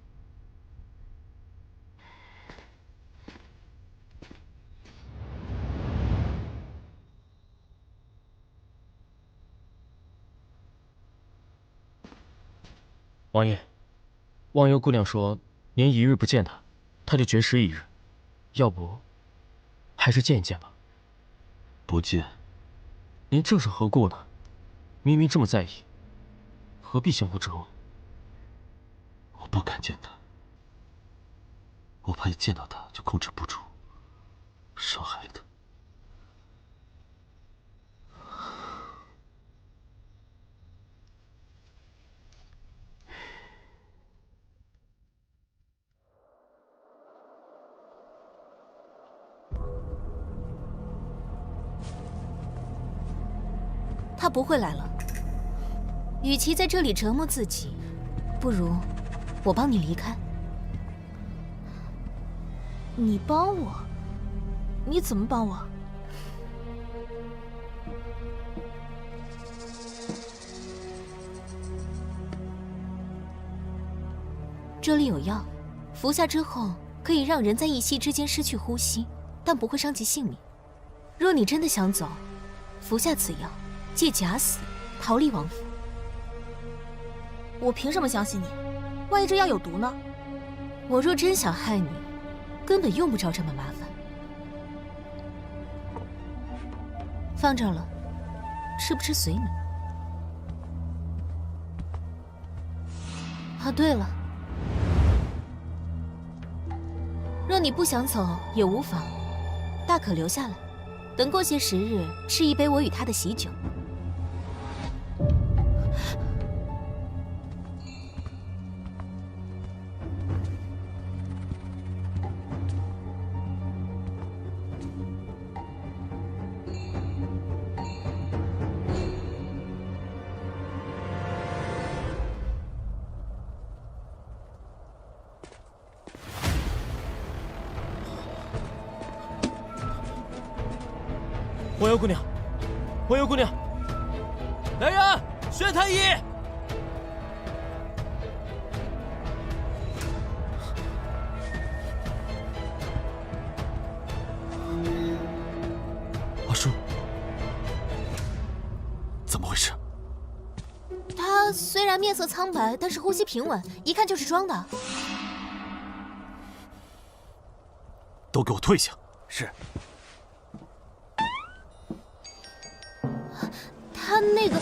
王爷，忘忧姑娘说，您1日不见她，她就绝食1日。要不，还是见一见吧。不见。您这是何故呢？明明这么在意，何必相互折磨？我不敢见她，我怕一见到她就控制不住，伤害她。他不会来了。与其在这里折磨自己，不如我帮你离开。你帮我？你怎么帮我？这里有药，服下之后可以让人在一息之间失去呼吸，但不会伤及性命。若你真的想走，服下此药，借假死，逃离王府。我凭什么相信你？万一这药有毒呢？我若真想害你，根本用不着这么麻烦。放这儿了，吃不吃随你。啊，对了，若你不想走也无妨，大可留下来，等过些时日，吃一杯我与他的喜酒。忘忧姑娘，忘忧姑娘，来人，宣太医！阿叔，怎么回事？他虽然面色苍白，但是呼吸平稳，一看就是装的。都给我退下！是。他那个，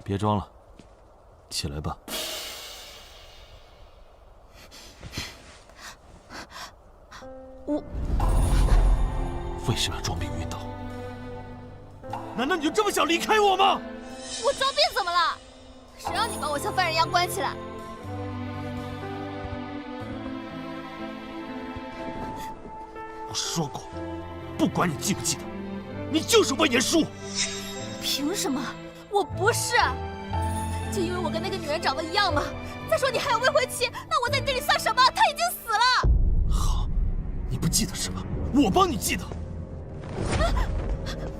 别装了，起来吧。我为什么要装病晕倒？难道你就这么想离开我吗？我装病怎么了？谁让你把我像犯人一样关起来？我说过，不管你记不记得，你就是魏延舒。凭什么？我不是。就因为我跟那个女人长得一样吗？再说你还有未婚妻，那我在你这里算什么？她已经死了。好，你不记得是吧？我帮你记得。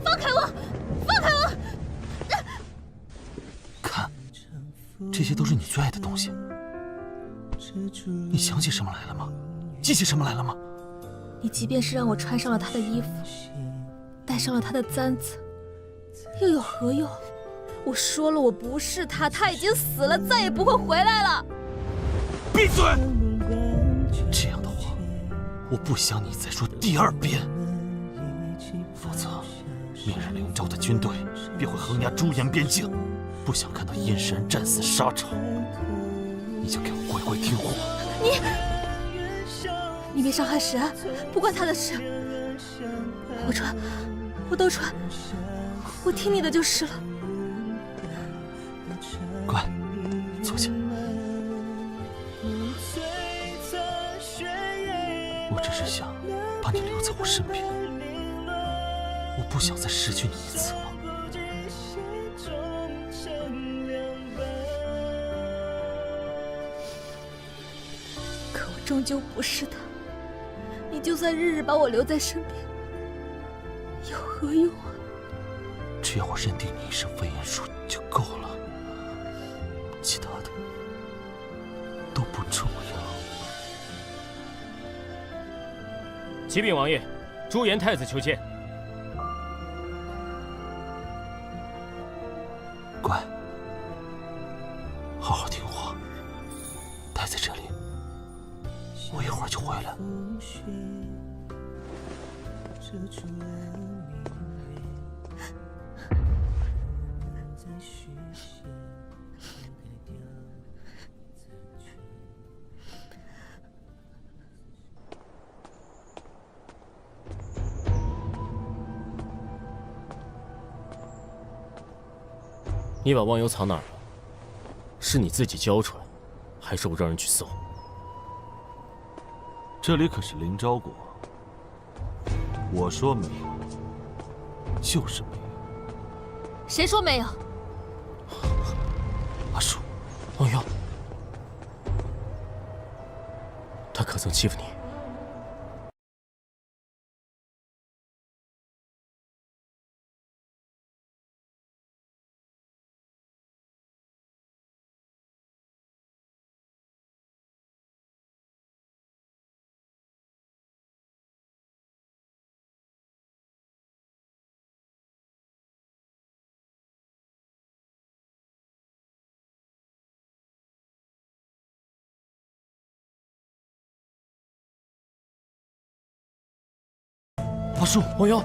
放开我！放开我！看，这些都是你最爱的东西。你想起什么来了吗？记起什么来了吗？你即便是让我穿上了他的衣服，戴上了他的簪子，又有何用？我说了，我不是他，他已经死了，再也不会回来了。闭嘴！这样的话，我不想你再说第二遍，否则明日灵州的军队便会横压朱颜边境。不想看到殷世人战死沙场，你就给我乖乖听话。你别伤害世安，不关他的事。我穿，我都穿，我听你的就是了。乖，坐下。我只是想把你留在我身边，我不想再失去你一次了。可我终究不是他，你就算日日把我留在身边，有何用啊？只要我认定你是魏延术就够了，其他的都不重要。启禀王爷，朱颜太子求见。乖，好好听话，待在这里，我一会儿就回来。你把忘忧藏哪儿了？是你自己交出来，还是我让人去搜？这里可是灵昭国，我说没有，就是没有。谁说没有？阿树，忘忧，他可曾欺负你？阿树，忘忧，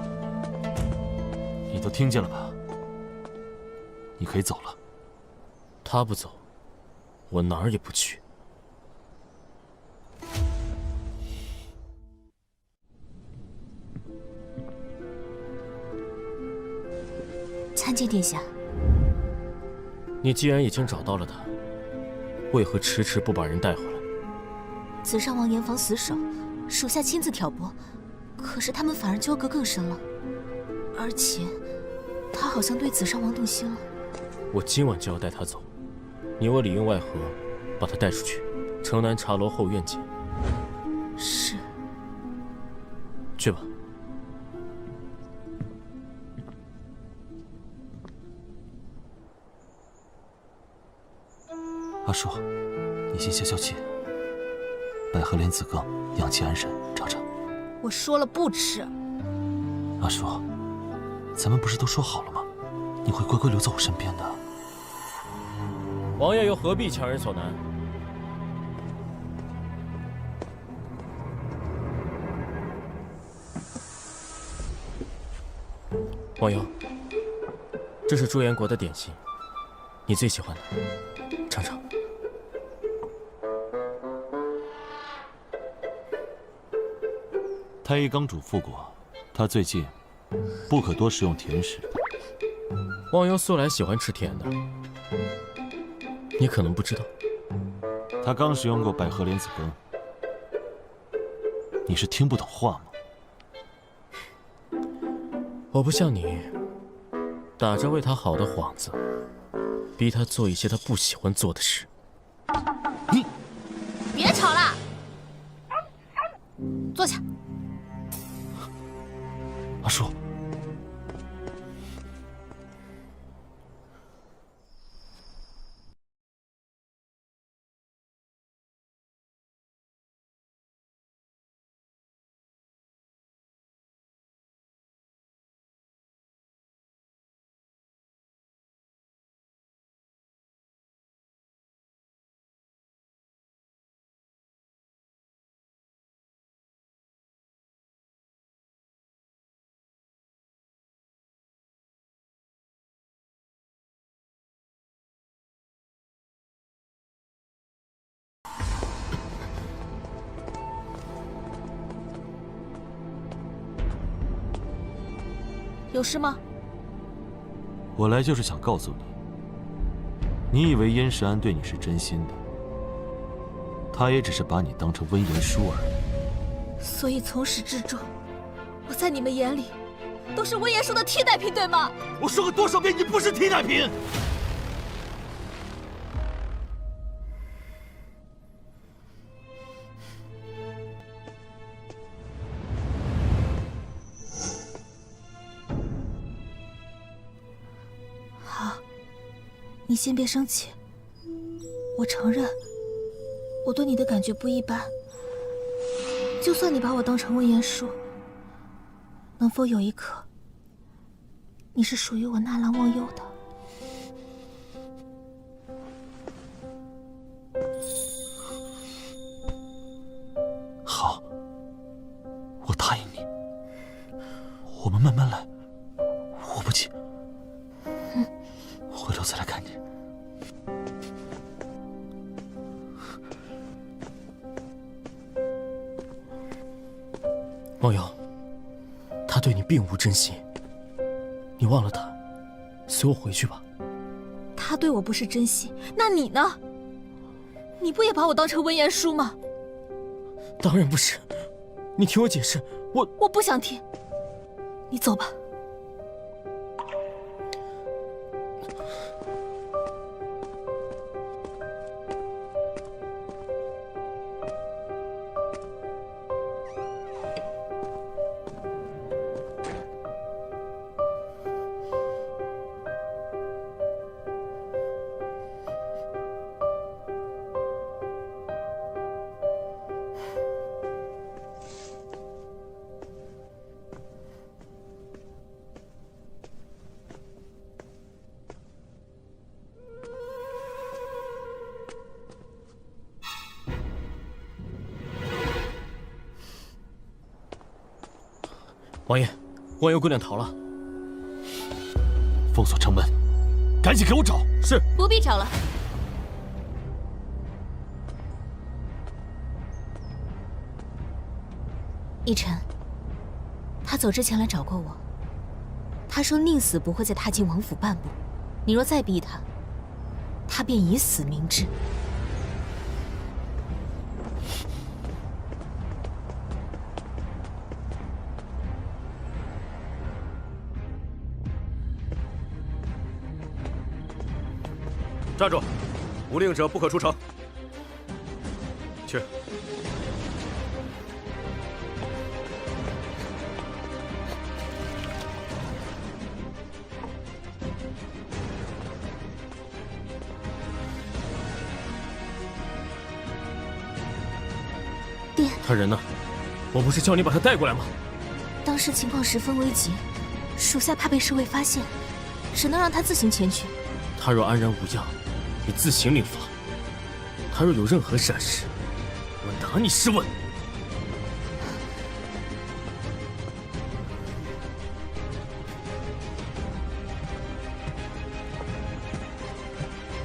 你都听见了吧？你可以走了。他不走，我哪儿也不去。参见殿下。你既然已经找到了他，为何迟迟不把人带回来？紫上王严防死守，属下亲自挑拨，可是他们反而纠葛更深了。而且，他好像对紫上王动心了。我今晚就要带他走，你我里应外合，把他带出去，城南茶楼后院见。是。去吧。阿树，你先消消气。百合莲子羹养气安神，尝尝。我说了不吃。阿树，咱们不是都说好了吗？你会乖乖留在我身边的。王爷又何必强人所难？忘忧，这是朱颜国的点心，你最喜欢的，尝尝。太医刚嘱咐过，他最近不可多食用甜食。忘忧素来喜欢吃甜的，你可能不知道。他刚食用过百合莲子羹，你是听不懂话吗？我不像你，打着为他好的幌子，逼他做一些他不喜欢做的事。你别吵了，坐下。阿叔，有事吗？我来就是想告诉你，你以为燕世安对你是真心的，他也只是把你当成温言书而已。所以从始至终，我在你们眼里都是温言书的替代品，对吗？我说过多少遍，你不是替代品。你先别生气，我承认我对你的感觉不一般。就算你把我当成温言书，能否有一刻，你是属于我纳兰忘忧的？好，我答应你，我们慢慢来，我不急。回头再来看你。忘忧，他对你并无真心，你忘了他，随我回去吧。他对我不是真心，那你呢？你不也把我当成温言书吗？当然不是，你听我解释，我不想听，你走吧。王爷，忘忧姑娘逃了，封锁城门，赶紧给我找！是。不必找了。逸晨，他走之前来找过我，他说宁死不会再踏进王府半步，你若再逼他，他便以死明志。站住！无令者不可出城。去。爹，他人呢？我不是叫你把他带过来吗？当时情况十分危急，属下怕被侍卫发现，只能让他自行前去。他若安然无恙，你自行领罚；他若有任何闪失，我拿你试问。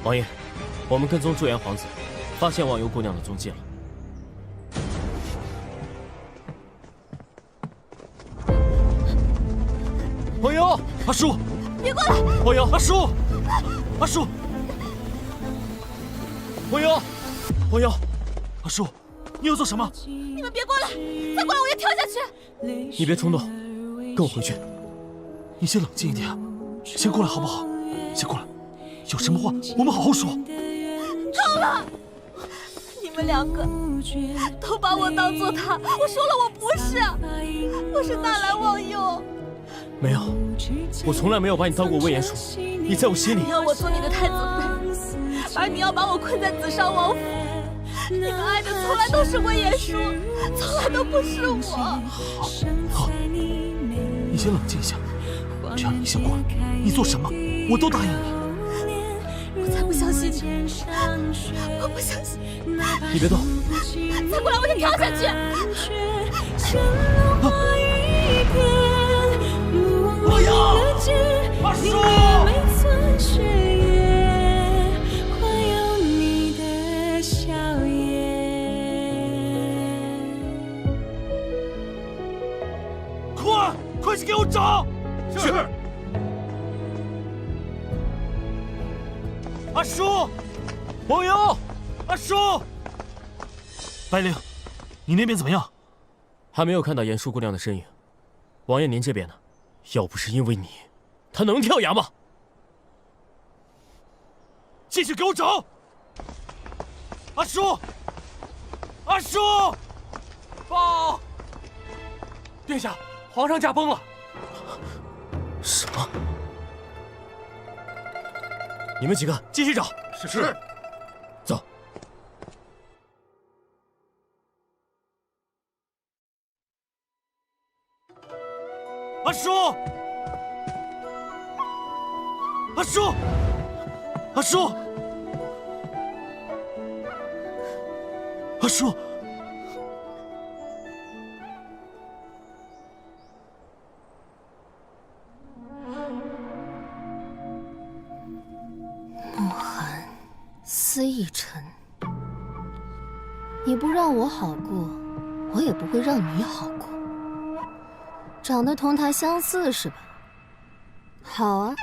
王爷，我们跟踪驻颜皇子，发现忘忧姑娘的踪迹了。忘忧，阿叔，别过来！忘忧，阿叔，阿叔，忘忧，忘忧，阿叔，你要做什么？你们别过来！再过来我就跳下去！你别冲动，跟我回去。你先冷静一点，先过来好不好？先过来。有什么话我们好好说。够了！你们两个都把我当做他，我说了我不是，我是纳兰忘忧。没有，我从来没有把你当过魏延叔，你在我心里。你要我做你的太子妃，而你要把我困在紫上王府。你们爱的从来都是魏延叔，从来都不是我。好，你先冷静一下，只要你一醒过来，你做什么我都答应你。我才不相信你，我不相信。你别动，再过来我就跳下去。不要，阿叔！快去给我找！是。阿叔，王瑶，阿叔，白灵，你那边怎么样？还没有看到严叔姑娘的身影。王爷，您这边呢？要不是因为你，他能跳崖吗？继续给我找！阿叔，阿叔，报！殿下，皇上驾崩了。什么？你们几个继续找。是。走。阿叔，阿叔，阿叔，阿叔。慕寒，思逸尘，你不让我好过，我也不会让你好过。长得同他相似是吧？好啊，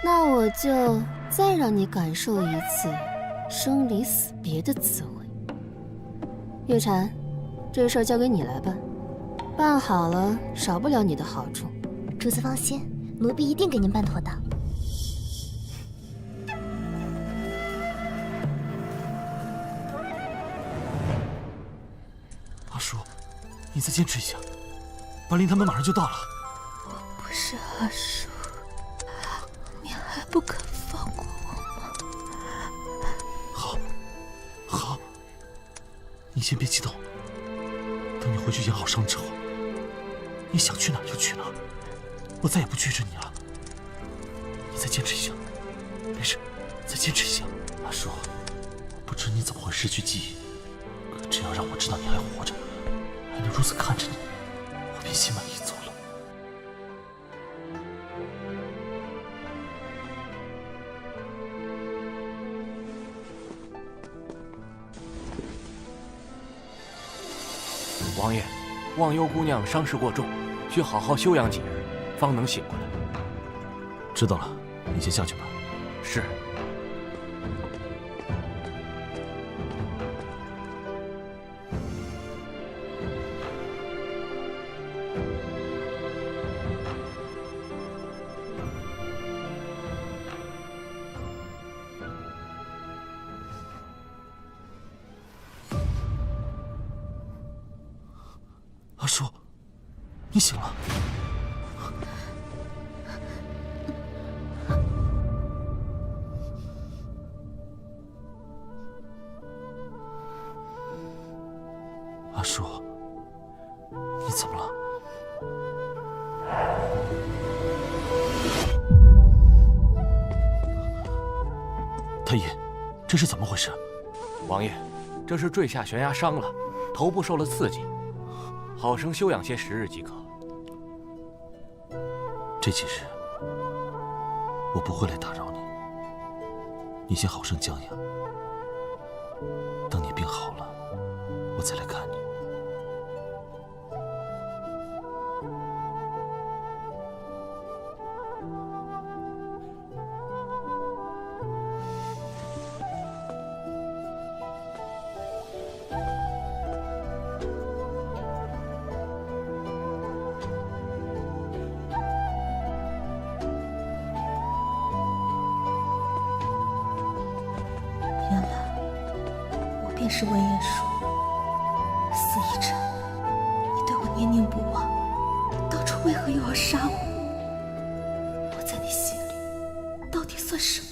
那我就再让你感受一次生离死别的滋味。月禅，这事儿交给你来办，办好了少不了你的好处。主子放心，奴婢一定给您办妥当。阿叔，你再坚持一下，白灵他们马上就到了。我不是阿叔，你还不肯放过我吗？好，好，你先别激动。等你回去养好伤之后，你想去哪儿就去哪儿，我再也不拘着你了。你再坚持一下，没事，再坚持一下。阿叔，我不知你怎么会失去记忆，可只要让我知道你还活着，还能如此看着你，我便心满意足了。王爷，忘忧姑娘伤势过重，需好好休养几日，方能醒过来。知道了，你先下去吧。是。阿叔，你醒了。阿叔，你怎么了？太医，这是怎么回事？王爷，这是坠下悬崖伤了，头部受了刺激，好生休养些10日即可。这几日我不会来打扰你，你先好生将养，等你病好了，我再来看你。也是温彦舒。司一辰，你对我念念不忘，当初为何又要杀我？我在你心里到底算什么？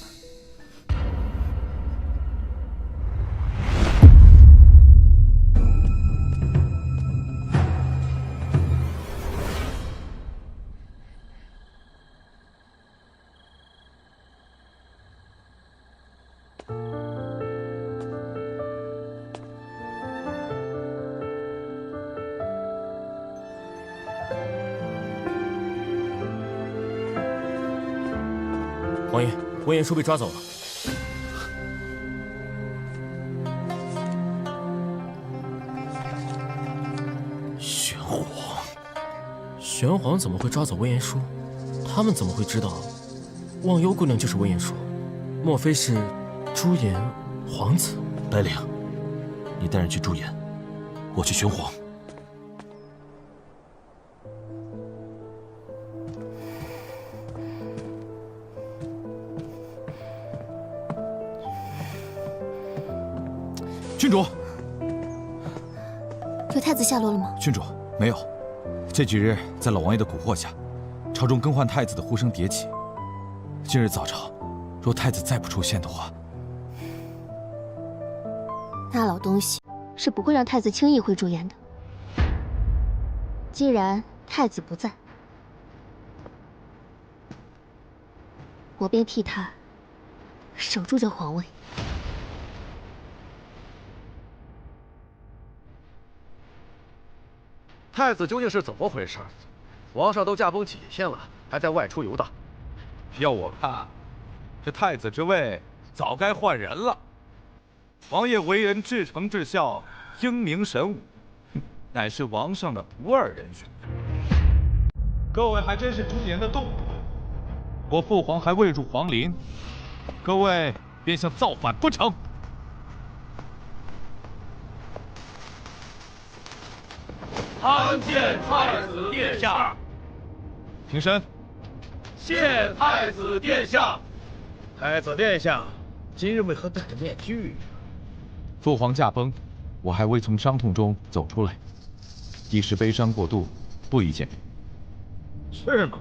王爷，温彦舒被抓走了。玄黄，玄黄怎么会抓走温彦舒？他们怎么会知道忘忧姑娘就是温彦舒？莫非是朱颜皇子？白灵，你带人去朱颜，我去玄黄。郡主，有太子下落了吗？郡主，没有。这几日在老王爷的蛊惑下，朝中更换太子的呼声迭起。今日早朝，若太子再不出现的话，那老东西是不会让太子轻易回驻颜的。既然太子不在，我便替他守住这皇位。太子究竟是怎么回事？皇上都驾崩几县了，还在外出游荡。要我看，这太子之位早该换人了。王爷为人至诚至孝，英明神武，乃是王上的不二人选。各位还真是朱颜的动物。我父皇还未入皇陵，各位便想造反不成？参见太子殿下。平身。谢太子殿下。太子殿下，今日为何戴着面具？父皇驾崩，我还未从伤痛中走出来，一时悲伤过度，不宜见面。是吗？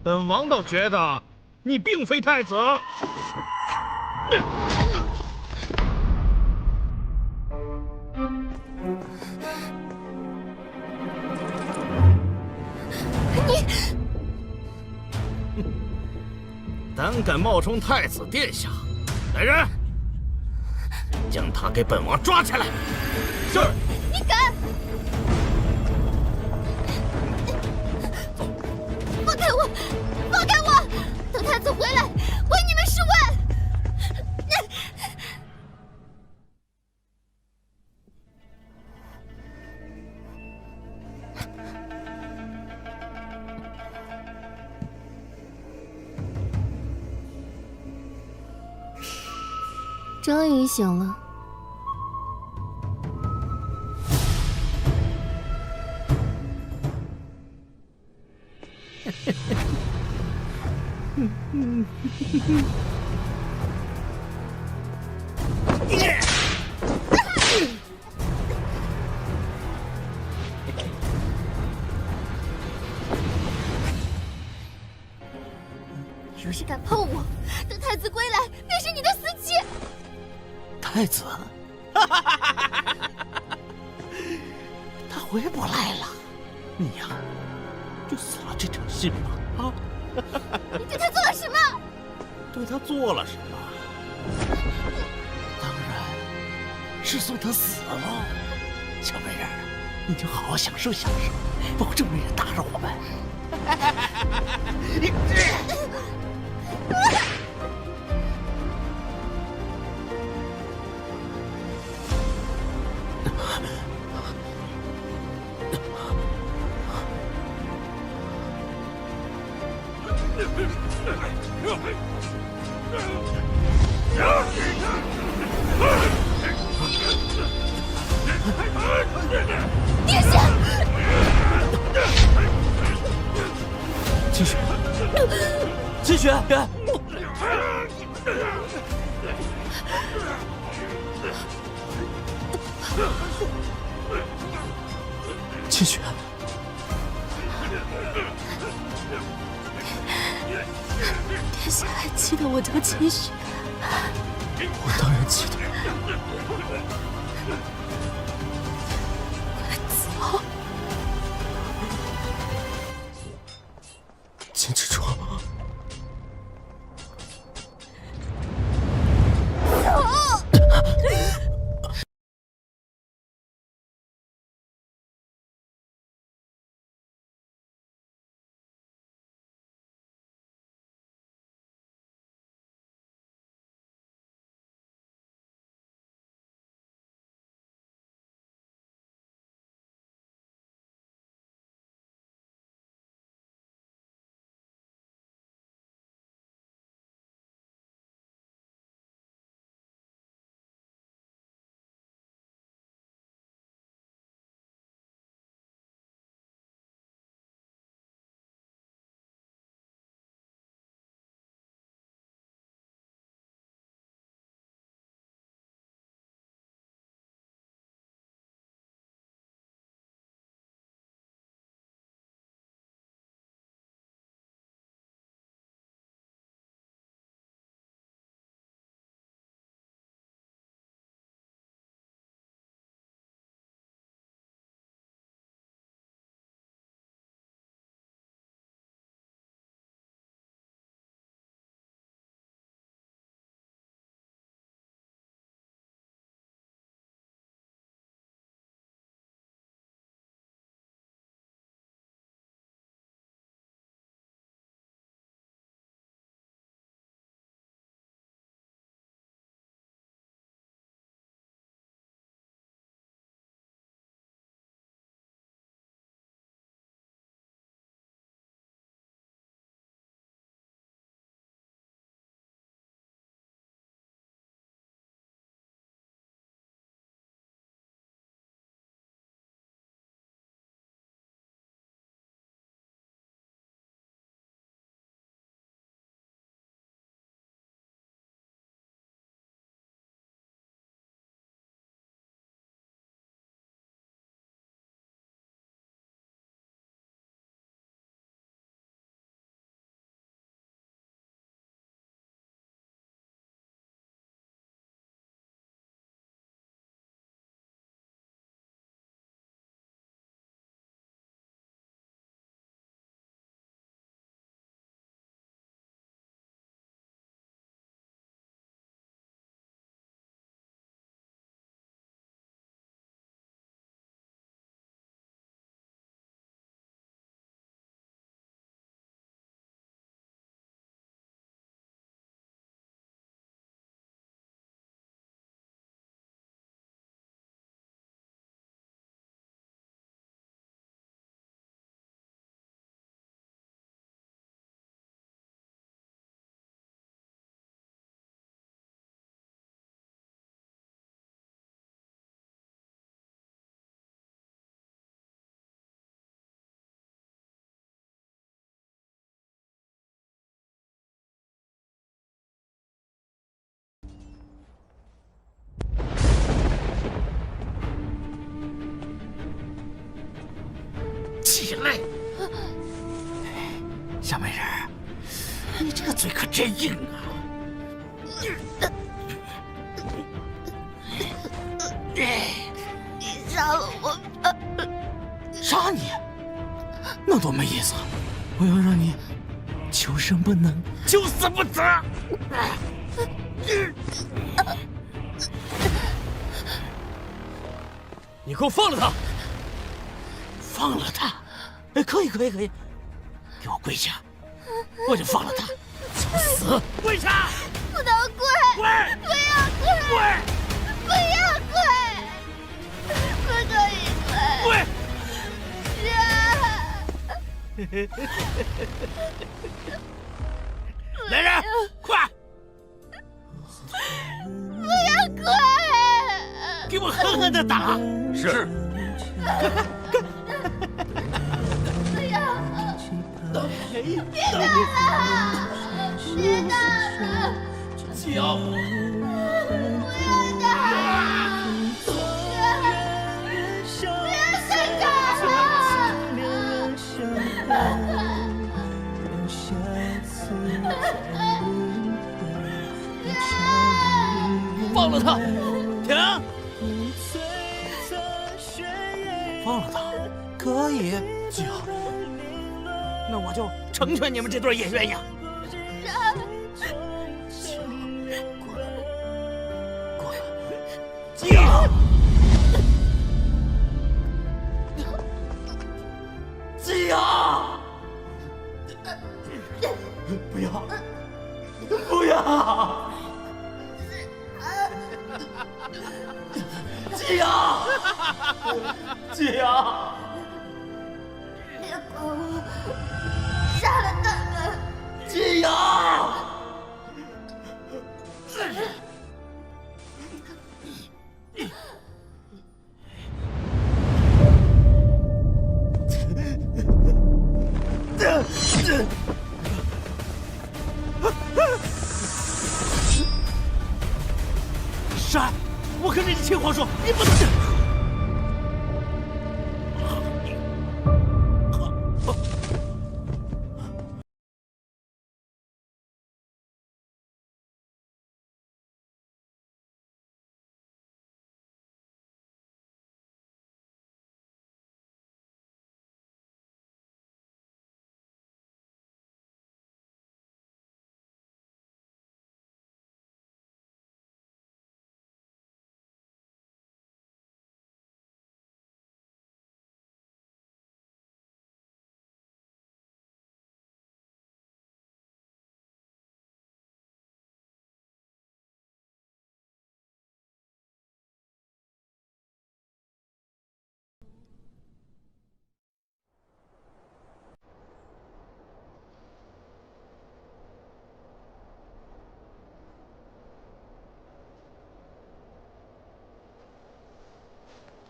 本王倒觉得你并非太子。胆敢冒充太子殿下，来人，将他给本王抓起来！是。你敢！放开我！放开我！等太子回来，为你们试问！终于醒了。若是敢碰我，等太子归来，便是你的死期。太子，他回不来了，你呀，就死了这场心吧！啊！你对他做了什么？对他做了什么？当然是送他死了。小美人，你就好好享受享受，保证没人打扰我们。殿下，清雪，清雪，千雪，殿下还记得我叫千雪？我当然记得。快走！金之窗。起来！小美人儿，你这个嘴可真硬啊！你杀了我吧！杀你？那多没意思！我要让你求生不能，求死不得！你给我放了他！放了他？哎，可以，给我跪下，我就放了他。找死！跪下！不能跪！不要跪！不要跪！不可以跪！来人，快！不要跪！给我狠狠的打！是。别打了！别打了！脚！不要打！放了他！停！放了他，可以。季瑶，那我就成全你们这对野鸳鸯。季瑶，季瑶，不要，不要！季瑶，季瑶。别管我，杀了他们！季瑶，闪！我可是你亲皇叔，你不能！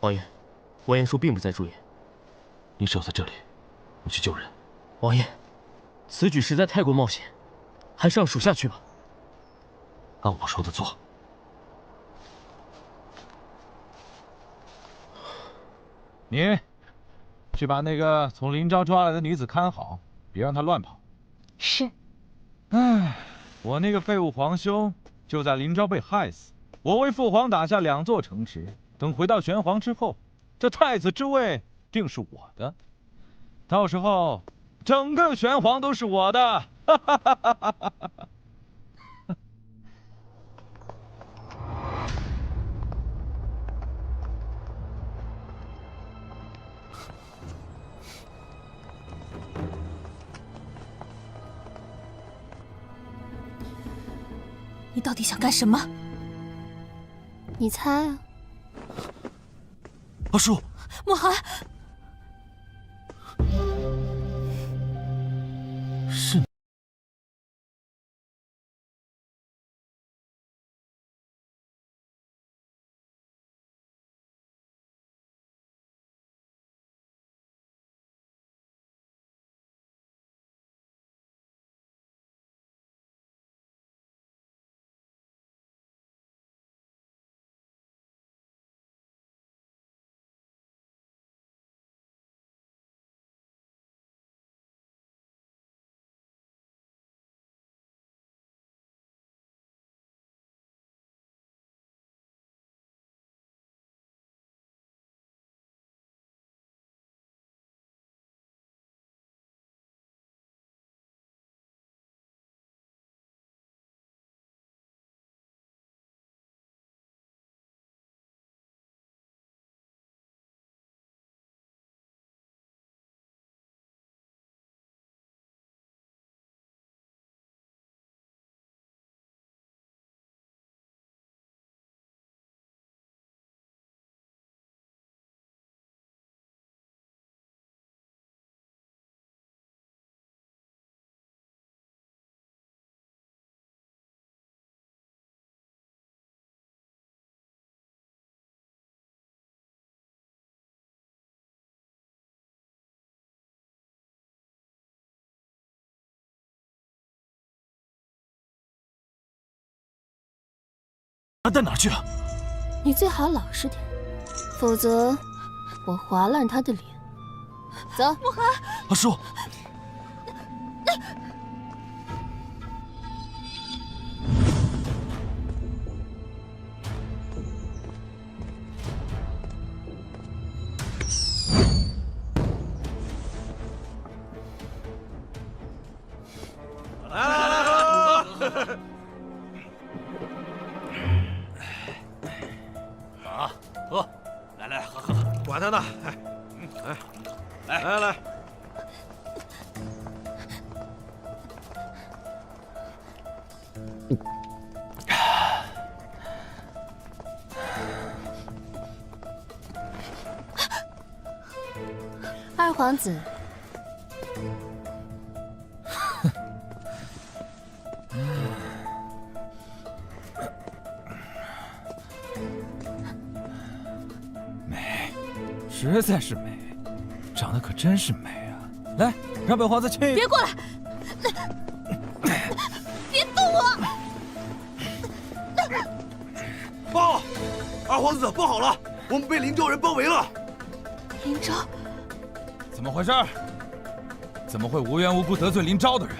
王爷，完颜叔并不在驻野，你守在这里，我去救人。王爷，此举实在太过冒险，还是让属下去吧。按我说的做。你去把那个从林昭抓来的女子看好，别让她乱跑。是。唉，我那个废物皇兄就在林昭被害死，我为父皇打下2座城池。等回到玄黄之后，这太子之位定是我的，到时候整个玄黄都是我的。哈哈哈哈哈哈！你到底想干什么？你猜啊。阿叔，慕寒，是。他带哪儿去啊？你最好老实点，否则我划烂他的脸。走，慕寒，阿叔。喝，来，喝，管他呢，来。二皇子，美，实在是美，长得可真是美啊！来，让本皇子亲一个。别过来！别动我！报，二皇子，不好了，我们被林州人包围了。林州。怎么回事？怎么会无缘无故得罪林昭的人？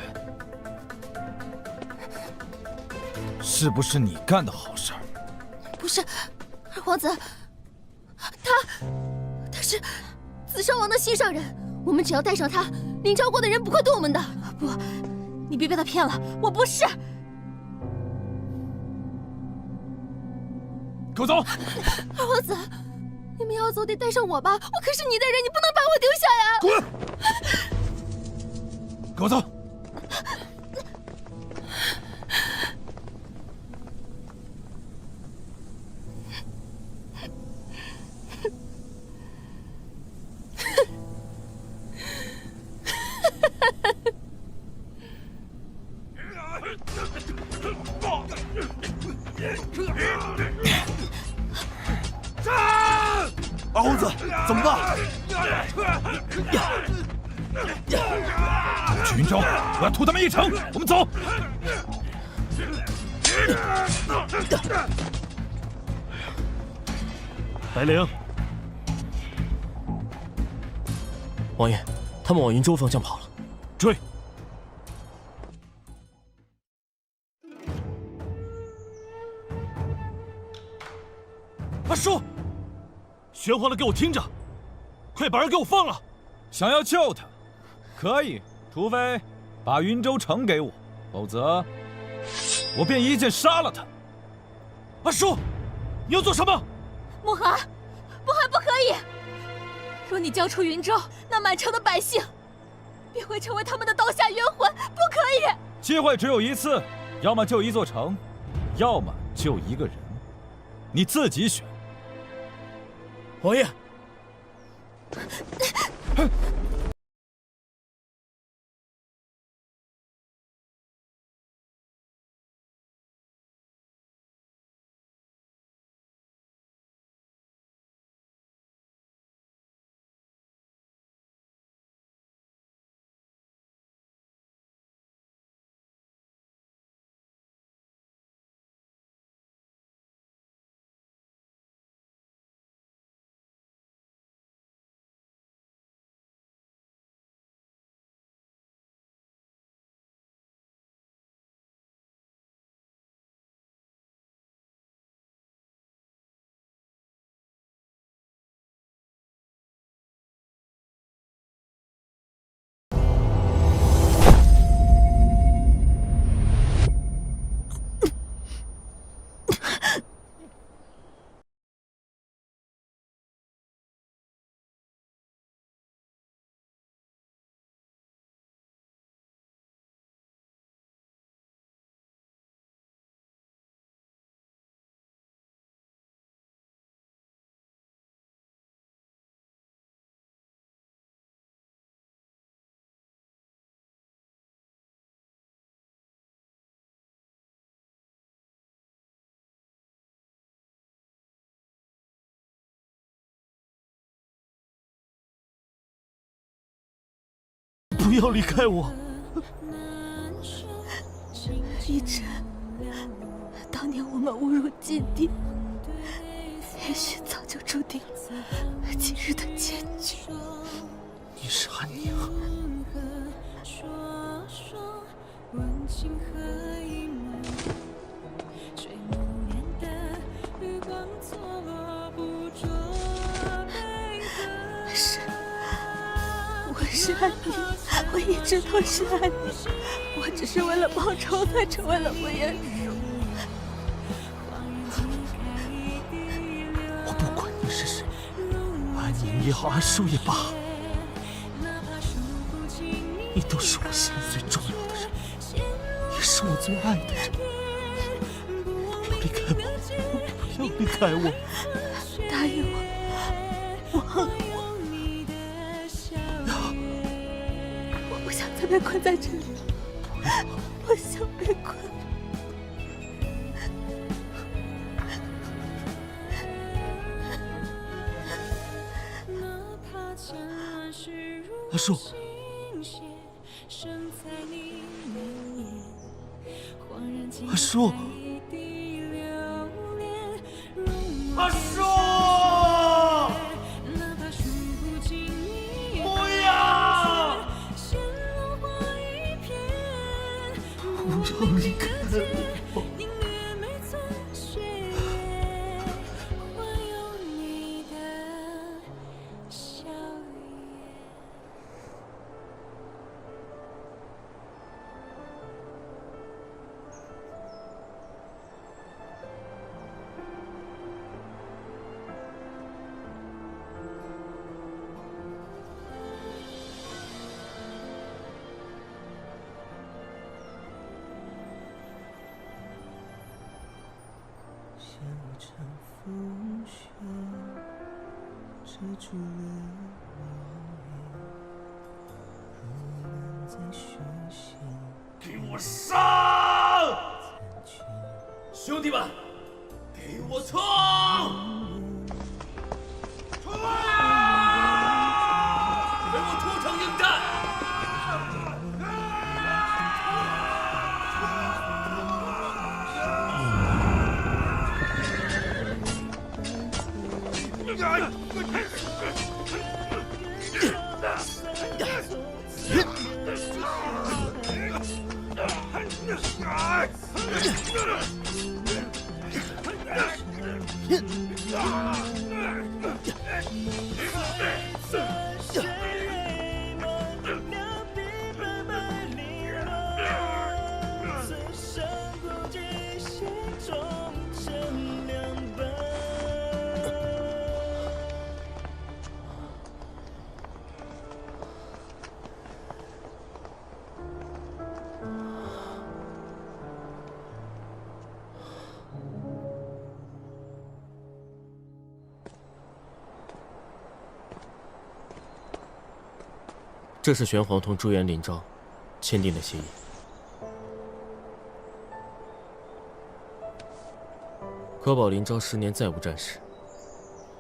是不是你干的好事儿？不是，二皇子，他是紫烧王的心上人，我们只要带上他，林昭国的人不会动我们的。不，你别被他骗了，我不是。给我走！二皇子，你们要走得带上我吧，我可是你的人，你不能把我丢下呀！滚！给我走！二皇子，怎么办？去云州，我要屠他们一城！我们走。白灵，王爷，他们往云州方向跑了，追！阿叔，玄黄的，给我听着，快把人给我放了！想要救他，可以，除非把云州城给我，否则我便一剑杀了他。阿叔，你要做什么？慕寒，不可以！若你交出云州，那满城的百姓便会成为他们的刀下冤魂，不可以！机会只有一次，要么救一座城，要么救一个人，你自己选。王爷。不要离开我，一晨，当年我们误入禁地，也许早就注定了今日的结局。你是安宁。我是安宁，我一直都是安宁，我只是为了报仇才成为了不言书。我不管你你也好，阿叔也罢，你都是我心里最重要的人，也是我最爱的人。不要离开我，不要离开我！答应我，我不想再被困在这里，我想被困。阿叔，阿叔，阿叔，不要！不要离开我！给我上！兄弟们，给我冲！冲啊！给我出城应战！这是玄黄同朱颜、林昭签订的协议。可保林昭10年再无战事，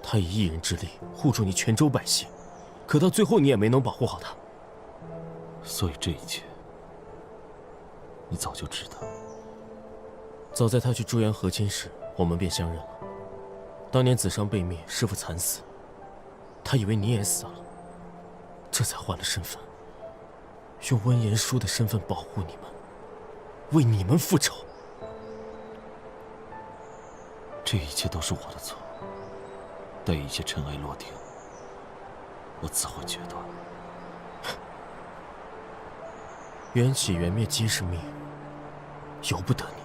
他以一人之力护住你泉州百姓，可到最后你也没能保护好他。所以这一切，你早就知道。早在他去朱颜和亲时，我们便相认了。当年子商被灭，师父惨死，他以为你也死了。这才换了身份，用温言书的身份保护你们，为你们复仇。这一切都是我的错。待一切尘埃落定，我自会决断。缘起缘灭皆是命，由不得你。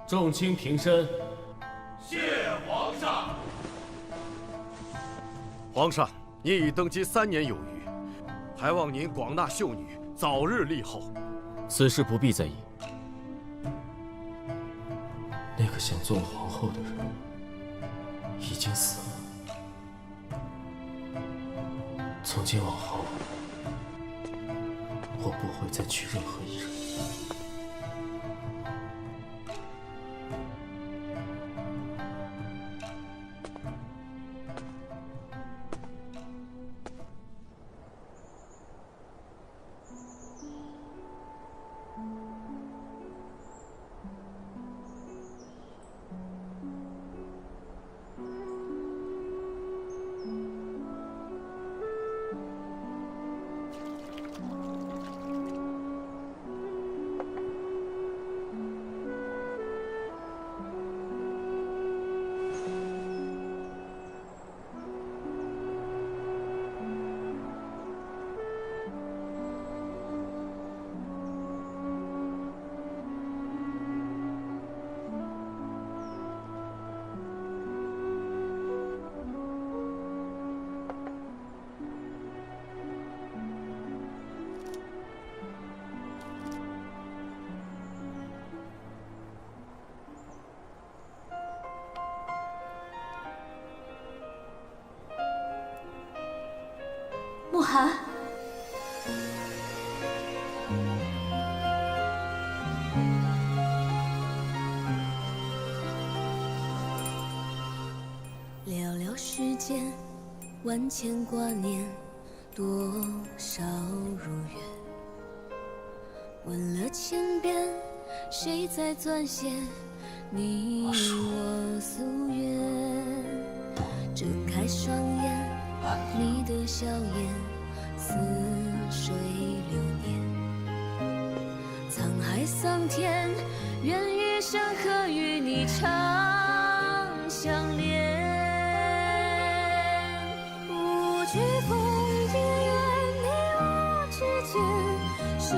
众卿平身，谢皇上。皇上，您已登基3年有余，还望您广纳秀女，早日立后。此事不必在意。那个想做我皇后的人已经死了。从今往后，我不会再娶任何一人。慕寒。寥寥世间，万千挂念，多少如愿。问了千遍，谁在钻线？你我夙愿。睁开双眼，你的笑颜似水流年。沧海桑田，愿余生可与你长相恋。不惧风也愿你我之间，世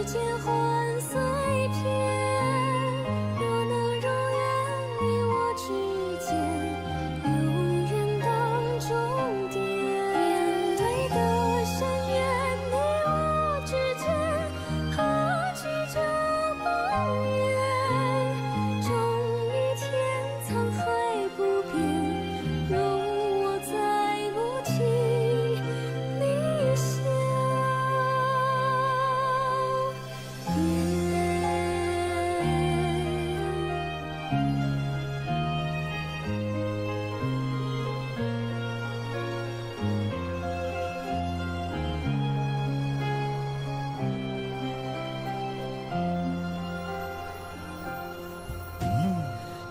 间欢随遍。若能如愿，你我之间，永远当终点。面对的深渊，你我之间，何惧这梦魇？终一天沧海不变，容我再不提离笑颜。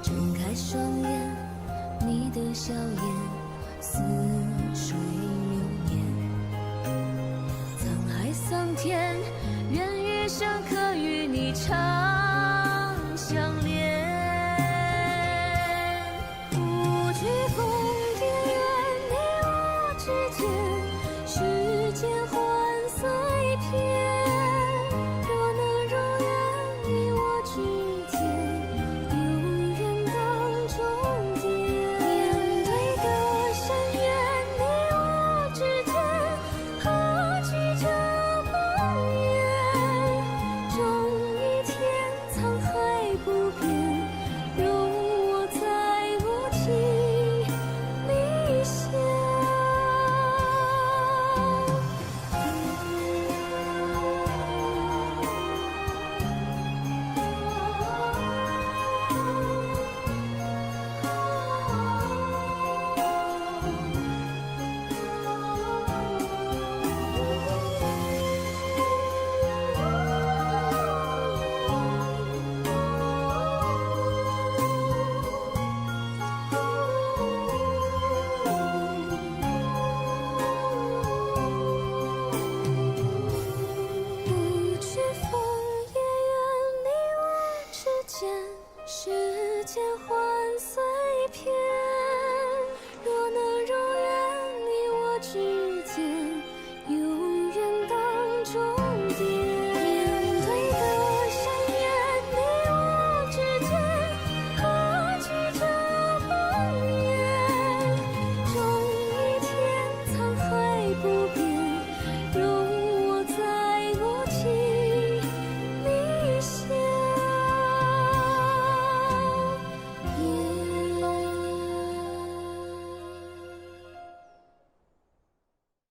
睁开双眼，你的笑颜似水流年。沧海桑田，愿余生可与你长相恋。不惧风也愿你我之间，世间欢随遍。若能如愿，你我之间，永远当终点。面对的深渊，你我之间，何惧这梦魇？终一天沧海不变，容我再不提离笑不惧风也愿你我之间，世间欢随遍。若能如愿，你我之间，永远当终